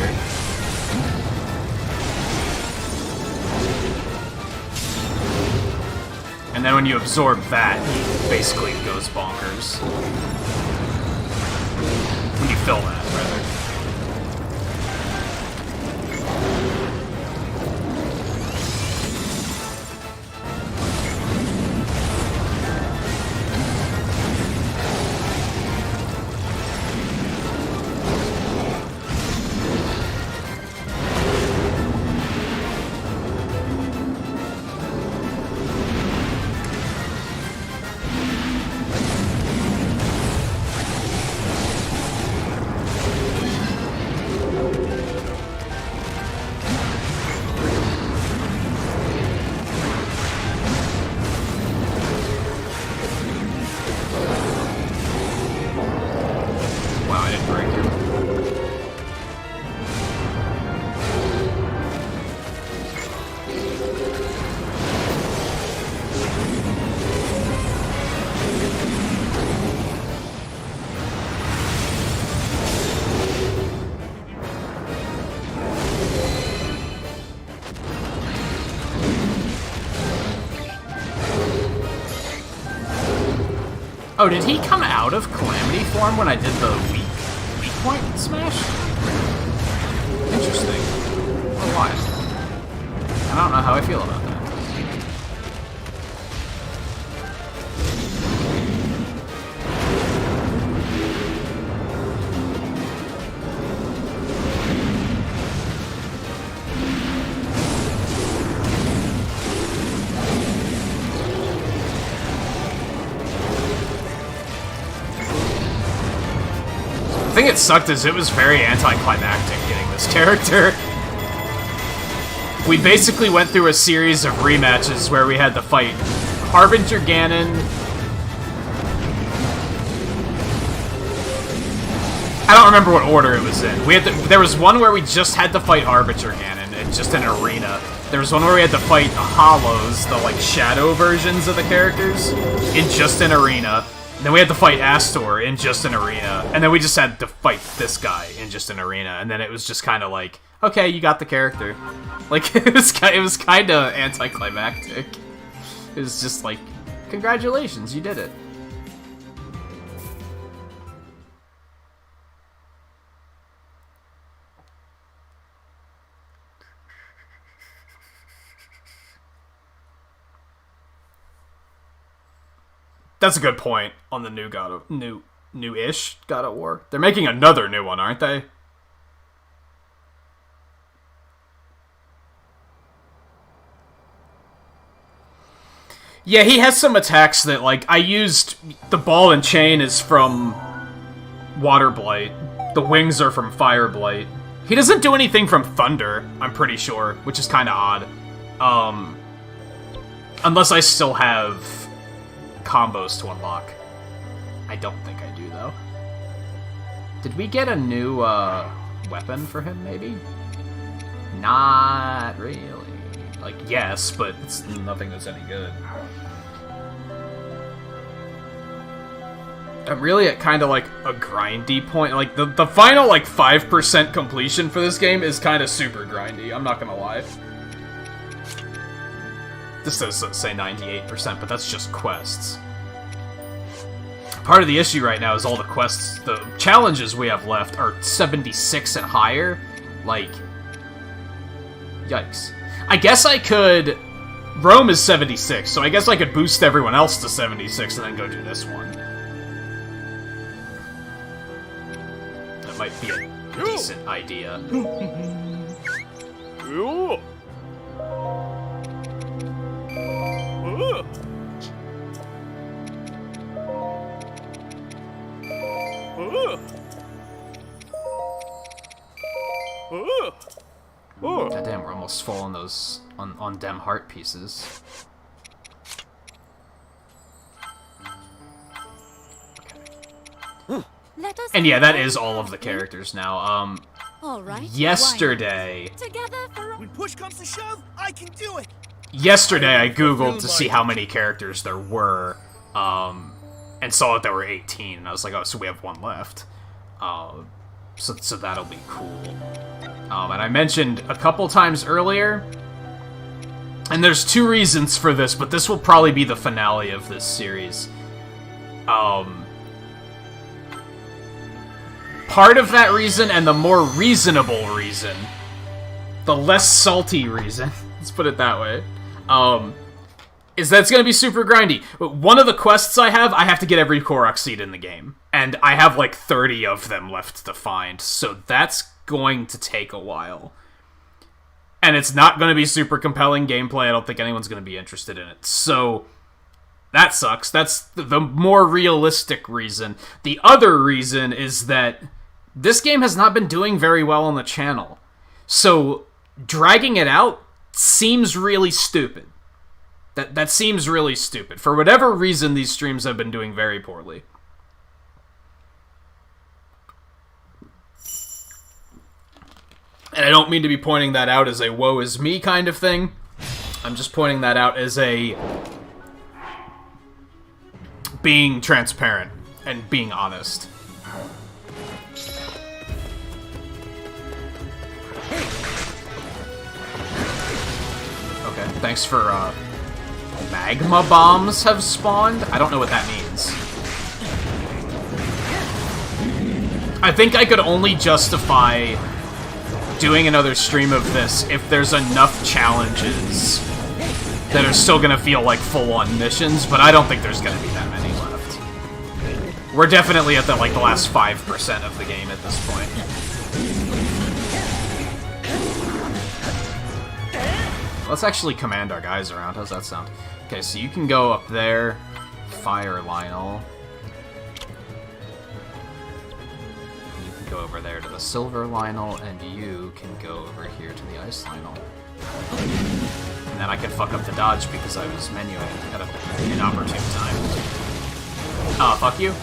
And then when you absorb that, he basically goes bonkers. When you fill that, rather. Oh, did he come out of Calamity form when I did the weak point smash? Interesting. Or why? I don't know how I feel about that. The thing that sucked is it was very anticlimactic getting this character. We basically went through a series of rematches where we had to fight Harbinger Ganon. I don't remember what order it was in. There was one where we just had to fight Harbinger Ganon in just an arena. There was one where we had to fight the Hollows, the like shadow versions of the characters, in just an arena. Then we had to fight Astor in just an arena, and then we just had to fight this guy in just an arena, and then it was just kind of like, okay, you got the character. Like, it was kind of anticlimactic. It was just like, congratulations, you did it. That's a good point on the new New-ish God of War. They're making another new one, aren't they? Yeah, he has some attacks that, like, I used... The ball and chain is from Water Blight. The wings are from Fire Blight. He doesn't do anything from Thunder, I'm pretty sure, which is kind of odd. Unless I still have combos to unlock. I don't think I do, though. Did we get a new, weapon for him, maybe? Not really. Like, yes, but it's nothing that's any good. I'm really at kind of, like, a grindy point. Like, the final, like, 5% completion for this game is kind of super grindy, I'm not gonna lie. This does say 98%, but that's just quests. Part of the issue right now is all the quests, the challenges we have left are 76 and higher. Like, yikes. I guess I could... Rome is 76, so I guess I could boost everyone else to 76 and then go do this one. That might be a decent idea. Goddamn, we're almost full on those on dem heart pieces. And yeah, that is all of the characters now. All right. Yesterday. Together for When push comes to shove, I can do it. Yesterday, I googled to see how many characters there were, and saw that there were 18. And I was like, oh, so we have one left. So that'll be cool. And I mentioned a couple times earlier, and there's two reasons for this, but this will probably be the finale of this series. Part of that reason, and the more reasonable reason, the less salty reason, let's put it that way, is that it's going to be super grindy. One of the quests I have to get every Korok seed in the game. And I have like 30 of them left to find, so that's going to take a while. And it's not going to be super compelling gameplay. I don't think anyone's going to be interested in it. So that sucks. That's the more realistic reason. The other reason is that this game has not been doing very well on the channel. So dragging it out seems really stupid. That seems really stupid. For whatever reason, these streams have been doing very poorly. And I don't mean to be pointing that out as a woe is me kind of thing. I'm just pointing that out as a being transparent and being honest. Okay, thanks for, magma bombs have spawned? I don't know what that means. I think I could only justify doing another stream of this if there's enough challenges that are still gonna feel like full-on missions, but I don't think there's gonna be that many left. We're definitely at the last 5% of the game at this point. Let's actually command our guys around. How's that sound? Okay, so you can go up there, fire Lionel. You can go over there to the silver Lionel, and you can go over here to the ice Lionel. And then I can fuck up the dodge because I was menuing at an inopportune time. Fuck you.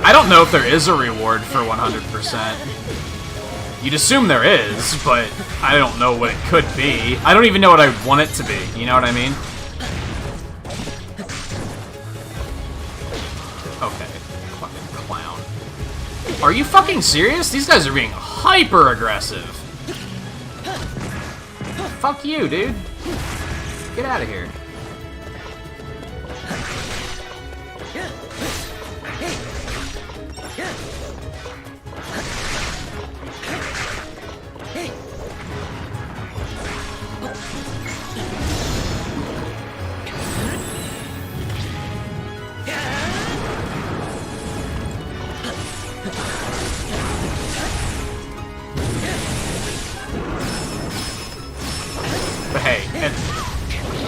I don't know if there is a reward for 100%. You'd assume there is, but I don't know what it could be. I don't even know what I want it to be, you know what I mean? Okay, fucking clown. Are you fucking serious? These guys are being hyper-aggressive. Fuck you, dude. Get out of here.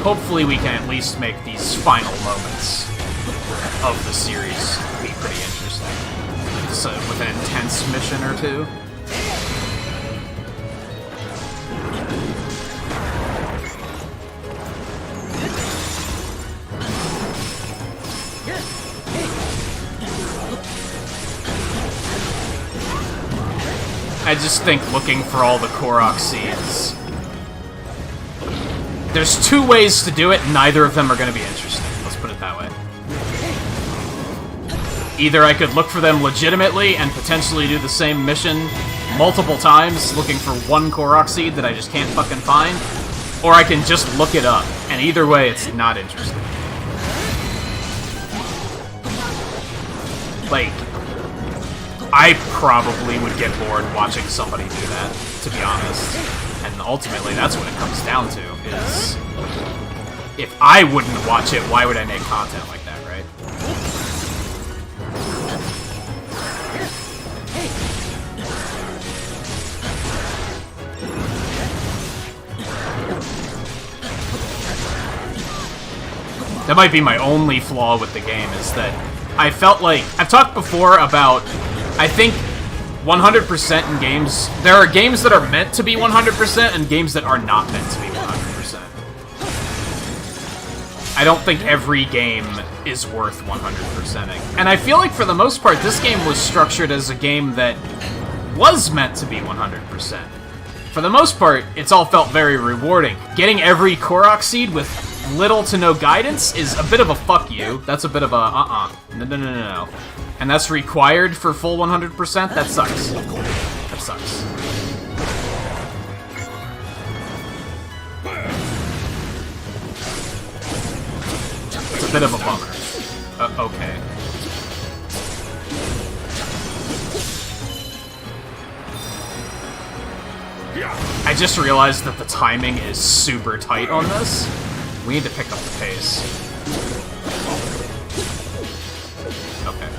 hopefully we can at least make these final moments of the series be pretty interesting. So, with an intense mission or two. I just think looking for all the Korok seeds. There's two ways to do it, and neither of them are going to be interesting. Let's put it that way. Either I could look for them legitimately and potentially do the same mission multiple times, looking for one Korok seed that I just can't fucking find, or I can just look it up, and either way, it's not interesting. Like, I probably would get bored watching somebody do that, to be honest. And ultimately, that's what it comes down to, is... if I wouldn't watch it, why would I make content like that, right? That might be my only flaw with the game, is that I felt like... I've talked before about... I think 100% in games... There are games that are meant to be 100% and games that are not meant to be 100%. I don't think every game is worth 100%ing. And I feel like for the most part, this game was structured as a game that was meant to be 100%. For the most part, it's all felt very rewarding. Getting every Korok seed with little to no guidance is a bit of a fuck you. That's a bit of a no. And that's required for full 100%? That sucks. That sucks. It's a bit of a bummer. Okay. I just realized that the timing is super tight on this. We need to pick up the pace. Okay.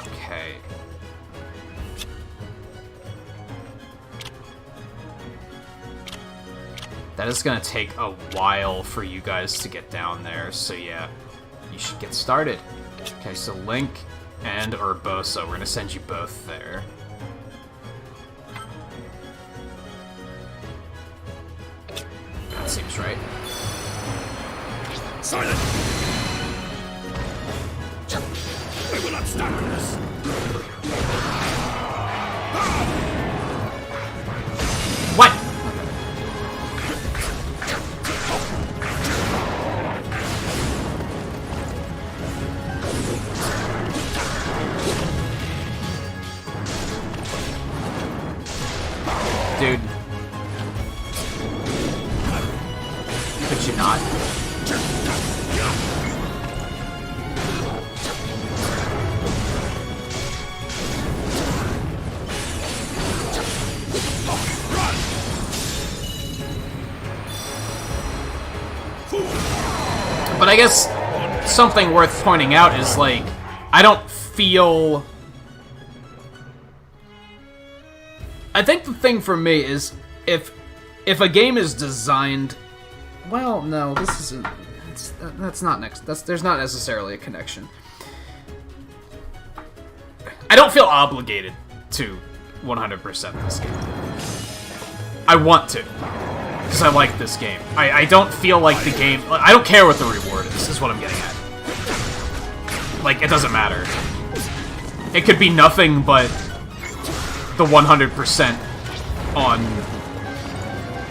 Okay. That is gonna take a while for you guys to get down there, so yeah, you should get started. Okay, so Link and Urbosa, we're gonna send you both there. That seems right. Silent! I will not stand for this! What? Dude. Could you not? But I guess something worth pointing out is, like, I don't feel... I think the thing for me is, if a game is designed... Well, no, this isn't... That's not next... There's not necessarily a connection. I don't feel obligated to 100% this game. I want to. Because I like this game. I don't feel like the game... I don't care what the reward is what I'm getting at. Like, it doesn't matter. It could be nothing but the 100% on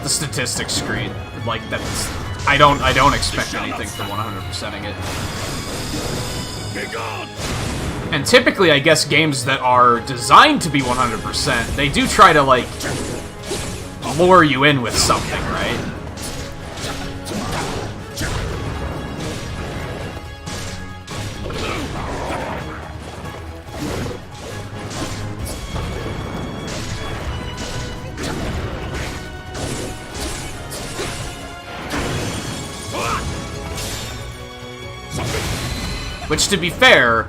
the statistics screen. Like, that's... I don't expect anything from 100%ing it. Be gone! And typically, I guess games that are designed to be 100%, they do try to, like, lure you in with something, right? Which, to be fair,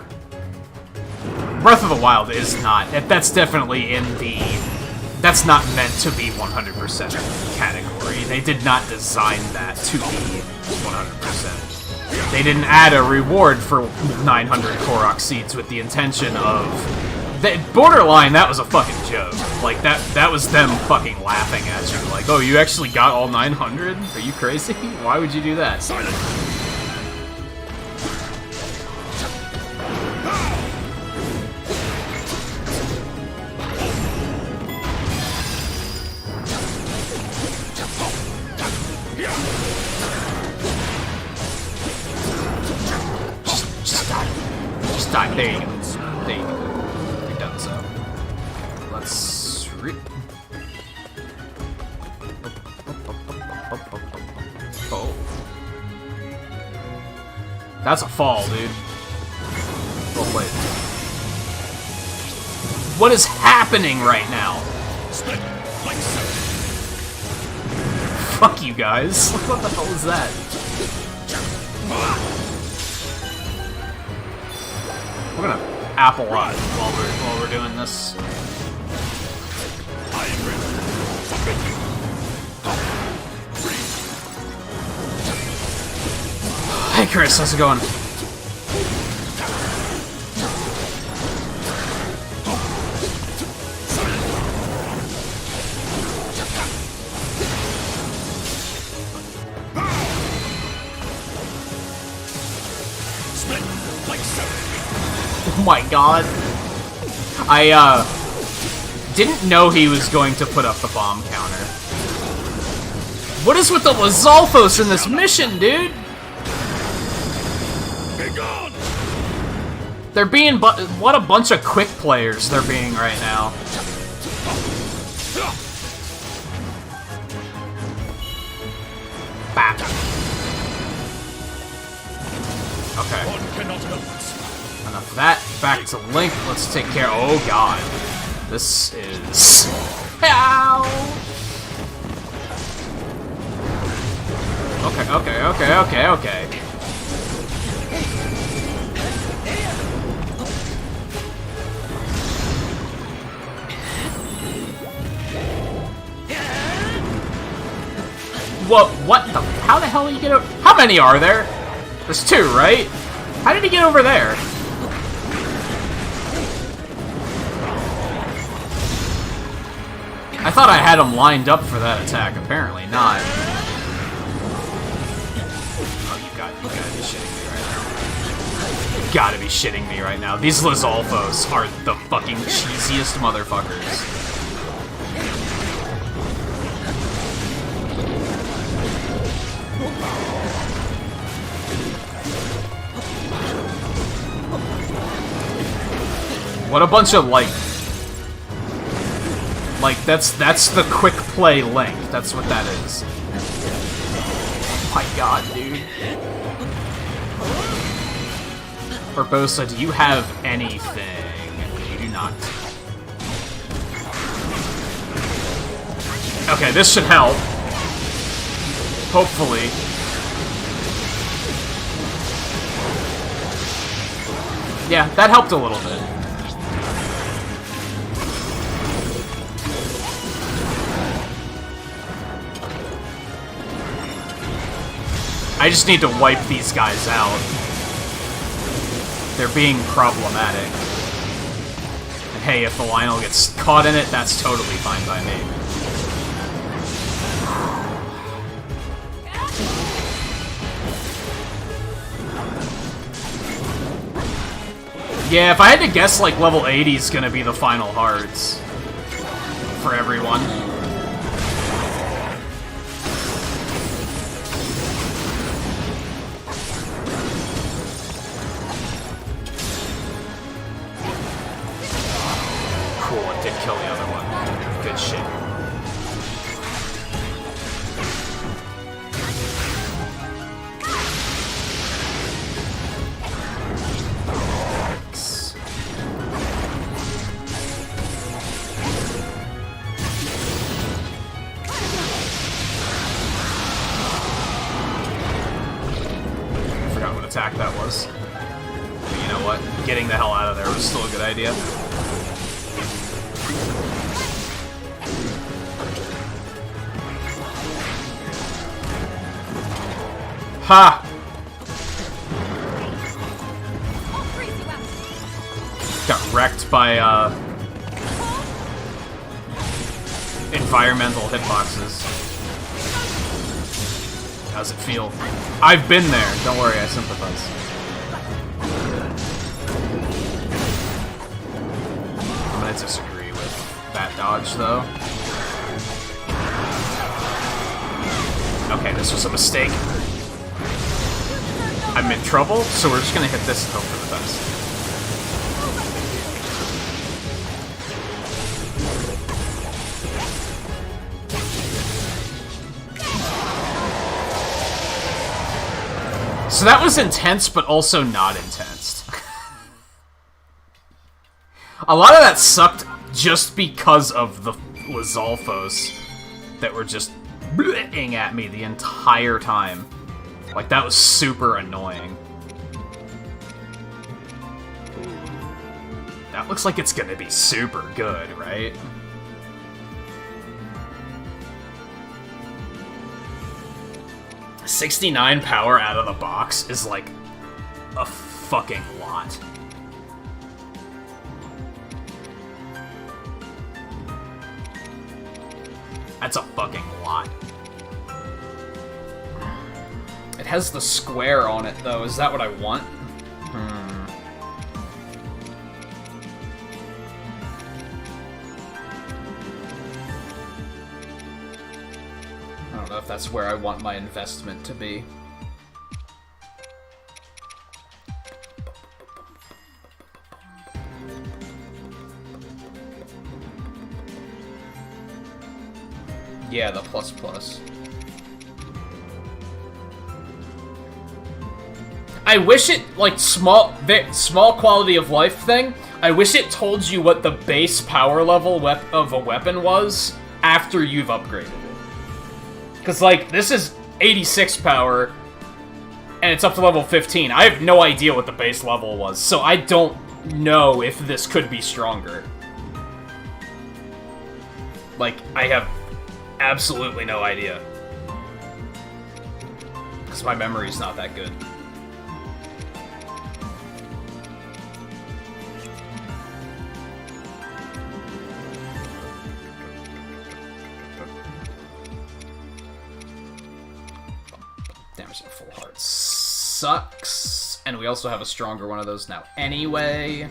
Breath of the Wild is not. That's definitely in the That's not meant to be 100% category. They did not design that to be 100%. They didn't add a reward for 900 Korok seeds with the intention of... Borderline, that was a fucking joke. Like, that was them fucking laughing at you. Like, oh, you actually got all 900? Are you crazy? Why would you do that? Silent. Just die. Just die. There you go. There you go. You're done so. Let's... Oh. That's a fall, dude. Well played. What is happening right now? Split like so. Fuck you guys. What the hell is that? We're gonna apple rot while we're doing this. I am ready. Forbid you. Hey Chris, how's it going? Split like so. Oh my god. I, didn't know he was going to put up the bomb counter. What is with the Lizalfos in this mission, dude? Be gone. They're being what a bunch of quick players they're being right now. Back. Okay. One cannot help us. Enough of that. Back to Link. Let's take care. Oh god. This is... Ow! Okay. What the... How the hell did you get over... How many are there? There's two, right? How did he get over there? I thought I had him lined up for that attack. Apparently not. Oh, you gotta be shitting me right now. You gotta be shitting me right now. These Lizalfos are the fucking cheesiest motherfuckers. What a bunch of, like, that's the quick play Link. That's what that is. Oh my god, dude. Urbosa, do you have anything? You do not. Okay, this should help. Hopefully. Yeah, that helped a little bit. I just need to wipe these guys out. They're being problematic. And hey, if the Lionel gets caught in it, that's totally fine by me. Yeah, if I had to guess, like, level 80 is gonna be the final hearts. For everyone. Cool, it did kill the other one. Good shit. Attack that was. But you know what? Getting the hell out of there was still a good idea. Ha! I'll freeze you out. Got wrecked by, environmental hitboxes. How's it feel? I've been there. Don't worry, I sympathize. I'm gonna disagree with that dodge, though. Okay, this was a mistake. I'm in trouble, so we're just gonna hit this and hope for the best. So that was intense, but also not intense. A lot of that sucked just because of the Lizalfos that were just blitting at me the entire time. Like, that was super annoying. That looks like it's gonna be super good, right? $69 power out of the box is like a fucking lot. That's a fucking lot. It has the square on it, though. Is that what I want? I don't know if that's where I want my investment to be. Yeah, the plus. I wish it, like, small quality of life thing, I wish it told you what the base power level of a weapon was after you've upgraded it. Because, like, this is 86 power, and it's up to level 15. I have no idea what the base level was, so I don't know if this could be stronger. Like, I have absolutely no idea. Because my memory's not that good. Damage at full heart sucks. And we also have a stronger one of those now anyway.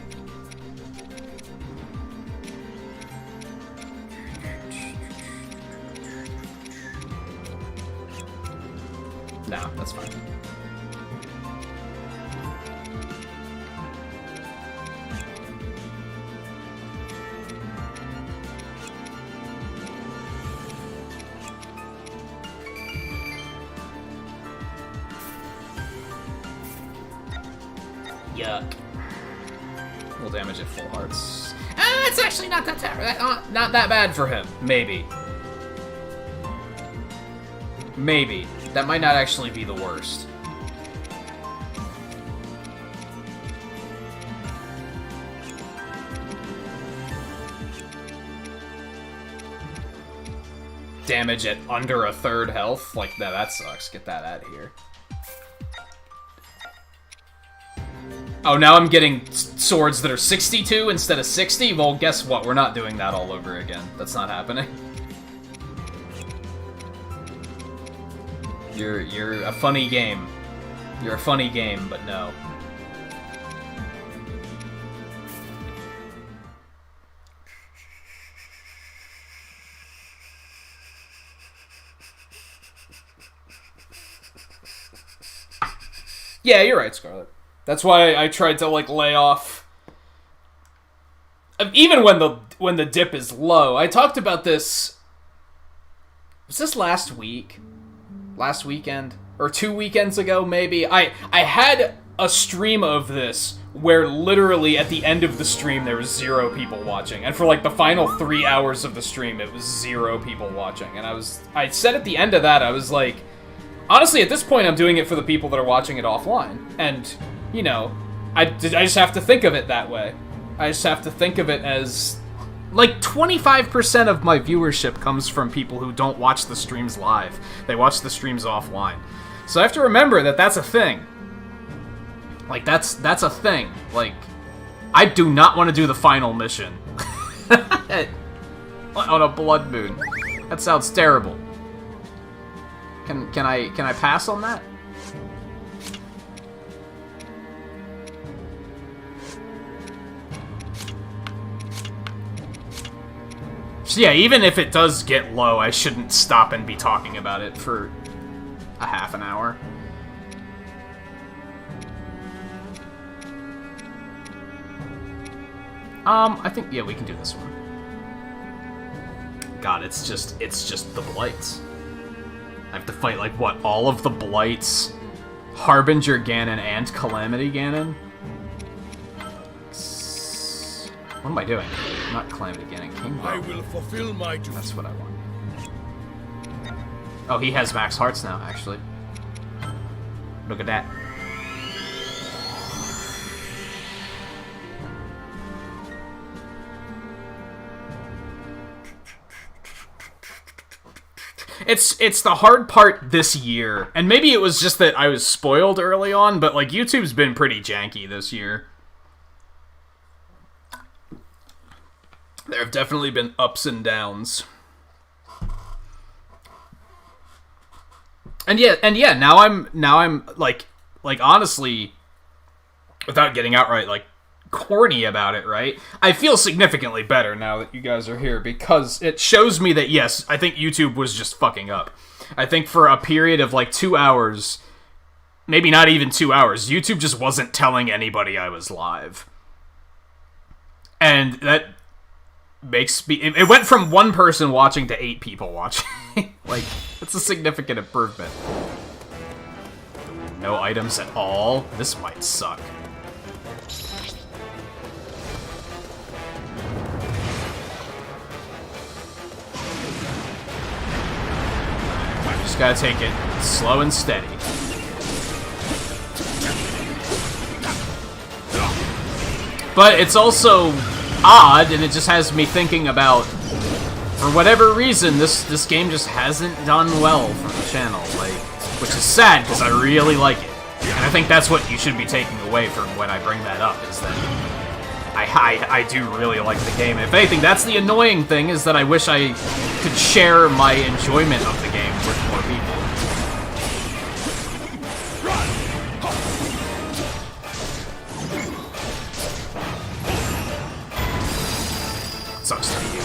No, that's fine. Yuck. Full damage at full hearts. It's actually not that not that bad for him. Maybe. Maybe. That might not actually be the worst. Damage at under a third health? Like, that sucks. Get that out of here. Oh, now I'm getting swords that are 62 instead of 60? Well, guess what? We're not doing that all over again. That's not happening. You're a funny game. You're a funny game, but no. Yeah, you're right, Scarlet. That's why I tried to, like, lay off. Even when the dip is low. I talked about this. Was this last week? Last weekend? Or 2 weekends ago, maybe? I had a stream of this where literally at the end of the stream there was 0 people watching. And for, like, the final 3 hours of the stream, it was 0 people watching. And I said at the end of that, I was like, honestly, at this point, I'm doing it for the people that are watching it offline. And, you know, I just have to think of it that way. I just have to think of it as, like, 25% of my viewership comes from people who don't watch the streams live. They watch the streams offline. So I have to remember that that's a thing. Like, that's a thing. Like, I do not want to do the final mission. On a blood moon. That sounds terrible. Can I pass on that? So yeah, even if it does get low, I shouldn't stop and be talking about it for a half an hour. I think, yeah, we can do this one. God, it's just the Blights. I have to fight, like, what, all of the Blights, Harbinger Ganon, and Calamity Ganon? What am I doing? Not Calamity Ganon, King I Bro. will fulfill my duty. That's what I want. Oh, he has max hearts now, actually. Look at that. It's the hard part this year, and maybe it was just that I was spoiled early on, but like YouTube's been pretty janky this year. There have definitely been ups and downs. And yeah, now I'm like honestly, without getting outright like corny about it, right? I feel significantly better now that you guys are here because it shows me that yes, I think YouTube was just fucking up. I think for a period of like 2 hours, maybe not even 2 hours, YouTube just wasn't telling anybody I was live. And that makes me... It went from 1 person watching to 8 people watching. Like, it's a significant improvement. No items at all? This might suck. Just gotta take it slow and steady. But it's also odd, and it just has me thinking about, for whatever reason, this game just hasn't done well for the channel, like, which is sad, because I really like it. And I think that's what you should be taking away from when I bring that up, is that I do really like the game. If anything, that's the annoying thing, is that I wish I could share my enjoyment of the game with more people. Sucks to be you.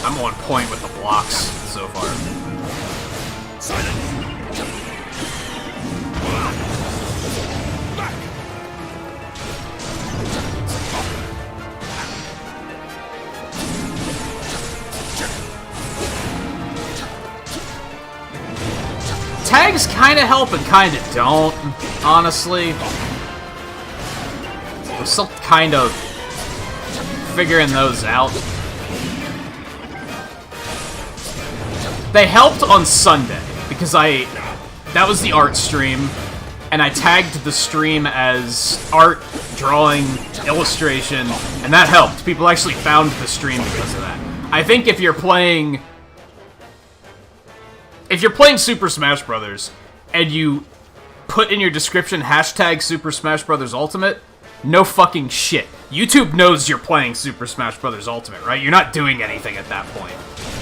I'm on point with the blocks so far. Tags kind of help and kind of don't, honestly. We're still kind of figuring those out. They helped on Sunday, because that was the art stream, and I tagged the stream as art, drawing, illustration, and that helped. People actually found the stream because of that. I think if you're playing Super Smash Bros. And you put in your description hashtag Super Smash Bros. Ultimate, no fucking shit. YouTube knows you're playing Super Smash Bros. Ultimate, right? You're not doing anything at that point.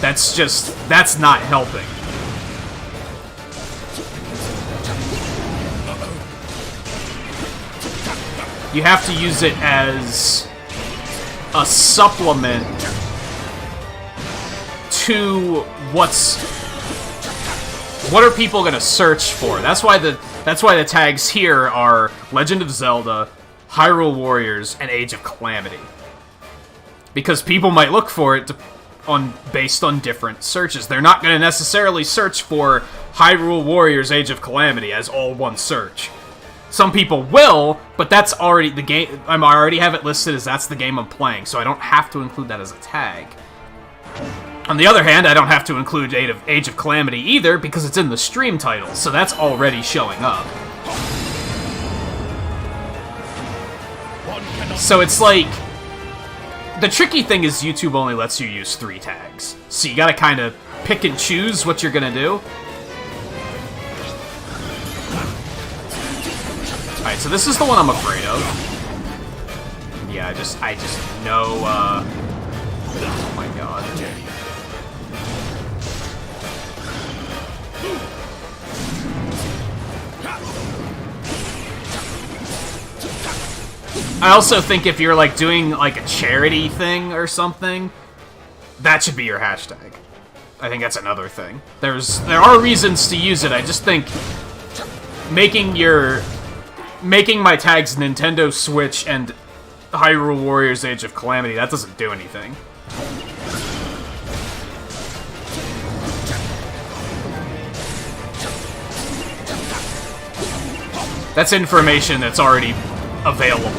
That's not helping. You have to use it as a supplement to what are people gonna search for? That's why the tags here are Legend of Zelda, Hyrule Warriors, and Age of Calamity. Because people might look for it based on different searches. They're not gonna necessarily search for Hyrule Warriors, Age of Calamity as all one search. Some people will, but that's already the game. I already have it listed as that's the game I'm playing, so I don't have to include that as a tag. On the other hand, I don't have to include Age of Calamity either, because it's in the stream title, so that's already showing up. So it's like... The tricky thing is YouTube only lets you use 3 tags. So you gotta kind of pick and choose what you're gonna do. Alright, so this is the one I'm afraid of. Yeah, I just know, oh my god. I also think if you're, like, doing, like, a charity thing or something, that should be your hashtag. I think that's another thing. There are reasons to use it, I just think making my tags Nintendo Switch and Hyrule Warriors Age of Calamity, that doesn't do anything. That's information that's already available.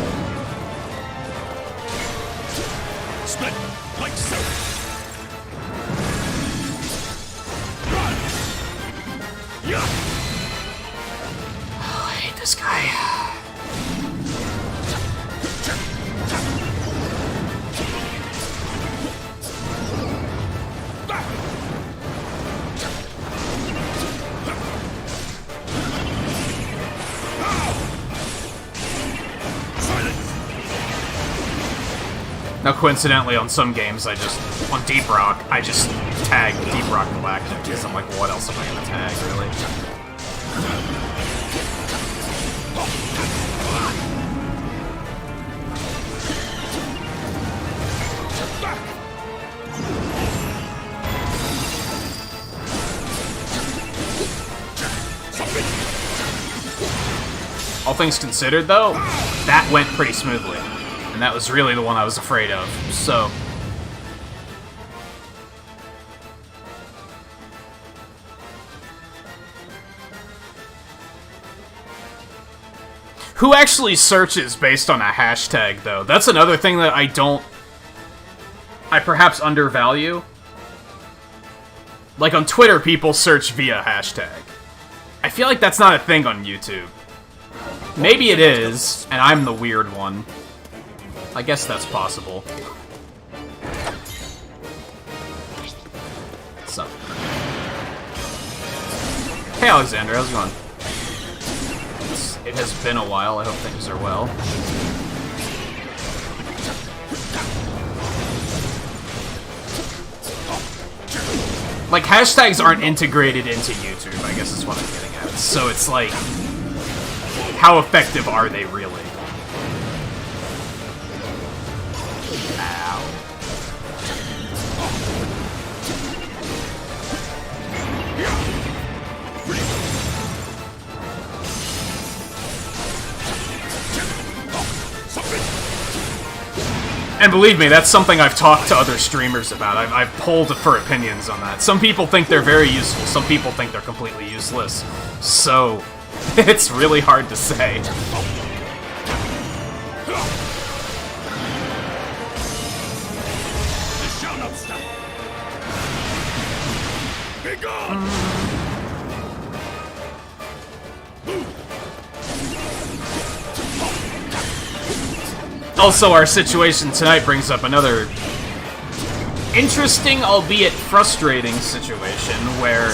Split like so. Oh, I hate this guy. Now, coincidentally, on some games, on Deep Rock, I just tag Deep Rock Galactic, because I'm like, well, what else am I gonna tag, really? All things considered, though, that went pretty smoothly. And that was really the one I was afraid of, so... Who actually searches based on a hashtag, though? That's another thing that I perhaps undervalue. Like, on Twitter, people search via hashtag. I feel like that's not a thing on YouTube. Maybe it is, and I'm the weird one. I guess that's possible. What's up? Hey, Alexander, how's it going? It has been a while. I hope things are well. Like, hashtags aren't integrated into YouTube, I guess is what I'm getting at. So it's like, how effective are they really? And believe me, that's something I've talked to other streamers about. I've polled for opinions on that. Some people think they're very useful, some people think they're completely useless. So, it's really hard to say. This shall not stop. Be gone! Also, our situation tonight brings up another interesting, albeit frustrating situation where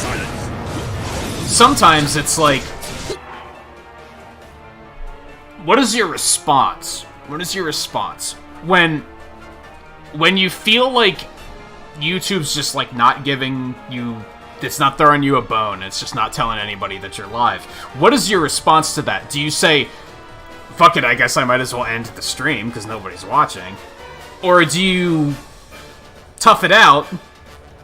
sometimes it's like, what is your response? What is your response when you feel like YouTube's just like not giving you, it's not throwing you a bone, it's just not telling anybody that you're live? What is your response to that? Do you say, fuck it, I guess I might as well end the stream because nobody's watching? Or do you tough it out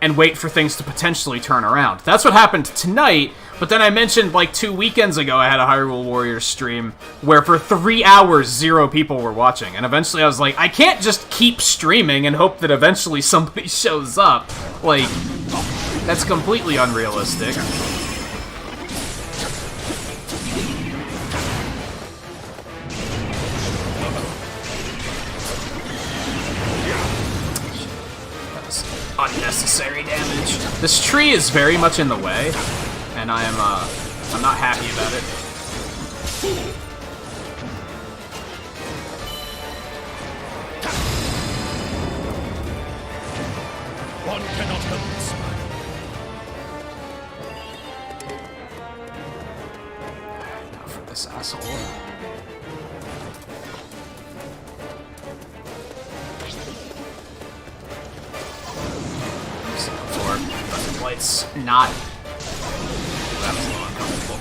and wait for things to potentially turn around? That's what happened tonight, but then I mentioned like 2 weekends ago I had a Hyrule Warriors stream where for 3 hours 0 people were watching, and eventually I was like, I can't just keep streaming and hope that eventually somebody shows up. Like, that's completely unrealistic. unnecessary damage. This tree is very much in the way, and I'm not happy about it. One cannot help this. Not for this asshole. But light's not. That was a little uncomfortable.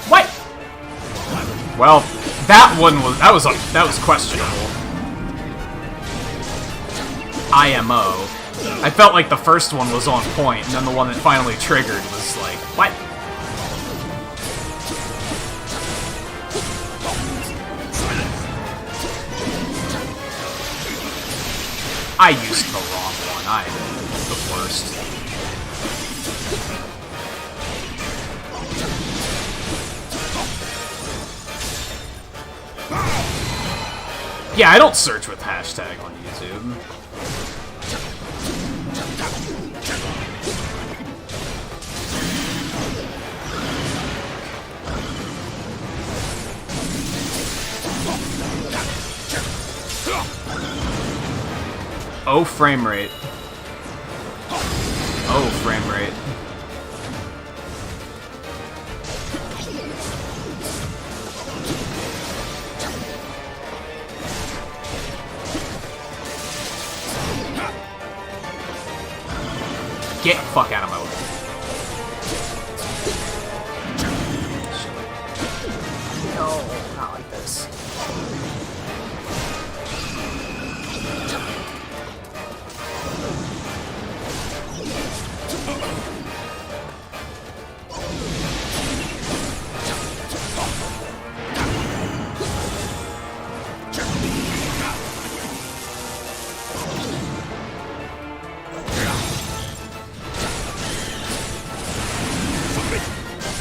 What? Well, that was questionable. IMO. I felt like the first one was on point, and then the one that finally triggered was like, what? I used the wrong one. I'm the worst. Yeah, I don't search with hashtag on YouTube. Oh, frame rate. Oh, frame rate. Get the fuck out of my way. No, not like this.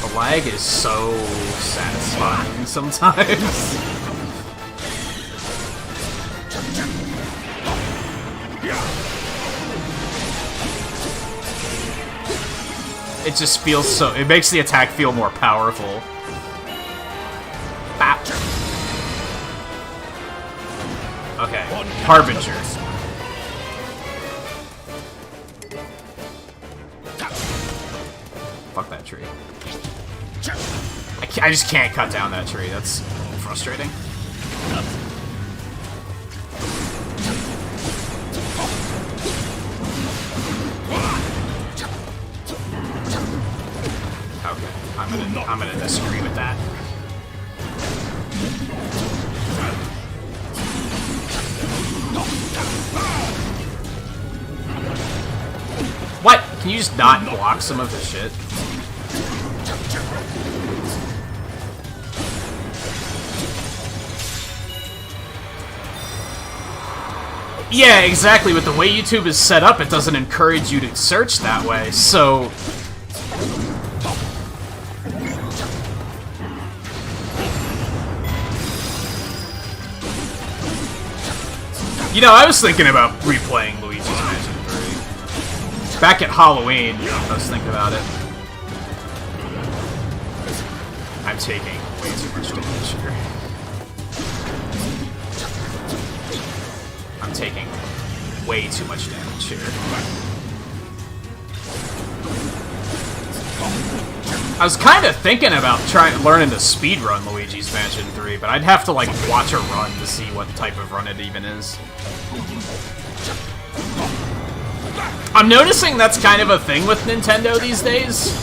The lag is so satisfying sometimes. It just feels so... It makes the attack feel more powerful. Bap. Okay. Harbinger. Fuck that tree. I just can't cut down that tree. That's frustrating. Okay, I'm gonna disagree with that. What? Can you just not block some of this shit? Yeah, exactly. With the way YouTube is set up, it doesn't encourage you to search that way, so... You know, I was thinking about replaying Luigi's Mansion 3. Back at Halloween, I was thinking about it. I'm taking way too much damage here. I'm taking way too much damage here. I was kind of thinking about learning to speedrun Luigi's Mansion 3, but I'd have to, like, watch a run to see what type of run it even is. I'm noticing that's kind of a thing with Nintendo these days.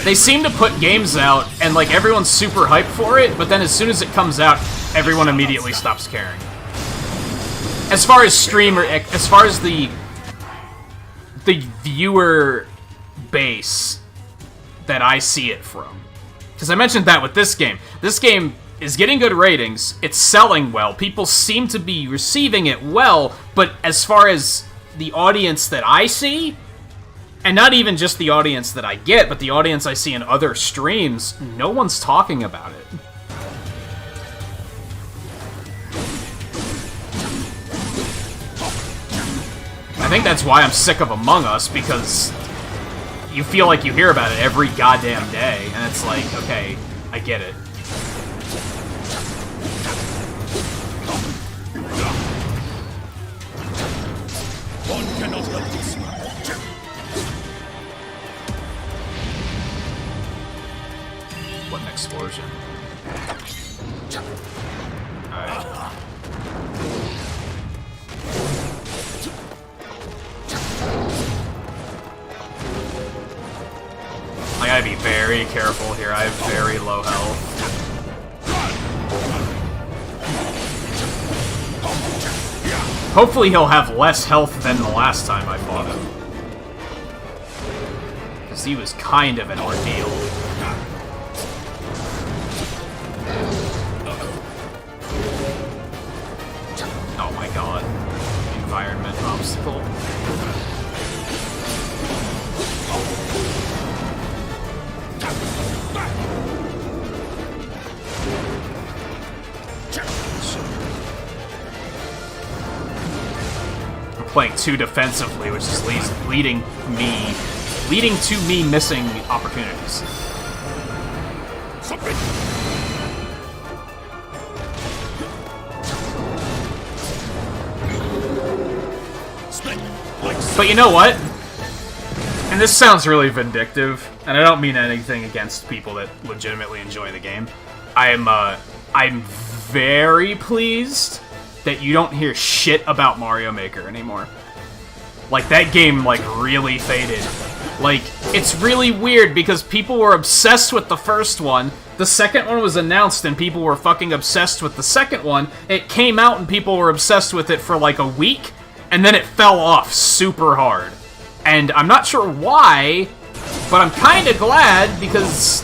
They seem to put games out, and, like, everyone's super hyped for it, but then as soon as it comes out, everyone immediately stops caring. As far as as far as the viewer base that I see it from. Because I mentioned that with this game. This game is getting good ratings, it's selling well, people seem to be receiving it well, but as far as the audience that I see, And not even just the audience that I get, but the audience I see in other streams, no one's talking about it. I think that's why I'm sick of Among Us, because you feel like you hear about it every goddamn day, and it's like, okay, I get it. One cannot help this. What an explosion. Alright. I gotta be very careful here. I have very low health. Hopefully he'll have less health than the last time I fought him. Because he was kind of an ordeal. Oh my god. Environment obstacle. I'm playing too defensively, which is leading to me missing opportunities. But you know what? And this sounds really vindictive, and I don't mean anything against people that legitimately enjoy the game. I'm very pleased that you don't hear shit about Mario Maker anymore. Like, that game, like, really faded. Like, it's really weird because people were obsessed with the first one. The second one was announced and people were fucking obsessed with the second one. It came out and people were obsessed with it for like a week, and then it fell off super hard. And I'm not sure why, but I'm kind of glad because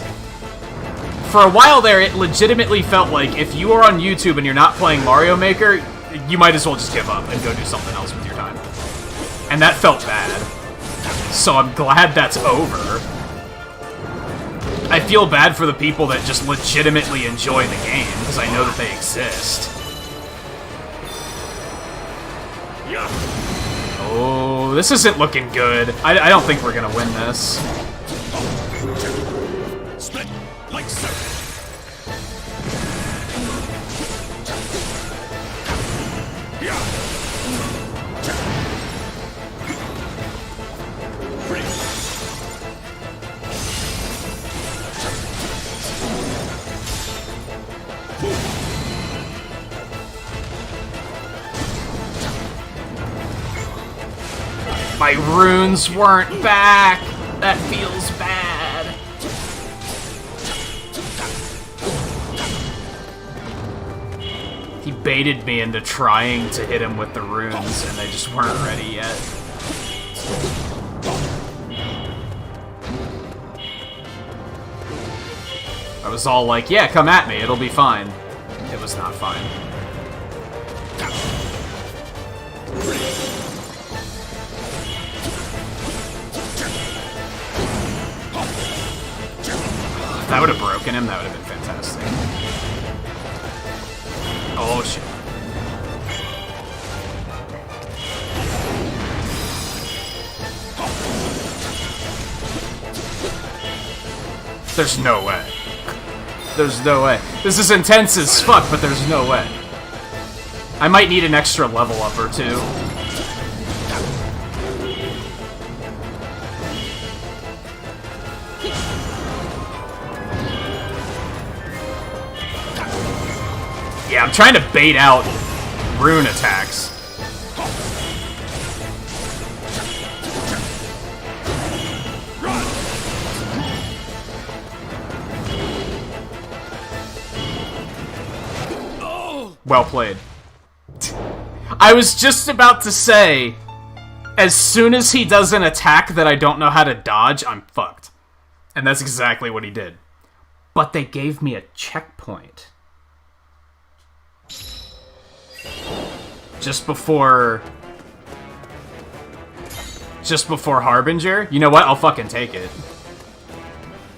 for a while there it legitimately felt like if you are on YouTube and you're not playing Mario Maker, you might as well just give up and go do something else with your time. And that felt bad. So I'm glad that's over. I feel bad for the people that just legitimately enjoy the game, because I know that they exist. Oh, this isn't looking good. I don't think we're gonna win this. Split like so. My runes weren't back. That feels bad. He baited me into trying to hit him with the runes, and they just weren't ready yet. I was all like, yeah, come at me, it'll be fine. It was not fine. If that would have broken him, that would have been fantastic. Oh, shit. There's no way. There's no way. This is intense as fuck, but there's no way. I might need an extra level up or two. Yeah, I'm trying to bait out rune attacks. Well played. I was just about to say, as soon as he does an attack that I don't know how to dodge, I'm fucked. And that's exactly what he did. But they gave me a checkpoint. just before Harbinger? You know what? I'll fucking take it.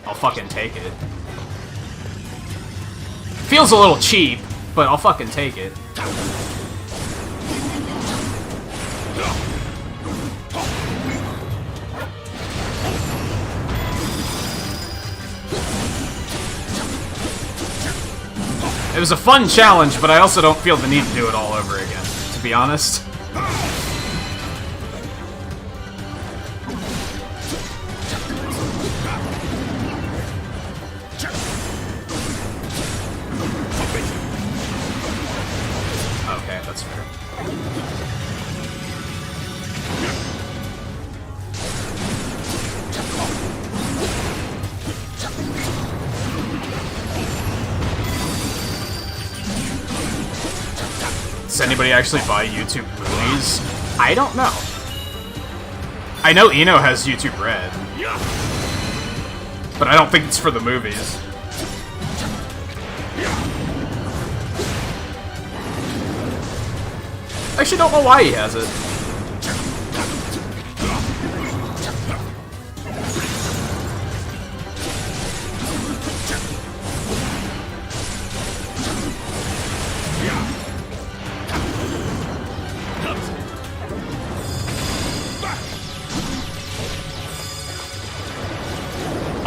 I'll fucking take it. Feels a little cheap, but I'll fucking take it. It was a fun challenge, but I also don't feel the need to do it all over again, to be honest. Okay, that's fair. Does anybody actually buy YouTube movies? I don't know. I know Eno has YouTube Red. But I don't think it's for the movies. I actually don't know why he has it.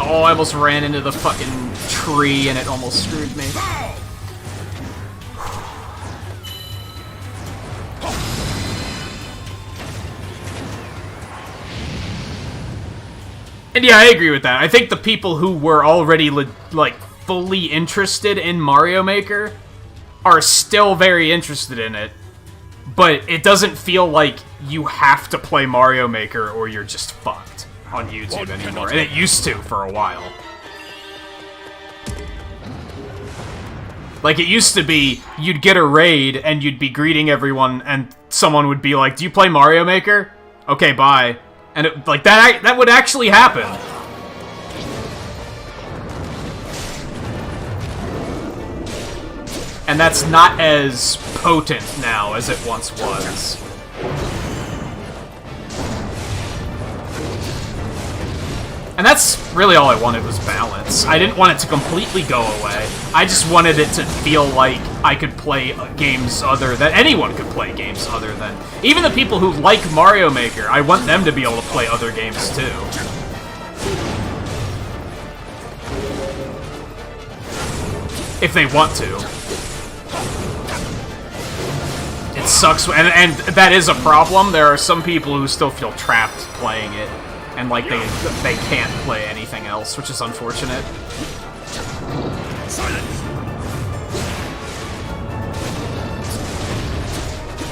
Oh, I almost ran into the fucking tree and it almost screwed me. And yeah, I agree with that. I think the people who were already, like, fully interested in Mario Maker are still very interested in it, but it doesn't feel like you have to play Mario Maker or you're just fucked on YouTube anymore. And it used to for a while. Like, it used to be, you'd get a raid and you'd be greeting everyone and someone would be like, "Do you play Mario Maker? Okay, bye." And it, like, that would actually happen. And that's not as potent now as it once was. And that's really all I wanted was balance. I didn't want it to completely go away. I just wanted it to feel like I could play games other than... anyone could play games other than... even the people who like Mario Maker, I want them to be able to play other games too. If they want to. It sucks, and that is a problem. There are some people who still feel trapped playing it. And, like, they can't play anything else, which is unfortunate. Silence.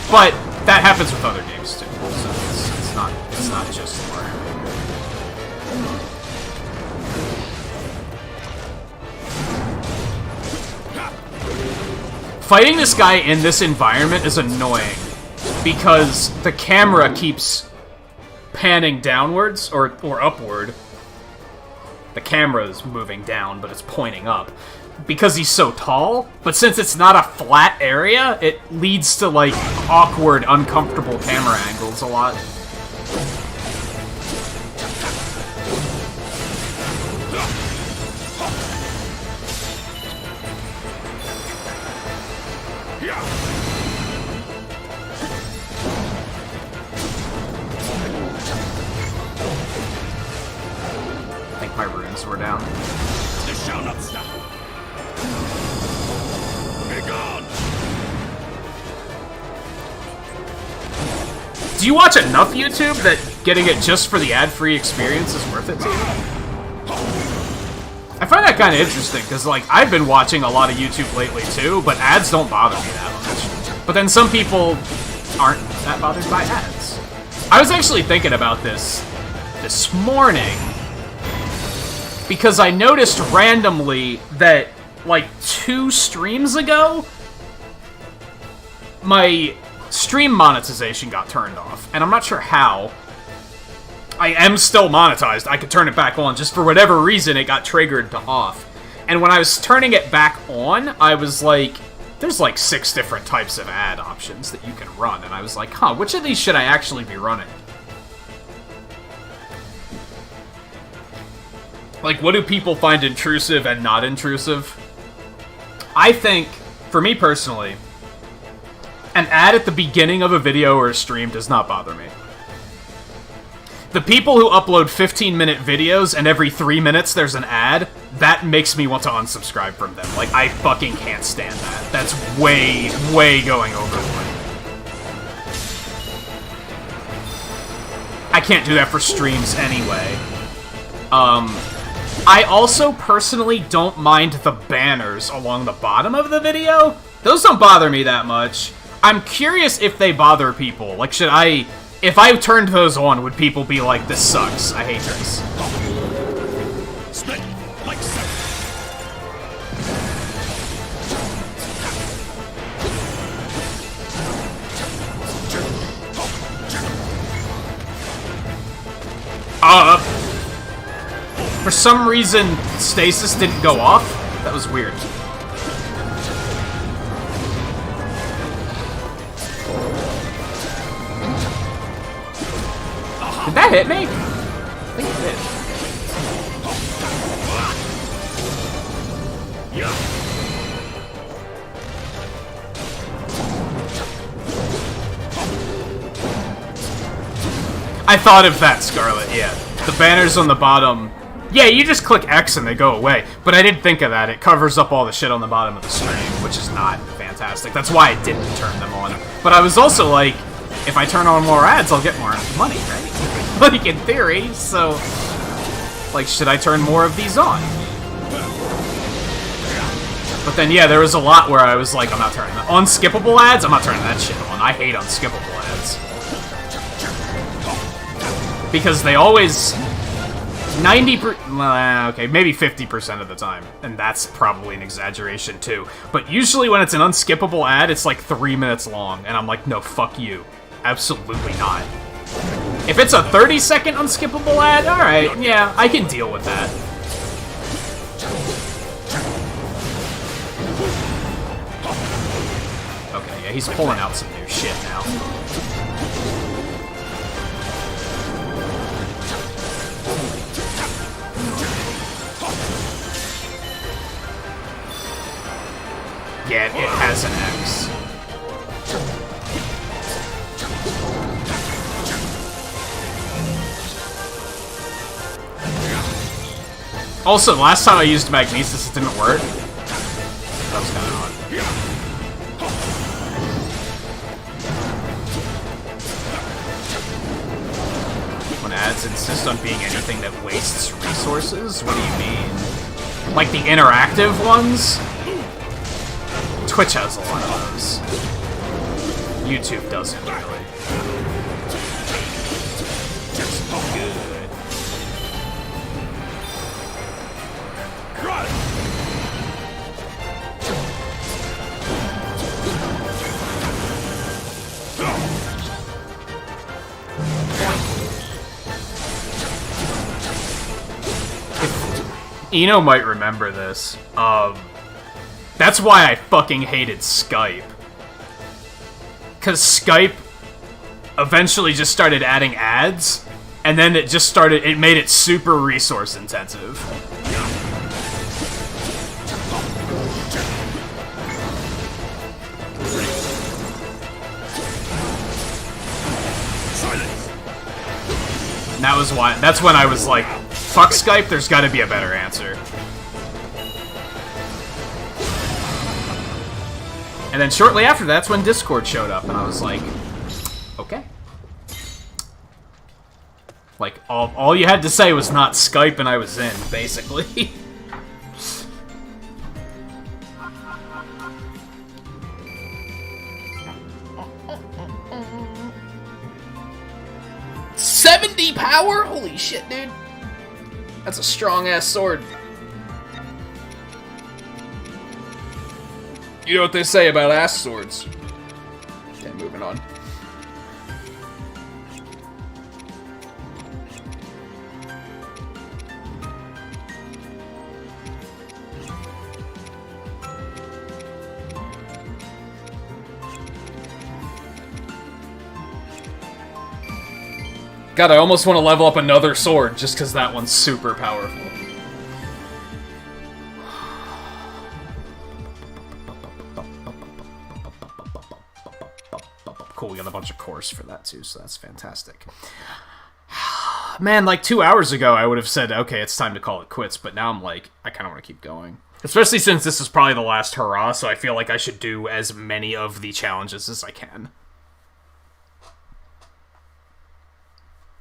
But that happens with other games, too. So it's not just Mario Maker. Fighting this guy in this environment is annoying, because the camera keeps panning downwards, or upward. The camera's moving down, but it's pointing up. Because he's so tall, but since it's not a flat area, it leads to, like, awkward, uncomfortable camera angles a lot. My runes were down. This shall not stop. Be gone. Do you watch enough YouTube that getting it just for the ad-free experience is worth it to you? I find that kind of interesting, because, like, I've been watching a lot of YouTube lately, too, but ads don't bother me that much. But then some people aren't that bothered by ads. I was actually thinking about this morning, because I noticed randomly that, like, 2 streams ago, my stream monetization got turned off, and I'm not sure how. I am still monetized. I could turn it back on. Just for whatever reason, it got triggered to off. And when I was turning it back on, I was like, there's like 6 different types of ad options that you can run, and I was like, huh, which of these should I actually be running? Like, what do people find intrusive and not intrusive? I think, for me personally, an ad at the beginning of a video or a stream does not bother me. The people who upload 15-minute videos and every 3 minutes there's an ad, that makes me want to unsubscribe from them. Like, I fucking can't stand that. That's way, way going overboard. I can't do that for streams anyway. I also personally don't mind the banners along the bottom of the video. Those don't bother me that much. I'm curious if they bother people. Like, if I turned those on, would people be like, this sucks, I hate this? Split like so. For some reason, stasis didn't go off. That was weird. Did that hit me? I think it did. I thought of that, Scarlet, yeah. The banners on the bottom... Yeah, you just click X and they go away. But I did think of that. It covers up all the shit on the bottom of the stream, which is not fantastic. That's why I didn't turn them on. But I was also like, if I turn on more ads, I'll get more money, right? Like, in theory, so... Like, should I turn more of these on? But then, yeah, there was a lot where I was like, I'm not turning that. Unskippable ads? I'm not turning that shit on. I hate unskippable ads. Because they always... okay, maybe 50% of the time. And that's probably an exaggeration, too. But usually when it's an unskippable ad, it's like 3 minutes long. And I'm like, no, fuck you. Absolutely not. If it's a 30-second unskippable ad, alright, yeah, I can deal with that. Okay, yeah, he's pulling out some new shit now. Yeah, it has an X. Also, last time I used Magnesis, it didn't work. That was kind of odd. When ads insist on being anything that wastes resources? What do you mean? Like the interactive ones? Twitch has a lot of those. YouTube doesn't really. Just good. Eno might remember this. That's why I fucking hated Skype. Because Skype eventually just started adding ads, and then it made it super resource intensive. And that's when I was like, fuck Skype, there's gotta be a better answer. And then shortly after that's when Discord showed up, and I was like, okay. Like, all you had to say was not Skype and I was in, basically. $70 power? Holy shit, dude. That's a strong-ass sword. You know what they say about ass swords. Okay, moving on. God, I almost want to level up another sword just because that one's super powerful. cool, we got a bunch of cores for that too, so that's fantastic. Man, like 2 hours ago, I would have said, okay, it's time to call it quits, but now I'm like, I kind of want to keep going. Especially since this is probably the last hurrah, so I feel like I should do as many of the challenges as I can.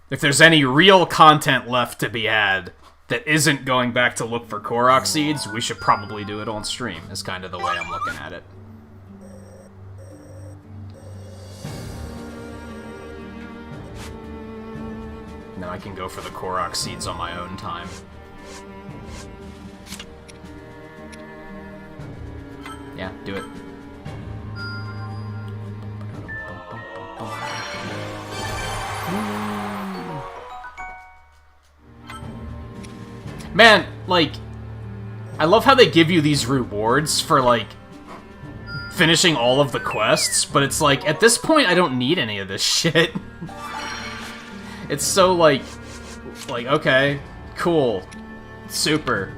If there's any real content left to be had that isn't going back to look for Korok seeds, we should probably do it on stream, is kind of the way I'm looking at it. Then I can go for the Korok seeds on my own time. Yeah, do it. Man, like, I love how they give you these rewards for, like, finishing all of the quests, but it's like, at this point, I don't need any of this shit. It's so, like, okay, cool, super.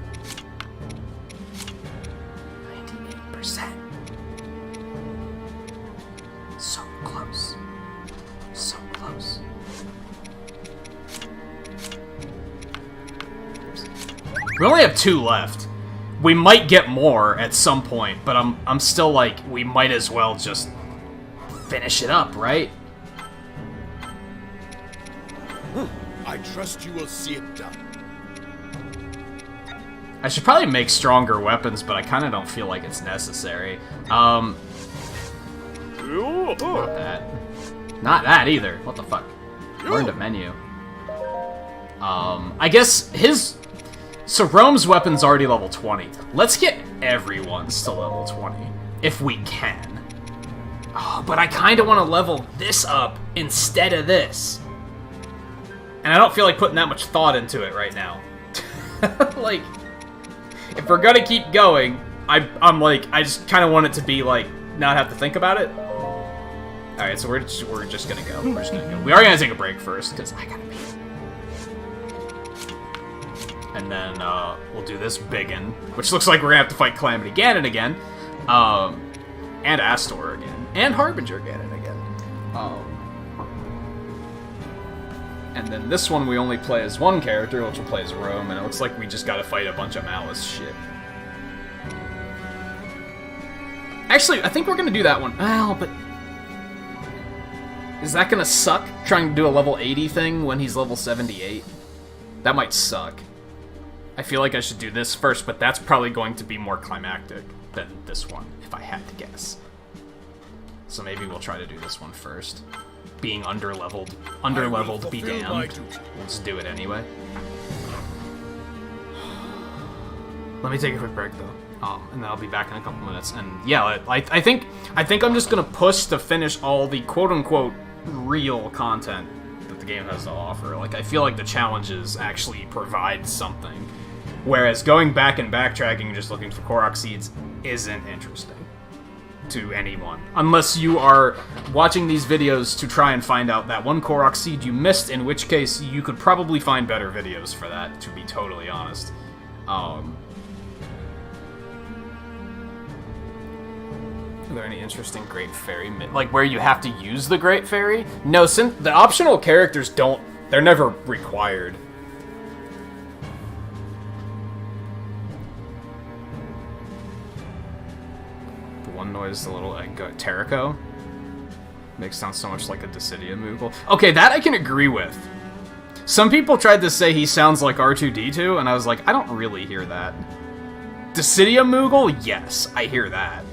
98%. So close. So close. We only have 2 left. We might get more at some point, but I'm still like, we might as well just finish it up, right? I trust you will see it done. I should probably make stronger weapons, but I kind of don't feel like it's necessary. Not that. Not that either. What the fuck? Learned a menu. I guess his... So Rome's weapon's already level 20. Let's get everyone's to level 20, if we can. Oh, but I kind of want to level this up instead of this. And I don't feel like putting that much thought into it right now. Like, if we're gonna keep going, I'm like, I just kind of want it to be like, not have to think about it. Alright, so we're just gonna go. We're just gonna go. We are gonna take a break first, because I gotta pee. And then, we'll do this biggin, which looks like we're gonna have to fight Calamity Ganon again. And Astor again. And Harbinger Ganon again. And then this one we only play as one character, which will play as Rome, and it looks like we just gotta fight a bunch of Malice shit. Actually, I think we're gonna do that one. Well, but... Is that gonna suck, trying to do a level 80 thing when he's level 78? That might suck. I feel like I should do this first, but that's probably going to be more climactic than this one, if I had to guess. So maybe we'll try to do this one first. Being underleveled, be damned. We'll just do it anyway. Let me take a quick break though, and then I'll be back in a couple minutes. And yeah, I think I'm just gonna push to finish all the quote-unquote real content that the game has to offer. Like, I feel like the challenges actually provide something, whereas going back and backtracking and just looking for Korok seeds isn't interesting to anyone, unless you are watching these videos to try and find out that one Korok seed you missed, in which case you could probably find better videos for that, to be totally honest. Are there any interesting Great Fairy, like where you have to use the Great Fairy? No, since the optional characters they're never required. Noise, the little Terrico makes sound so much like a Dissidia Moogle. Okay, that I can agree with. Some people tried to say he sounds like R2-D2, and I was like, I don't really hear that. Dissidia Moogle? Yes, I hear that.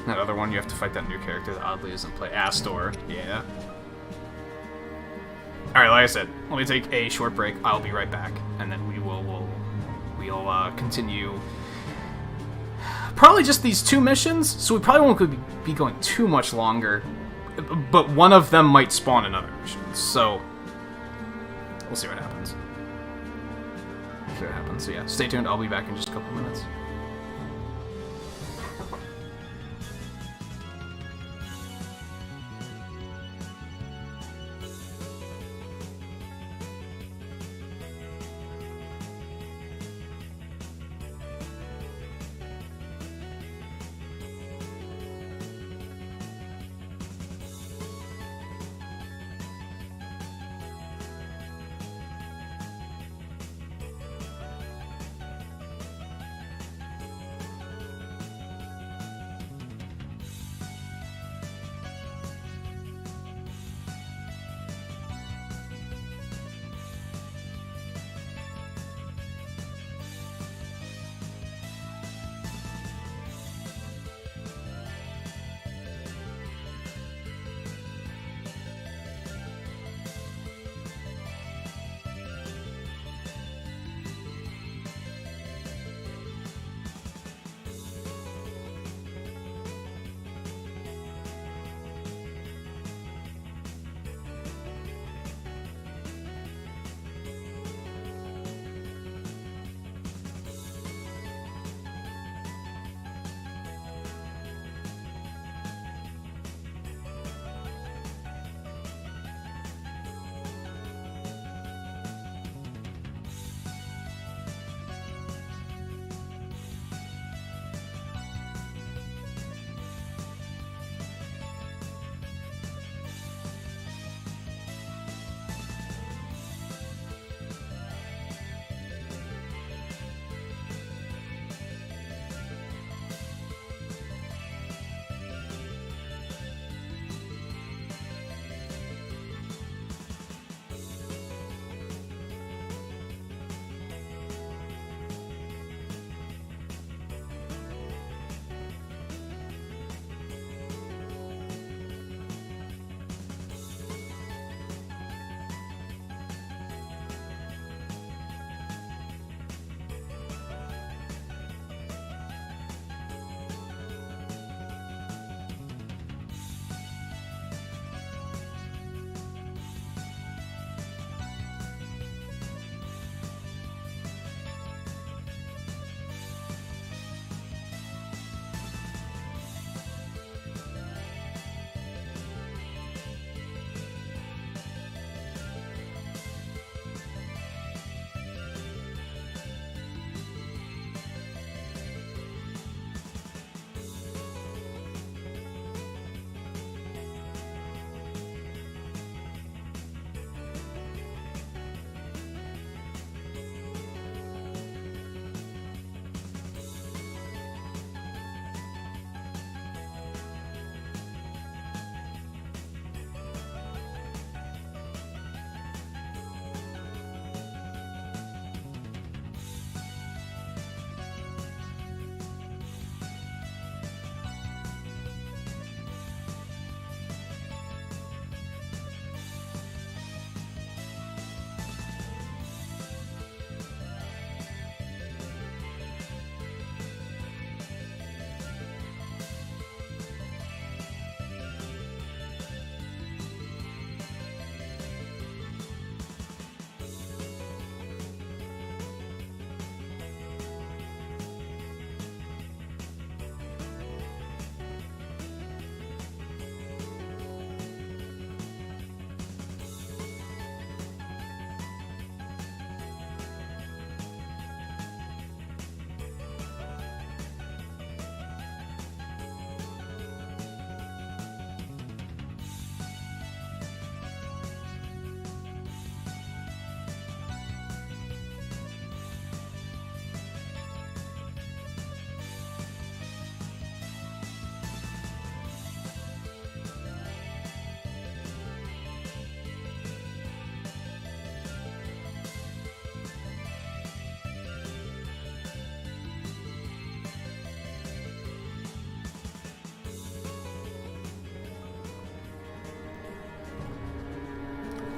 That other one, you have to fight that new character that oddly isn't play. Astor, yeah. Alright, like I said, let me take a short break. I'll be right back, and then we'll continue probably just these 2 missions, so we probably won't be going too much longer, but one of them might spawn another mission, so we'll see what happens. So yeah, stay tuned, I'll be back in just a couple minutes.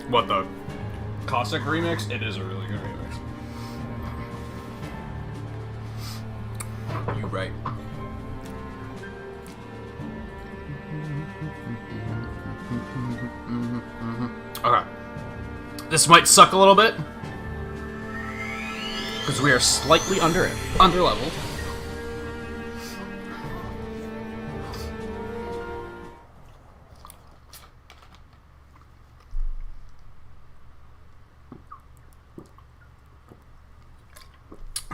What, the Cossack remix? It is a really good remix. You're right. Okay. This might suck a little bit. Because we are slightly under leveled.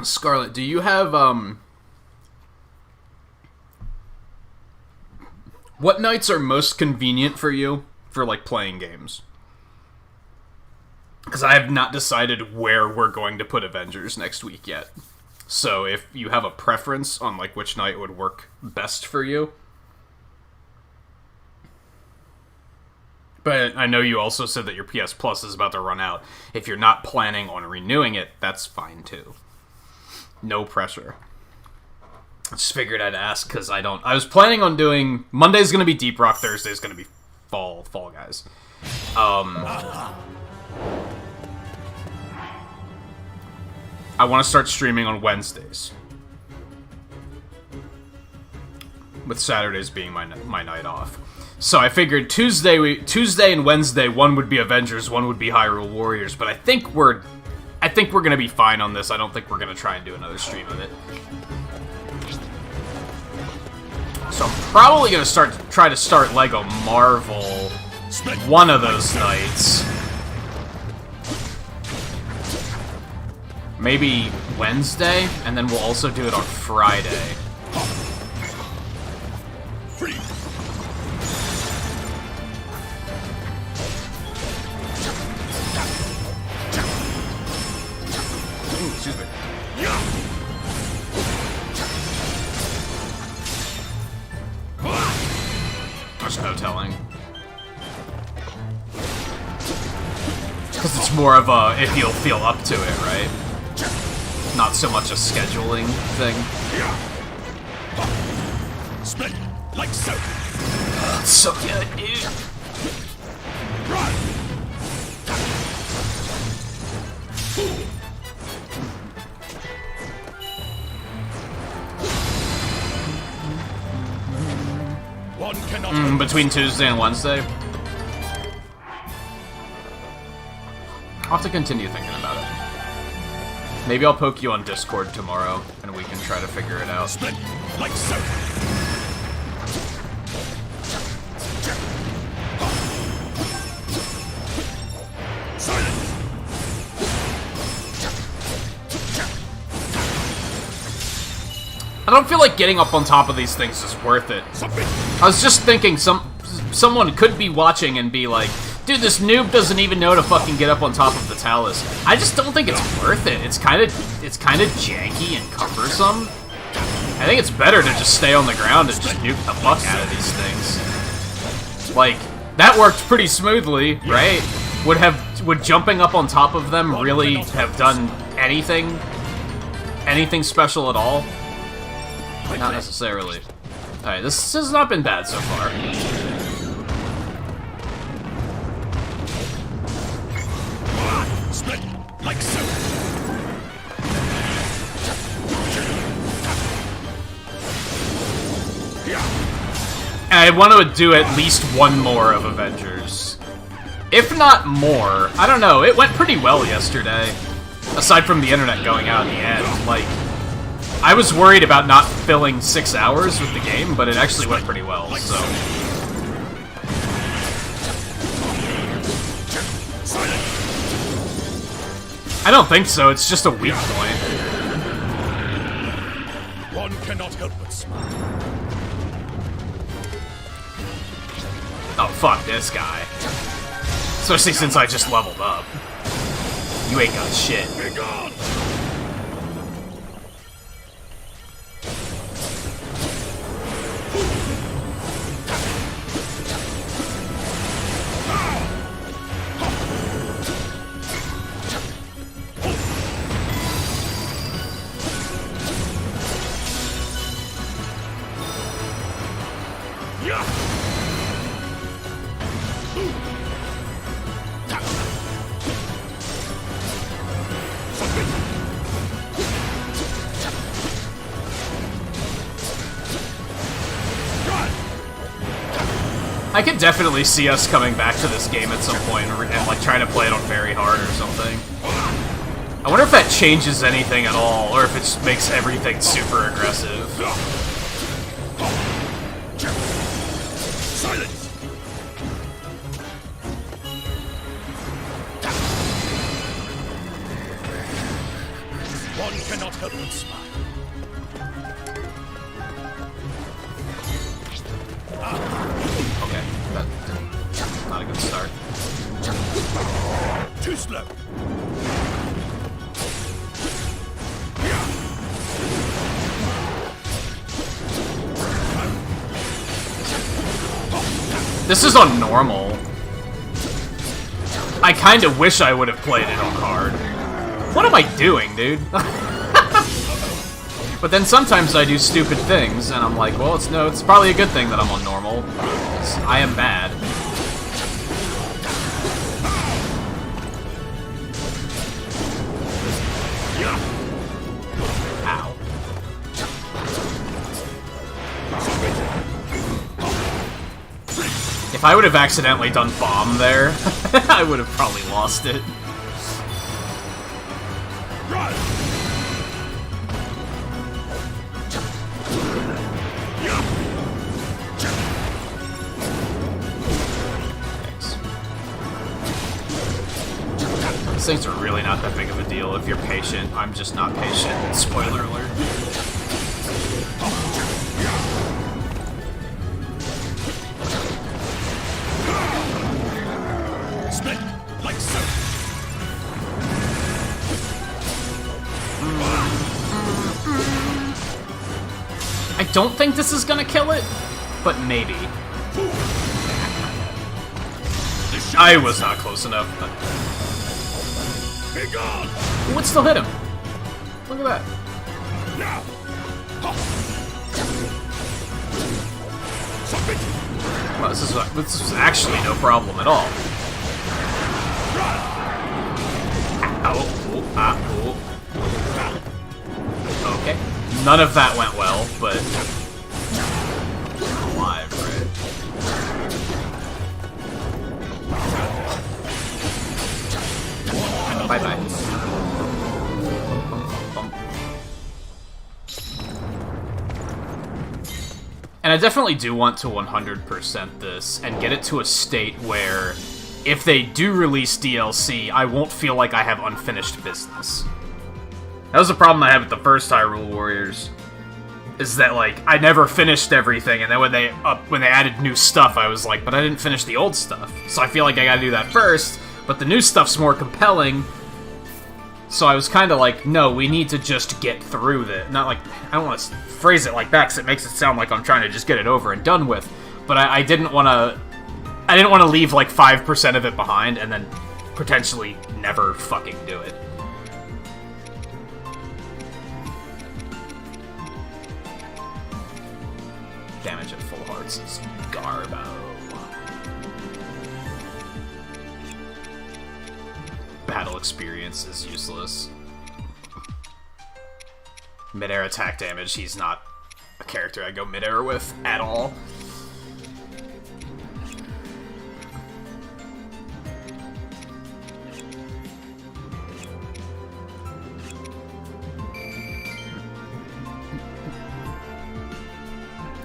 Scarlet, do you have, what nights are most convenient for you for, like, playing games? Because I have not decided where we're going to put Avengers next week yet. So if you have a preference on, like, which night would work best for you. But I know you also said that your PS Plus is about to run out. If you're not planning on renewing it, that's fine, too. No pressure. I just figured I'd ask, because I was planning on doing... Monday's going to be Deep Rock, Thursday's going to be Fall Guys. I want to start streaming on Wednesdays. With Saturdays being my night off. So I figured Tuesday and Wednesday, one would be Avengers, one would be Hyrule Warriors, but I think we're gonna be fine on this. I don't think we're gonna try and do another stream of it. So I'm probably gonna try to start Lego Marvel one of those nights. Maybe Wednesday, and then we'll also do it on Friday. Excuse me. There's no telling. Because it's more of a if you'll feel up to it, right? Not so much a scheduling thing. Split like so. It's so good, dude. One cannot Between Tuesday and Wednesday. I'll have to continue thinking about it. Maybe I'll poke you on Discord tomorrow, and we can try to figure it out. split like so. Silence. I don't feel like getting up on top of these things is worth it. I was just thinking someone could be watching and be like, dude, this noob doesn't even know to fucking get up on top of the talus. I just don't think it's worth it. It's kind of janky and cumbersome. I think it's better to just stay on the ground and just nuke the fuck out of these things. Like, that worked pretty smoothly, right? Would jumping up on top of them really have done anything special at all? Not necessarily. Alright, this has not been bad so far. Split like so. I want to do at least one more of Avengers. If not more. I don't know, it went pretty well yesterday. Aside from the internet going out in the end. Like, I was worried about not filling 6 hours with the game, but it actually went pretty well, so... I don't think so, it's just a weak point. One cannot help but smile. Oh, fuck this guy. Especially since I just leveled up. You ain't got shit. Be gone. I could definitely see us coming back to this game at some point and like trying to play it on very hard or something. I wonder if that changes anything at all, or if it just makes everything super aggressive. Silence! One cannot help but smile. Okay, that's not a good start. Too slow. This is on normal. I kind of wish I would have played it on hard. What am I doing, dude? But then sometimes I do stupid things, and I'm like, well, it's probably a good thing that I'm on normal. 'Cause I am bad. Ow. If I would have accidentally done bomb there, I would have probably lost it. Run! Thanks. These things are really not that big of a deal if you're patient. I'm just not patient. Spoiler alert. Split like so. I don't think this is gonna kill it, but maybe. I was not close enough, but... Be gone! Ooh, it still hit him. Look at that. Now! Submit! Well, this is actually no problem at all. Ow, ooh, ah, ooh. Okay. None of that went well, but... I'm alive, right? Bye-bye. And I definitely do want to 100% this and get it to a state where if they do release DLC, I won't feel like I have unfinished business. That was the problem I had with the first Hyrule Warriors. Is that, like, I never finished everything, and then when they added new stuff, I was like, but I didn't finish the old stuff. So I feel like I gotta do that first, but the new stuff's more compelling. So I was kind of like, no, we need to just get through this. Not like, I don't want to phrase it like that, because it makes it sound like I'm trying to just get it over and done with. But I didn't want to... I didn't want to leave, like, 5% of it behind, and then potentially never fucking do it. Damage at full hearts is garbo. Battle experience is useless. Mid-air attack damage, he's not a character I go mid-air with at all.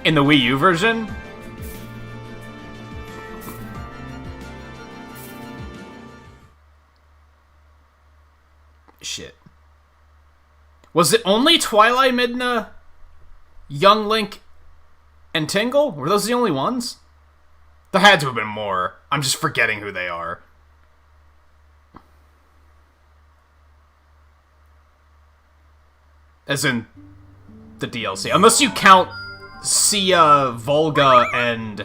In the Wii U version? Shit. Was it only Twilight Midna, Young Link, and Tingle? Were those the only ones? There had to have been more. I'm just forgetting who they are. As in the DLC. Unless you count Sia, Volga, and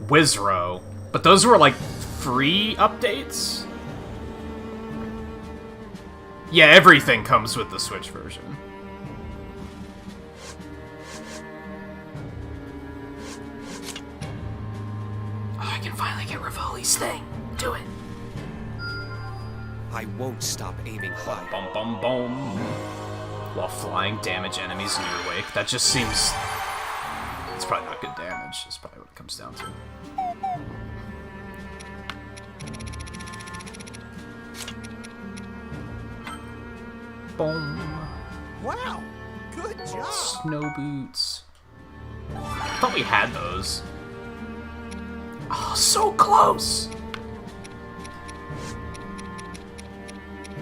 Wizrow. But those were, like, free updates? Yeah, everything comes with the Switch version. Oh, I can finally get Rivoli's thing. Do it. I won't stop aiming high. Bum bum bum. While flying damage enemies in your wake. That just seems It's probably not good damage. That's probably what it comes down to. Boom. Wow, good job. Snow boots. I thought we had those. Oh, so close!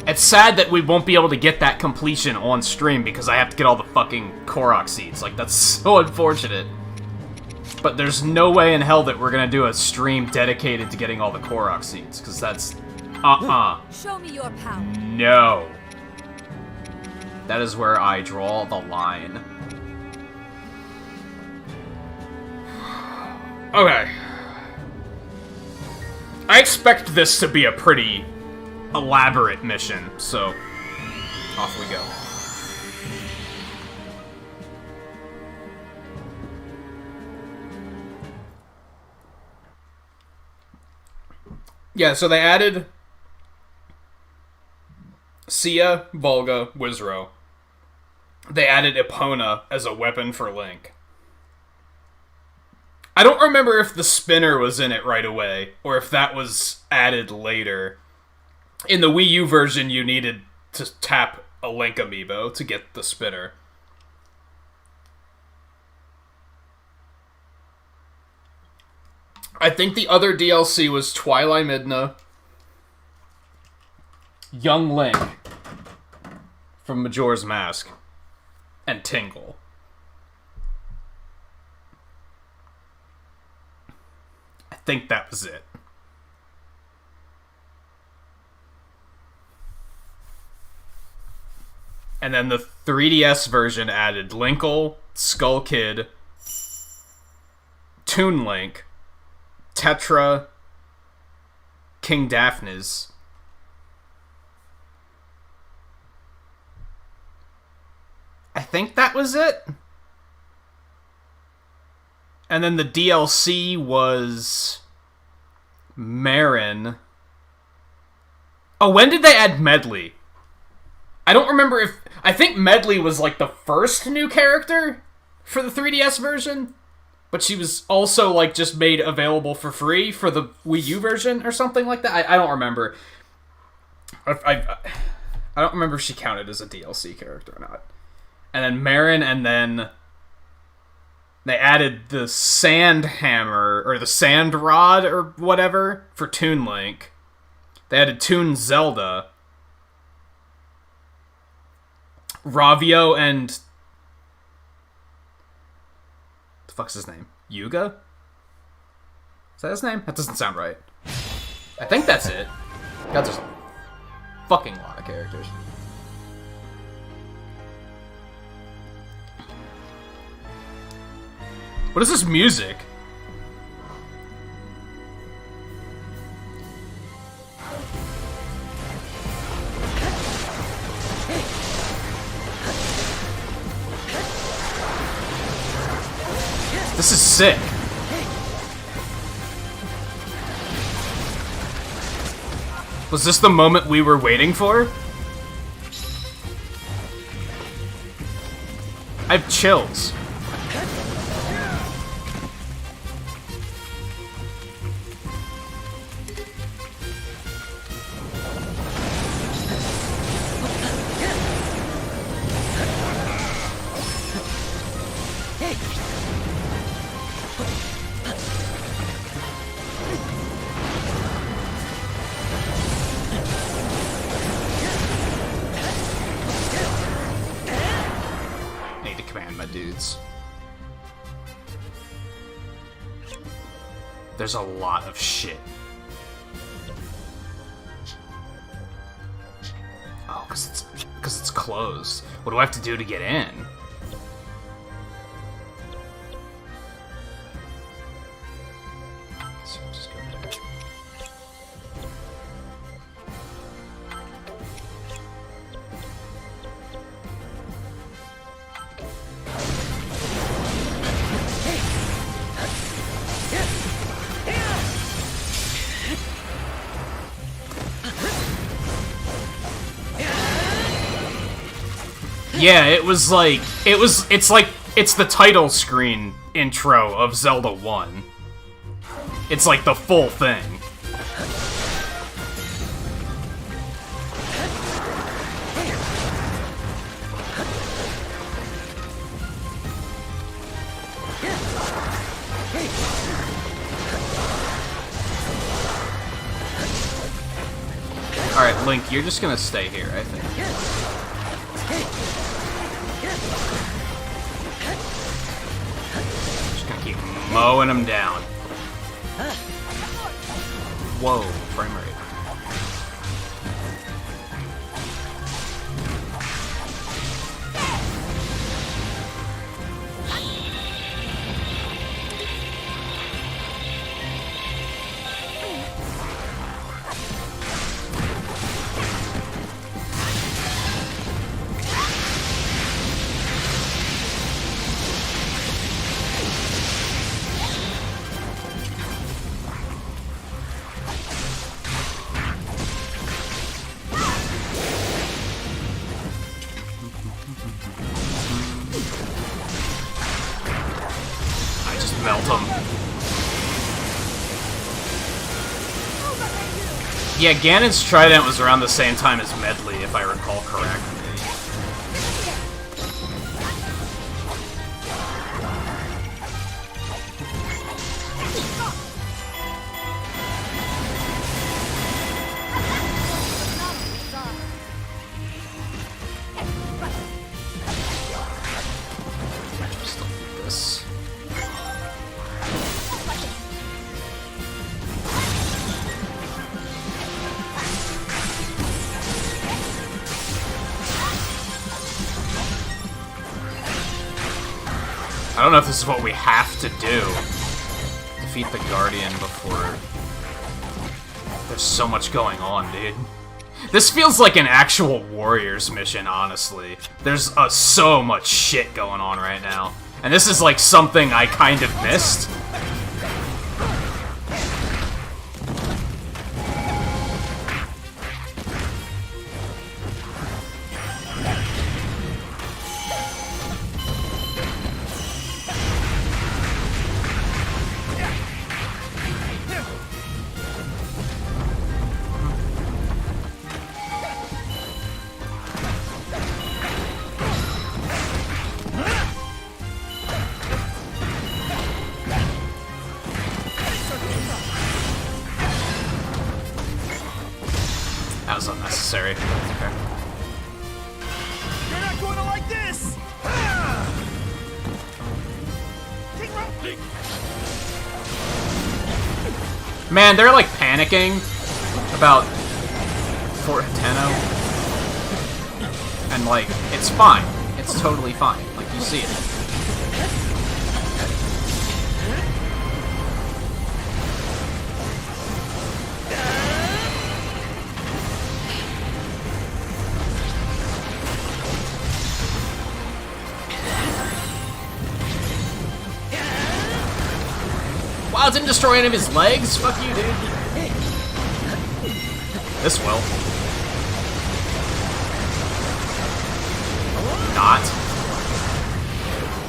It's sad that we won't be able to get that completion on stream because I have to get all the fucking Korok seeds. Like, that's so unfortunate. But there's no way in hell that we're gonna do a stream dedicated to getting all the Korok seeds, because that's... Show me your power. No. That is where I draw the line. Okay. I expect this to be a pretty elaborate mission, so off we go. Yeah, so they added Sia, Volga, Wizro. They added Epona as a weapon for Link. I don't remember if the spinner was in it right away, or if that was added later. In the Wii U version, you needed to tap a Link amiibo to get the spinner. I think the other DLC was Twilight Midna, Young Link from Majora's Mask, and Tingle. I think that was it. And then the 3DS version added Linkle, Skull Kid, Toon Link, Tetra, King Daphnes, I think that was it. And then the DLC was Marin. Oh, when did they add Medley? I don't remember if... I think Medley was like the first new character for the 3DS version. But she was also like just made available for free for the Wii U version or something like that. I don't remember. I don't remember if she counted as a DLC character or not. And then Marin, and then they added the Sand Hammer, or the Sand Rod, or whatever, for Toon Link. They added Toon Zelda, Ravio, and... the fuck's his name? Yuga? Is that his name? That doesn't sound right. I think that's it. God, there's a fucking lot of characters. What is this music? This is sick. Was this the moment we were waiting for? I have chills. There's a lot of shit. Oh, because it's closed. What do I have to do to get in? So I'll just go there. Yeah, it's like It's the title screen intro of Zelda 1. It's like the full thing. Alright, Link, you're just gonna stay here, I think. Just gonna keep mowing them down. Whoa, frame rate. Melt him. Yeah, Ganon's Trident was around the same time as Medley, if I recall correctly. Just don't do this. I don't know if this is what we have to do. Defeat the Guardian before... There's so much going on, dude. This feels like an actual Warriors mission, honestly. There's so much shit going on right now. And this is like something I kind of missed. That was unnecessary. Okay. You're not going to like this! Man, they're like panicking about Fort Hateno. And like, it's fine. It's totally fine. Like, you see it. Wow, it didn't destroy any of his legs? Fuck you, dude. This will. Not.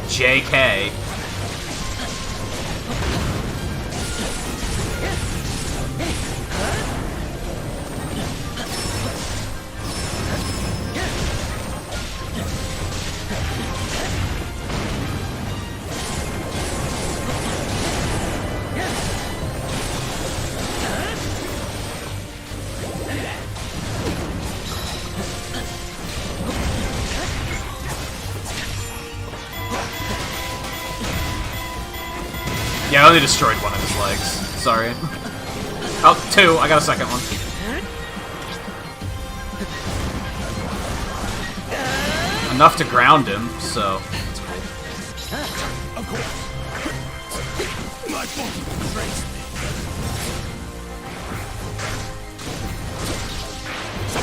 JK. Yeah, I only destroyed one of his legs. Sorry. Oh, two. I got a second one. Enough to ground him, so that's cool. Of course. My fault.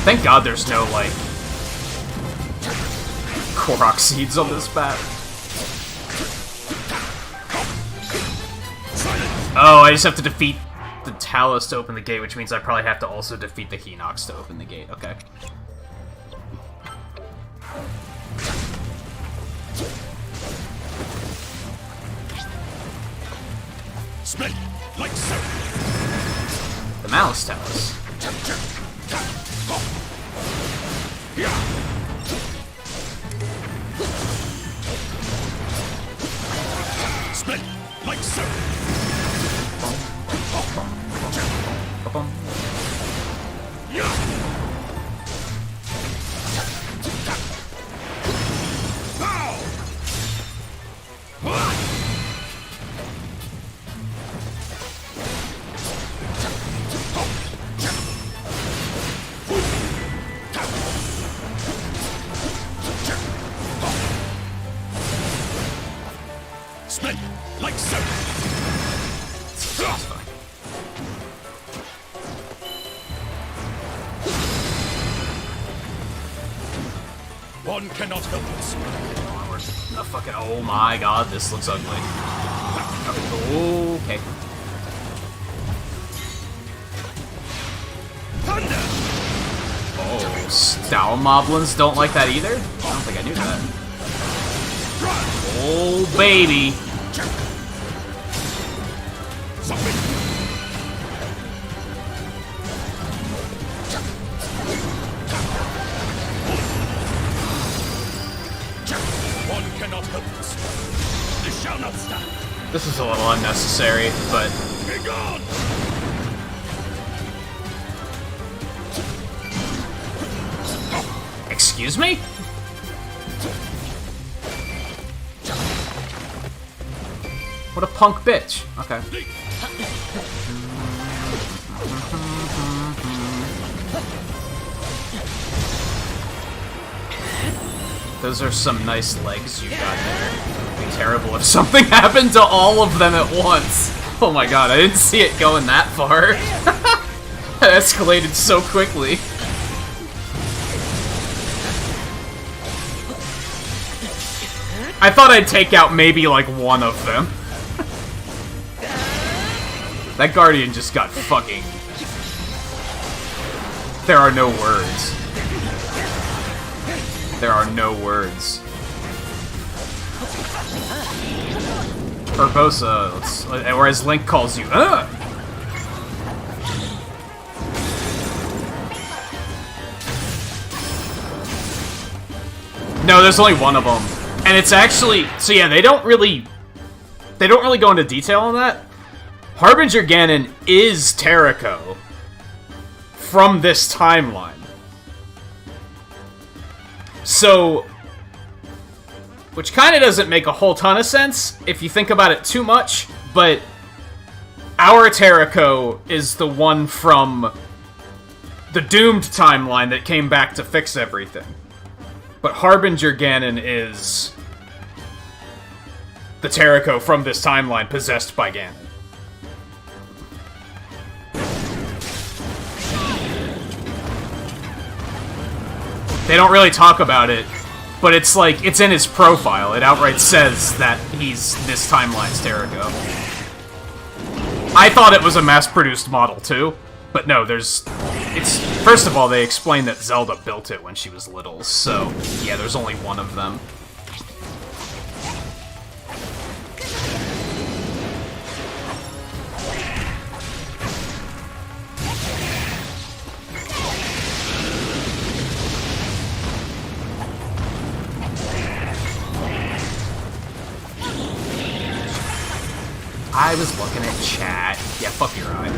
Thank God there's no, like, Korok seeds on this map. Oh, I just have to defeat the Talus to open the gate, which means I probably have to also defeat the Hinox to open the gate. Okay. Split like so. The Malice Talus. Split like so. Ba-bum. Split like so. One cannot help us. Oh my god, this looks ugly. Okay. Thunder! Oh, Style Moblins don't like that either? I don't think I knew that. Oh, baby. Something. One cannot help us. This shall not stand. This is a little unnecessary, but... Be gone! Excuse me? What a punk bitch. Okay. Those are some nice legs you got there. It'd be terrible if something happened to all of them at once. Oh my god, I didn't see it going that far. That escalated so quickly. I thought I'd take out maybe like one of them. That Guardian just got fucking... There are no words. There are no words. Urbosa, or as Link calls you, No, there's only one of them. And it's actually... So yeah, they don't really go into detail on that. Harbinger Ganon is Terrico from this timeline. So... Which kind of doesn't make a whole ton of sense if you think about it too much, but... Our Terrico is the one from the Doomed timeline that came back to fix everything. But Harbinger Ganon is the Terrico from this timeline possessed by Ganon. They don't really talk about it, but it's like, it's in his profile. It outright says that he's this timeline's Terrico. I thought it was a mass-produced model too, but no, first of all, they explain that Zelda built it when she was little, so yeah, there's only one of them. I was looking at chat. Yeah, fuck your eye.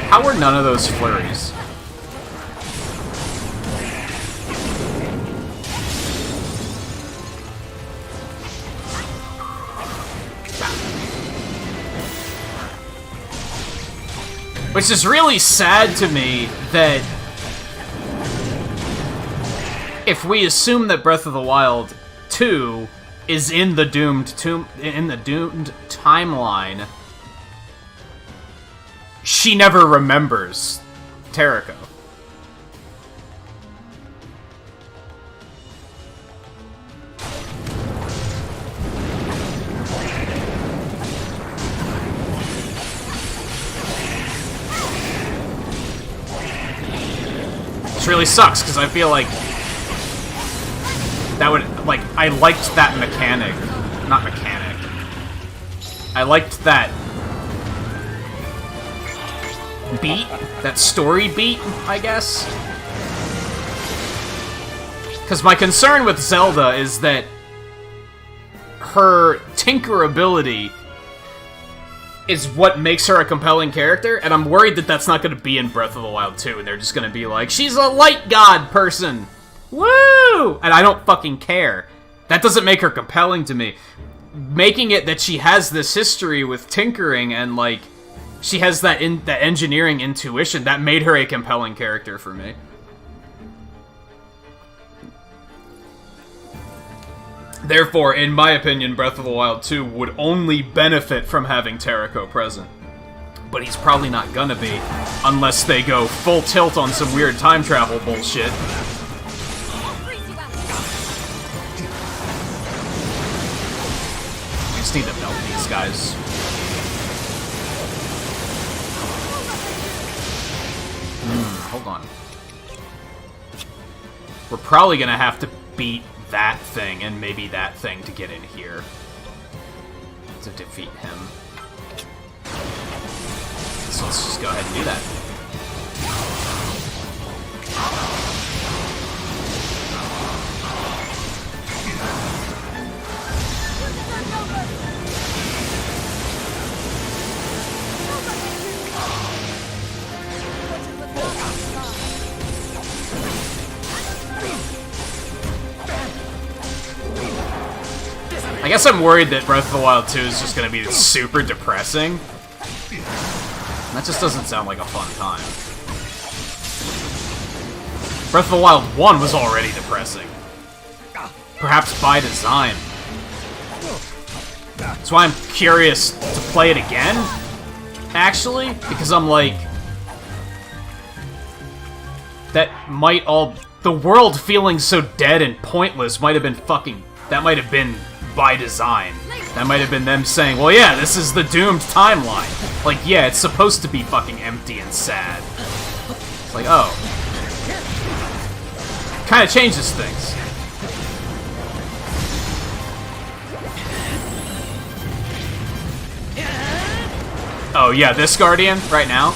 How were none of those flurries? Which is really sad to me that if we assume that Breath of the Wild 2 is in the Doomed timeline, she never remembers Terrico. Which really sucks, because I feel like that would, like, I liked that mechanic. Not mechanic. I liked that beat, that story beat, I guess. Because my concern with Zelda is that her tinkerability is what makes her a compelling character, and I'm worried that that's not going to be in Breath of the Wild 2, and they're just going to be like, she's a light god person! Woo! And I don't fucking care. That doesn't make her compelling to me. Making it that she has this history with tinkering and, like, she has that engineering intuition, that made her a compelling character for me. Therefore, in my opinion, Breath of the Wild 2 would only benefit from having Terrako present. But he's probably not gonna be, unless they go full tilt on some weird time travel bullshit. We just need to melt these guys. Hold on. We're probably gonna have to beat that thing and maybe that thing to get in here to defeat him. So let's just go ahead and do that. I guess I'm worried that Breath of the Wild 2 is just going to be super depressing. And that just doesn't sound like a fun time. Breath of the Wild 1 was already depressing. Perhaps by design. That's why I'm curious to play it again, actually, because I'm like... That might all... The world feeling so dead and pointless might have been fucking... That might have been... by design. That might have been them saying, well, yeah, this is the doomed timeline. Like, yeah, it's supposed to be fucking empty and sad. It's like, oh. Kind of changes things. Oh, yeah, this Guardian, right now?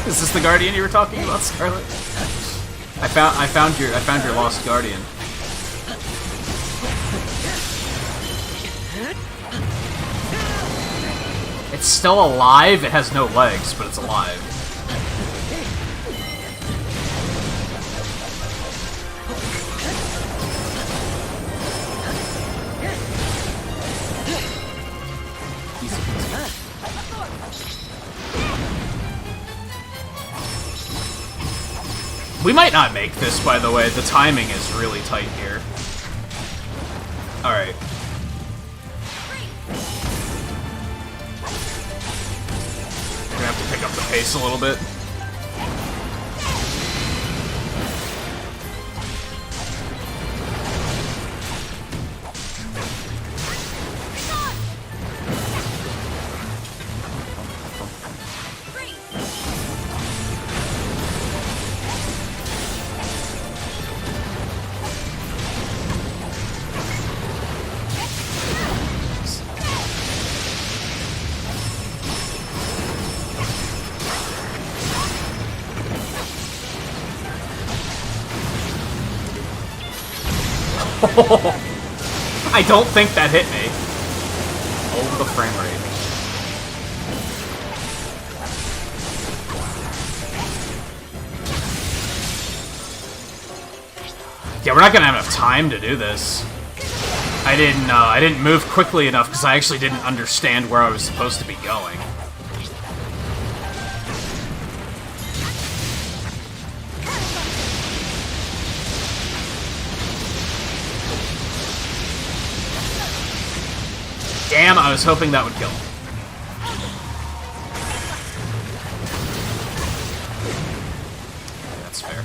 Is this the Guardian you were talking about, Scarlet? I found your lost Guardian. It's still alive. It has no legs, but it's alive. We might not make this, by the way. The timing is really tight here. Alright. We're gonna have to pick up the pace a little bit. I don't think that hit me. Oh, the frame rate. Yeah, we're not gonna have enough time to do this. I didn't move quickly enough because I actually didn't understand where I was supposed to be going. Damn, I was hoping that would kill him. Okay, that's fair.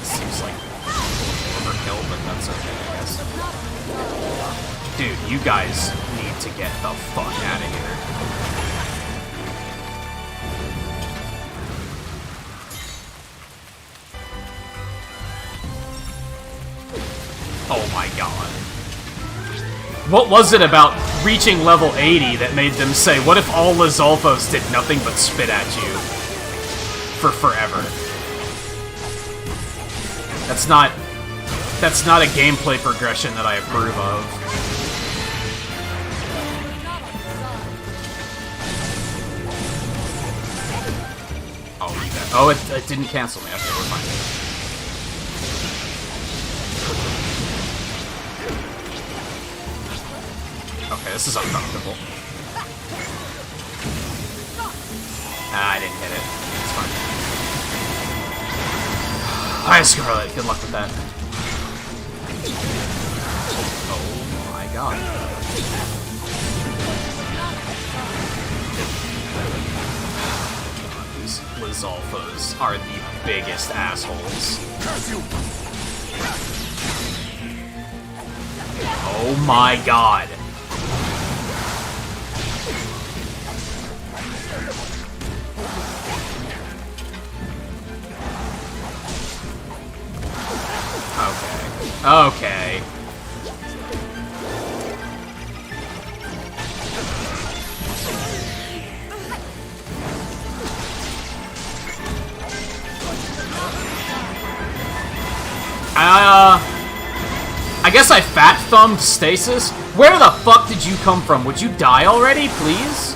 Seems like overkill, but that's okay, I guess. Dude, you guys need to get the fuck out of here. What was it about reaching level 80 that made them say, what if all Lizalfos did nothing but spit at you for forever? That's not a gameplay progression that I approve of. Oh, it didn't cancel me. Okay, we're fine. Okay, this is uncomfortable. I didn't hit it. It's fine. Hi, Scarlet. Good luck with that. Oh my god. These Lizalfos are the biggest assholes. Oh my god. Okay. I guess I fat-thumbed Stasis? Where the fuck did you come from? Would you die already, please?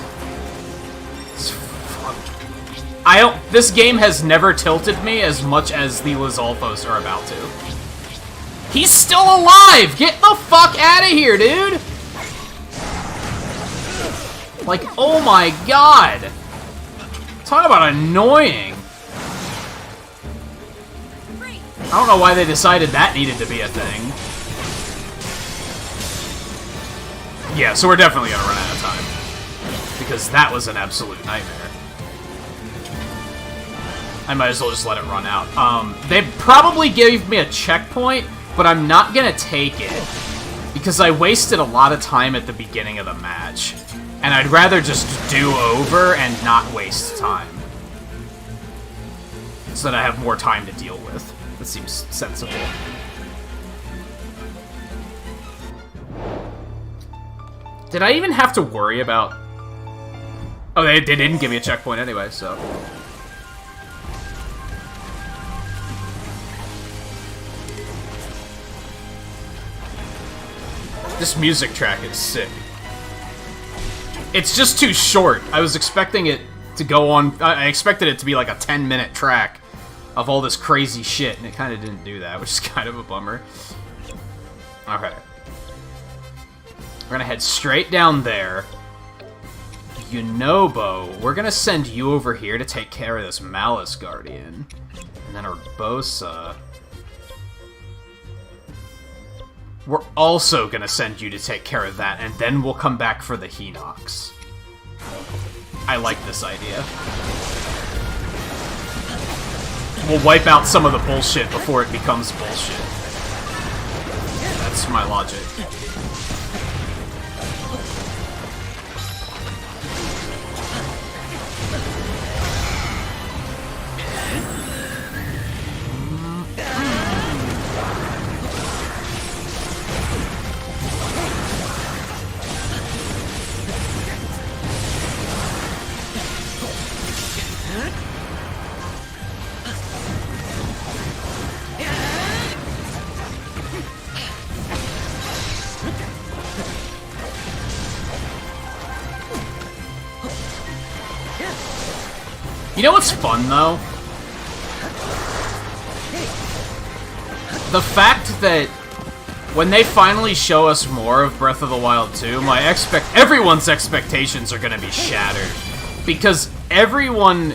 This game has never tilted me as much as the Lizalfos are about to. He's still alive! Get the fuck out of here, dude! Like, oh my god! Talk about annoying! I don't know why they decided that needed to be a thing. Yeah, so we're definitely gonna run out of time. Because that was an absolute nightmare. I might as well just let it run out. They probably gave me a checkpoint, but I'm not gonna take it. Because I wasted a lot of time at the beginning of the match. And I'd rather just do over and not waste time. So that I have more time to deal with. That seems sensible. Did I even have to worry about... Oh, they didn't give me a checkpoint anyway, so... This music track is sick. It's just too short. I was expecting it to go on... I expected it to be like a 10-minute track of all this crazy shit, and it kind of didn't do that, which is kind of a bummer. Okay. We're gonna head straight down there. Yunobo, we're gonna send you over here to take care of this Malice Guardian. And then Urbosa... We're also gonna send you to take care of that, and then we'll come back for the Hinox. I like this idea. We'll wipe out some of the bullshit before it becomes bullshit. That's my logic. You know what's fun, though? The fact that when they finally show us more of Breath of the Wild 2, everyone's expectations are gonna be shattered. Because everyone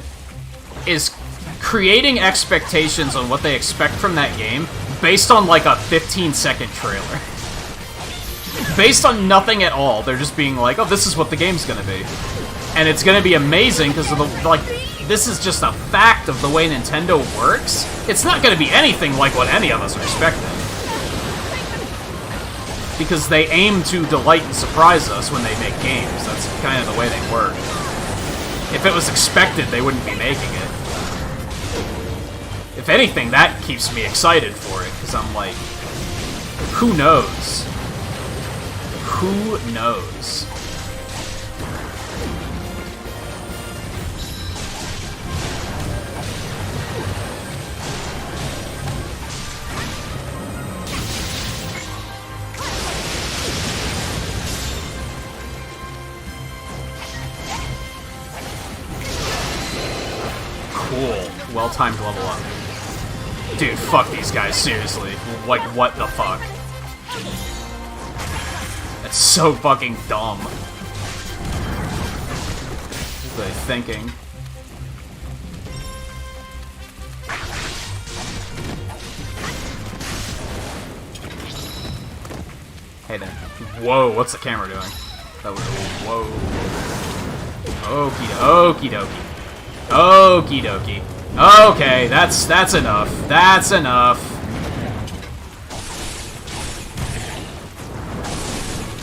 is creating expectations on what they expect from that game based on, like, a 15-second trailer. Based on nothing at all. They're just being like, oh, this is what the game's gonna be. And it's gonna be amazing because of the, like... This is just a fact of the way Nintendo works. It's not going to be anything like what any of us are expecting. Because they aim to delight and surprise us when they make games. That's kind of the way they work. If it was expected, they wouldn't be making it. If anything, that keeps me excited for it, because I'm like, who knows? Who knows? Cool. Well-timed level up. Dude, fuck these guys, seriously. Like, what the fuck? That's so fucking dumb. What are they thinking? Hey there. Whoa, what's the camera doing? That was whoa. Okie dokie. Okie dokie. Okay, that's enough. That's enough.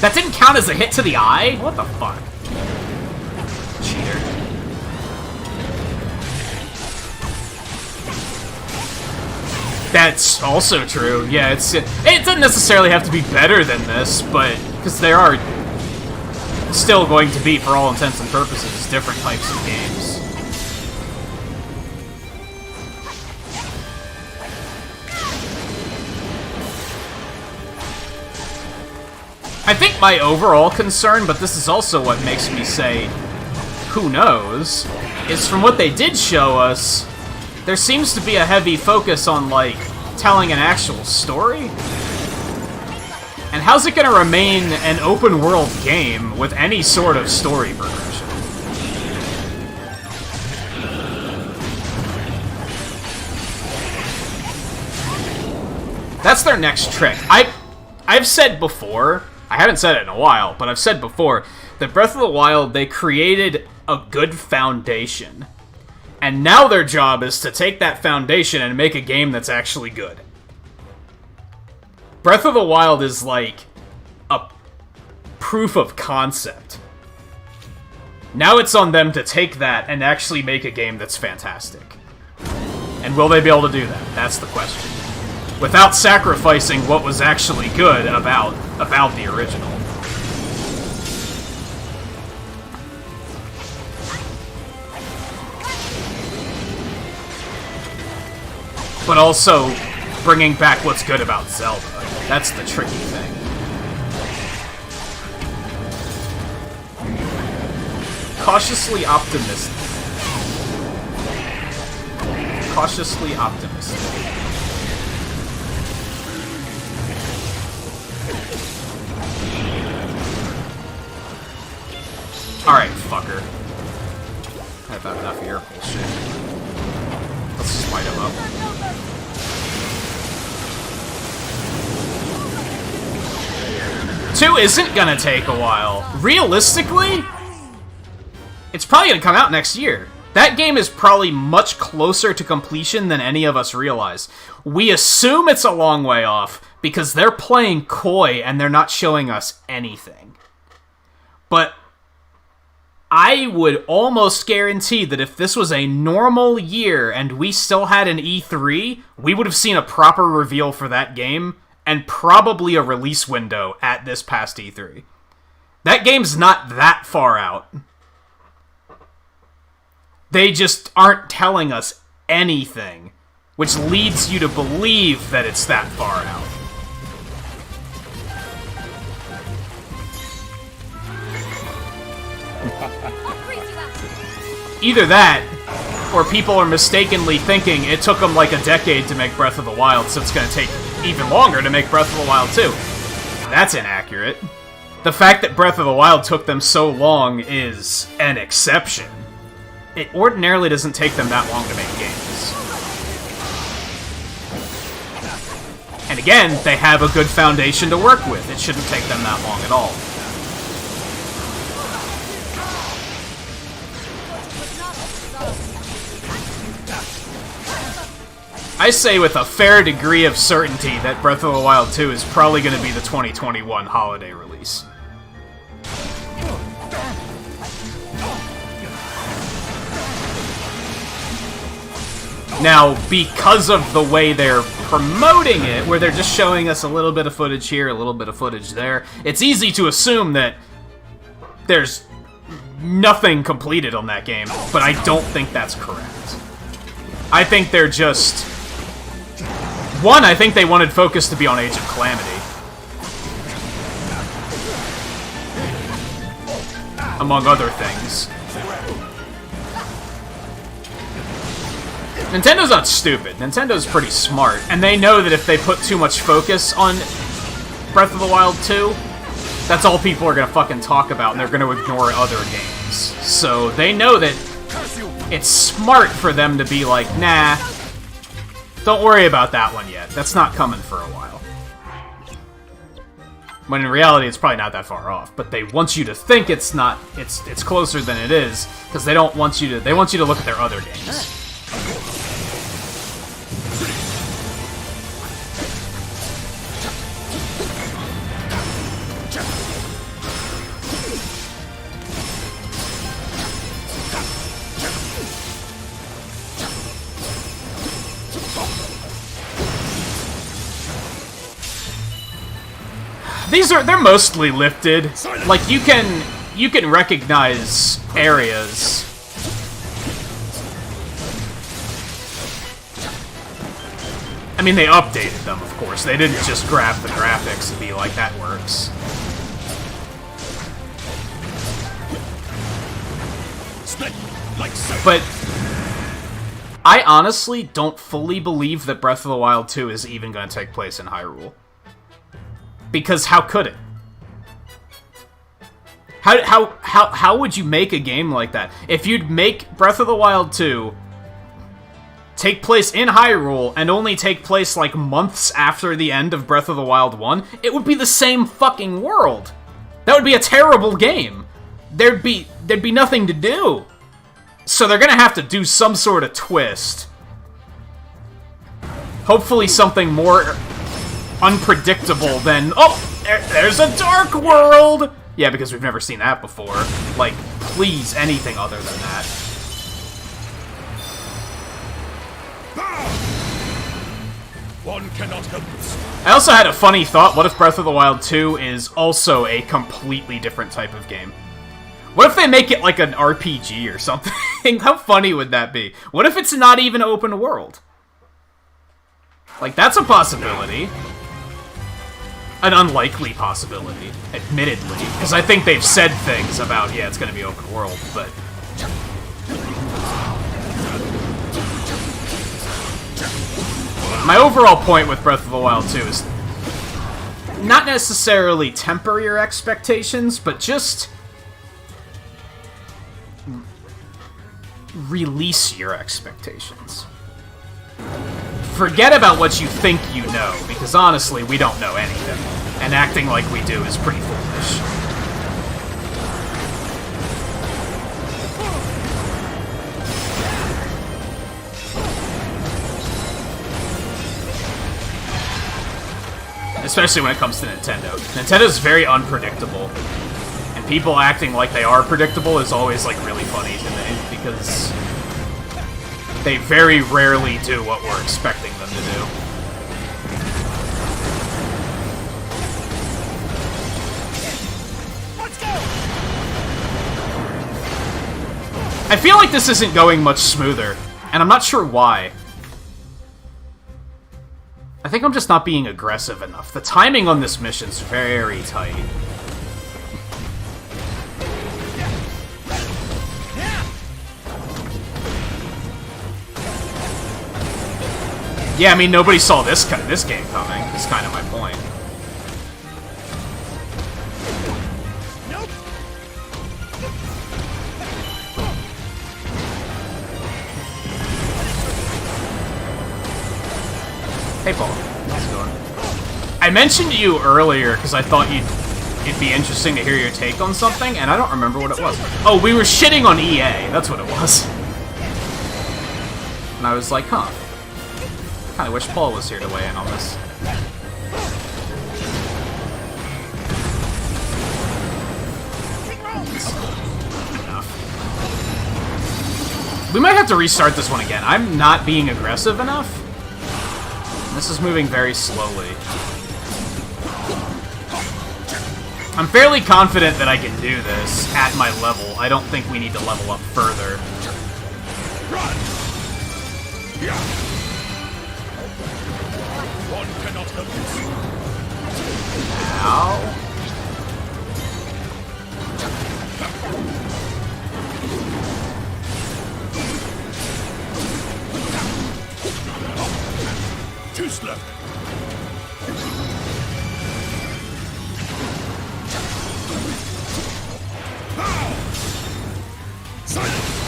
That didn't count as a hit to the eye? What the fuck? Cheater. That's also true. Yeah, it doesn't necessarily have to be better than this, but because there are still going to be, for all intents and purposes, different types of games. I think my overall concern, but this is also what makes me say, who knows, is from what they did show us, there seems to be a heavy focus on, like, telling an actual story. And how's it gonna remain an open-world game with any sort of story progression? That's their next trick. I've said before, I haven't said it in a while, but I've said before, that Breath of the Wild, they created a good foundation. And now their job is to take that foundation and make a game that's actually good. Breath of the Wild is like a proof of concept. Now it's on them to take that and actually make a game that's fantastic. And will they be able to do that? That's the question. Without sacrificing what was actually good about the original. But also bringing back what's good about Zelda. That's the tricky thing. Cautiously optimistic. Cautiously optimistic. Alright, fucker. I've had enough of your bullshit. Let's just light him up. Two isn't gonna take a while. Realistically, it's probably gonna come out next year. That game is probably much closer to completion than any of us realize. We assume it's a long way off because they're playing coy and they're not showing us anything. But I would almost guarantee that if this was a normal year and we still had an E3, we would have seen a proper reveal for that game and probably a release window at this past E3. That game's not that far out. They just aren't telling us anything, which leads you to believe that it's that far out. Either that, or people are mistakenly thinking it took them like a decade to make Breath of the Wild, so it's going to take even longer to make Breath of the Wild 2. That's inaccurate. The fact that Breath of the Wild took them so long is an exception. It ordinarily doesn't take them that long to make games. And again, they have a good foundation to work with. It shouldn't take them that long at all. I say with a fair degree of certainty that Breath of the Wild 2 is probably going to be the 2021 holiday release. Now, because of the way they're promoting it, where they're just showing us a little bit of footage here, a little bit of footage there, it's easy to assume that there's nothing completed on that game, but I don't think that's correct. I think they're just... One, I think they wanted focus to be on Age of Calamity. Among other things. Nintendo's not stupid. Nintendo's pretty smart, and they know that if they put too much focus on Breath of the Wild 2, that's all people are gonna fucking talk about, and they're gonna ignore other games. So they know that it's smart for them to be like, nah, don't worry about that one yet. That's not coming for a while. When in reality, it's probably not that far off. But they want you to think it's not. It's closer than it is because they don't want you to. They want you to look at their other games. They're mostly lifted. Like you can recognize areas. I mean, they updated them, of course. They didn't just grab the graphics and be like, that works. But I honestly don't fully believe that Breath of the Wild 2 is even going to take place in Hyrule. Because how could it? How would you make a game like that? If you'd make Breath of the Wild 2 take place in Hyrule and only take place like months after the end of Breath of the Wild 1, it would be the same fucking world. That would be a terrible game. There'd be nothing to do. So they're gonna have to do some sort of twist. Hopefully something more unpredictable than, oh, there's a dark world! Yeah, because we've never seen that before. Like, please, anything other than that. One cannot help this. I also had a funny thought. What if Breath of the Wild 2 is also a completely different type of game? What if they make it like an RPG or something? How funny would that be? What if it's not even open world? Like, that's a possibility. An unlikely possibility, admittedly. Because I think they've said things about, yeah, it's going to be open world, but... My overall point with Breath of the Wild 2 is not necessarily temper your expectations, but just release your expectations. Forget about what you think you know, because honestly, we don't know anything. And acting like we do is pretty foolish. Especially when it comes to Nintendo. Nintendo's very unpredictable. And people acting like they are predictable is always, like, really funny to me, because they very rarely do what we're expecting them to do. Let's go! I feel like this isn't going much smoother, and I'm not sure why. I think I'm just not being aggressive enough. The timing on this mission's very tight. Yeah, I mean, nobody saw this game coming. Is kind of my point. Nope. Hey, Paul. How's it going? I mentioned to you earlier because I thought it'd be interesting to hear your take on something, and I don't remember what it was. Oh, we were shitting on EA. That's what it was. And I was like, huh. I kinda wish Paul was here to weigh in on this. Enough. We might have to restart this one again. I'm not being aggressive enough. This is moving very slowly. I'm fairly confident that I can do this at my level. I don't think we need to level up further. One cannot help this. Ow. Too slow. Silence.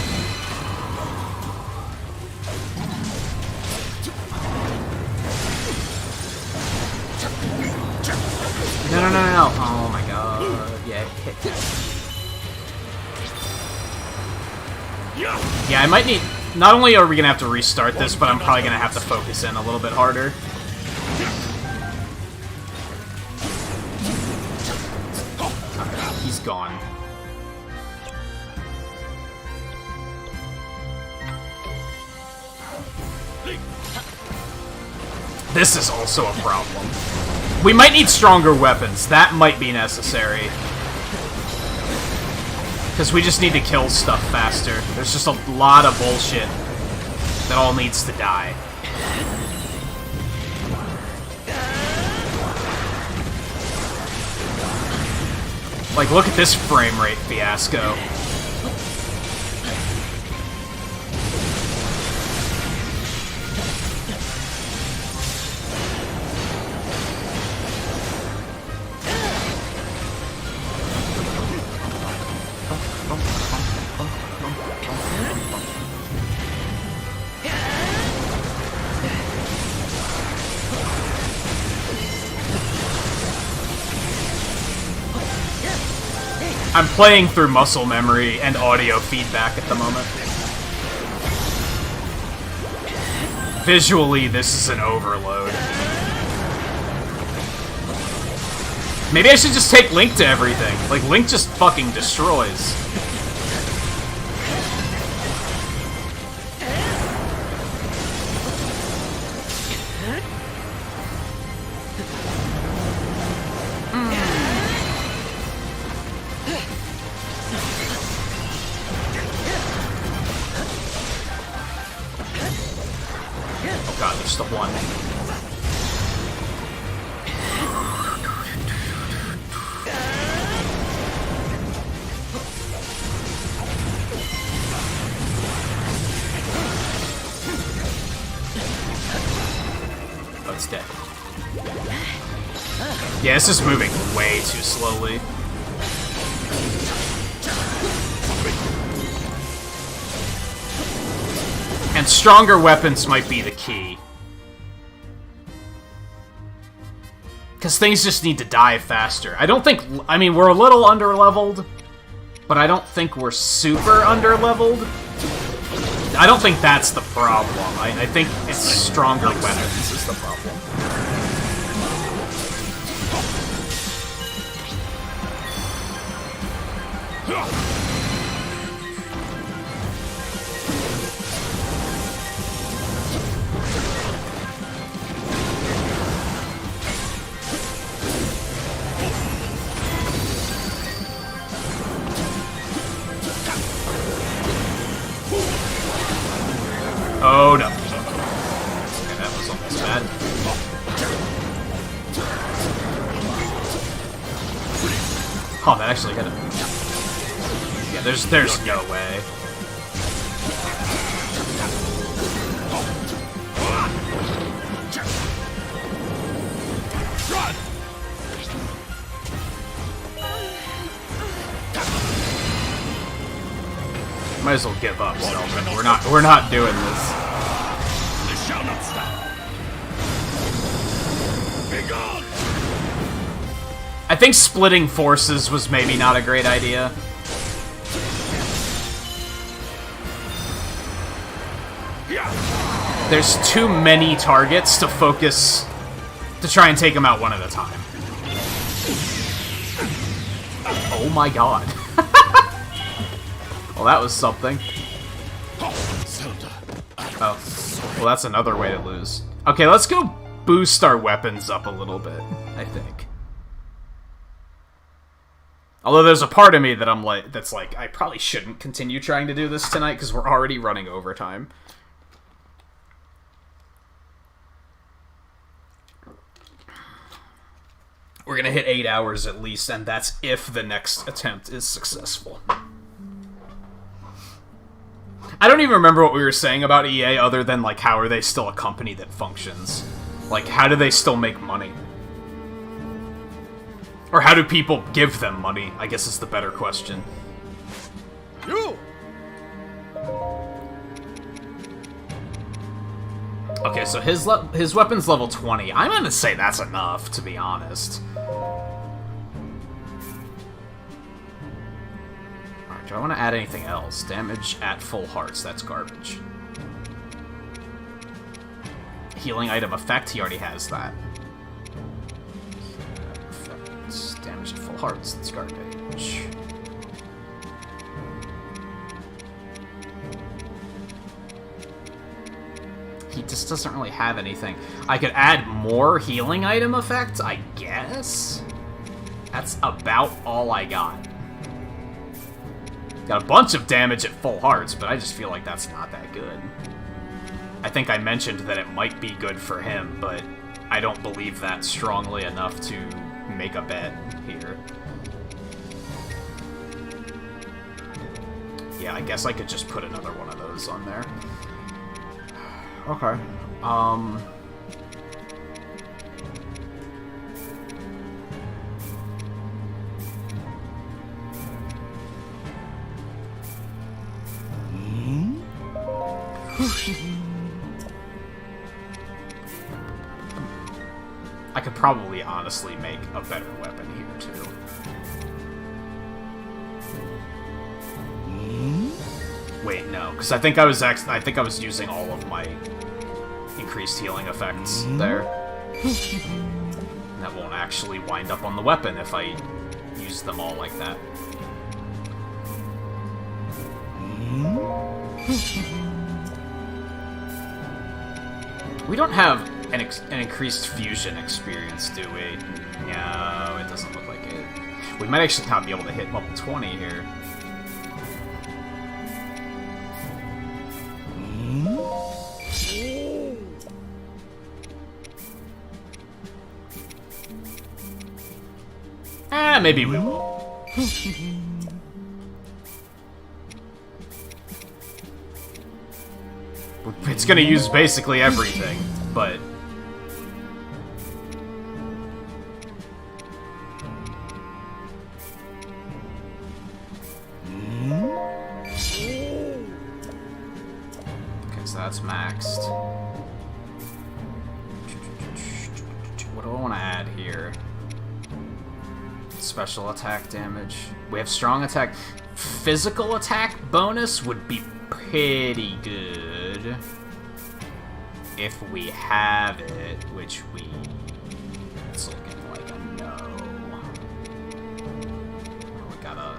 No. Oh my god. Yeah. Yeah, I might need... Not only are we gonna have to restart this, but I'm probably gonna have to focus in a little bit harder. Alright, he's gone. This is also a problem. We might need stronger weapons. That might be necessary. Because we just need to kill stuff faster. There's just a lot of bullshit that all needs to die. Like, look at this frame rate fiasco. I'm playing through muscle memory and audio feedback at the moment. Visually, this is an overload. Maybe I should just take Link to everything. Like, Link just fucking destroys. The one. Oh, it's dead. Yeah, this is moving way too slowly. And stronger weapons might be the key. Because things just need to die faster. I don't think... I mean, we're a little under-leveled, but I don't think we're super under-leveled. I don't think that's the problem. I think it's stronger weapons is the problem. Oh no. Okay, that was almost bad. Oh, that actually hit him. Yeah, there's no way. Might as well give up, Zelda. We're not doing this. This shall not stand. Be gone. I think splitting forces was maybe not a great idea. There's too many targets to focus to try and take them out one at a time. Oh my god. Well, that was something. Oh, well, that's another way to lose. Okay, let's go boost our weapons up a little bit, I think. Although there's a part of me that that's like, I probably shouldn't continue trying to do this tonight because we're already running overtime. We're gonna hit 8 hours at least, and that's if the next attempt is successful. I don't even remember what we were saying about EA other than, like, how are they still a company that functions? Like, how do they still make money? Or how do people give them money, I guess is the better question. You! Okay, so his weapon's level 20. I'm gonna say that's enough, to be honest. Alright, do I want to add anything else? Damage at full hearts, that's garbage. Healing item effect, he already has that. Effects, damage at full hearts, that's garbage. He just doesn't really have anything. I could add more healing item effect, I guess? That's about all I got. Got a bunch of damage at full hearts, but I just feel like that's not that good. I think I mentioned that it might be good for him, but I don't believe that strongly enough to make a bet here. Yeah, I guess I could just put another one of those on there. Okay. I could probably honestly make a better weapon here too. Wait, no, because I think I was using all of my increased healing effects there. And that won't actually wind up on the weapon if I use them all like that. We don't have an increased fusion experience, do we? No, it doesn't look like it. We might actually not be able to hit level 20 here. Maybe we will. It's gonna use basically everything, but... Okay, so that's maxed. What do I want to add here? Special attack damage. We have strong attack. Physical attack bonus would be pretty good. If we have it, which we... It's looking like a no. Oh, we gotta...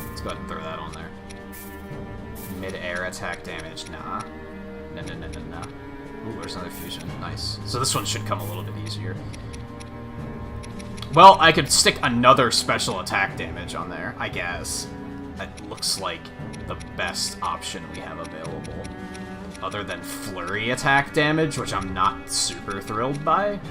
Let's go ahead and throw that on there. Mid-air attack damage. Nah. No. Ooh, there's another fusion. Nice. So this one should come a little bit easier. Well, I could stick another special attack damage on there, I guess. That looks like the best option we have available. Other than flurry attack damage, which I'm not super thrilled by.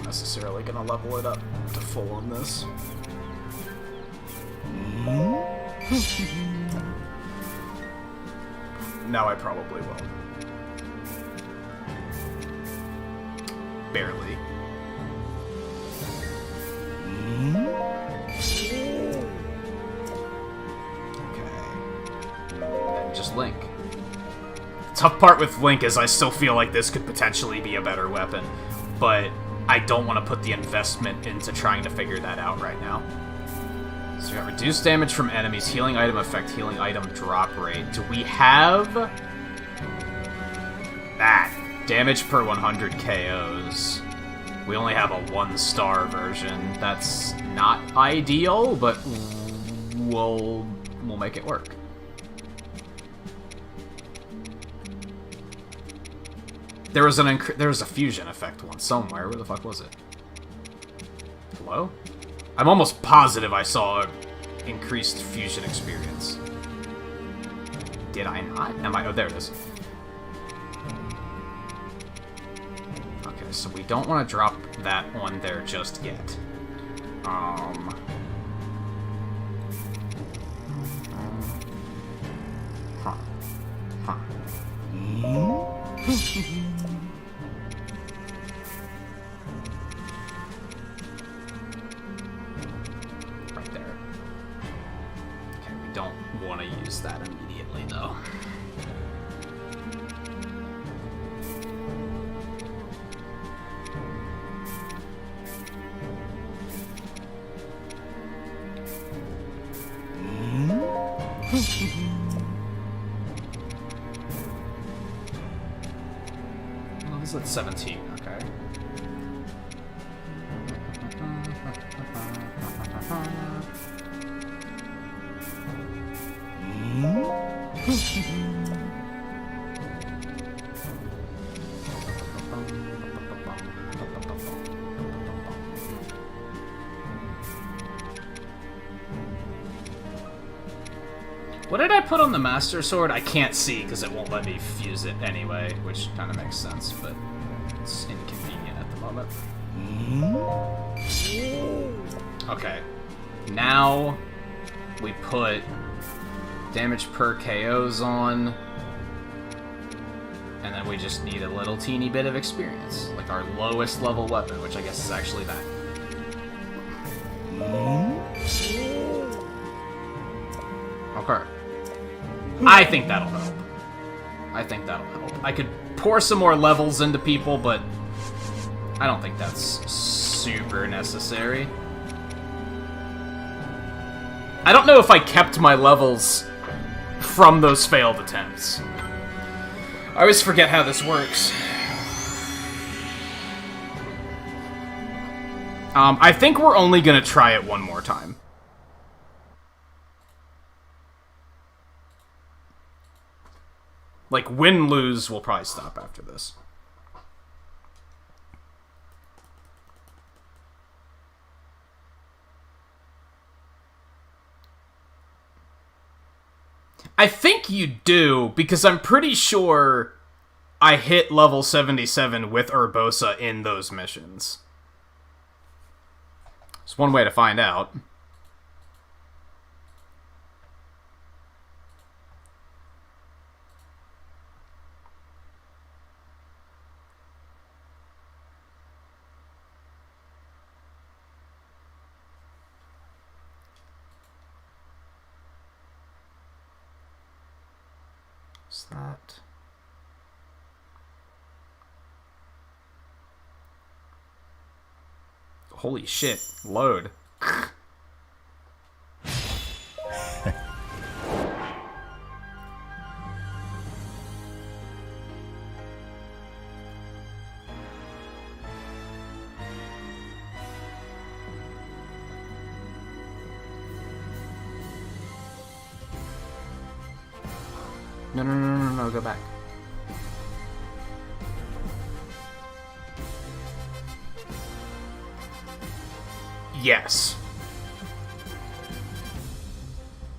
Necessarily gonna level it up to full on this. Now I probably will. Barely. Okay. And just Link. Tough part with Link is I still feel like this could potentially be a better weapon, but I don't want to put the investment into trying to figure that out right now. So we got reduced damage from enemies, healing item effect, healing item drop rate. Do we have... that? Damage per 100 KOs. We only have a 1-star version. That's not ideal, but we'll make it work. There was a fusion effect one somewhere. Where the fuck was it? Hello? I'm almost positive I saw increased fusion experience. Did I not? Am I? Oh, there it is. Okay, so we don't want to drop that on there just yet. Right there. Okay, we don't want to use that immediately, though. Well, this is at 17, okay. What did I put on the Master Sword? I can't see because it won't let me fuse it anyway, which kind of makes sense, but it's inconvenient at the moment. Okay. Now we put damage per KOs on, and then we just need a little teeny bit of experience, like our lowest level weapon, which I guess is actually that. Okay. I think that'll help. I could pour some more levels into people, but I don't think that's super necessary. I don't know if I kept my levels from those failed attempts. I always forget how this works. I think we're only gonna try it one more time. Like, win-lose, we'll probably stop after this. I think you do, because I'm pretty sure I hit level 77 with Urbosa in those missions. It's one way to find out. What's that? Holy shit, load. No, go back. Yes.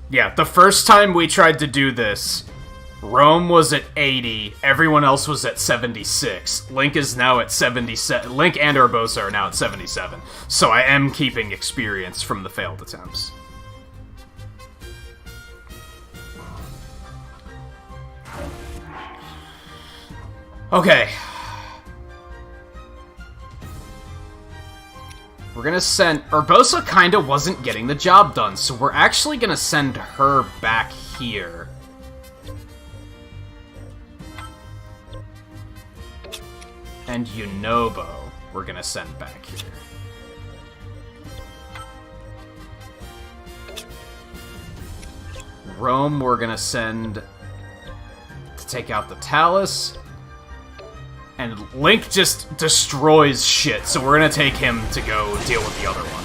Yeah, the first time we tried to do this, Rome was at 80, everyone else was at 76. Link is now at 77. Link and Urbosa are now at 77. So I am keeping experience from the failed attempts. Okay. We're gonna send... Urbosa kinda wasn't getting the job done, so we're actually gonna send her back here. And Yunobo we're gonna send back here. Rome we're gonna send to take out the Talus. And Link just destroys shit, so we're gonna take him to go deal with the other one.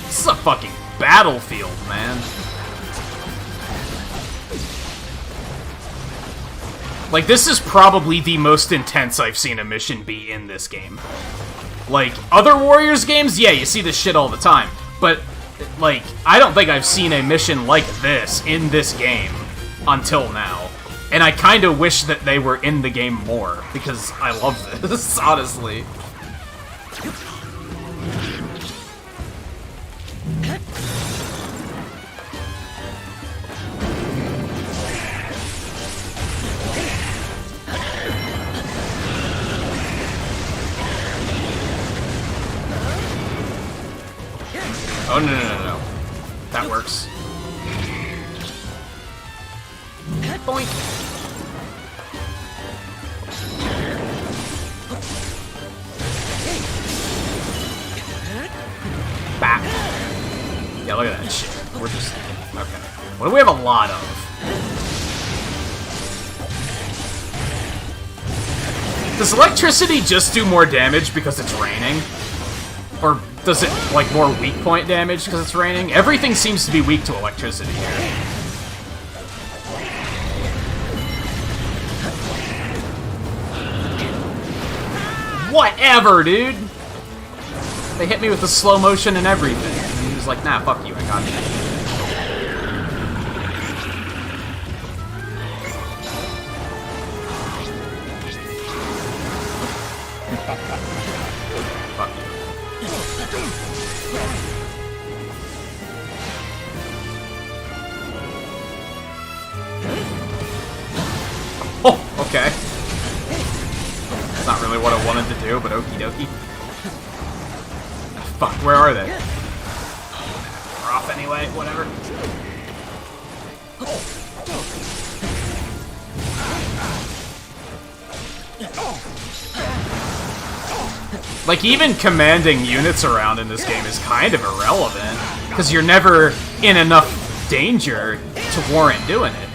This is a fucking battlefield, man. Like, this is probably the most intense I've seen a mission be in this game. Like, other Warriors games, yeah, you see this shit all the time. But, like, I don't think I've seen a mission like this in this game until now. And I kind of wish that they were in the game more, because I love this, honestly. Oh, no. That works. Boink. Back. Yeah, look at that shit. We're just... Okay. What do we have a lot of? Does electricity just do more damage because it's raining? Or does it, like, more weak point damage because it's raining? Everything seems to be weak to electricity here. Whatever, dude! They hit me with the slow motion and everything. And he was like, nah, fuck you, I got you. Fuck you. Oh, okay. That's not really what I wanted to do, but okie dokie. Fuck, where are they? We're off anyway, whatever. Like, even commanding units around in this game is kind of irrelevant, because you're never in enough danger to warrant doing it.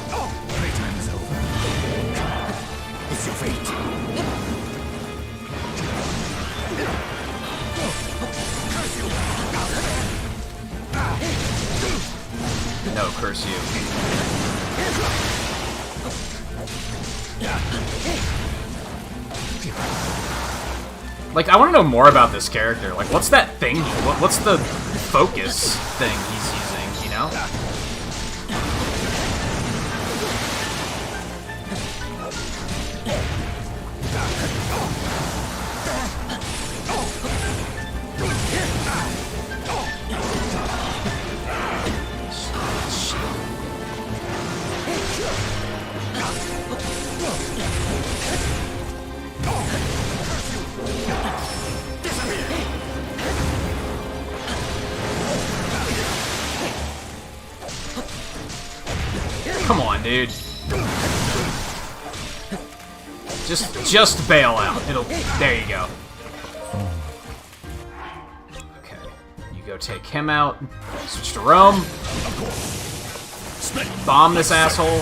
Playtime is over. It's your fate. No, curse you. Like, I want to know more about this character. Like, what's that thing? What's the focus thing he's using, you know? Come on, dude. Just bail out. There you go. Okay. You go take him out. Switch to Rome. Bomb this asshole.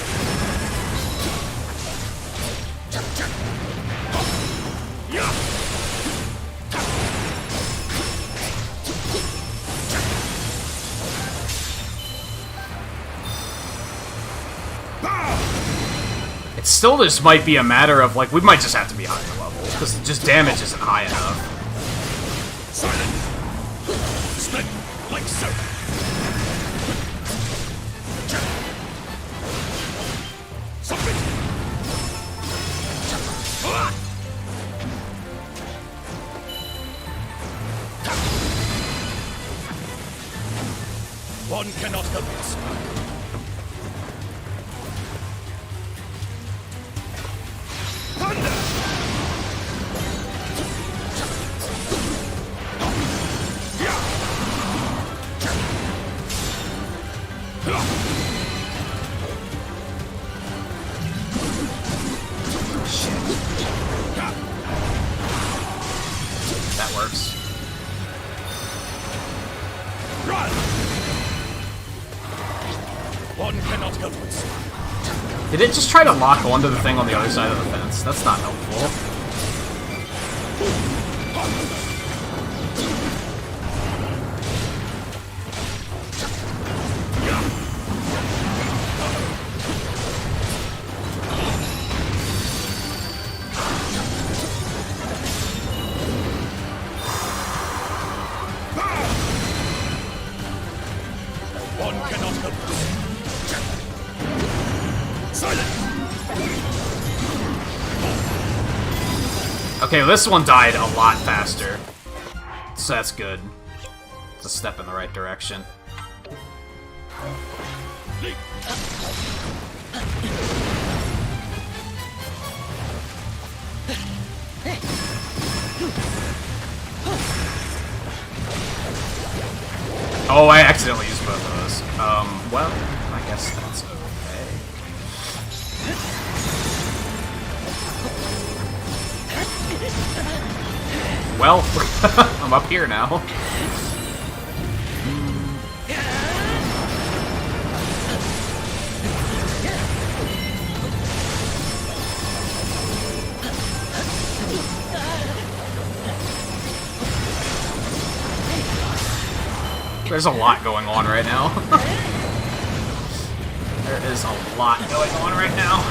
It still just might be a matter of, like, we might just have to be higher level, because just damage isn't high enough. Silent. Split like so. Something. One cannot help it. One cannot help but Did it just try to lock onto the thing on the other side of the fence? That's not helpful. one cannot help but silence. Okay, this one died a lot faster. So that's good. It's a step in the right direction. Leap. Oh, I accidentally used both of those. Well, I guess that's okay. Well, I'm up here now. There's a lot going on right now. There is a lot going on right now.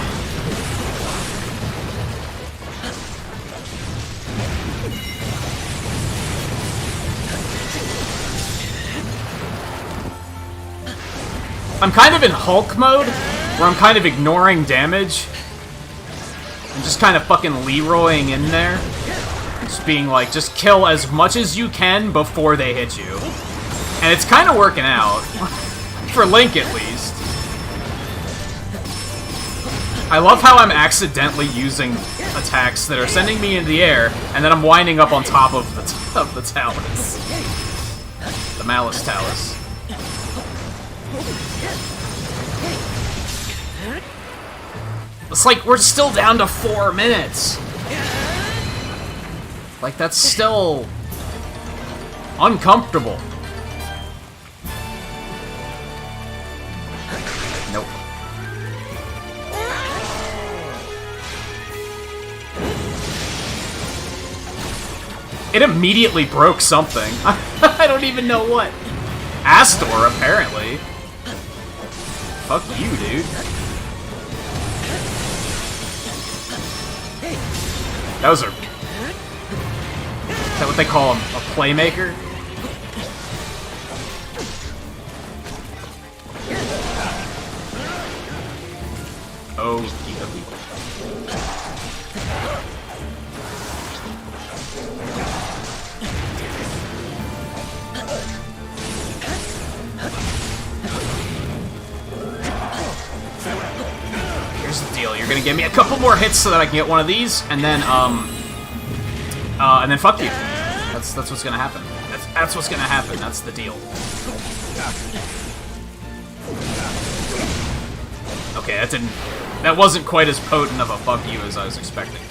I'm kind of in Hulk mode, where I'm kind of ignoring damage. I'm just kind of fucking Leroying in there. Just being like, just kill as much as you can before they hit you. And it's kind of working out. For Link, at least. I love how I'm accidentally using attacks that are sending me into the air, and then I'm winding up on top of the talus. The Malice Talus. It's like, we're still down to 4 minutes. Like, that's still uncomfortable. Nope. It immediately broke something. I don't even know what. Astor, apparently. Fuck you, dude. Those are... Is that what they call him? A playmaker? Oh, here's the deal. You're gonna give me a couple more hits so that I can get one of these, and then fuck you. That's what's gonna happen. That's what's gonna happen. That's the deal. Okay, that wasn't quite as potent of a fuck you as I was expecting.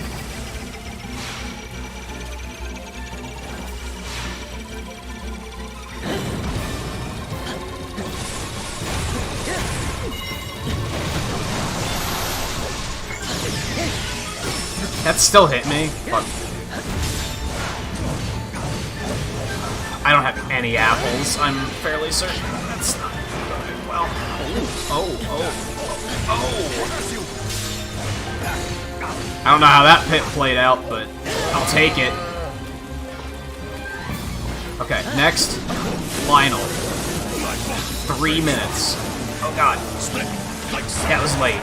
That still hit me. Fuck. I don't have any apples, I'm fairly certain. That's not good. Well, I don't know how that pit played out, but I'll take it. Okay, next. Final. 3 minutes. Oh god. That was late.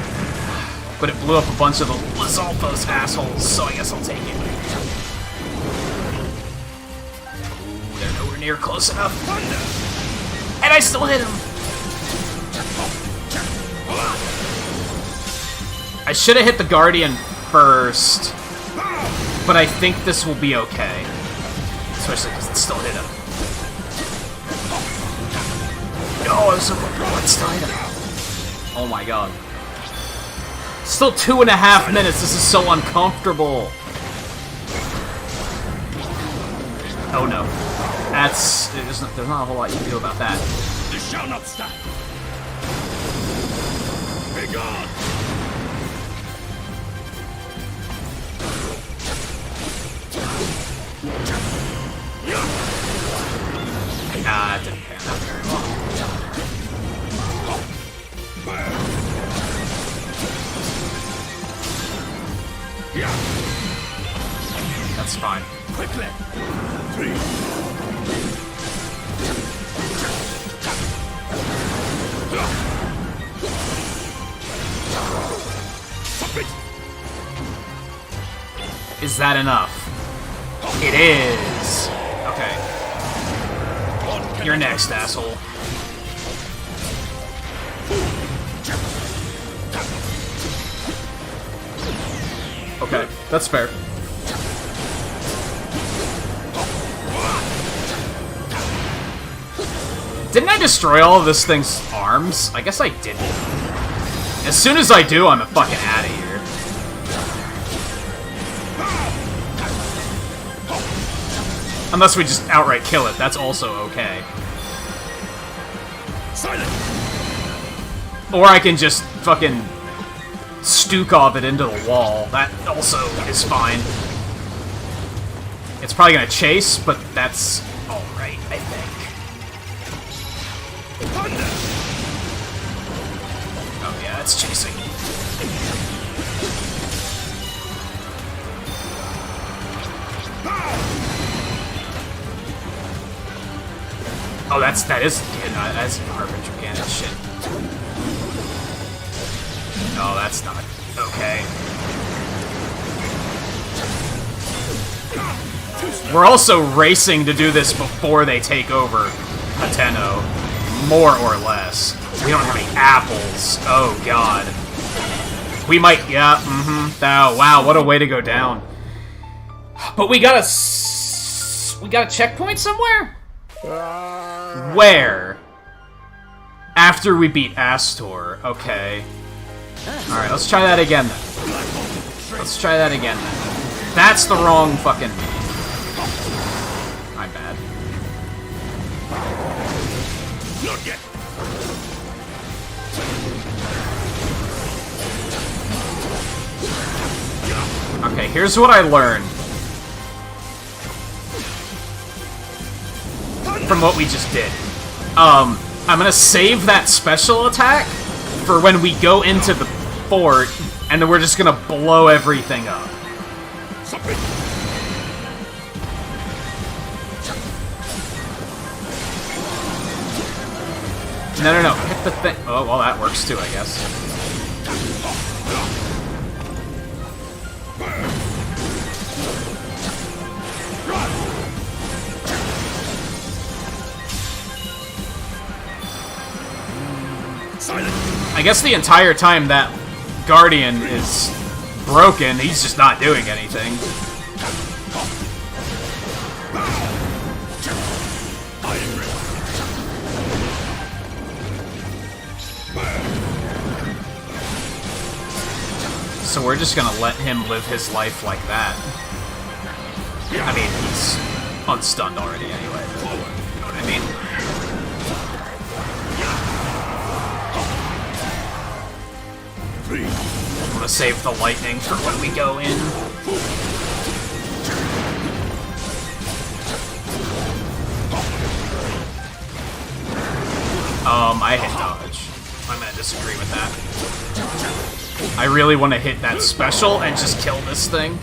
But it blew up a bunch of the Lizalfos assholes, so I guess I'll take it. Ooh, they're nowhere near close enough. And I still hit him! I should have hit the Guardian first, but I think this will be okay. Especially because it still hit him. No, I was so close. It still hit him. Oh my god. Still 2.5 minutes. This is so uncomfortable. Oh no. There's not a whole lot you can do about that. This shall not stop. Be gone! Nah, it didn't pan out very well. That's fine. Quickly! Is that enough? It is! Okay. You're next, asshole. Okay, that's fair. Didn't I destroy all of this thing's arms? I guess I didn't. As soon as I do, I'm fucking out of here. Unless we just outright kill it, that's also okay. Silent! Or I can just fucking Stukov it into the wall. That also is fine. It's probably gonna chase, but that's alright, I think. Oh yeah, it's chasing. Oh, that's Harbinger cannon shit. No, that's not okay. We're also racing to do this before they take over Hateno, more or less. We don't have any apples. Oh god. We might, yeah, oh, wow, what a way to go down. But we got a checkpoint somewhere? Where? After we beat Astor. Okay. Alright, let's try that again then. Let's try that again then. That's the wrong fucking... My bad. Okay, here's what I learned from what we just did. I'm gonna save that special attack for when we go into the fort, and then we're just gonna blow everything up. No, hit the thing. Oh, well, that works too, I guess. I guess the entire time that Guardian is broken, he's just not doing anything. So we're just gonna let him live his life like that. I mean, he's unstunned already anyway. You know what I mean? I'm gonna save the lightning for when we go in. I hit dodge. I'm gonna disagree with that. I really want to hit that special and just kill this thing.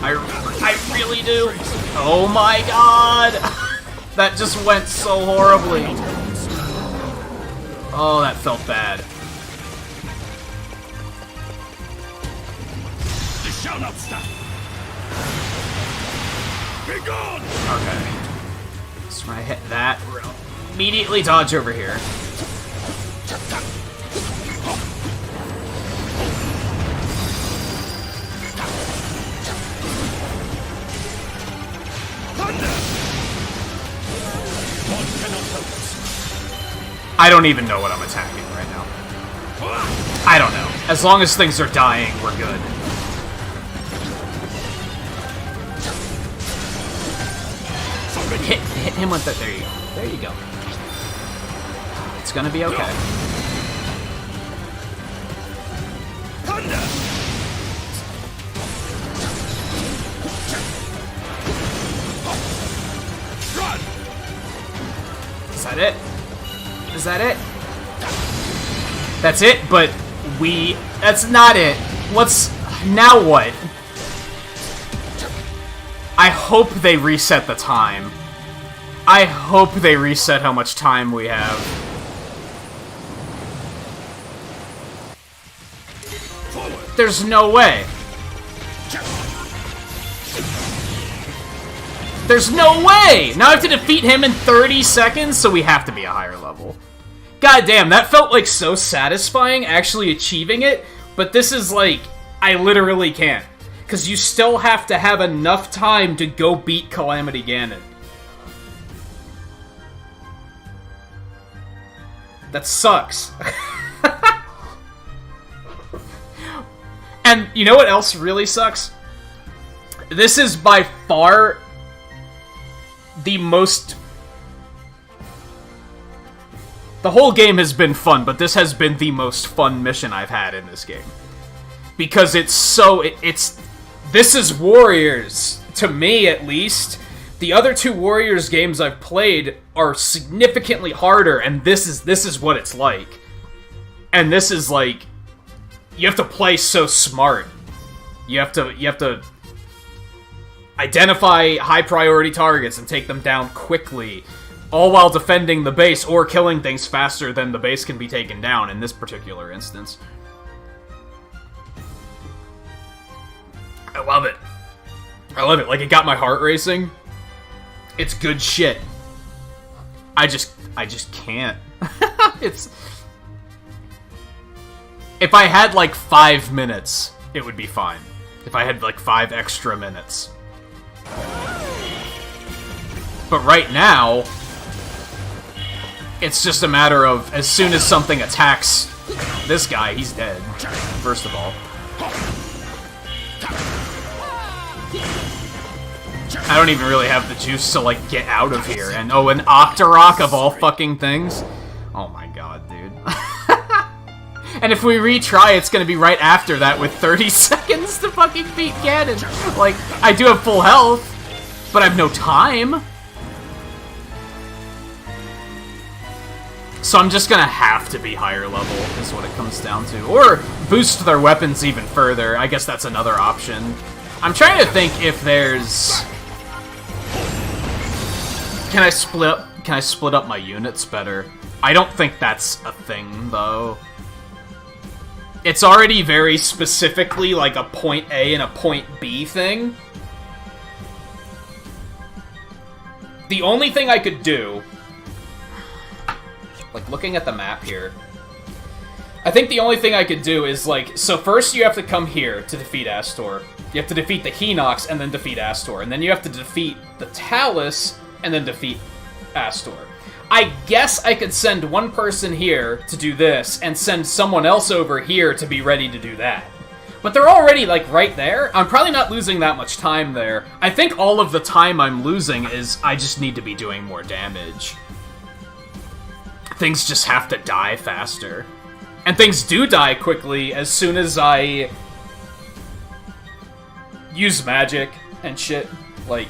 I really do. Oh my god! That just went so horribly. Oh, that felt bad. This shall not stop. Be gone! Okay. So when I hit that, we're gonna immediately dodge over here. I don't even know what I'm attacking right now. I don't know. As long as things are dying, we're good. Hit him with that. There you go. There you go. It's gonna be okay. Is that it? Is that it? That's it, but that's not it. Now what? I hope they reset the time. I hope they reset how much time we have. There's no way. There's no way! Now I have to defeat him in 30 seconds, so we have to be a higher level. God damn, that felt like so satisfying actually achieving it, but this is like, I literally can't. Because you still have to have enough time to go beat Calamity Ganon. That sucks. And you know what else really sucks? This is by far the most... The whole game has been fun, but this has been the most fun mission I've had in this game. Because it's so... This is Warriors, to me at least. The other two Warriors games I've played are significantly harder, and this is what it's like. And this is like... You have to play so smart. You have to identify high priority targets and take them down quickly, all while defending the base or killing things faster than the base can be taken down in this particular instance. I love it. I love it. Like, it got my heart racing. It's good shit. I just can't. It's... If I had, like, 5 minutes, it would be fine. If I had, like, 5 extra minutes. But right now, it's just a matter of, as soon as something attacks this guy, he's dead, first of all. I don't even really have the juice to, like, get out of here. And, oh, an Octorok of all fucking things? Oh my god, dude. And if we retry, it's gonna be right after that with 30 seconds to fucking beat Ganon. Like, I do have full health, but I have no time. So I'm just gonna have to be higher level, is what it comes down to. Or boost their weapons even further. I guess that's another option. I'm trying to think if there's... Can I split up my units better? I don't think that's a thing, though. It's already very specifically like a point A and a point B thing. The only thing I could do, like looking at the map here, I think the only thing I could do is like, so first you have to come here to defeat Astor. You have to defeat the Hinox and then defeat Astor. And then you have to defeat the Talus and then defeat Astor. I guess I could send one person here to do this, and send someone else over here to be ready to do that. But they're already, like, right there. I'm probably not losing that much time there. I think all of the time I'm losing is I just need to be doing more damage. Things just have to die faster. And things do die quickly as soon as I use magic and shit. Like...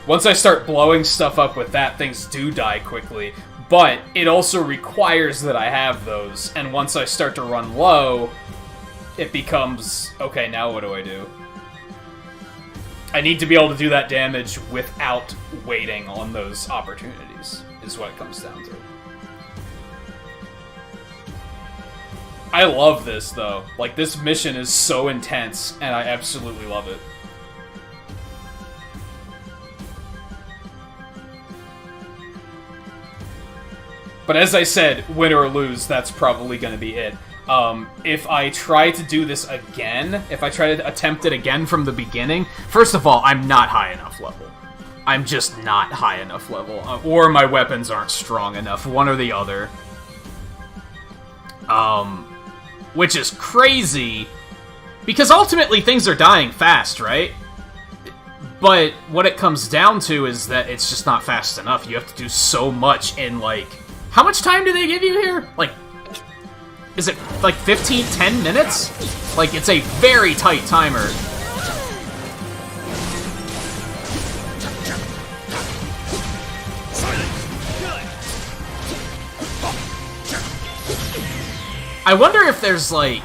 Once I start blowing stuff up with that, things do die quickly, but it also requires that I have those, and once I start to run low, it becomes, okay, now what do I do? I need to be able to do that damage without waiting on those opportunities, is what it comes down to. I love this, though. Like, this mission is so intense, and I absolutely love it. But as I said, win or lose, that's probably going to be it. If I try to do this again, if I try to attempt it again from the beginning, first of all, I'm not high enough level. I'm just not high enough level. Or my weapons aren't strong enough, one or the other. Which is crazy, because ultimately things are dying fast, right? But what it comes down to is that it's just not fast enough. You have to do so much in, like... How much time do they give you here? Like, is it like 15, 10 minutes? Like, it's a very tight timer. I wonder if there's, like...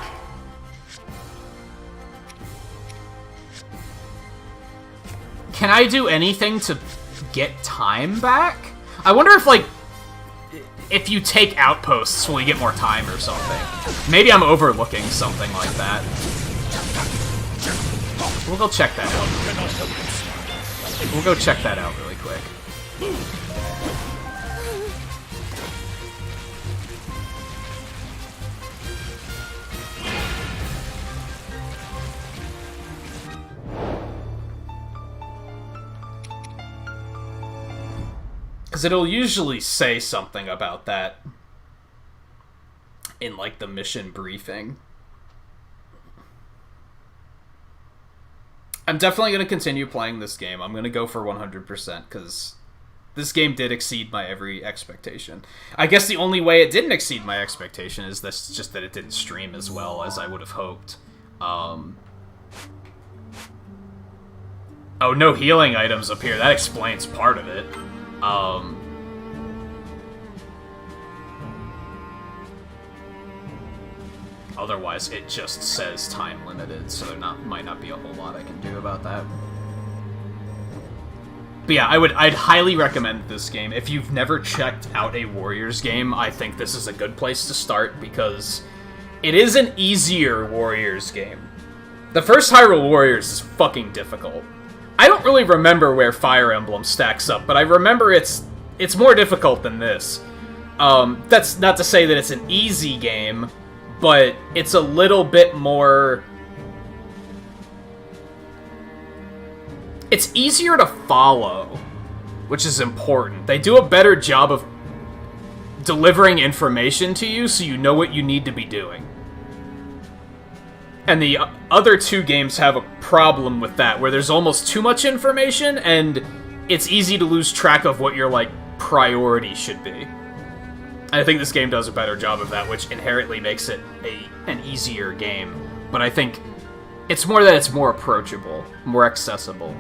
Can I do anything to get time back? I wonder if, like, if you take outposts, will you get more time or something? Maybe I'm overlooking something like that. We'll go check that out. We'll go check that out really quick. Because it'll usually say something about that in, like, the mission briefing. I'm definitely going to continue playing this game. I'm going to go for 100%, because this game did exceed my every expectation. I guess the only way it didn't exceed my expectation is this, just that it didn't stream as well as I would have hoped. Oh, no healing items appear. That explains part of it. Otherwise, it just says time limited, so there might not be a whole lot I can do about that. But yeah, I'd highly recommend this game. If you've never checked out a Warriors game, I think this is a good place to start, because it is an easier Warriors game. The first Hyrule Warriors is fucking difficult. I don't really remember where Fire Emblem stacks up, but I remember it's more difficult than this. That's not to say that it's an easy game, but it's a little bit more... It's easier to follow, which is important. They do a better job of delivering information to you so you know what you need to be doing. And the other two games have a problem with that, where there's almost too much information, and it's easy to lose track of what your, like, priority should be. And I think this game does a better job of that, which inherently makes it an easier game. But I think it's more that it's more approachable, more accessible.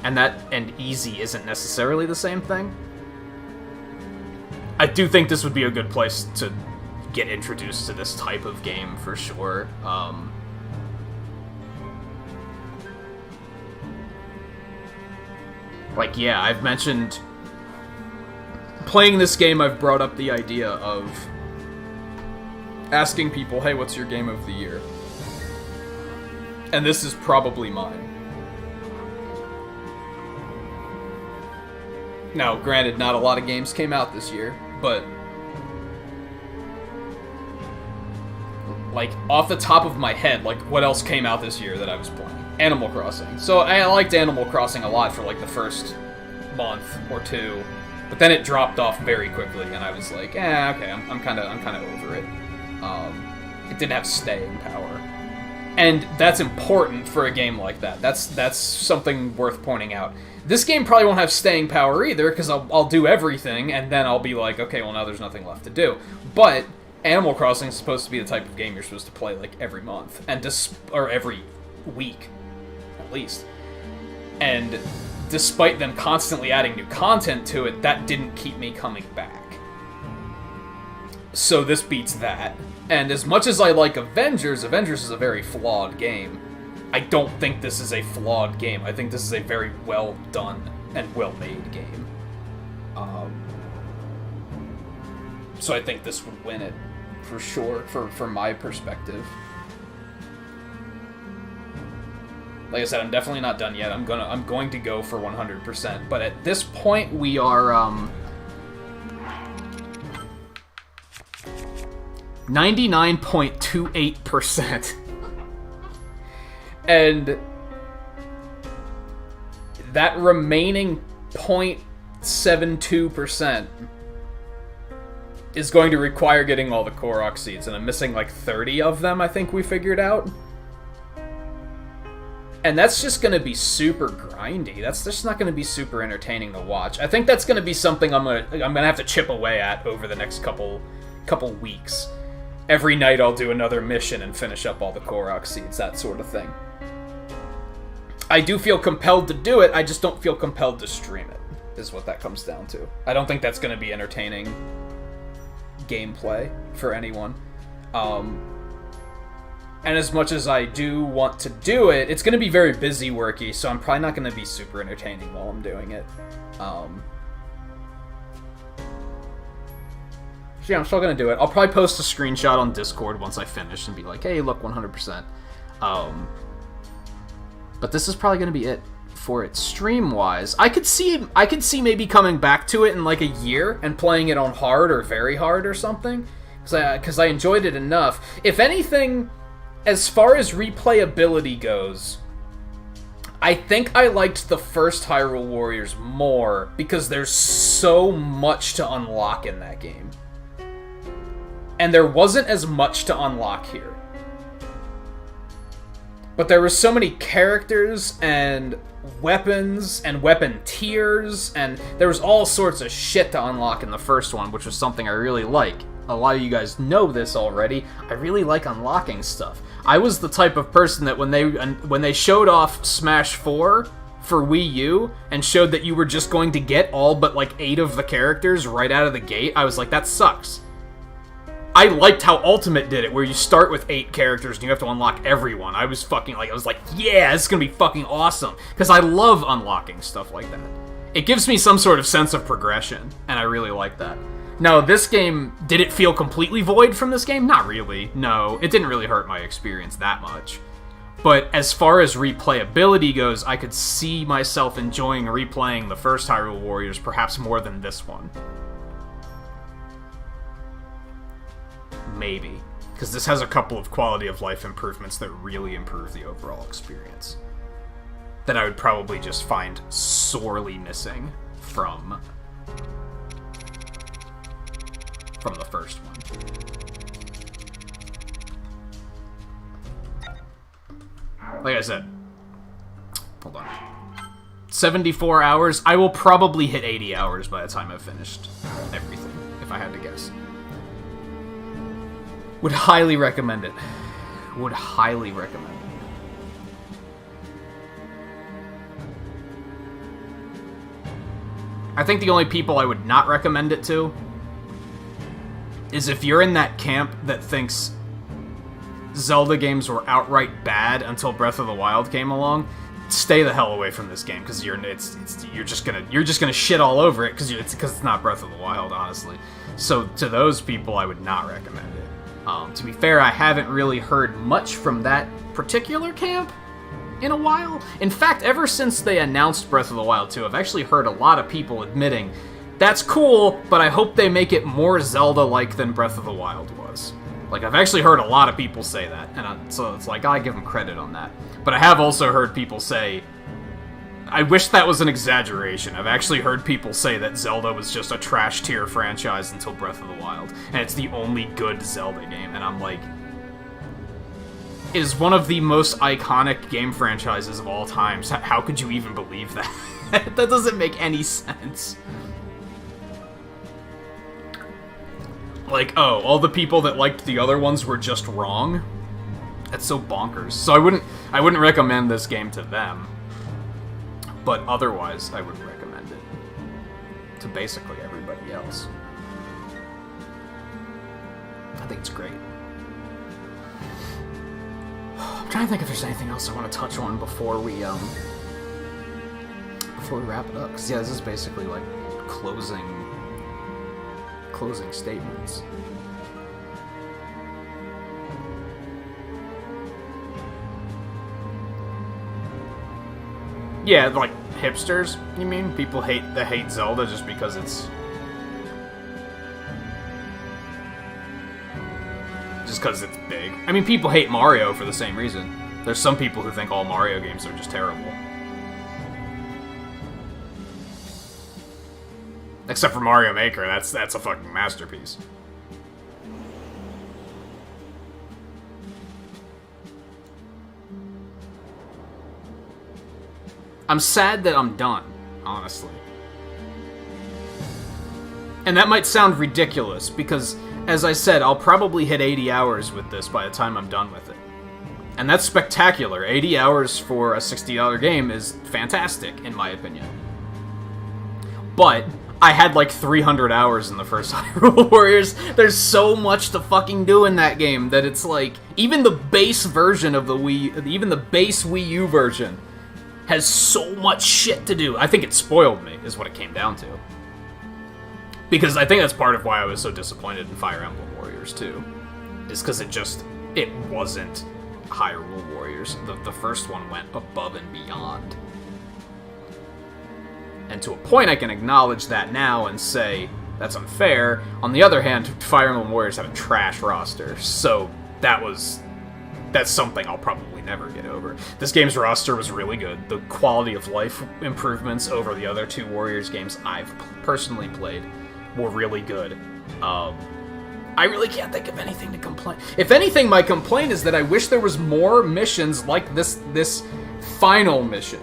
And easy isn't necessarily the same thing. I do think this would be a good place to get introduced to this type of game, for sure. Like, yeah, I've mentioned... Playing this game, I've brought up the idea of asking people, hey, what's your game of the year? And this is probably mine. Now, granted, not a lot of games came out this year, but... Like, off the top of my head, like, what else came out this year that I was playing? Animal Crossing. So I liked Animal Crossing a lot for, like, the first month or two. But then it dropped off very quickly, and I was like, okay, I'm kind of over it. It didn't have staying power, and that's important for a game like that. That's something worth pointing out. This game probably won't have staying power either, because I'll do everything, and then I'll be like, okay, well now there's nothing left to do. But Animal Crossing is supposed to be the type of game you're supposed to play like every month, and or every week, at least. And despite them constantly adding new content to it, that didn't keep me coming back. So this beats that. And as much as I like Avengers is a very flawed game. I don't think this is a flawed game. I think this is a very well done and well made game. So I think this would win it, for sure, from my perspective. Like I said, I'm definitely not done yet. I'm going to go for 100%. But at this point, we are 99.28%, and that remaining 0.72% is going to require getting all the Korok seeds, and I'm missing like 30 of them. I think we figured out. And that's just going to be super grindy. That's just not going to be super entertaining to watch. I think that's going to be something I'm gonna have to chip away at over the next couple weeks. Every night I'll do another mission and finish up all the Korok seeds, that sort of thing. I do feel compelled to do it, I just don't feel compelled to stream it, is what that comes down to. I don't think that's going to be entertaining gameplay for anyone. And as much as I do want to do it, it's going to be very busy worky, so I'm probably not going to be super entertaining while I'm doing it. So yeah, I'm still going to do it. I'll probably post a screenshot on Discord once I finish and be like, hey, look, 100%. But this is probably going to be it for it stream-wise. I could see maybe coming back to it in like a year and playing it on hard or very hard or something, because I enjoyed it enough. If anything, as far as replayability goes, I think I liked the first Hyrule Warriors more because there's so much to unlock in that game. And there wasn't as much to unlock here. But there were so many characters and weapons and weapon tiers, and there was all sorts of shit to unlock in the first one, which was something I really like. A lot of you guys know this already. I really like unlocking stuff. I was the type of person that when they showed off Smash 4 for Wii U and showed that you were just going to get all but like 8 of the characters right out of the gate, I was like, that sucks. I liked how Ultimate did it, where you start with 8 characters and you have to unlock everyone. I was like, yeah, this is gonna be fucking awesome. Because I love unlocking stuff like that. It gives me some sort of sense of progression, and I really like that. Now, this game, did it feel completely void from this game? Not really, no. It didn't really hurt my experience that much. But as far as replayability goes, I could see myself enjoying replaying the first Hyrule Warriors perhaps more than this one. Maybe. Because this has a couple of quality of life improvements that really improve the overall experience. That I would probably just find sorely missing from the first one. Like I said, hold on. 74 hours. I will probably hit 80 hours by the time I've finished everything, if I had to guess. Would highly recommend it. Would highly recommend it. I think the only people I would not recommend it to is if you're in that camp that thinks Zelda games were outright bad until Breath of the Wild came along. Stay the hell away from this game, because you're just gonna shit all over it because it's not Breath of the Wild, honestly. So to those people, I would not recommend it. To be fair, I haven't really heard much from that particular camp in a while. In fact, ever since they announced Breath of the Wild 2, I've actually heard a lot of people admitting, that's cool, but I hope they make it more Zelda-like than Breath of the Wild was. Like, I've actually heard a lot of people say that, and so it's like, I give them credit on that. But I have also heard people say, I wish that was an exaggeration. I've actually heard people say that Zelda was just a trash tier franchise until Breath of the Wild, and it's the only good Zelda game, and I'm like, it is one of the most iconic game franchises of all time. So how could you even believe that? That doesn't make any sense. Like, oh, all the people that liked the other ones were just wrong? That's so bonkers. So I wouldn't recommend this game to them. But otherwise, I would recommend it to basically everybody else. I think it's great. I'm trying to think if there's anything else I want to touch on before we wrap it up. Because yeah, this is basically like closing statements. Yeah, like hipsters, you mean? People that hate Zelda just because it's big. I mean, people hate Mario for the same reason. There's some people who think all Mario games are just terrible. Except for Mario Maker, that's a fucking masterpiece. I'm sad that I'm done, honestly. And that might sound ridiculous, because, as I said, I'll probably hit 80 hours with this by the time I'm done with it. And that's spectacular. 80 hours for a $60 game is fantastic, in my opinion. But I had like 300 hours in the first Hyrule Warriors. There's so much to fucking do in that game that it's like, even the base version of the even the base Wii U version has so much shit to do. I think it spoiled me, is what it came down to. Because I think that's part of why I was so disappointed in Fire Emblem Warriors 2. Is because it wasn't Hyrule Warriors. The first one went above and beyond. And to a point, I can acknowledge that now and say, that's unfair. On the other hand, Fire Emblem Warriors have a trash roster, so that's something I'll probably never get over. This game's roster was really good. The quality of life improvements over the other two Warriors games I've personally played were really good. I really can't think of anything to complain. If anything, my complaint is that I wish there was more missions like this final mission.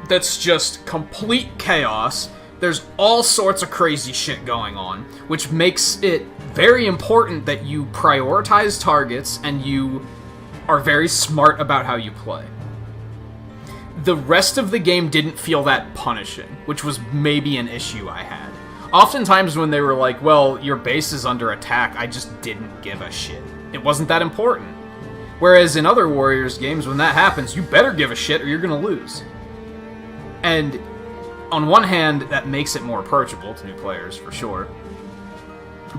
That's just complete chaos. There's all sorts of crazy shit going on, which makes it very important that you prioritize targets and you are very smart about how you play. The rest of the game didn't feel that punishing, which was maybe an issue I had. Oftentimes when they were like, well, your base is under attack, I just didn't give a shit. It wasn't that important. Whereas in other Warriors games, when that happens, you better give a shit or you're gonna lose. And on one hand, that makes it more approachable to new players, for sure.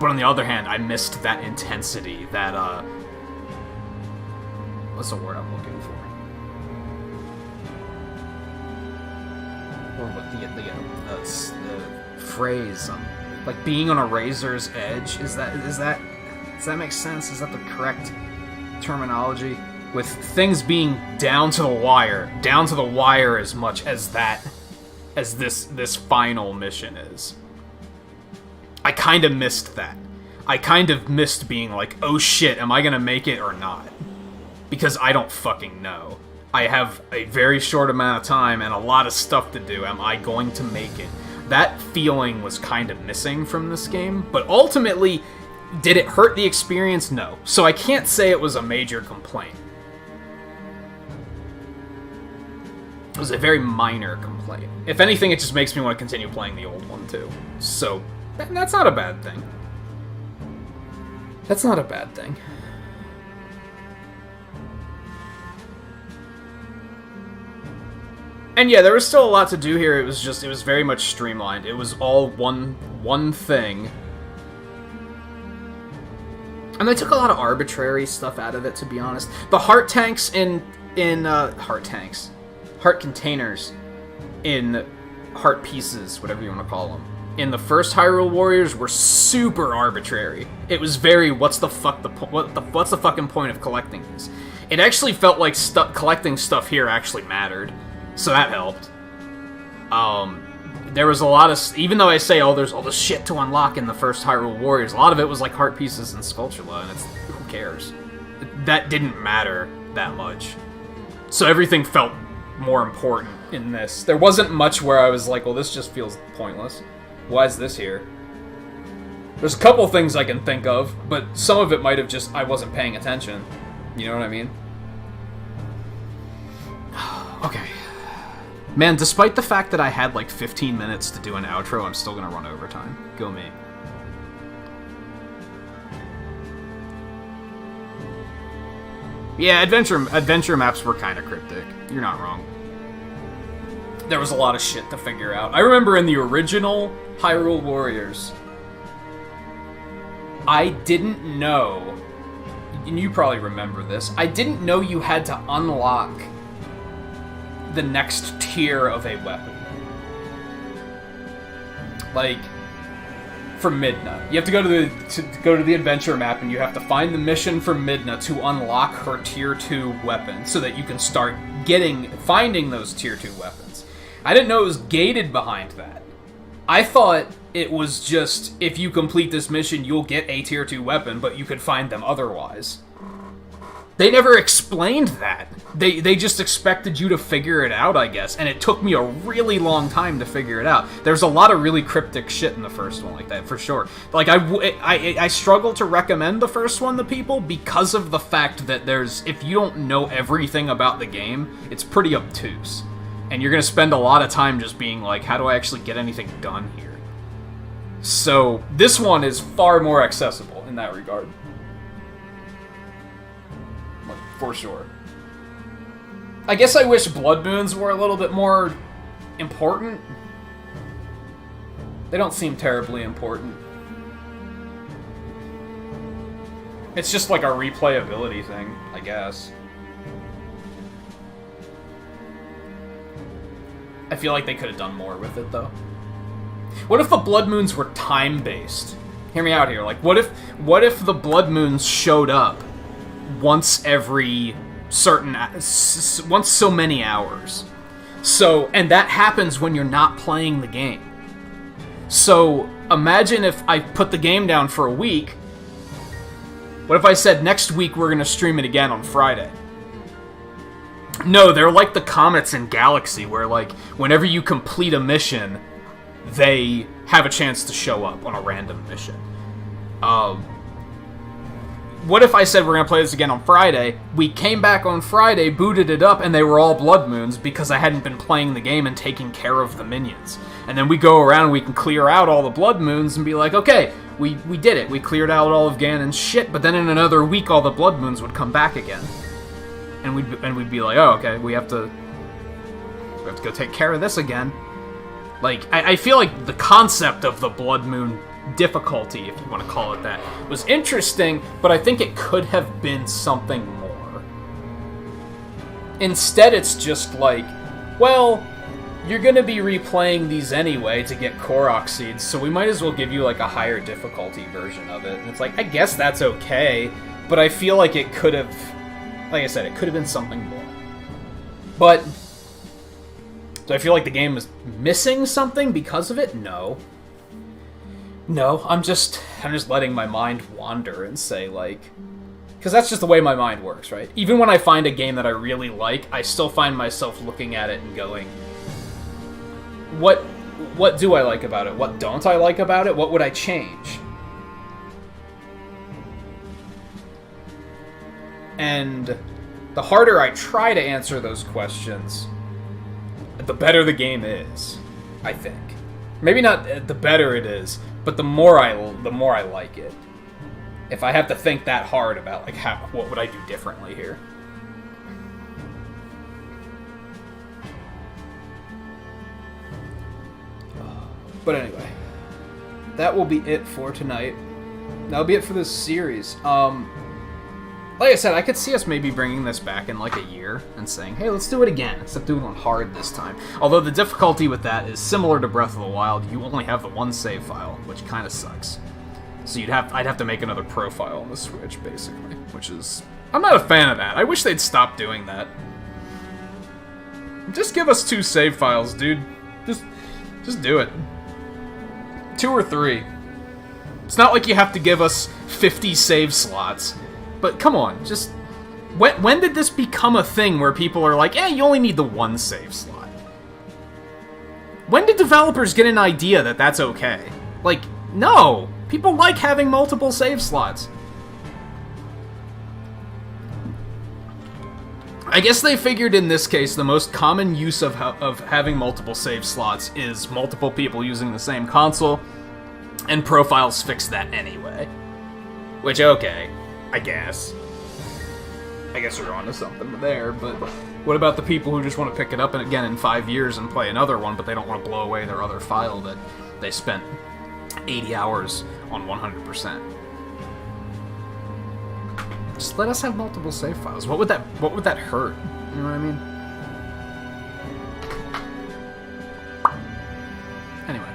But on the other hand, I missed that intensity, that, what's the word I'm looking for? Or what the phrase, like being on a razor's edge, does that make sense? Is that the correct terminology? With things being down to the wire as much as this final mission is. I kind of missed that. I kind of missed being like, oh shit, am I gonna make it or not? Because I don't fucking know. I have a very short amount of time and a lot of stuff to do. Am I going to make it? That feeling was kind of missing from this game, but ultimately, did it hurt the experience? No. So I can't say it was a major complaint. It was a very minor complaint. If anything, it just makes me want to continue playing the old one, too. So, that's not a bad thing. That's not a bad thing. And yeah, there was still a lot to do here. It was very much streamlined. It was all one thing. And they took a lot of arbitrary stuff out of it, to be honest. The heart tanks heart containers in heart pieces, whatever you want to call them, in the first Hyrule Warriors were super arbitrary. It was very, what's the fucking point of collecting these? It actually felt like collecting stuff here actually mattered, so that helped. There was a lot of, even though I say, oh, there's all this shit to unlock in the first Hyrule Warriors, a lot of it was like heart pieces and Skulltula, and who cares? That didn't matter that much. So everything felt more important in this. There wasn't much where I was like, well, this just feels pointless. Why is this here? There's a couple things I can think of, but some of it might have just, I wasn't paying attention. You know what I mean? Okay. Man, despite the fact that I had like 15 minutes to do an outro, I'm still gonna run overtime. Go me. Yeah, adventure maps were kind of cryptic. You're not wrong. There was a lot of shit to figure out. I remember in the original Hyrule Warriors, I didn't know, and you probably remember this, I didn't know you had to unlock the next tier of a weapon. Like, for Midna. You have to go to the adventure map and you have to find the mission for Midna to unlock her tier 2 weapon so that you can start finding those tier 2 weapons. I didn't know it was gated behind that. I thought it was just, if you complete this mission, you'll get a tier 2 weapon, but you could find them otherwise. They never explained that. They just expected you to figure it out, I guess, and it took me a really long time to figure it out. There's a lot of really cryptic shit in the first one like that, for sure. Like, I struggle to recommend the first one to people because of the fact that if you don't know everything about the game, it's pretty obtuse. And you're going to spend a lot of time just being like, how do I actually get anything done here? So, this one is far more accessible in that regard. Like, for sure. I guess I wish Blood Moons were a little bit more important. They don't seem terribly important. It's just like a replayability thing, I guess. I feel like they could have done more with it, though. What if the Blood Moons were time-based? Hear me out here. Like, what if the Blood Moons showed up once every once so many hours? So, and that happens when you're not playing the game. So, imagine if I put the game down for a week. What if I said next week we're gonna stream it again on Friday? No, they're like the comets in Galaxy, where, like, whenever you complete a mission, they have a chance to show up on a random mission. What if I said we're gonna play this again on Friday, we came back on Friday, booted it up, and they were all Blood Moons because I hadn't been playing the game and taking care of the minions. And then we go around and we can clear out all the Blood Moons and be like, okay, we did it. We cleared out all of Ganon's shit, but then in another week all the Blood Moons would come back again. And we'd be like, oh, okay, we have to go take care of this again. Like, I feel like the concept of the Blood Moon difficulty, if you want to call it that, was interesting, but I think it could have been something more. Instead, it's just like, well, you're going to be replaying these anyway to get Korok seeds, so we might as well give you, like, a higher difficulty version of it. And it's like, I guess that's okay, but I feel like it could have, like I said, it could have been something more. But do I feel like the game is missing something because of it? No. No, I'm just letting my mind wander and say, like, because that's just the way my mind works, right? Even when I find a game that I really like, I still find myself looking at it and going, what do I like about it? What don't I like about it? What would I change? And the harder I try to answer those questions, the better the game is, I think. Maybe not the better it is, but the more I like it. If I have to think that hard about, like, what would I do differently here? But anyway, that will be it for tonight. That'll be it for this series. Like I said, I could see us maybe bringing this back in like a year and saying, hey, let's do it again, except doing it on hard this time. Although the difficulty with that is similar to Breath of the Wild. You only have the one save file, which kind of sucks. So I'd have to make another profile on the Switch, basically, which is... I'm not a fan of that. I wish they'd stop doing that. Just give us 2 save files, dude. Just do it. 2 or 3. It's not like you have to give us 50 save slots. But come on, just... When did this become a thing where people are like, you only need the 1 save slot? When did developers get an idea that that's okay? Like, no! People like having multiple save slots. I guess they figured in this case the most common use of having multiple save slots is multiple people using the same console, and profiles fix that anyway. Which, okay, I guess we're onto something there, but what about the people who just want to pick it up and again in 5 years and play another one, but they don't want to blow away their other file that they spent 80 hours on 100%? Just let us have multiple save files. What would that hurt? You know what I mean? Anyway.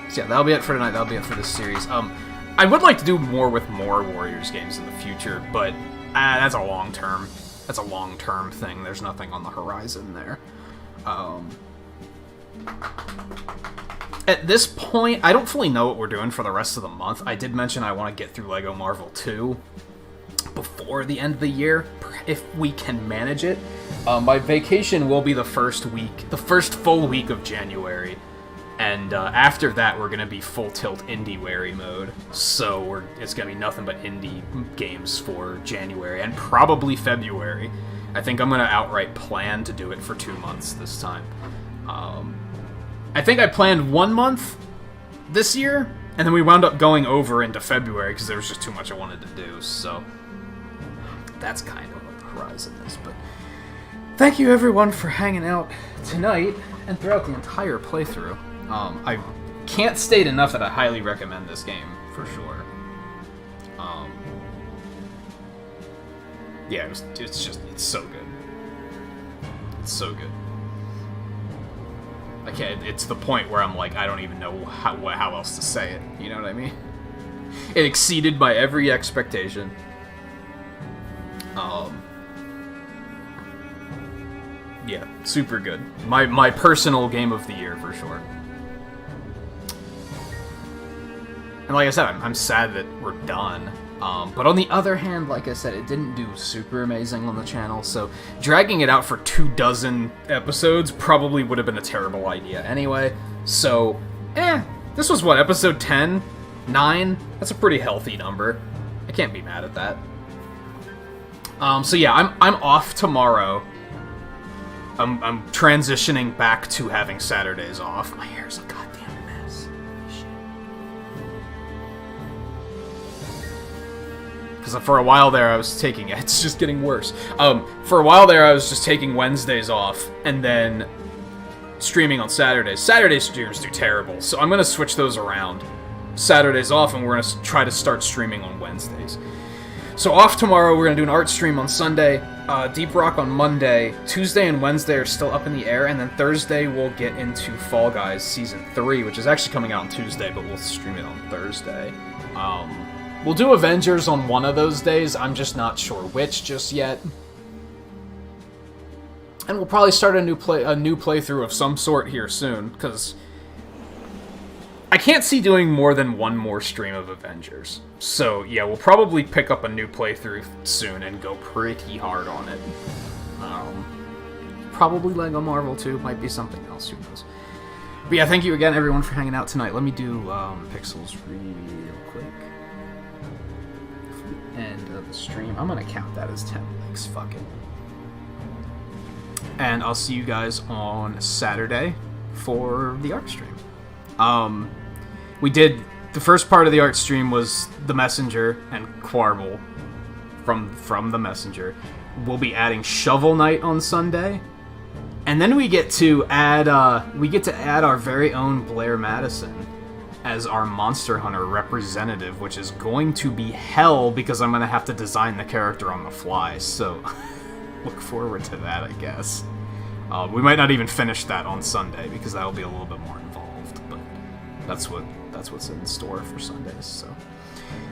So yeah, that'll be it for tonight. That'll be it for this series. I would like to do more with more Warriors games in the future, but that's a long-term thing. There's nothing on the horizon there. At this point, I don't fully know what we're doing for the rest of the month. I did mention I want to get through LEGO Marvel 2 before the end of the year, if we can manage it. My vacation will be the first full week of January. And after that, we're going to be full tilt indie-wary mode. So it's going to be nothing but indie games for January and probably February. I think I'm going to outright plan to do it for 2 months this time. I think I planned 1 month this year, and then we wound up going over into February because there was just too much I wanted to do, so that's kind of what the horizon is. But thank you everyone for hanging out tonight and throughout the entire playthrough. I can't state enough that I highly recommend this game, for sure. Yeah, it's so good. It's so good. It's the point where I'm like, I don't even know how else to say it. You know what I mean? It exceeded my every expectation. Yeah, super good. My personal game of the year, for sure. And like I said, I'm sad that we're done. But on the other hand, like I said, it didn't do super amazing on the channel, so dragging it out for 24 episodes probably would have been a terrible idea anyway. So, this was what, episode 10? 9? That's a pretty healthy number. I can't be mad at that. So yeah, I'm off tomorrow. I'm transitioning back to having Saturdays off. My hair's a goddamn mess. Shit. Because for a while there I was taking... It's just getting worse. For a while there I was just taking Wednesdays off, and then streaming on Saturdays. Saturday streams do terrible, so I'm going to switch those around. Saturdays off, and we're going to try to start streaming on Wednesdays. So off tomorrow, we're going to do an art stream on Sunday, Deep Rock on Monday, Tuesday and Wednesday are still up in the air, and then Thursday we'll get into Fall Guys Season 3, which is actually coming out on Tuesday, but we'll stream it on Thursday. We'll do Avengers on one of those days, I'm just not sure which just yet. And we'll probably start a new playthrough of some sort here soon, because I can't see doing more than one more stream of Avengers. So, yeah, we'll probably pick up a new playthrough soon and go pretty hard on it. Probably Lego Marvel too, might be something else, who knows. But yeah, thank you again everyone for hanging out tonight. Let me do pixels real quick. End of the stream. I'm gonna count that as 10 likes, fuck it. And I'll see you guys on Saturday for the art stream. We did... The first part of the art stream was The Messenger and Quarble from The Messenger. We'll be adding Shovel Knight on Sunday. And then we get to add our very own Blair Madison as our Monster Hunter representative, which is going to be hell because I'm going to have to design the character on the fly. So look forward to that, I guess. We might not even finish that on Sunday because that'll be a little bit more involved, but that's what's in store for Sundays. So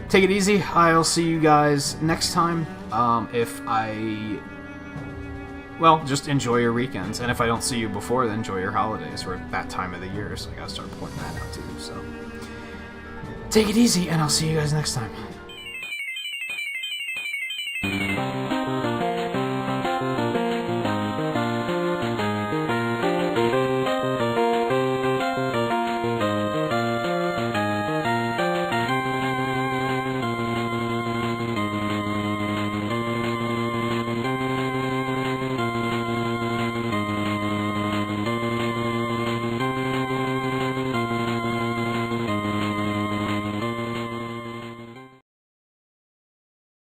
take it easy. I'll see you guys next time. Well, just enjoy your weekends, and if I don't see you before, then enjoy your holidays. We're at that time of the year, so I gotta start pointing that out too. So take it easy, and I'll see you guys next time.